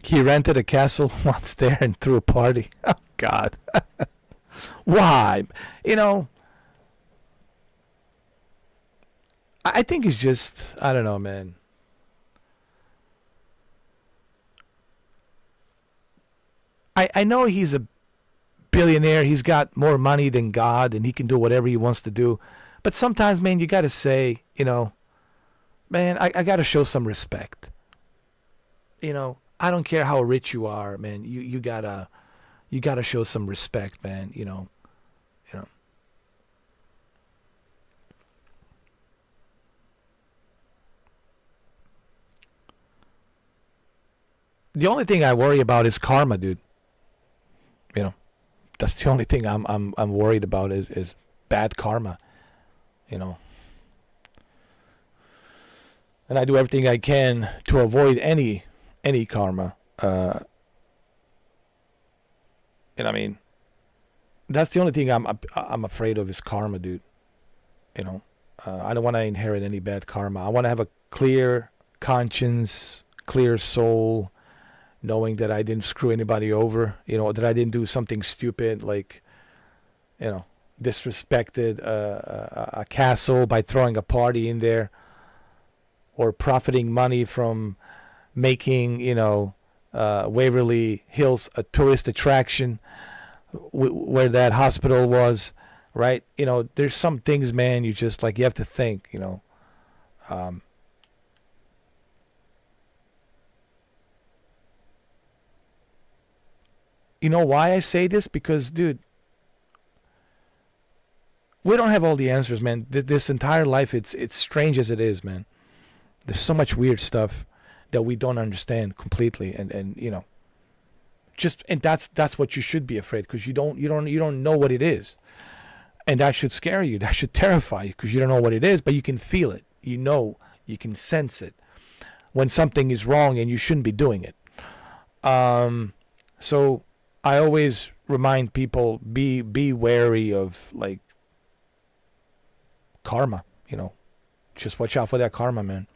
He rented a castle once there and threw a party. Oh, God. Why? I think it's just, I don't know, man. I know he's a billionaire. He's got more money than God, and he can do whatever he wants to do. But sometimes, man, you got to say, man, I got to show some respect. I don't care how rich you are, man. You gotta show some respect, man. The only thing I worry about is karma, dude. That's the only thing I'm worried about is bad karma. And I do everything I can to avoid any karma. And I mean, that's the only thing I'm afraid of is karma, dude. I don't want to inherit any bad karma. I want to have a clear conscience, clear soul, knowing that I didn't screw anybody over, that I didn't do something stupid like, disrespected a castle by throwing a party in there, or profiting money from making, Waverly Hills a tourist attraction where that hospital was, right? There's some things, man, you just you have to think, You know why I say this? Because, dude, we don't have all the answers, man. This entire life, it's strange as it is, man. There's so much weird stuff that we don't understand completely, and and that's what you should be afraid, because you don't know what it is, and that should scare you. That should terrify you, because you don't know what it is, but you can feel it. You can sense it when something is wrong and you shouldn't be doing it. So I always remind people, be wary of karma. Just watch out for that karma, man.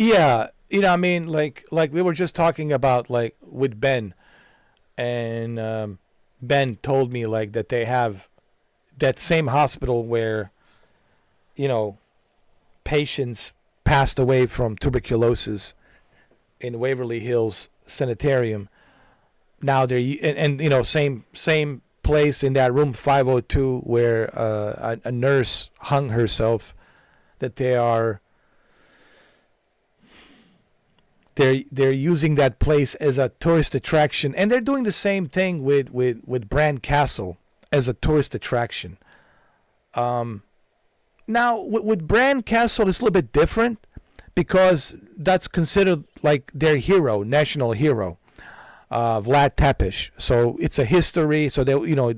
Yeah, I mean, like we were just talking about, like with Ben, and Ben told me like that they have that same hospital where, you know, patients passed away from tuberculosis in Waverly Hills Sanitarium. Now they're and same place in that room 502 where a nurse hung herself. That they're using that place as a tourist attraction, and they're doing the same thing with Brand Castle as a tourist attraction. Now with Brand Castle, it's a little bit different because that's considered like their hero, national hero, Vlad Tepes. So it's a history. So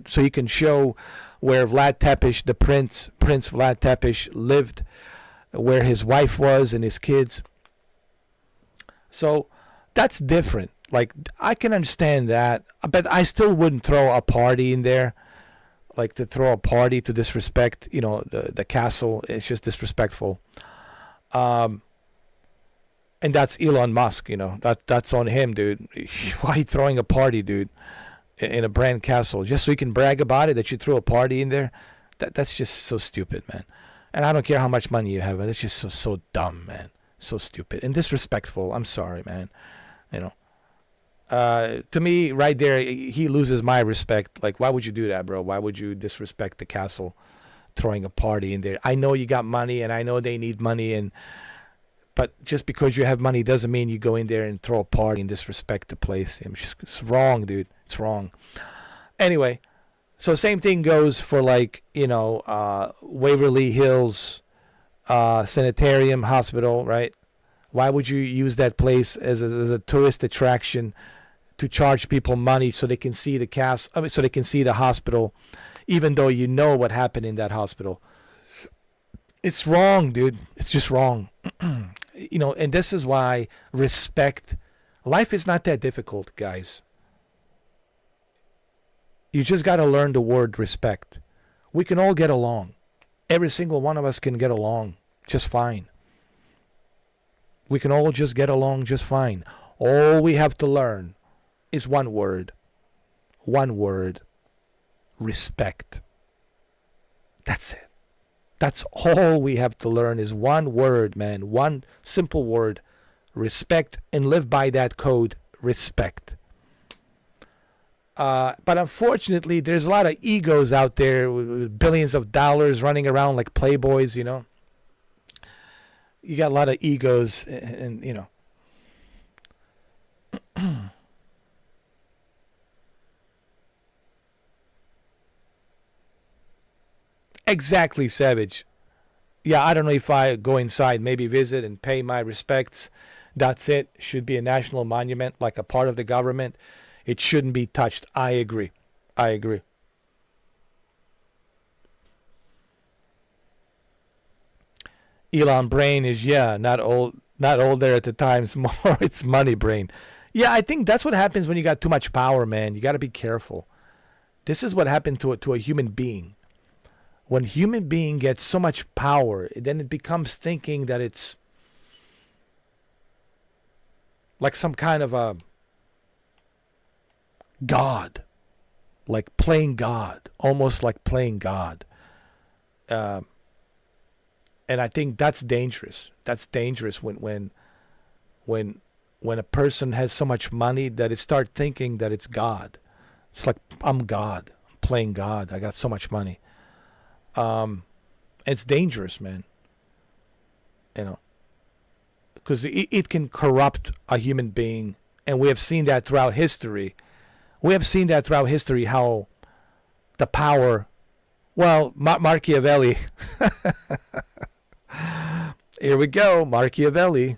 so you can show where Vlad Tepes, the Prince Vlad Tepes, lived, where his wife was and his kids. So that's different. Like I can understand that, but I still wouldn't throw a party in there. Like to throw a party to disrespect, the castle. It's just disrespectful. And that's Elon Musk. That's on him, dude. Why are you throwing a party, dude, in a Brand Castle just so you can brag about it that you threw a party in there? That's just so stupid, man. And I don't care how much money you have, but it's just so dumb, man. So stupid and disrespectful. I'm sorry, man. To me, right there, he loses my respect. Like, why would you do that, bro? Why would you disrespect the castle, throwing a party in there? I know you got money, and I know they need money, but just because you have money doesn't mean you go in there and throw a party and disrespect the place. It's wrong, dude. It's wrong. Anyway, so same thing goes for Waverly Hills Sanitarium Hospital, right? Why would you use that place as a tourist attraction to charge people money so they can see so they can see the hospital, even though you know what happened in that hospital? It's wrong, dude. It's just wrong. And this is why respect. Life is not that difficult, guys. You just got to learn the word respect. We can all get along. Every single one of us can get along just fine. We can all just get along just fine. All we have to learn is one word. One word. Respect. That's it. That's all we have to learn is one word, man. One simple word. Respect, and live by that code. Respect. But unfortunately, there's a lot of egos out there with billions of dollars running around like playboys, You got a lot of egos, and. Exactly, Savage. Yeah, I don't know if I go inside, maybe visit and pay my respects. That's it. Should be a national monument, like a part of the government. It shouldn't be touched. I agree. Elon brain is not old there at the time. It's more it's money brain. Yeah, I think that's what happens when you got too much power, man. You got to be careful. This is what happened to a human being. When human being gets so much power, then it becomes thinking that it's like some kind of a God, like playing God, almost like playing God. And I think that's dangerous. That's dangerous when a person has so much money that it start thinking that it's God. It's like I'm God, I'm playing God. I got so much money. It's dangerous, man. Because it can corrupt a human being, and we have seen that throughout history. How the power, Machiavelli. Here we go, Machiavelli.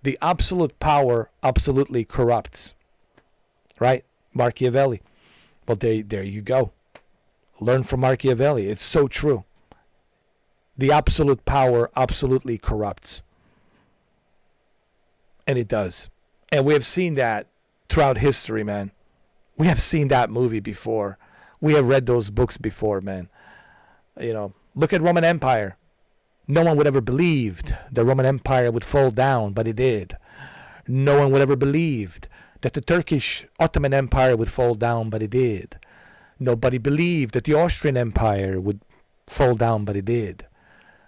The absolute power absolutely corrupts. Right? Machiavelli. Well, there you go. Learn from Machiavelli. It's so true. The absolute power absolutely corrupts. And it does. And we have seen that throughout history, man. We have seen that movie before. We have read those books before, man. Look at Roman Empire. No one would ever believed the Roman Empire would fall down, but it did. No one would ever believed that the Turkish Ottoman Empire would fall down, but it did. Nobody believed that the Austrian Empire would fall down, but it did.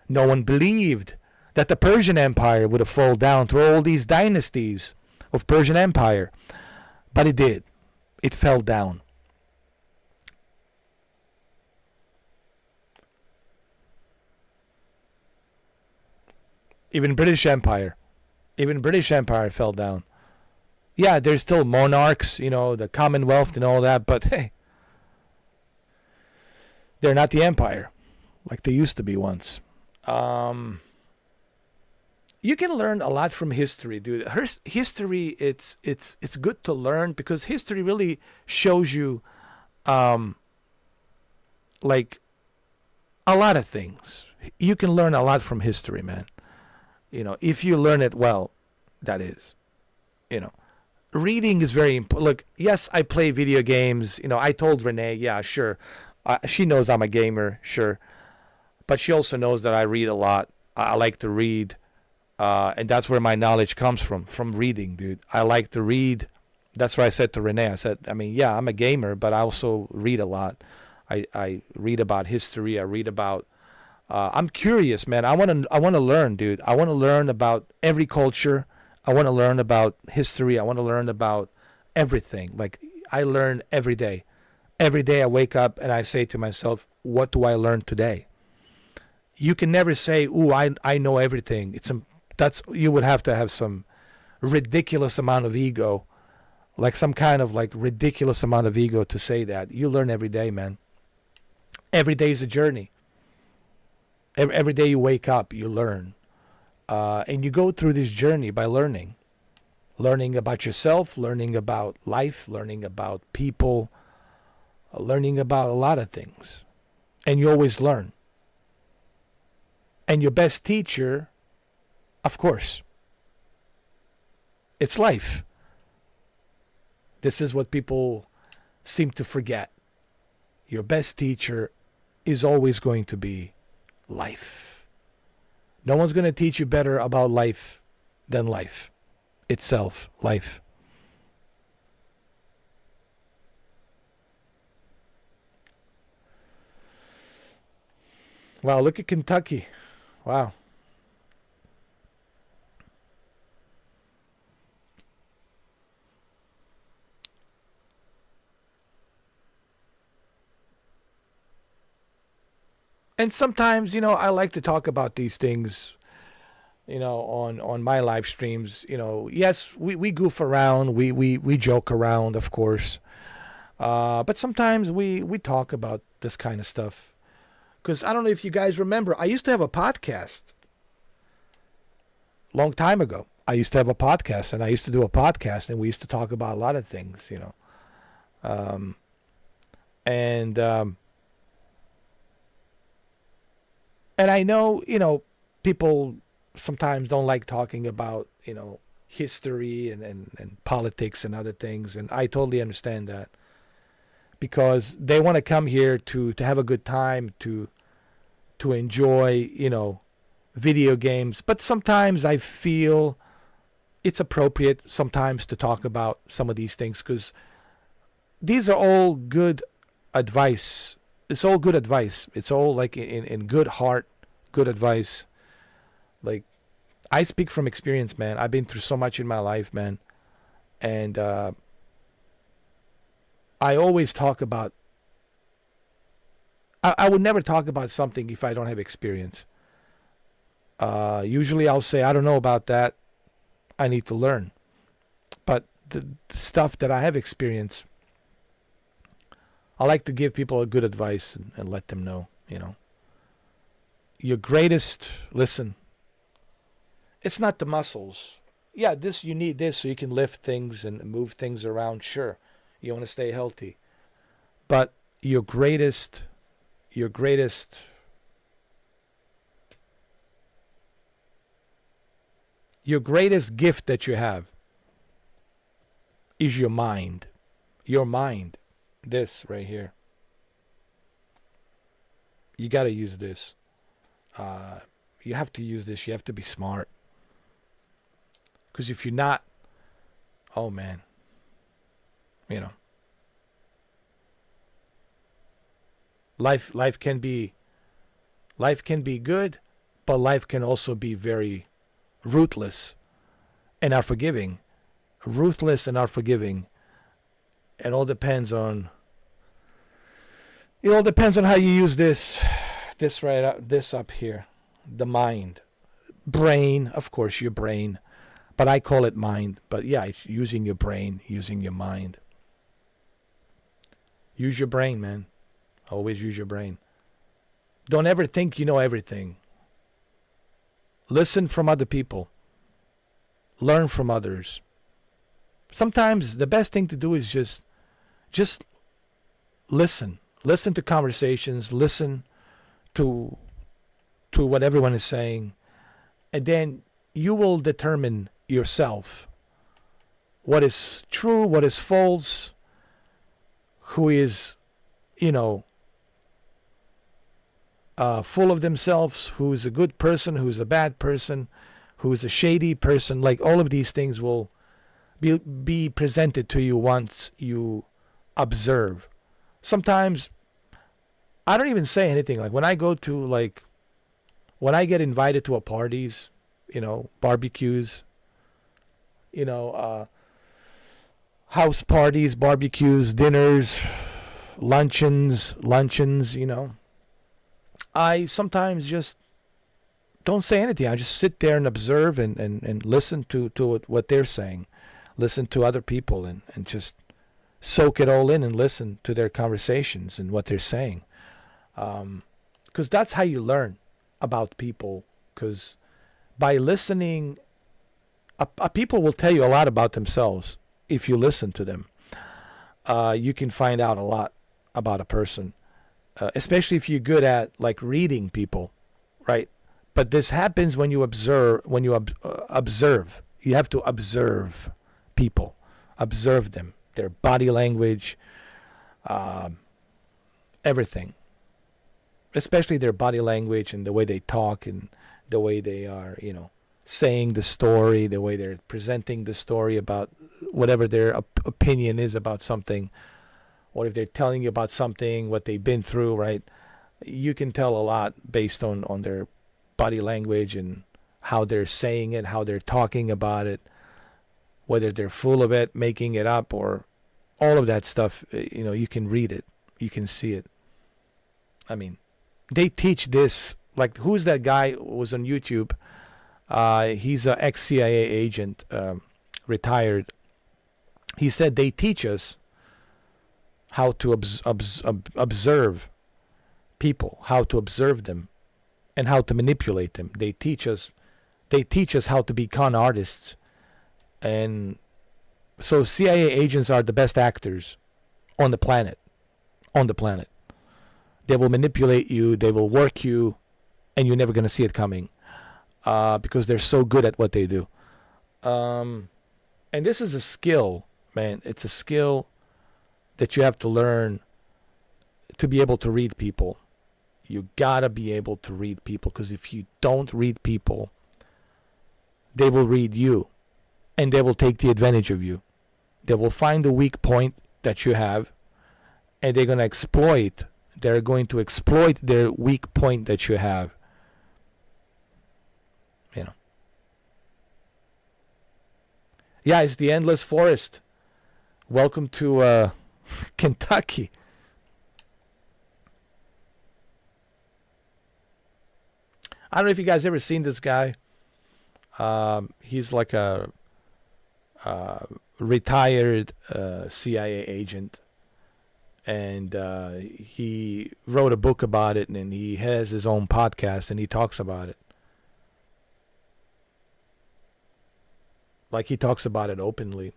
No one believed that the Persian Empire would have fallen down through all these dynasties of Persian Empire, but it did. It fell down. Even British Empire fell down. Yeah, there's still monarchs, the Commonwealth and all that, but hey, they're not the empire like they used to be once. You can learn a lot from history, dude. History, it's good to learn because history really shows you, like a lot of things. You can learn a lot from history, man. If you learn it well, that is. Reading is very important. Look, yes, I play video games. I told Renee, yeah, sure. She knows I'm a gamer, sure. But she also knows that I read a lot. I like to read. And that's where my knowledge comes from reading, dude. I like to read. That's what I said to Renee. I said, yeah, I'm a gamer, but I also read a lot. I read about history. I read about... I'm curious, man. I want to learn, dude. I want to learn about every culture. I want to learn about history. I want to learn about everything. Like, I learn every day. Every day I wake up and I say to myself, what do I learn today? You can never say, ooh, I know everything. You would have to have some ridiculous amount of ego, like some kind of like ridiculous amount of ego to say that. You learn every day, man. Every day is a journey. Every day you wake up, you learn. And you go through this journey by learning. Learning about yourself, learning about life, learning about people, learning about a lot of things. And you always learn. And your best teacher, of course, it's life. This is what people seem to forget. Your best teacher is always going to be life. No one's going to teach you better about life than life itself. Life. Wow, look at Kentucky. Wow. And sometimes, I like to talk about these things, on my live streams. Yes, we goof around, we joke around, of course. But sometimes we talk about this kind of stuff. Because I don't know if you guys remember, I used to have a podcast. Long time ago. I used to have a podcast, and I used to do a podcast, and we used to talk about a lot of things, And I know, people sometimes don't like talking about, history and politics and other things. And I totally understand that. Because they want to come here to have a good time, to enjoy, video games. But sometimes I feel it's appropriate sometimes to talk about some of these things. Because these are all good advice. It's all good advice. It's all like in good heart, good advice. Like, I speak from experience, man. I've been through so much in my life, man. And I always talk about... I would never talk about something if I don't have experience. Usually I'll say, I don't know about that. I need to learn. But the stuff that I have experienced, I like to give people a good advice and let them know, Your greatest, listen, it's not the muscles. Yeah, you need this so you can lift things and move things around, sure. You want to stay healthy. But your greatest gift that you have is your mind. Your mind. This right here. You got to use this. You have to use this. You have to be smart. Because if you're not, oh man, you know, life can be good, but life can also be very ruthless and unforgiving. Ruthless and unforgiving. It all depends on how you use this up here, the mind, brain, of course, your brain, but I call it mind. But yeah, it's using your brain, using your mind. Use your brain, man. Always use your brain. Don't ever think you know everything. Listen from other people. Learn from others. Sometimes the best thing to do is just listen. Listen to conversations. Listen to what everyone is saying. And then you will determine yourself what is true, what is false, who is, full of themselves, who is a good person, who is a bad person, who is a shady person. Like all of these things will be presented to you once you observe. Sometimes I don't even say anything. Like when I get invited to parties, barbecues, house parties, barbecues, dinners, luncheons, I sometimes just don't say anything. I just sit there and observe and listen to what they're saying. Listen to other people and just soak it all in and listen to their conversations and what they're saying. Because that's how you learn about people. Because by listening, people will tell you a lot about themselves if you listen to them. You can find out a lot about a person, especially if you're good at like reading people, right? But this happens when you observe. Observe. You have to observe people, observe them, their body language, everything. Especially their body language and the way they talk and the way they are, saying the story, the way they're presenting the story about whatever their opinion is about something, or if they're telling you about something, what they've been through, right? You can tell a lot based on their body language and how they're saying it, how they're talking about it, whether they're full of it, making it up, or all of that stuff. You can read it, you can see it. I mean, they teach this. Like, who's that guy who was on YouTube? He's an ex-CIA agent, retired. He said they teach us how to observe people, how to observe them, and how to manipulate them. They teach us how to be con artists. And so CIA agents are the best actors on the planet. They will manipulate you, they will work you, and you're never going to see it coming. Because they're so good at what they do. And this is a skill, man. It's a skill that you have to learn to be able to read people. You gotta be able to read people, because if you don't read people, they will read you, and they will take the advantage of you. They will find the weak point that you have, and they're going to exploit. They're going to exploit their weak point that you have. Yeah, it's the endless forest. Welcome to Kentucky. I don't know if you guys ever seen this guy. He's like a retired CIA agent, and he wrote a book about it, and he has his own podcast, and he talks about it. Like, he talks about it openly.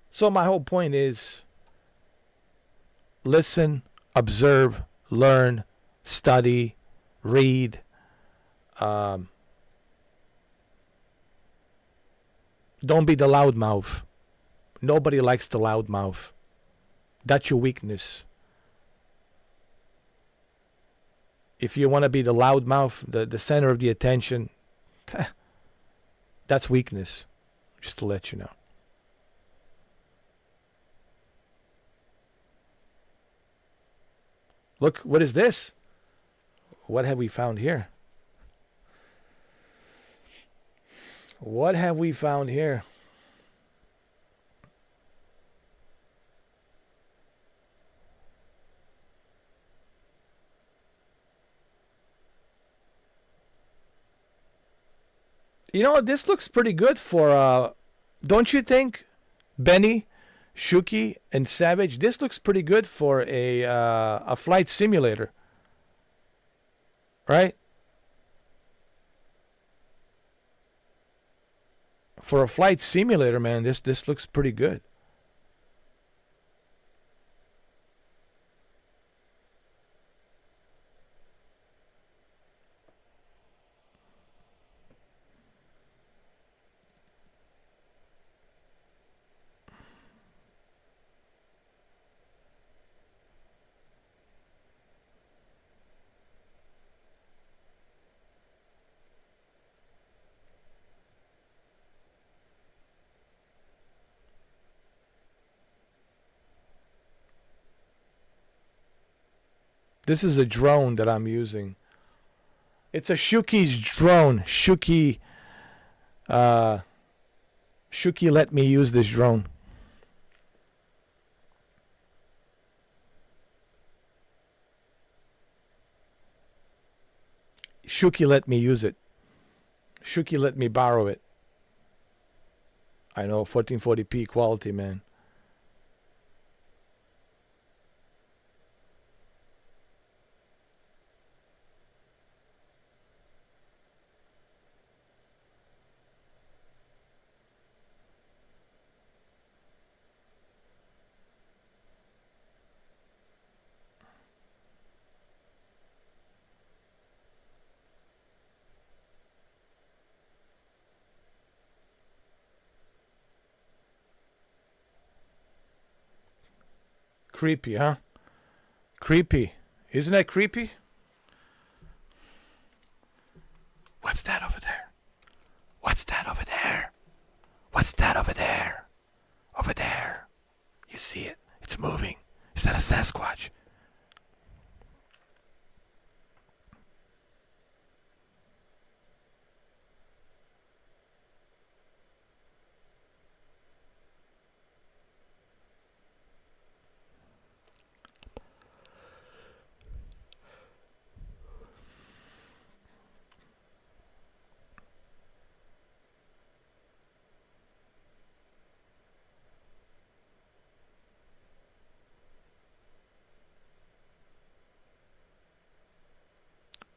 So my whole point is listen, observe, learn, study, read. Don't be the loudmouth. Nobody likes the loudmouth. That's your weakness. If you want to be the loudmouth, the center of the attention, that's weakness. Just to let you know. Look, what is this? What have we found here? What have we found here? You know, this looks pretty good for, don't you think, Benny, Shuki, and Savage? This looks pretty good for a flight simulator, right? For a flight simulator, man, this looks pretty good. This is a drone that I'm using. It's a Shuki's drone. Shuki let me use this drone. Shuki let me use it. Shuki let me borrow it. I know, 1440p quality, man. Creepy, huh? Creepy. Isn't that creepy? What's that over there? What's that over there? What's that over there? Over there. You see it? It's moving. Is that a Sasquatch?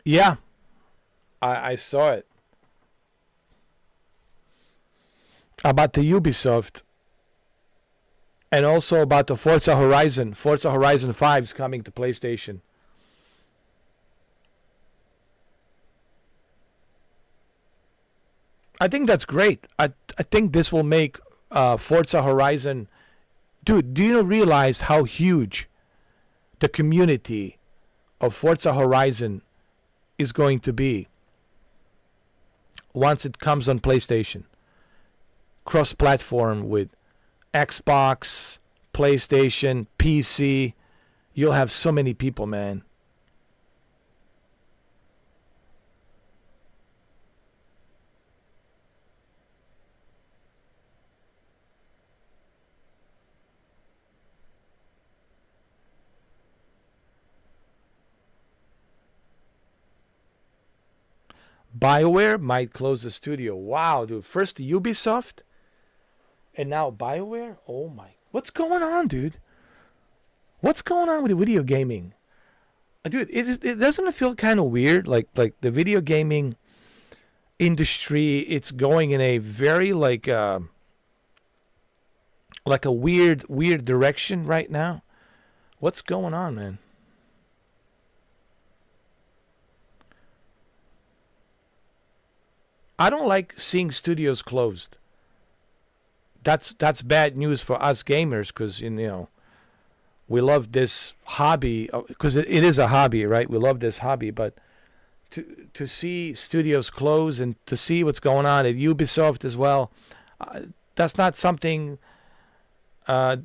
Yeah, I saw it. About the Ubisoft. And also about the Forza Horizon. Forza Horizon 5 is coming to PlayStation. I think that's great. I think this will make Forza Horizon... Dude, do you realize how huge the community of Forza Horizon is going to be once it comes on PlayStation? Cross-platform with Xbox, PlayStation, PC. You'll have so many people, man. BioWare might close the studio. Wow, dude. First Ubisoft, and now BioWare? Oh my. What's going on, dude? What's going on with the video gaming? Dude, it doesn't feel kind of weird? Like the video gaming industry, it's going in a very like a weird direction right now. What's going on, man? I don't like seeing studios closed. that's bad news for us gamers, because we love this hobby, because it is a hobby, right? We love this hobby, but to see studios close and to see what's going on at Ubisoft as well, that's not something that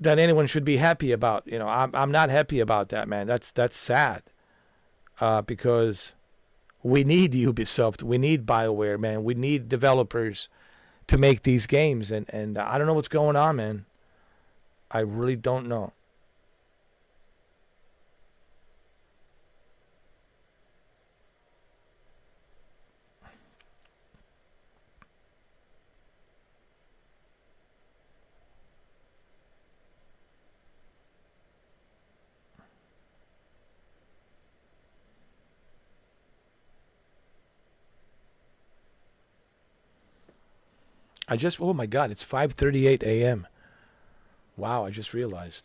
anyone should be happy about. I'm not happy about that, man. That's sad, because we need Ubisoft, we need BioWare, man. We need developers to make these games, and I don't know what's going on, man. I really don't know. Oh my God, it's 5:38 a.m. Wow, I just realized.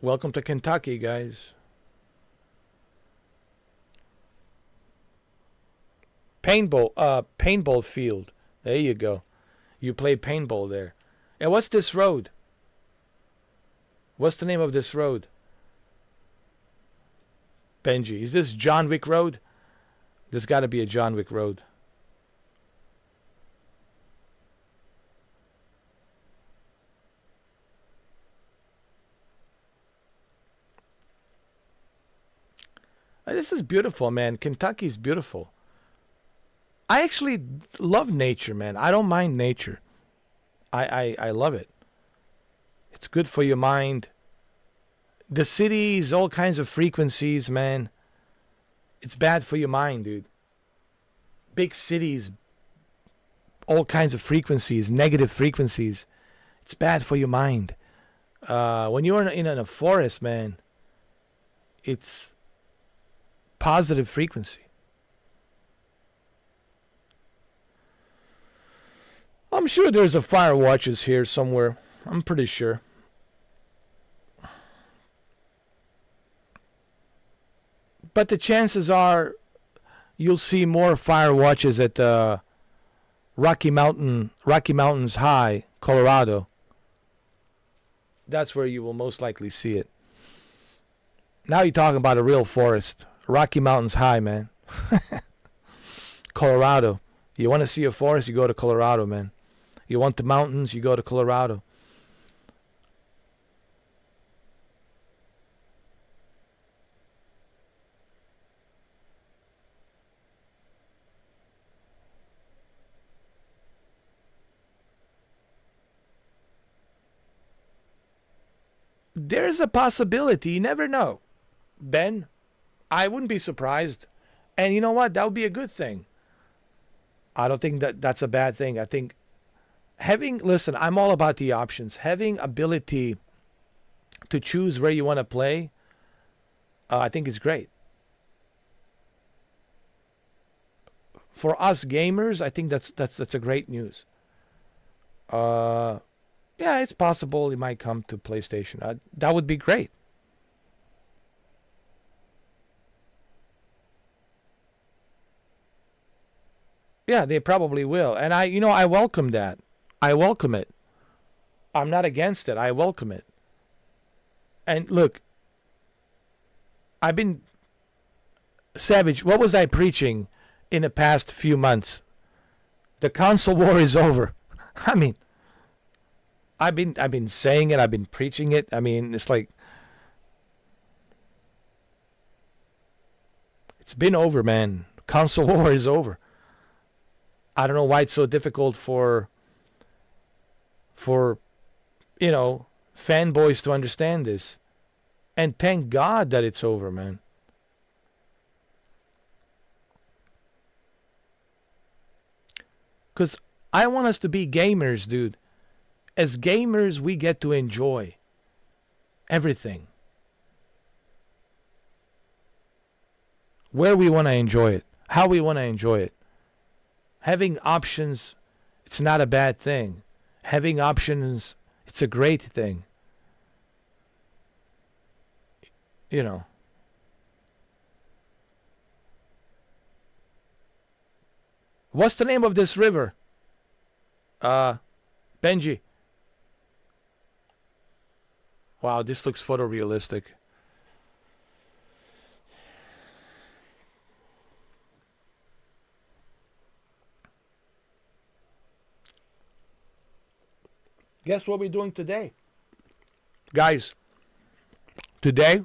Welcome to Kentucky, guys. Paintball field. There you go. You play paintball there. And what's this road? What's the name of this road? Benji, is this John Wick Road? There's got to be a John Wick Road. This is beautiful, man. Kentucky's beautiful. I actually love nature, man. I don't mind nature. I love it. It's good for your mind. The cities, all kinds of frequencies, man. It's bad for your mind, dude. Big cities, all kinds of frequencies, negative frequencies. It's bad for your mind. When you're in a forest, man, it's positive frequency. I'm sure there's a fire watches here somewhere. I'm pretty sure. But the chances are you'll see more fire watches at Rocky Mountains High, Colorado. That's where you will most likely see it. Now you're talking about a real forest. Rocky Mountains High, man. Colorado. You want to see a forest, you go to Colorado, man. You want the mountains, you go to Colorado. There's a possibility. You never know. Ben, I wouldn't be surprised. And you know what? That would be a good thing. I don't think that's a bad thing. I think listen, I'm all about the options. Having ability to choose where you want to play, I think is great. For us gamers, I think that's a great news. Yeah, it's possible it might come to PlayStation. That would be great. Yeah, they probably will. And I welcome that. I welcome it. I'm not against it. I welcome it. And look, Savage, what was I preaching in the past few months? The console war is over. I mean, I've been saying it, I've been preaching it. I mean, it's like it's been over, man. Console war is over. I don't know why it's so difficult for fanboys to understand this. And thank God that it's over, man. Cuz I want us to be gamers, dude. As gamers, we get to enjoy everything. Where we want to enjoy it, how we want to enjoy it. Having options, it's not a bad thing. Having options, it's a great thing. You know. What's the name of this river? Benji. Wow, this looks photorealistic. Guess what we're doing today? Guys, today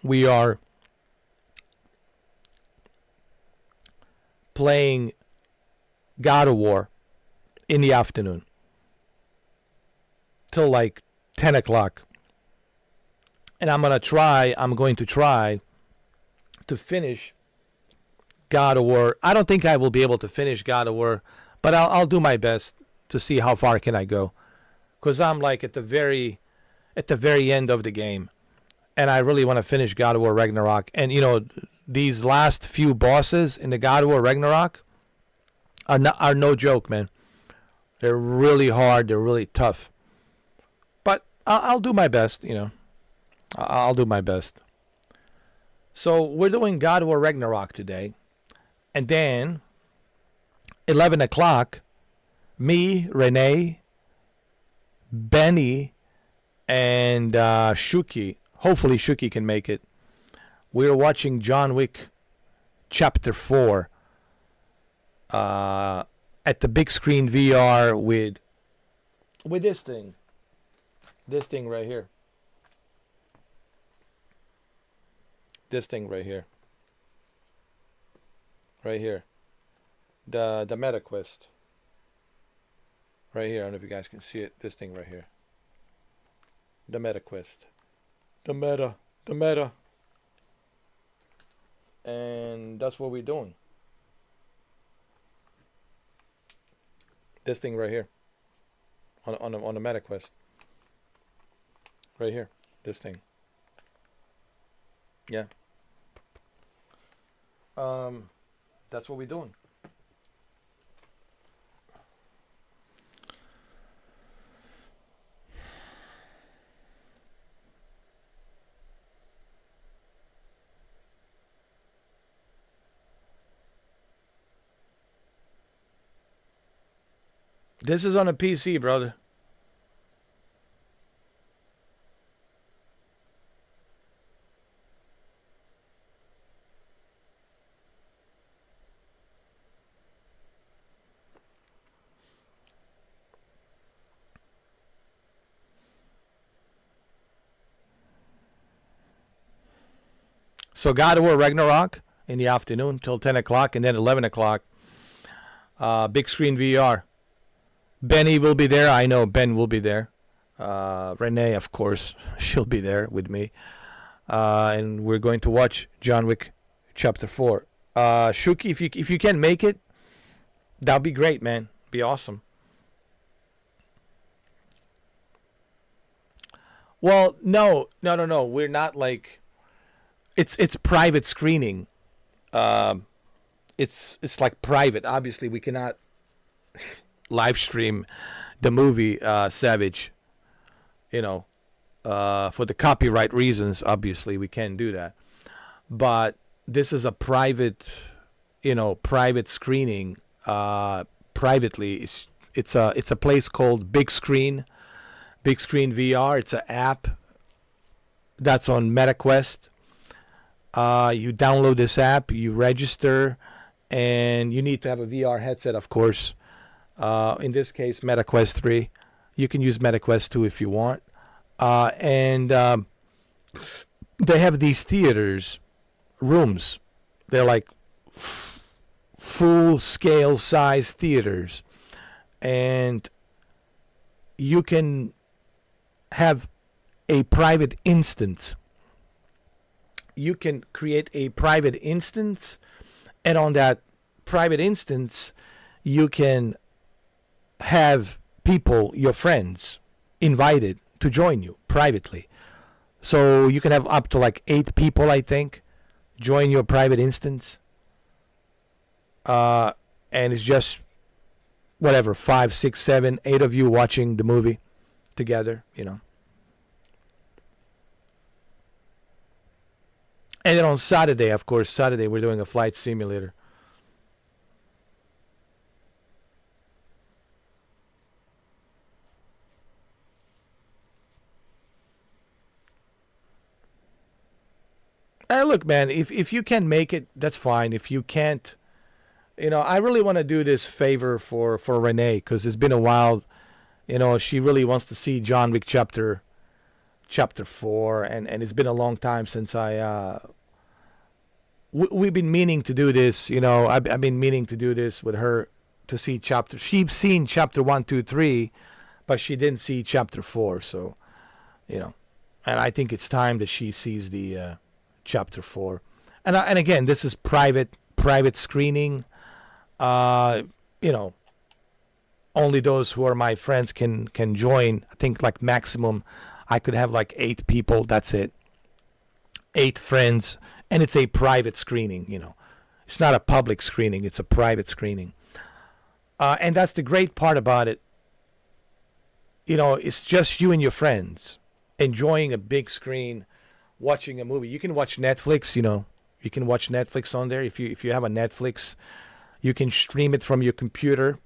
we are playing God of War in the afternoon till like 10 o'clock. And I'm going to try to finish God of War. I don't think I will be able to finish God of War, but I'll do my best to see how far can I go. Because I'm like at the very end of the game. And I really want to finish God of War Ragnarok. And you know, these last few bosses in the God of War Ragnarok are no joke, man. They're really hard. They're really tough. But I'll do my best, you know. I'll do my best. So we're doing God of War Ragnarok today. And then 11 o'clock, me, Renee, Benny, and Shuki. Hopefully Shuki can make it. We're watching John Wick Chapter 4 at the big screen VR with this thing. This thing right here. This thing right here. Right here. The MetaQuest. Right here. I don't know if you guys can see it. This thing right here. The MetaQuest. The meta. And that's what we're doing. This thing right here. On the MetaQuest. Right here. This thing. Yeah. That's what we're doing. This is on a PC, brother. So God of War Ragnarok in the afternoon till 10 o'clock, and then 11 o'clock, big screen VR. Benny will be there. I know Ben will be there. Renee, of course, she'll be there with me. And we're going to watch John Wick Chapter 4. Shuki, if you can make it, that'll be great, man. Be awesome. Well, no. We're not like... It's private screening. It's like private. Obviously, we cannot live stream the movie Savage. You know, for the copyright reasons. Obviously, we can't do that. But this is a private screening. Privately, it's a place called Big Screen VR. It's an app that's on MetaQuest. You download this app, you register, and you need to have a VR headset, of course. In this case, MetaQuest 3. You can use MetaQuest 2 if you want. And they have these theaters, rooms. They're like full-scale size theaters. And you can have a private instance. You can create a private instance, and on that private instance, you can have people, your friends, invited to join you privately. So you can have up to like 8 people, I think, join your private instance. And it's just whatever, 5, 6, 7, 8 of you watching the movie together, you know. And then on Saturday, of course, Saturday we're doing a flight simulator. Look, man, if you can make it, that's fine. If you can't, I really want to do this favor for Renee because it's been a while. She really wants to see John Wick chapter 4, and it's been a long time since we've been meaning to do this. I've been meaning to do this with her to see chapter. She's seen chapter 1, 2, 3, but she didn't see chapter 4. So, and I think it's time that she sees the chapter 4. And again, this is private screening. Only those who are my friends can join. I think like maximum I could have like 8 people. That's it. 8 friends, and it's a private screening. It's not a public screening. It's a private screening. And that's the great part about it. It's just you and your friends enjoying a big screen, watching a movie. You can watch Netflix. You can watch Netflix on there. If you have a Netflix, you can stream it from your computer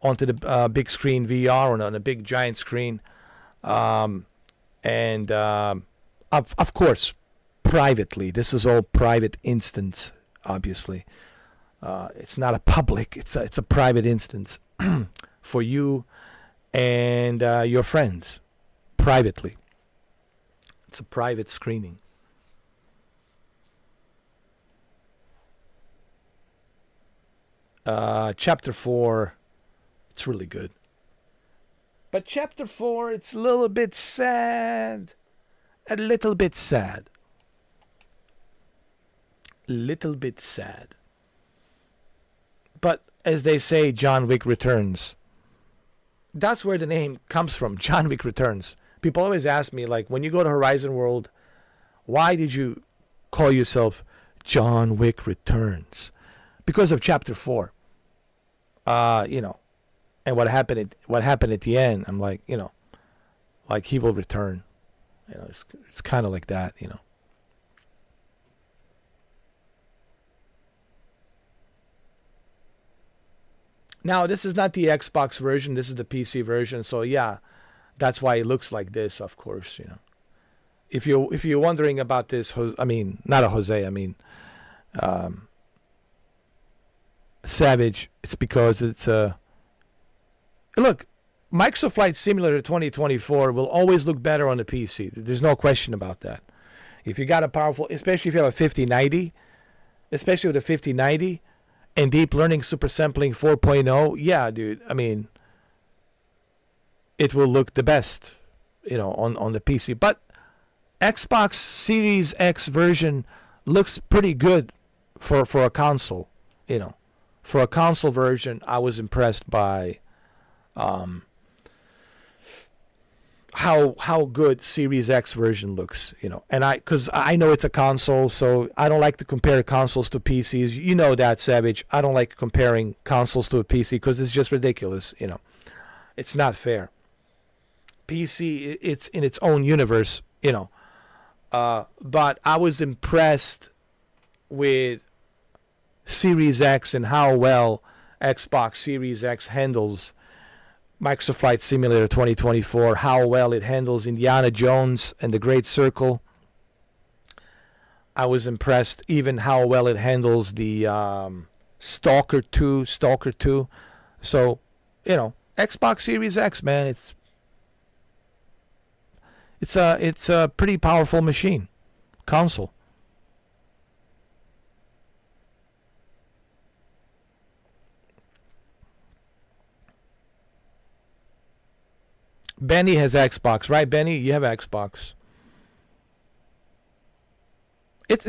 onto the big screen VR or on a big giant screen. Of course, privately. This is all private instance, obviously. It's not a public. It's a private instance for you and your friends, privately. It's a private screening. Chapter 4, it's really good. But chapter 4, it's a little bit sad. A little bit sad. Little bit sad. But as they say, John Wick Returns. That's where the name comes from, John Wick Returns. People always ask me, like, when you go to Horizon World, why did you call yourself John Wick Returns? Because of chapter 4. And what happened at the end, I'm like, like he will return. It's kind of like that, Now, this is not the Xbox version. This is the PC version. So yeah, that's why it looks like this, of course, If you're wondering about this, Savage, it's because it's look, Microsoft Flight Simulator 2024 will always look better on the PC. There's no question about that. If you got a powerful, especially if you have a 5090, especially with a 5090 and Deep Learning Super Sampling 4.0, yeah, dude, it will look the best, on the PC. But Xbox Series X version looks pretty good for a console, For a console version, I was impressed by how good Series X version looks, And because I know it's a console, so I don't like to compare consoles to PCs. You know that, Savage. I don't like comparing consoles to a PC because it's just ridiculous, It's not fair. PC, it's in its own universe, But I was impressed with Series X and how well Xbox Series X handles Microsoft Flight Simulator 2024, how well it handles Indiana Jones and the Great Circle. I was impressed even how well it handles the Stalker 2. So, Xbox Series X, man, it's a pretty powerful machine, console. Benny has Xbox, right, Benny? You have Xbox.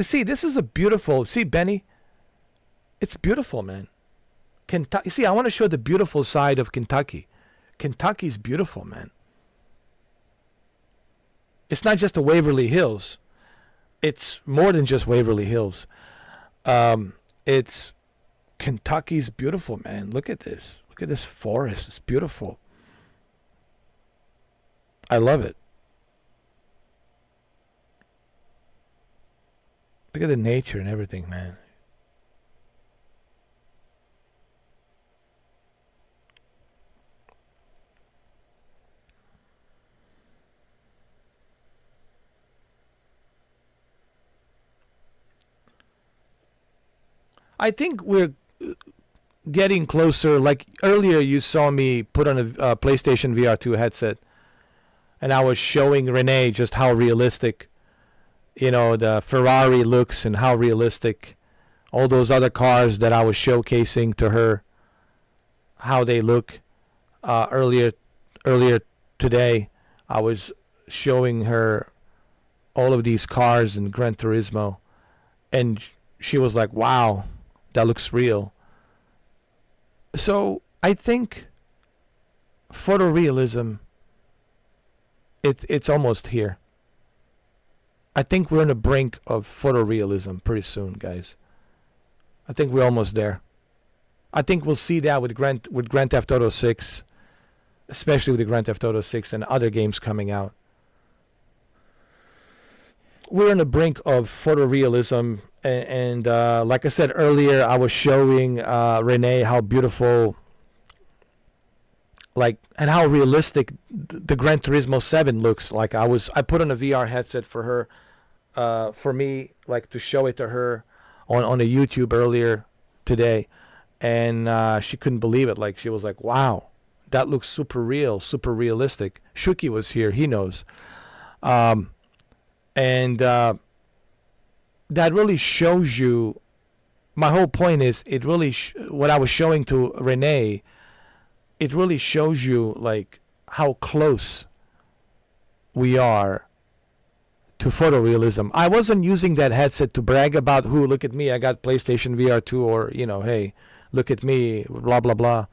See, this is a beautiful. See, Benny, it's beautiful, man. Kentucky. See, I want to show the beautiful side of Kentucky. Kentucky's beautiful, man. It's not just a Waverly Hills. It's more than just Waverly Hills. It's Kentucky's beautiful, man. Look at this. Look at this forest. It's beautiful. I love it. Look at the nature and everything, man. I think we're getting closer. Like earlier, you saw me put on a PlayStation VR2 headset, and I was showing Renee just how realistic, the Ferrari looks and how realistic all those other cars that I was showcasing to her, how they look. Earlier today, I was showing her all of these cars in Gran Turismo, and she was like, "Wow, that looks real." So I think photorealism, it's almost here. I think we're on the brink of photorealism pretty soon, guys. I think we're almost there. I think we'll see that with Grand Theft Auto 6, especially with the Grand Theft Auto 6 and other games coming out. We're on the brink of photorealism, and like I said earlier, I was showing Renee how beautiful, and how realistic the Gran Turismo 7 looks. Like I put on a VR headset for her, for me, to show it to her on a YouTube earlier today, and she couldn't believe it. She was like, "Wow, that looks super real, super realistic." Shuki was here; he knows. And that really shows you. My whole point is, it really what I was showing to Renee. It really shows you how close we are to photorealism. I wasn't using that headset to brag about, look at me, I got PlayStation VR2, or hey, look at me, blah blah blah.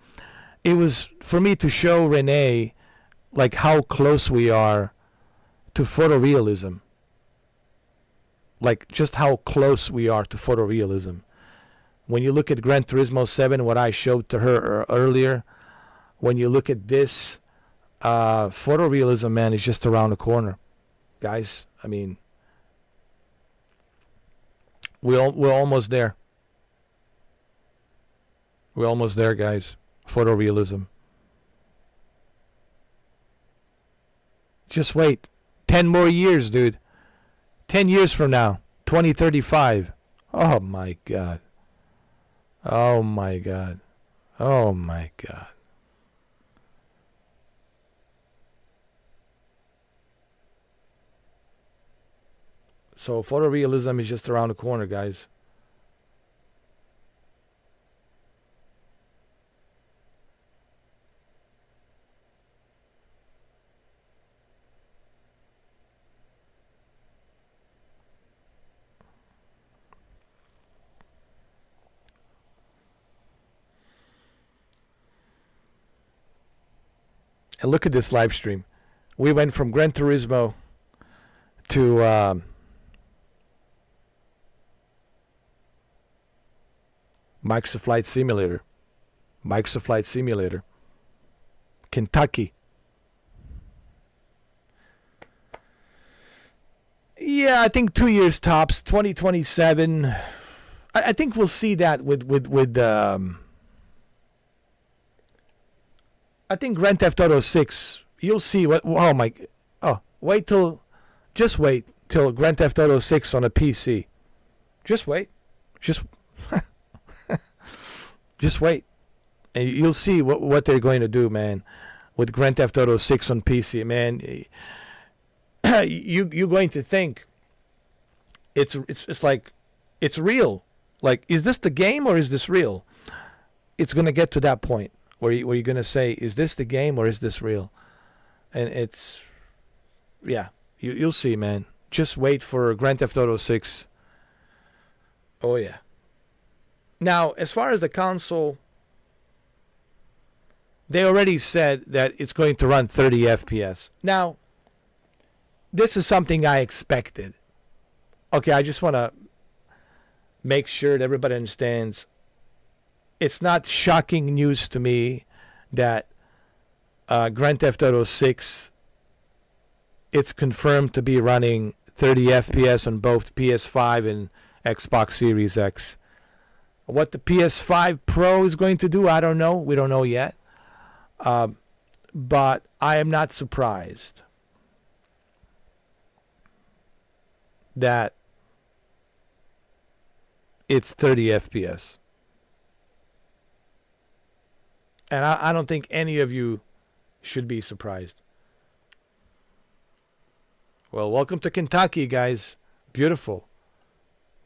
It was for me to show Renee how close we are to photorealism. Just how close we are to photorealism. When you look at Gran Turismo 7, what I showed to her earlier, when you look at this, photorealism, man, is just around the corner, guys. I mean, we're almost there. We're almost there, guys. Photorealism. Just wait. 10 more years, dude. 10 years from now. 2035. Oh, my God. Oh, my God. Oh, my God. So photorealism is just around the corner, guys. And look at this live stream. We went from Gran Turismo to Microsoft Flight Simulator. Microsoft Flight Simulator. Kentucky. Yeah, I think 2 years tops. 2027. I think we'll see that with I think Grand Theft Auto 6. You'll see what. Just wait till Grand Theft Auto 6 on a PC. Just wait. Just wait, and you'll see what they're going to do, man, with Grand Theft Auto 6 on PC, man. You're going to think it's real. Is this the game or is this real? It's going to get to that point where you're going to say, is this the game or is this real? And you'll see, man. Just wait for Grand Theft Auto 6. Oh, yeah. Now, as far as the console, they already said that it's going to run 30 FPS. Now, this is something I expected. Okay, I just want to make sure that everybody understands. It's not shocking news to me that Grand Theft Auto 6, it's confirmed to be running 30 FPS on both PS5 Xbox Series X. What the PS5 Pro is going to do, I don't know. We don't know yet. But I am not surprised that it's 30 FPS. And I don't think any of you should be surprised. Well, welcome to Kentucky, guys. Beautiful.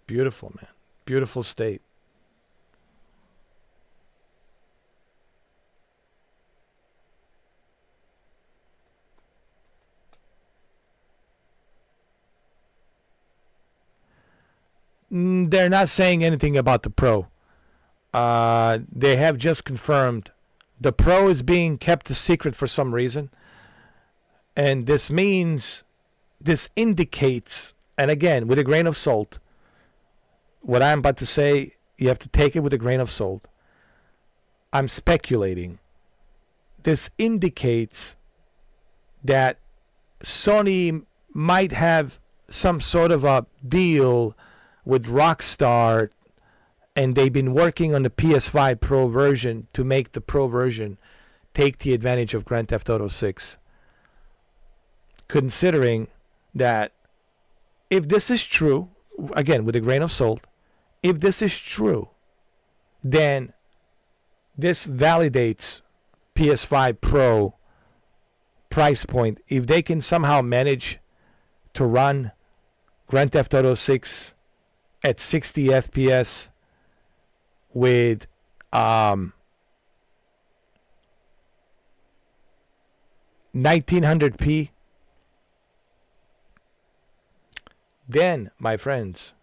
Beautiful, man. Beautiful state. They're not saying anything about the Pro. They have just confirmed the Pro is being kept a secret for some reason. And this indicates, and again, with a grain of salt, what I'm about to say, you have to take it with a grain of salt. I'm speculating. This indicates that Sony might have some sort of a deal with Rockstar, and they've been working on the PS5 Pro version to make the Pro version take the advantage of Grand Theft Auto 6. Considering that if this is true, again, with a grain of salt, if this is true, then this validates PS5 Pro price point. If they can somehow manage to run Grand Theft Auto 6 at 60 FPS with 1900p, then, my friends,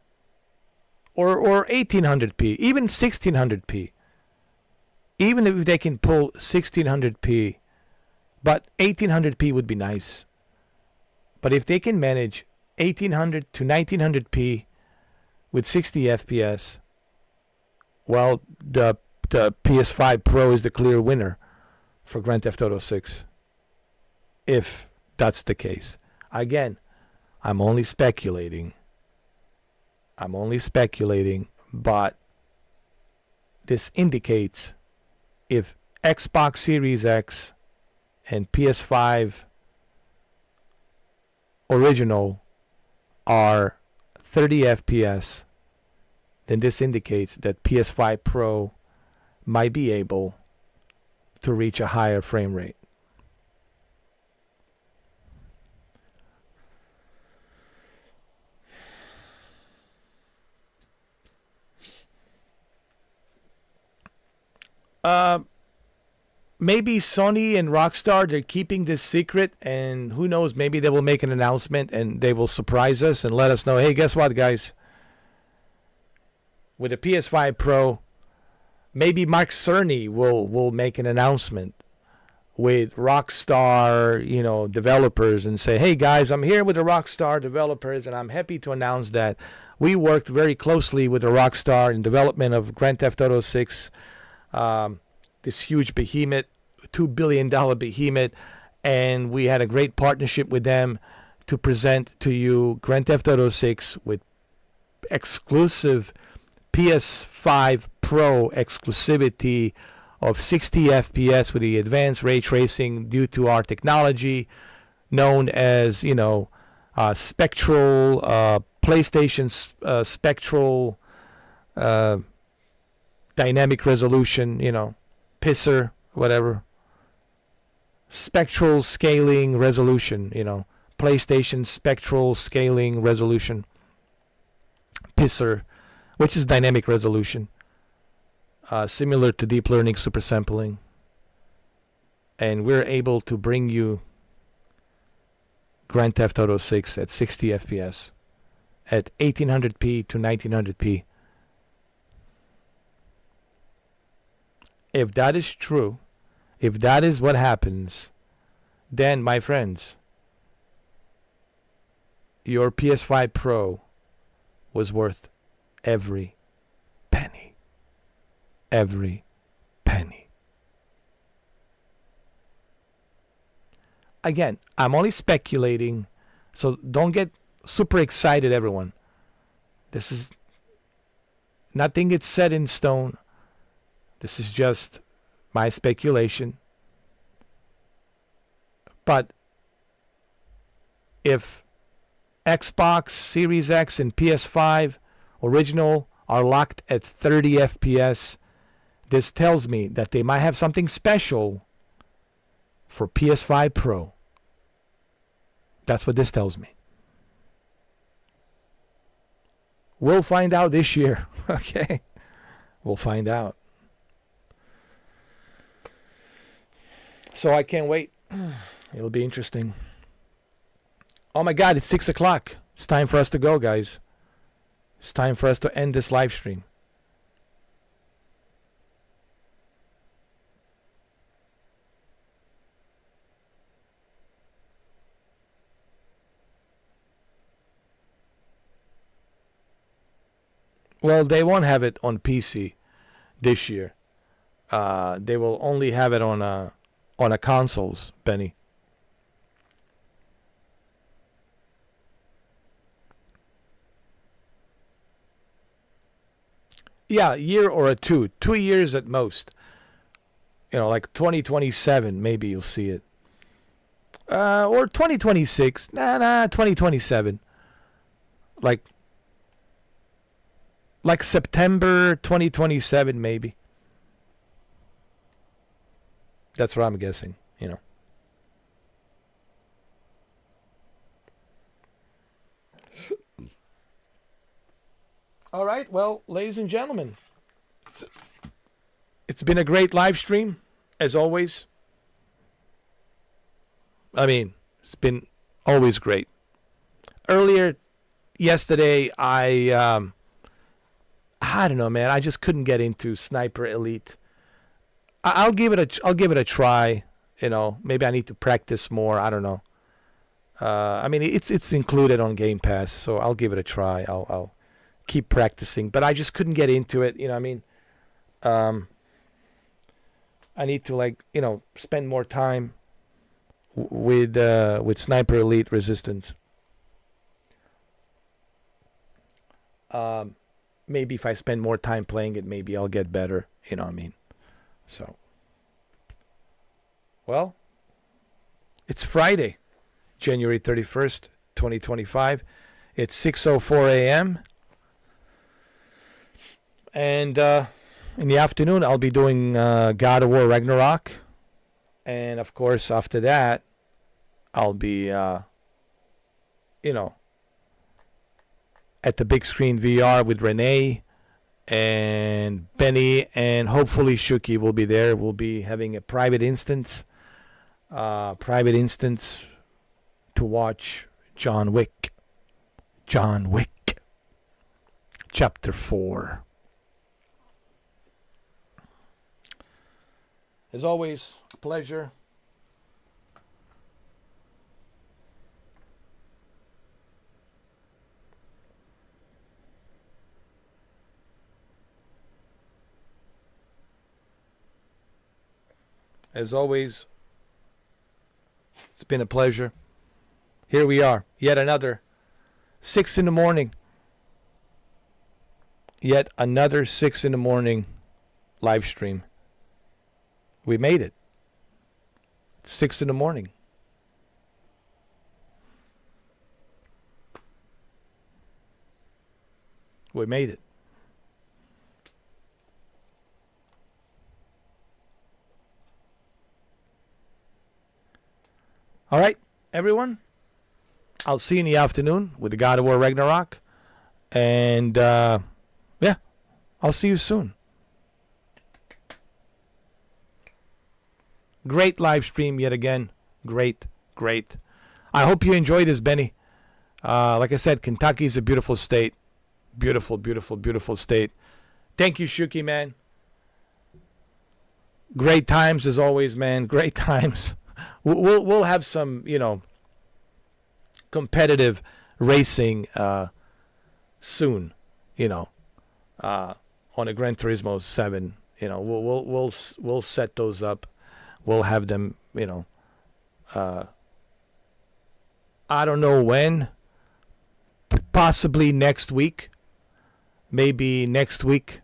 or 1800p, even 1600p, even if they can pull 1600p, but 1800p would be nice. But if they can manage 1800 to 1900p with 60 FPS, well, the PS5 Pro is the clear winner for Grand Theft Auto 6. If that's the case. Again, I'm only speculating, but this indicates if Xbox Series X and PS5 original are 30 FPS, then this indicates that PS5 Pro might be able to reach a higher frame rate. Maybe Sony and Rockstar, they're keeping this secret, and who knows, maybe they will make an announcement and they will surprise us and let us know, hey, guess what, guys? With the PS5 Pro, maybe Mark Cerny will make an announcement with Rockstar, developers, and say, hey, guys, I'm here with the Rockstar developers, and I'm happy to announce that we worked very closely with the Rockstar in development of Grand Theft Auto 6, this huge behemoth, $2 billion behemoth, and we had a great partnership with them to present to you Grand Theft Auto 6 with exclusive PS5 Pro exclusivity of 60 FPS with the advanced ray tracing due to our technology known as, spectral, PlayStation spectral dynamic resolution, pisser, whatever. Spectral scaling resolution, PlayStation spectral scaling resolution. Pisser, which is dynamic resolution. Similar to deep learning supersampling. And we're able to bring you Grand Theft Auto 6 at 60 FPS at 1800p to 1900p. If that is true, if that is what happens, then, my friends, your PS5 Pro was worth every penny. Every penny. Again, I'm only speculating, so don't get super excited, everyone. This is Nothing is set in stone. This is just my speculation. But if Xbox Series X and PS5 original are locked at 30 FPS, this tells me that they might have something special for PS5 Pro. That's what this tells me. We'll find out this year, okay? We'll find out. So I can't wait. It'll be interesting. Oh my God, it's 6 o'clock. It's time for us to go, guys. It's time for us to end this live stream. Well, they won't have it on PC this year. They will only have it on a consoles, Benny. Yeah, a year or a 2. 2 years at most. You know, like 2027, maybe you'll see it. Or 2026. Nah, 2027. Like September 2027, maybe. That's what I'm guessing, you know. All right, well, ladies and gentlemen, it's been a great live stream, as always. I mean, it's been always great. Earlier, yesterday, I don't know, man. I just couldn't get into Sniper Elite. I'll give it a try. You know, maybe I need to practice more. I don't know. I mean, it's included on Game Pass, so I'll give it a try. I'll keep practicing, but I just couldn't get into it. You know, what I mean, I need to, like, you know, spend more time with Sniper Elite Resistance. Maybe if I spend more time playing it, maybe I'll get better. You know what I mean? So, well, it's Friday, January 31st, 2025. It's 6:04 a.m. And in the afternoon, I'll be doing God of War Ragnarok. And, of course, after that, I'll be, you know, at the big screen VR with Renee and Benny, and hopefully Shuki will be there. We'll be having a private instance to watch John Wick. Chapter 4. As always, a pleasure. As always, it's been a pleasure. Here we are, yet another 6 in the morning. Yet another 6 in the morning live stream. We made it. 6 in the morning. We made it. All right, everyone. I'll see you in the afternoon with the God of War Ragnarok. And, yeah, I'll see you soon. Great live stream yet again. Great. I hope you enjoyed this, Benny. Like I said, Kentucky is a beautiful state. Beautiful state. Thank you, Shuki, man. Great times as always, man. Great times. We'll have some, you know, competitive racing soon, you know, on a Gran Turismo 7. You know, we'll set those up. We'll have them, you know, I don't know when, possibly next week. maybe next week,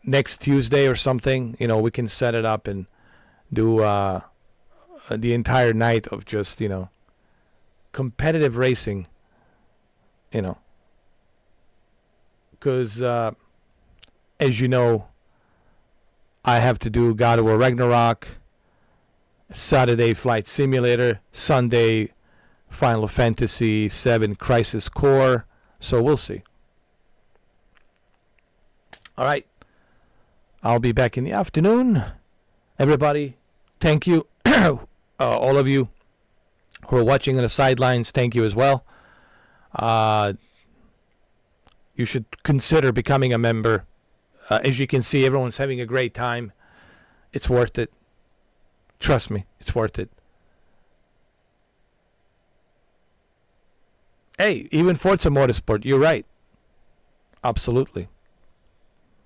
next Tuesday or something, we can set it up and do the entire night of just, competitive racing, because as you know, I have to do God of War Ragnarok, Saturday Flight Simulator, Sunday Final Fantasy VII Crisis Core, so we'll see. All right, I'll be back in the afternoon. Everybody, thank you. All of you who are watching on the sidelines, thank you as well. You should consider becoming a member. As you can see, everyone's having a great time. It's worth it. Trust me, it's worth it. Hey, even Forza Motorsport, you're right. Absolutely.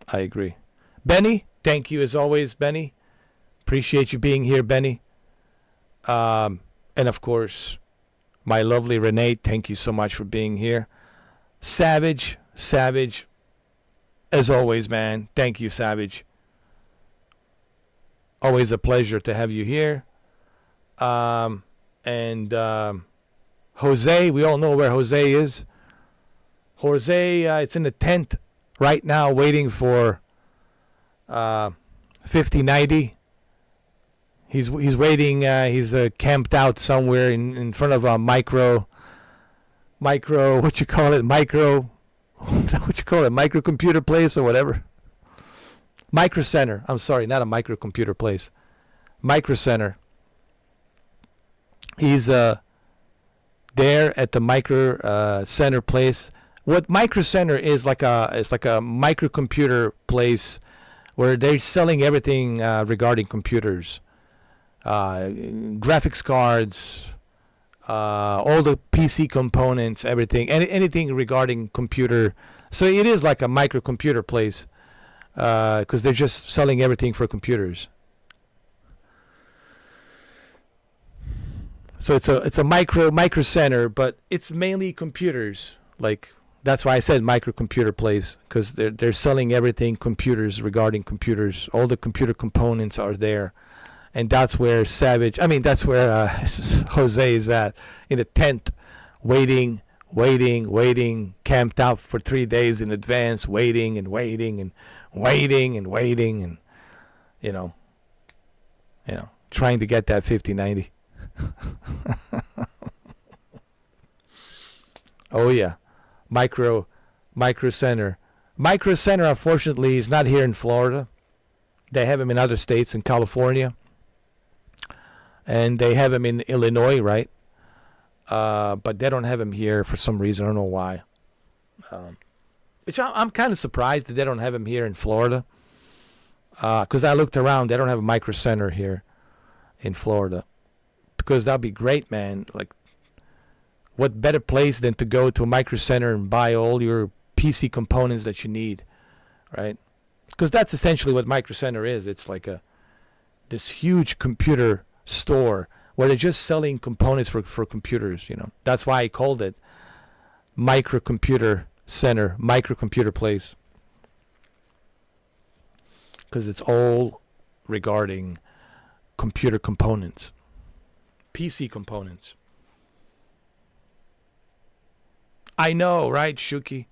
I agree. Benny, thank you as always, Benny. Appreciate you being here, Benny. And of course, my lovely Renee, thank you so much for being here. Savage, as always, man. Thank you, Savage. Always a pleasure to have you here. And Jose, we all know where Jose is. Jose, it's in the tent right now waiting for 5090. He's waiting. He's camped out somewhere in front of a micro. What you call it? Micro computer place or whatever. Micro Center. I'm sorry, not a micro computer place. Micro Center. He's there at the Micro Center place. What Micro Center is like it's like a microcomputer place where they're selling everything regarding computers. Graphics cards, all the PC components, everything, anything regarding computer. So it is like a microcomputer place because they're just selling everything for computers. So it's a micro center, but it's mainly computers. Like that's why I said microcomputer place, because they're selling everything computers regarding computers. All the computer components are there. And that's where that's where Jose is at, in a tent, waiting, camped out for 3 days in advance, waiting, and trying to get that 5090. Oh yeah, Micro Center. Micro Center, unfortunately, is not here in Florida. They have them in other states, in California. And they have him in Illinois, right? But they don't have him here for some reason. I don't know why. Which I'm kind of surprised that they don't have him here in Florida. Because I looked around. They don't have a Micro Center here in Florida. Because that'd be great, man. Like, what better place than to go to a Micro Center and buy all your PC components that you need, right? Because that's essentially what Micro Center is. It's like this huge computer store where they're just selling components for computers. That's why I called it Microcomputer Center, Microcomputer Place, because it's all regarding computer components, PC components. I know, right, Shuki?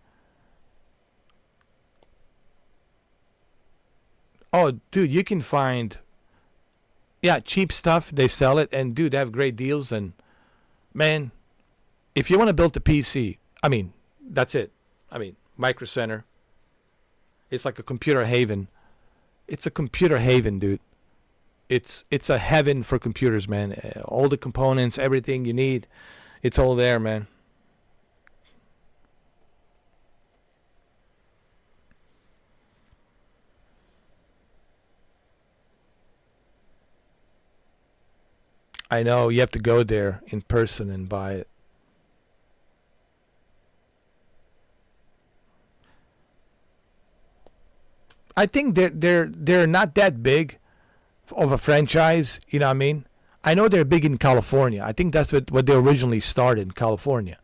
Oh, dude, you can find cheap stuff. They sell it, and dude, they have great deals. And man, if you want to build a PC, that's it. Micro Center. It's like a computer haven. It's a computer haven, dude. It's a heaven for computers, man. All the components, everything you need, it's all there, man. I know, you have to go there in person and buy it. I think they're not that big of a franchise, you know what I mean? I know they're big in California. I think that's what they originally started in California.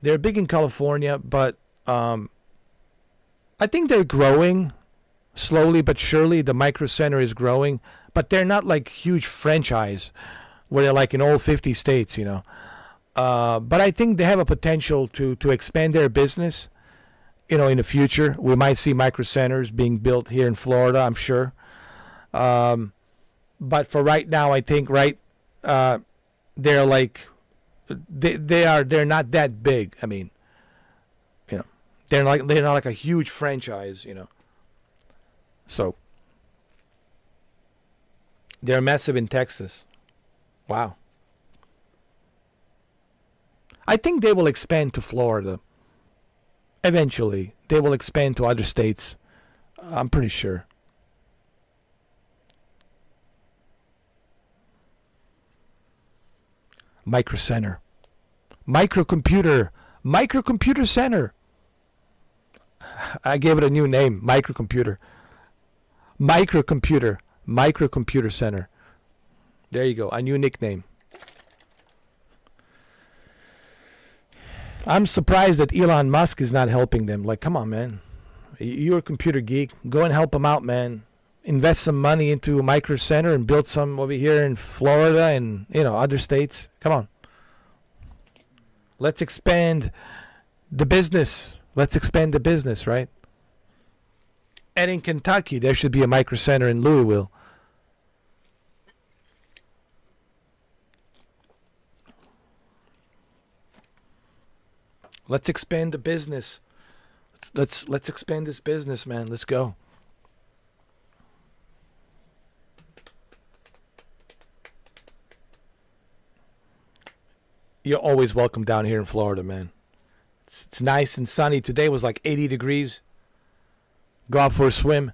They're big in California, but I think they're growing slowly but surely. The Micro Center is growing, but they're not like huge franchise where they're like in all 50 states, you know. But I think they have a potential to expand their business. You know, in the future, we might see micro centers being built here in Florida, I'm sure. But for right now, I think they're like they're not that big. I mean, you know, they're not like a huge franchise, you know. So they're massive in Texas. Wow. I think they will expand to Florida. Eventually, they will expand to other states. I'm pretty sure. Micro Center. Microcomputer Center. I gave it a new name. Microcomputer Center. There you go. A new nickname. I'm surprised that Elon Musk is not helping them. Like, come on, man. You're a computer geek. Go and help them out, man. Invest some money into a micro center and build some over here in Florida and, you know, other states. Come on. Let's expand the business. Right? And in Kentucky, there should be a micro center in Louisville. Let's expand the business. Let's expand this business, man. Let's go. You're always welcome down here in Florida, man. It's nice and sunny. Today was like 80 degrees. Go out for a swim.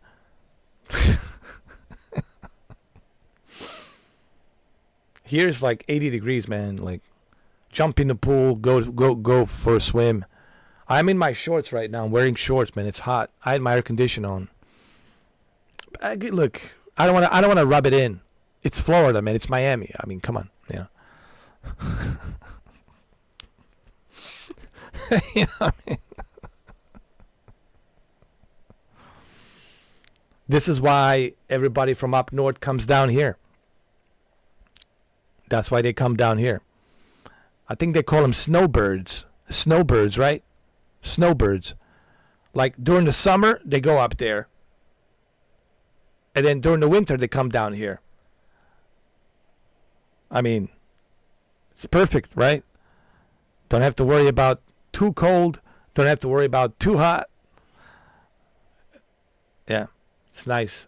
Here's like 80 degrees, man. Like, jump in the pool, go for a swim. I'm in my shorts right now. I'm wearing shorts, man. It's hot. I had my air conditioner on. Look, I don't want to rub it in. It's Florida, man. It's Miami. I mean, come on, you know. You know what I mean? This is why everybody from up north comes down here. That's why they come down here. I think they call them snowbirds. Snowbirds, right? Snowbirds. Like during the summer, they go up there. And then during the winter, they come down here. I mean, it's perfect, right? Don't have to worry about too cold. Don't have to worry about too hot. Yeah, it's nice.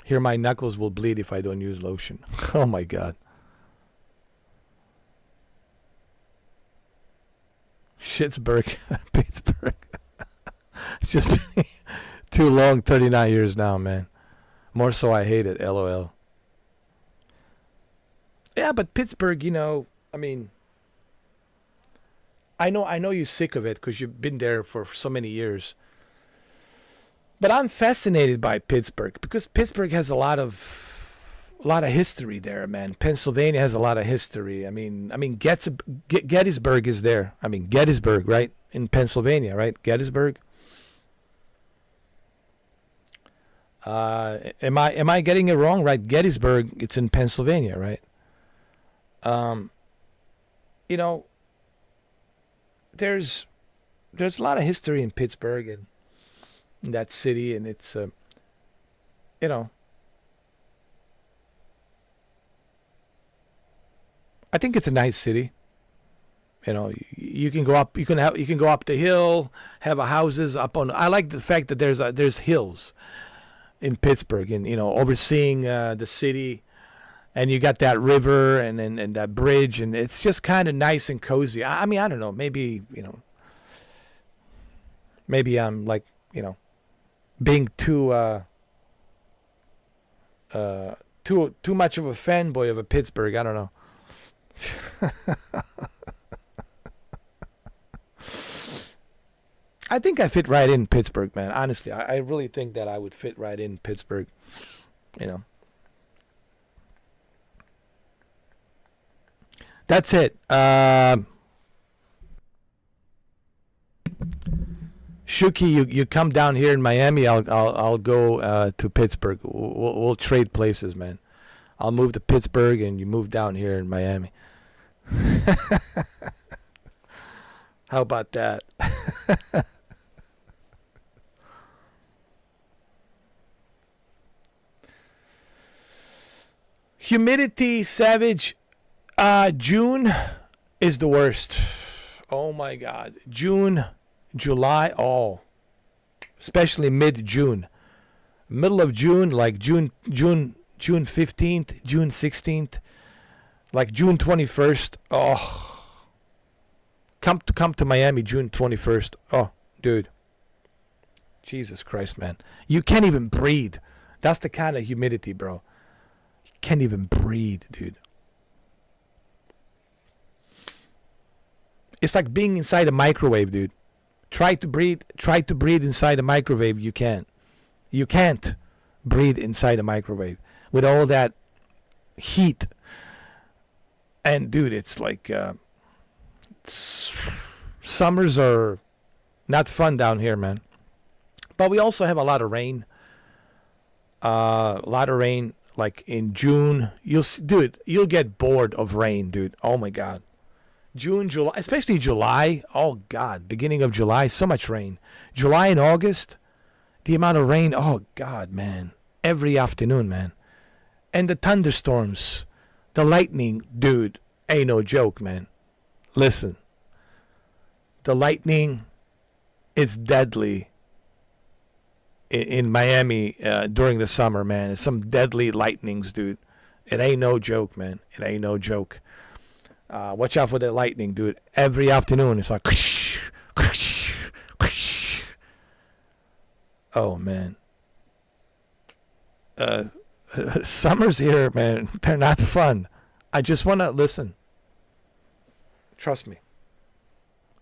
Here, my knuckles will bleed if I don't use lotion. Oh my God. Pittsburgh. It's just been too long, 39 years now, man. More so I hate it, LOL. Yeah, but Pittsburgh, you know, I mean, I know you're sick of it because you've been there for so many years. But I'm fascinated by Pittsburgh because Pittsburgh has a lot of history there, man. Pennsylvania has a lot of history. I mean, Gettysburg is there. I mean, Gettysburg, right? In Pennsylvania, right? Gettysburg. Am I getting it wrong? Right? Gettysburg, it's in Pennsylvania, right? You know, there's a lot of history in Pittsburgh and in that city, and it's you know, I think it's a nice city. You know, you can go up, you can go up the hill, have houses up on. I like the fact that there's hills in Pittsburgh, and you know, overseeing the city, and you got that river and that bridge, and it's just kind of nice and cozy. I mean, I don't know, maybe, you know, maybe I'm like, you know, being too much of a fanboy of a Pittsburgh. I don't know. I think I fit right in Pittsburgh, man. Honestly, I really think that I would fit right in Pittsburgh. You know, That's it. Shuki, you come down here in Miami. I'll go to Pittsburgh. We'll trade places, man. I'll move to Pittsburgh and you move down here in Miami. How about that? Humidity, Savage. June is the worst. Oh my God. June, July, especially mid-June. Middle of June, like June 15th, June 16th, like June 21st. Come to Miami June 21st. Oh, dude. Jesus Christ, man. You can't even breathe. That's the kind of humidity, bro. You can't even breathe, dude. It's like being inside a microwave, dude. Try to breathe inside a microwave. You can't. You can't breathe inside a microwave with all that heat. And dude, it's like summers are not fun down here, man. But we also have a lot of rain. Like in June. You'll get bored of rain, dude. Oh my God. June, July, especially July. Oh God, beginning of July, so much rain. July and August, the amount of rain. Oh God, man. Every afternoon, man. And the thunderstorms, the lightning, dude, ain't no joke, man. Listen, the lightning is deadly in Miami during the summer, man. It's some deadly lightnings, dude. It ain't no joke, man. It ain't no joke. Watch out for the lightning, dude. Every afternoon, it's like, oh man. Summers here, man. They're not fun. I just wanna listen. Trust me.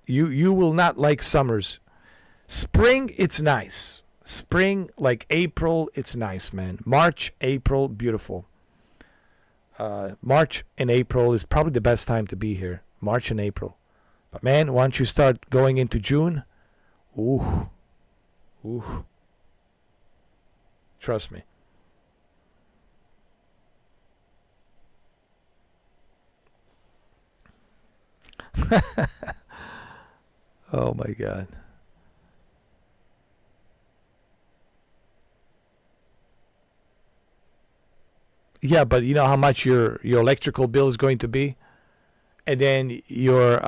You will not like summers. Spring, it's nice. Spring, like April, it's nice, man. March, April, beautiful. March and April is probably the best time to be here. March and April. But man, once you start going into June, ooh. Trust me. Oh my God. Yeah, but you know how much your electrical bill is going to be, and then your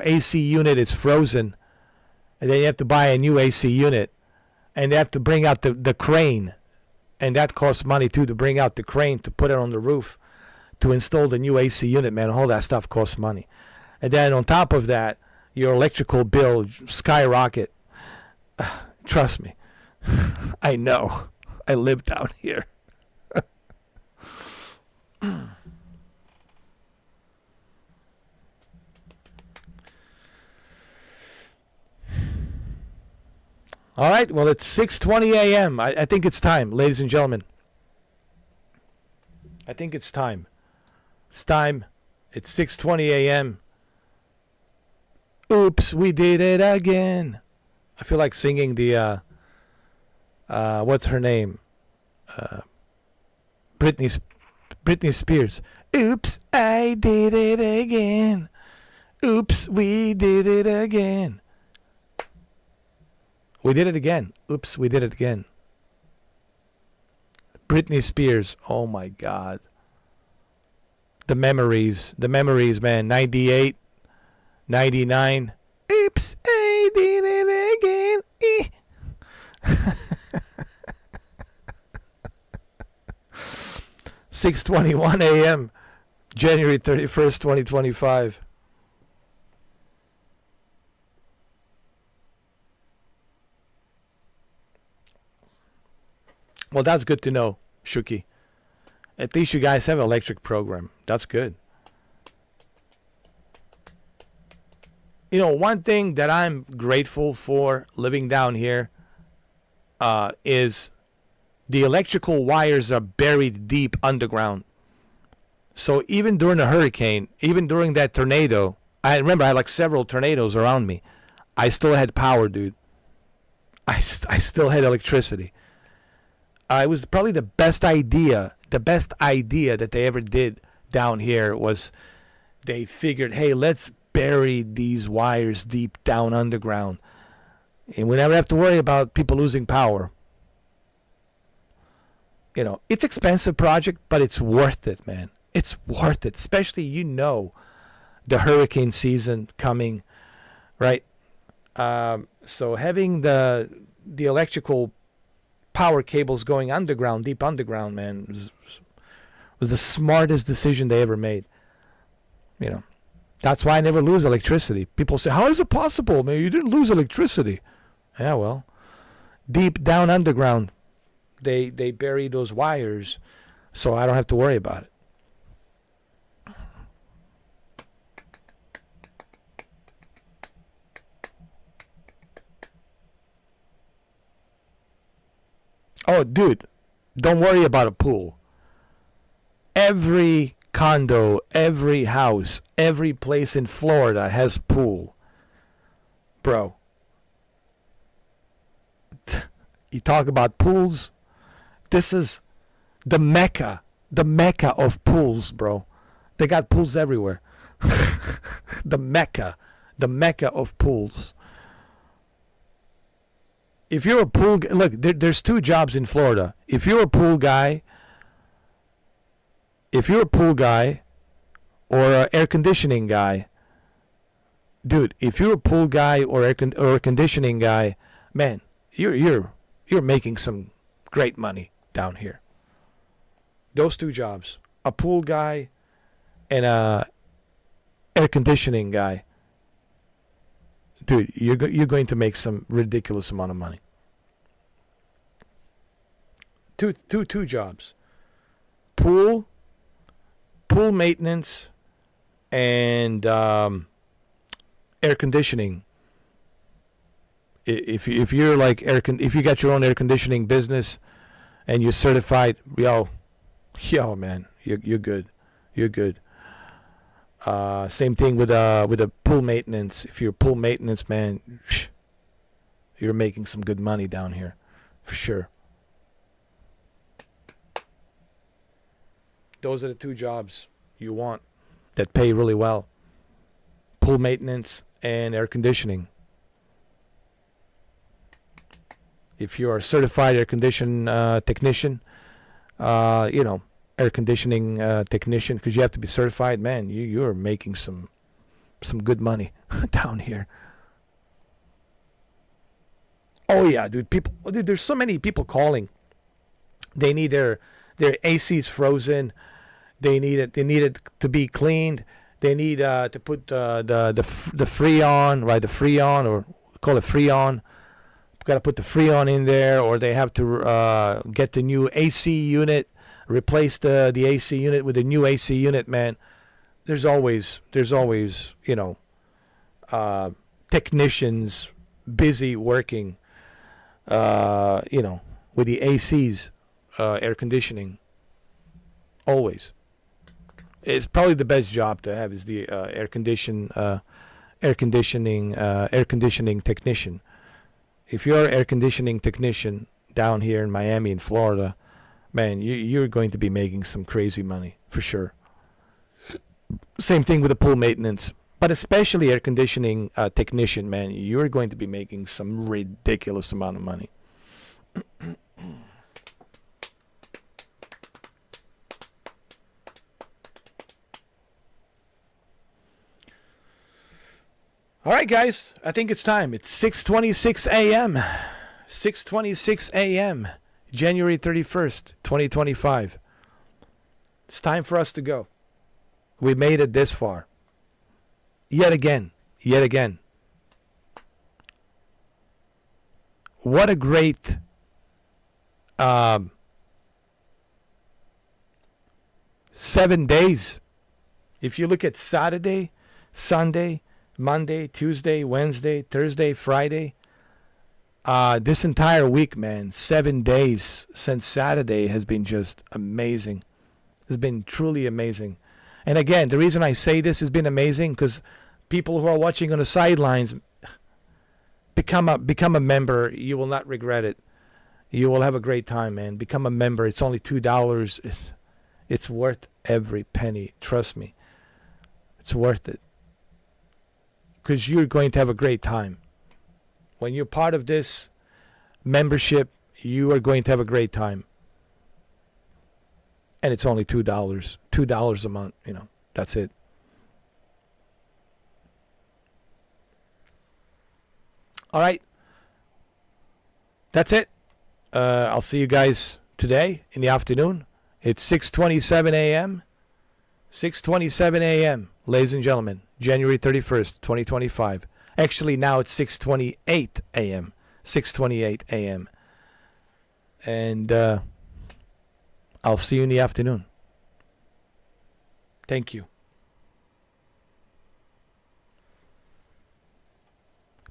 AC unit is frozen, and then you have to buy a new AC unit, and they have to bring out the crane, and that costs money too to bring out the crane to put it on the roof, to install the new AC unit, man. All that stuff costs money, and then on top of that, your electrical bill skyrocket. Trust me, I know. I live down here. All right, well, it's 6:20 a.m. I think it's time, ladies and gentlemen. I think it's time. It's time. It's 6:20 a.m. Oops, we did it again. I feel like singing the what's her name? Britney Spears. Oops, I did it again. Oops, we did it again. We did it again. Oops, we did it again. Britney Spears. Oh my God. The memories, man. 98, 99. Oops, I did it again. 6:21 a.m. January 31st, 2025. Well, that's good to know, Shuki. At least you guys have an electric program. That's good. You know, one thing that I'm grateful for living down here is the electrical wires are buried deep underground. So even during a hurricane, even during that tornado, I remember I had like several tornadoes around me. I still had power, dude. I still had electricity. It was probably the best idea that they ever did down here was they figured, hey, let's bury these wires deep down underground. And we never have to worry about people losing power. You know, it's expensive project, but it's worth it, man. It's worth it, especially the hurricane season coming, right? So having the electrical power cables going underground, deep underground, man, was the smartest decision they ever made. You know, that's why I never lose electricity. People say, how is it possible, man? You didn't lose electricity. Yeah, well, deep down underground, they bury those wires, so I don't have to worry about it. Oh, dude, don't worry about a pool. Every condo, every house, every place in Florida has pool. Bro. You talk about pools. This is the mecca of pools, bro. They got pools everywhere. the mecca of pools. If you're a pool, look, there's two jobs in Florida. If you're a pool guy, or an air conditioning guy, dude, if you're a pool guy or a conditioning guy, man, you're making some great money down here. Those two jobs, a pool guy and a air conditioning guy, dude, you're going to make some ridiculous amount of money. Two jobs. Pool maintenance and air conditioning. If you're like if you got your own air conditioning business and you're certified, yo man, you're good. You're good. Same thing with a pool maintenance. If you're pool maintenance, man, you're making some good money down here, for sure. Those are the two jobs you want that pay really well: pool maintenance and air conditioning. If you're a certified air condition technician, air conditioning technician, because you have to be certified, man, you're making some good money down here. Oh yeah, dude, there's so many people calling. They need their ACs frozen. They need it to be cleaned. They need to put the Freon, right? The Freon, or call it Freon. Got to put the Freon in there, or they have to get the new AC unit, replace the AC unit with a new AC unit, man. There's always technicians busy working, with the ACs, air conditioning. Always. It's probably the best job to have is the air conditioning technician. If you're an air conditioning technician down here in Miami and Florida, man, you're going to be making some crazy money, for sure. Same thing with the pool maintenance. But especially air conditioning technician, man, you're going to be making some ridiculous amount of money. All right, guys, I think it's time. It's 6:26 a.m. 6:26 a.m. January 31st, 2025. It's time for us to go. We made it this far. Yet again. What a great .7 days. If you look at Saturday, Sunday, Monday, Tuesday, Wednesday, Thursday, Friday, this entire week, man, 7 days since Saturday has been just amazing. It's been truly amazing. And again, the reason I say this has been amazing because people who are watching on the sidelines, become a member. You will not regret it. You will have a great time, man. Become a member. It's only $2. It's worth every penny. Trust me. It's worth it. Because you're going to have a great time. When you're part of this membership, you are going to have a great time. And it's only $2. $2 a month, That's it. All right. That's it. I'll see you guys today in the afternoon. It's 6:27 a.m. 6:27 a.m., ladies and gentlemen. January 31st, 2025. Actually, now it's 6:28 a.m. 6:28 a.m. And I'll see you in the afternoon. Thank you.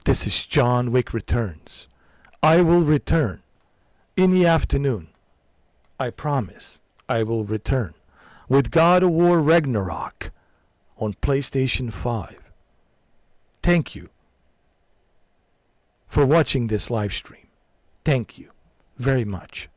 This is John Wick Returns. I will return in the afternoon. I promise I will return with God of War Ragnarok on PlayStation 5. Thank you for watching this live stream. Thank you very much.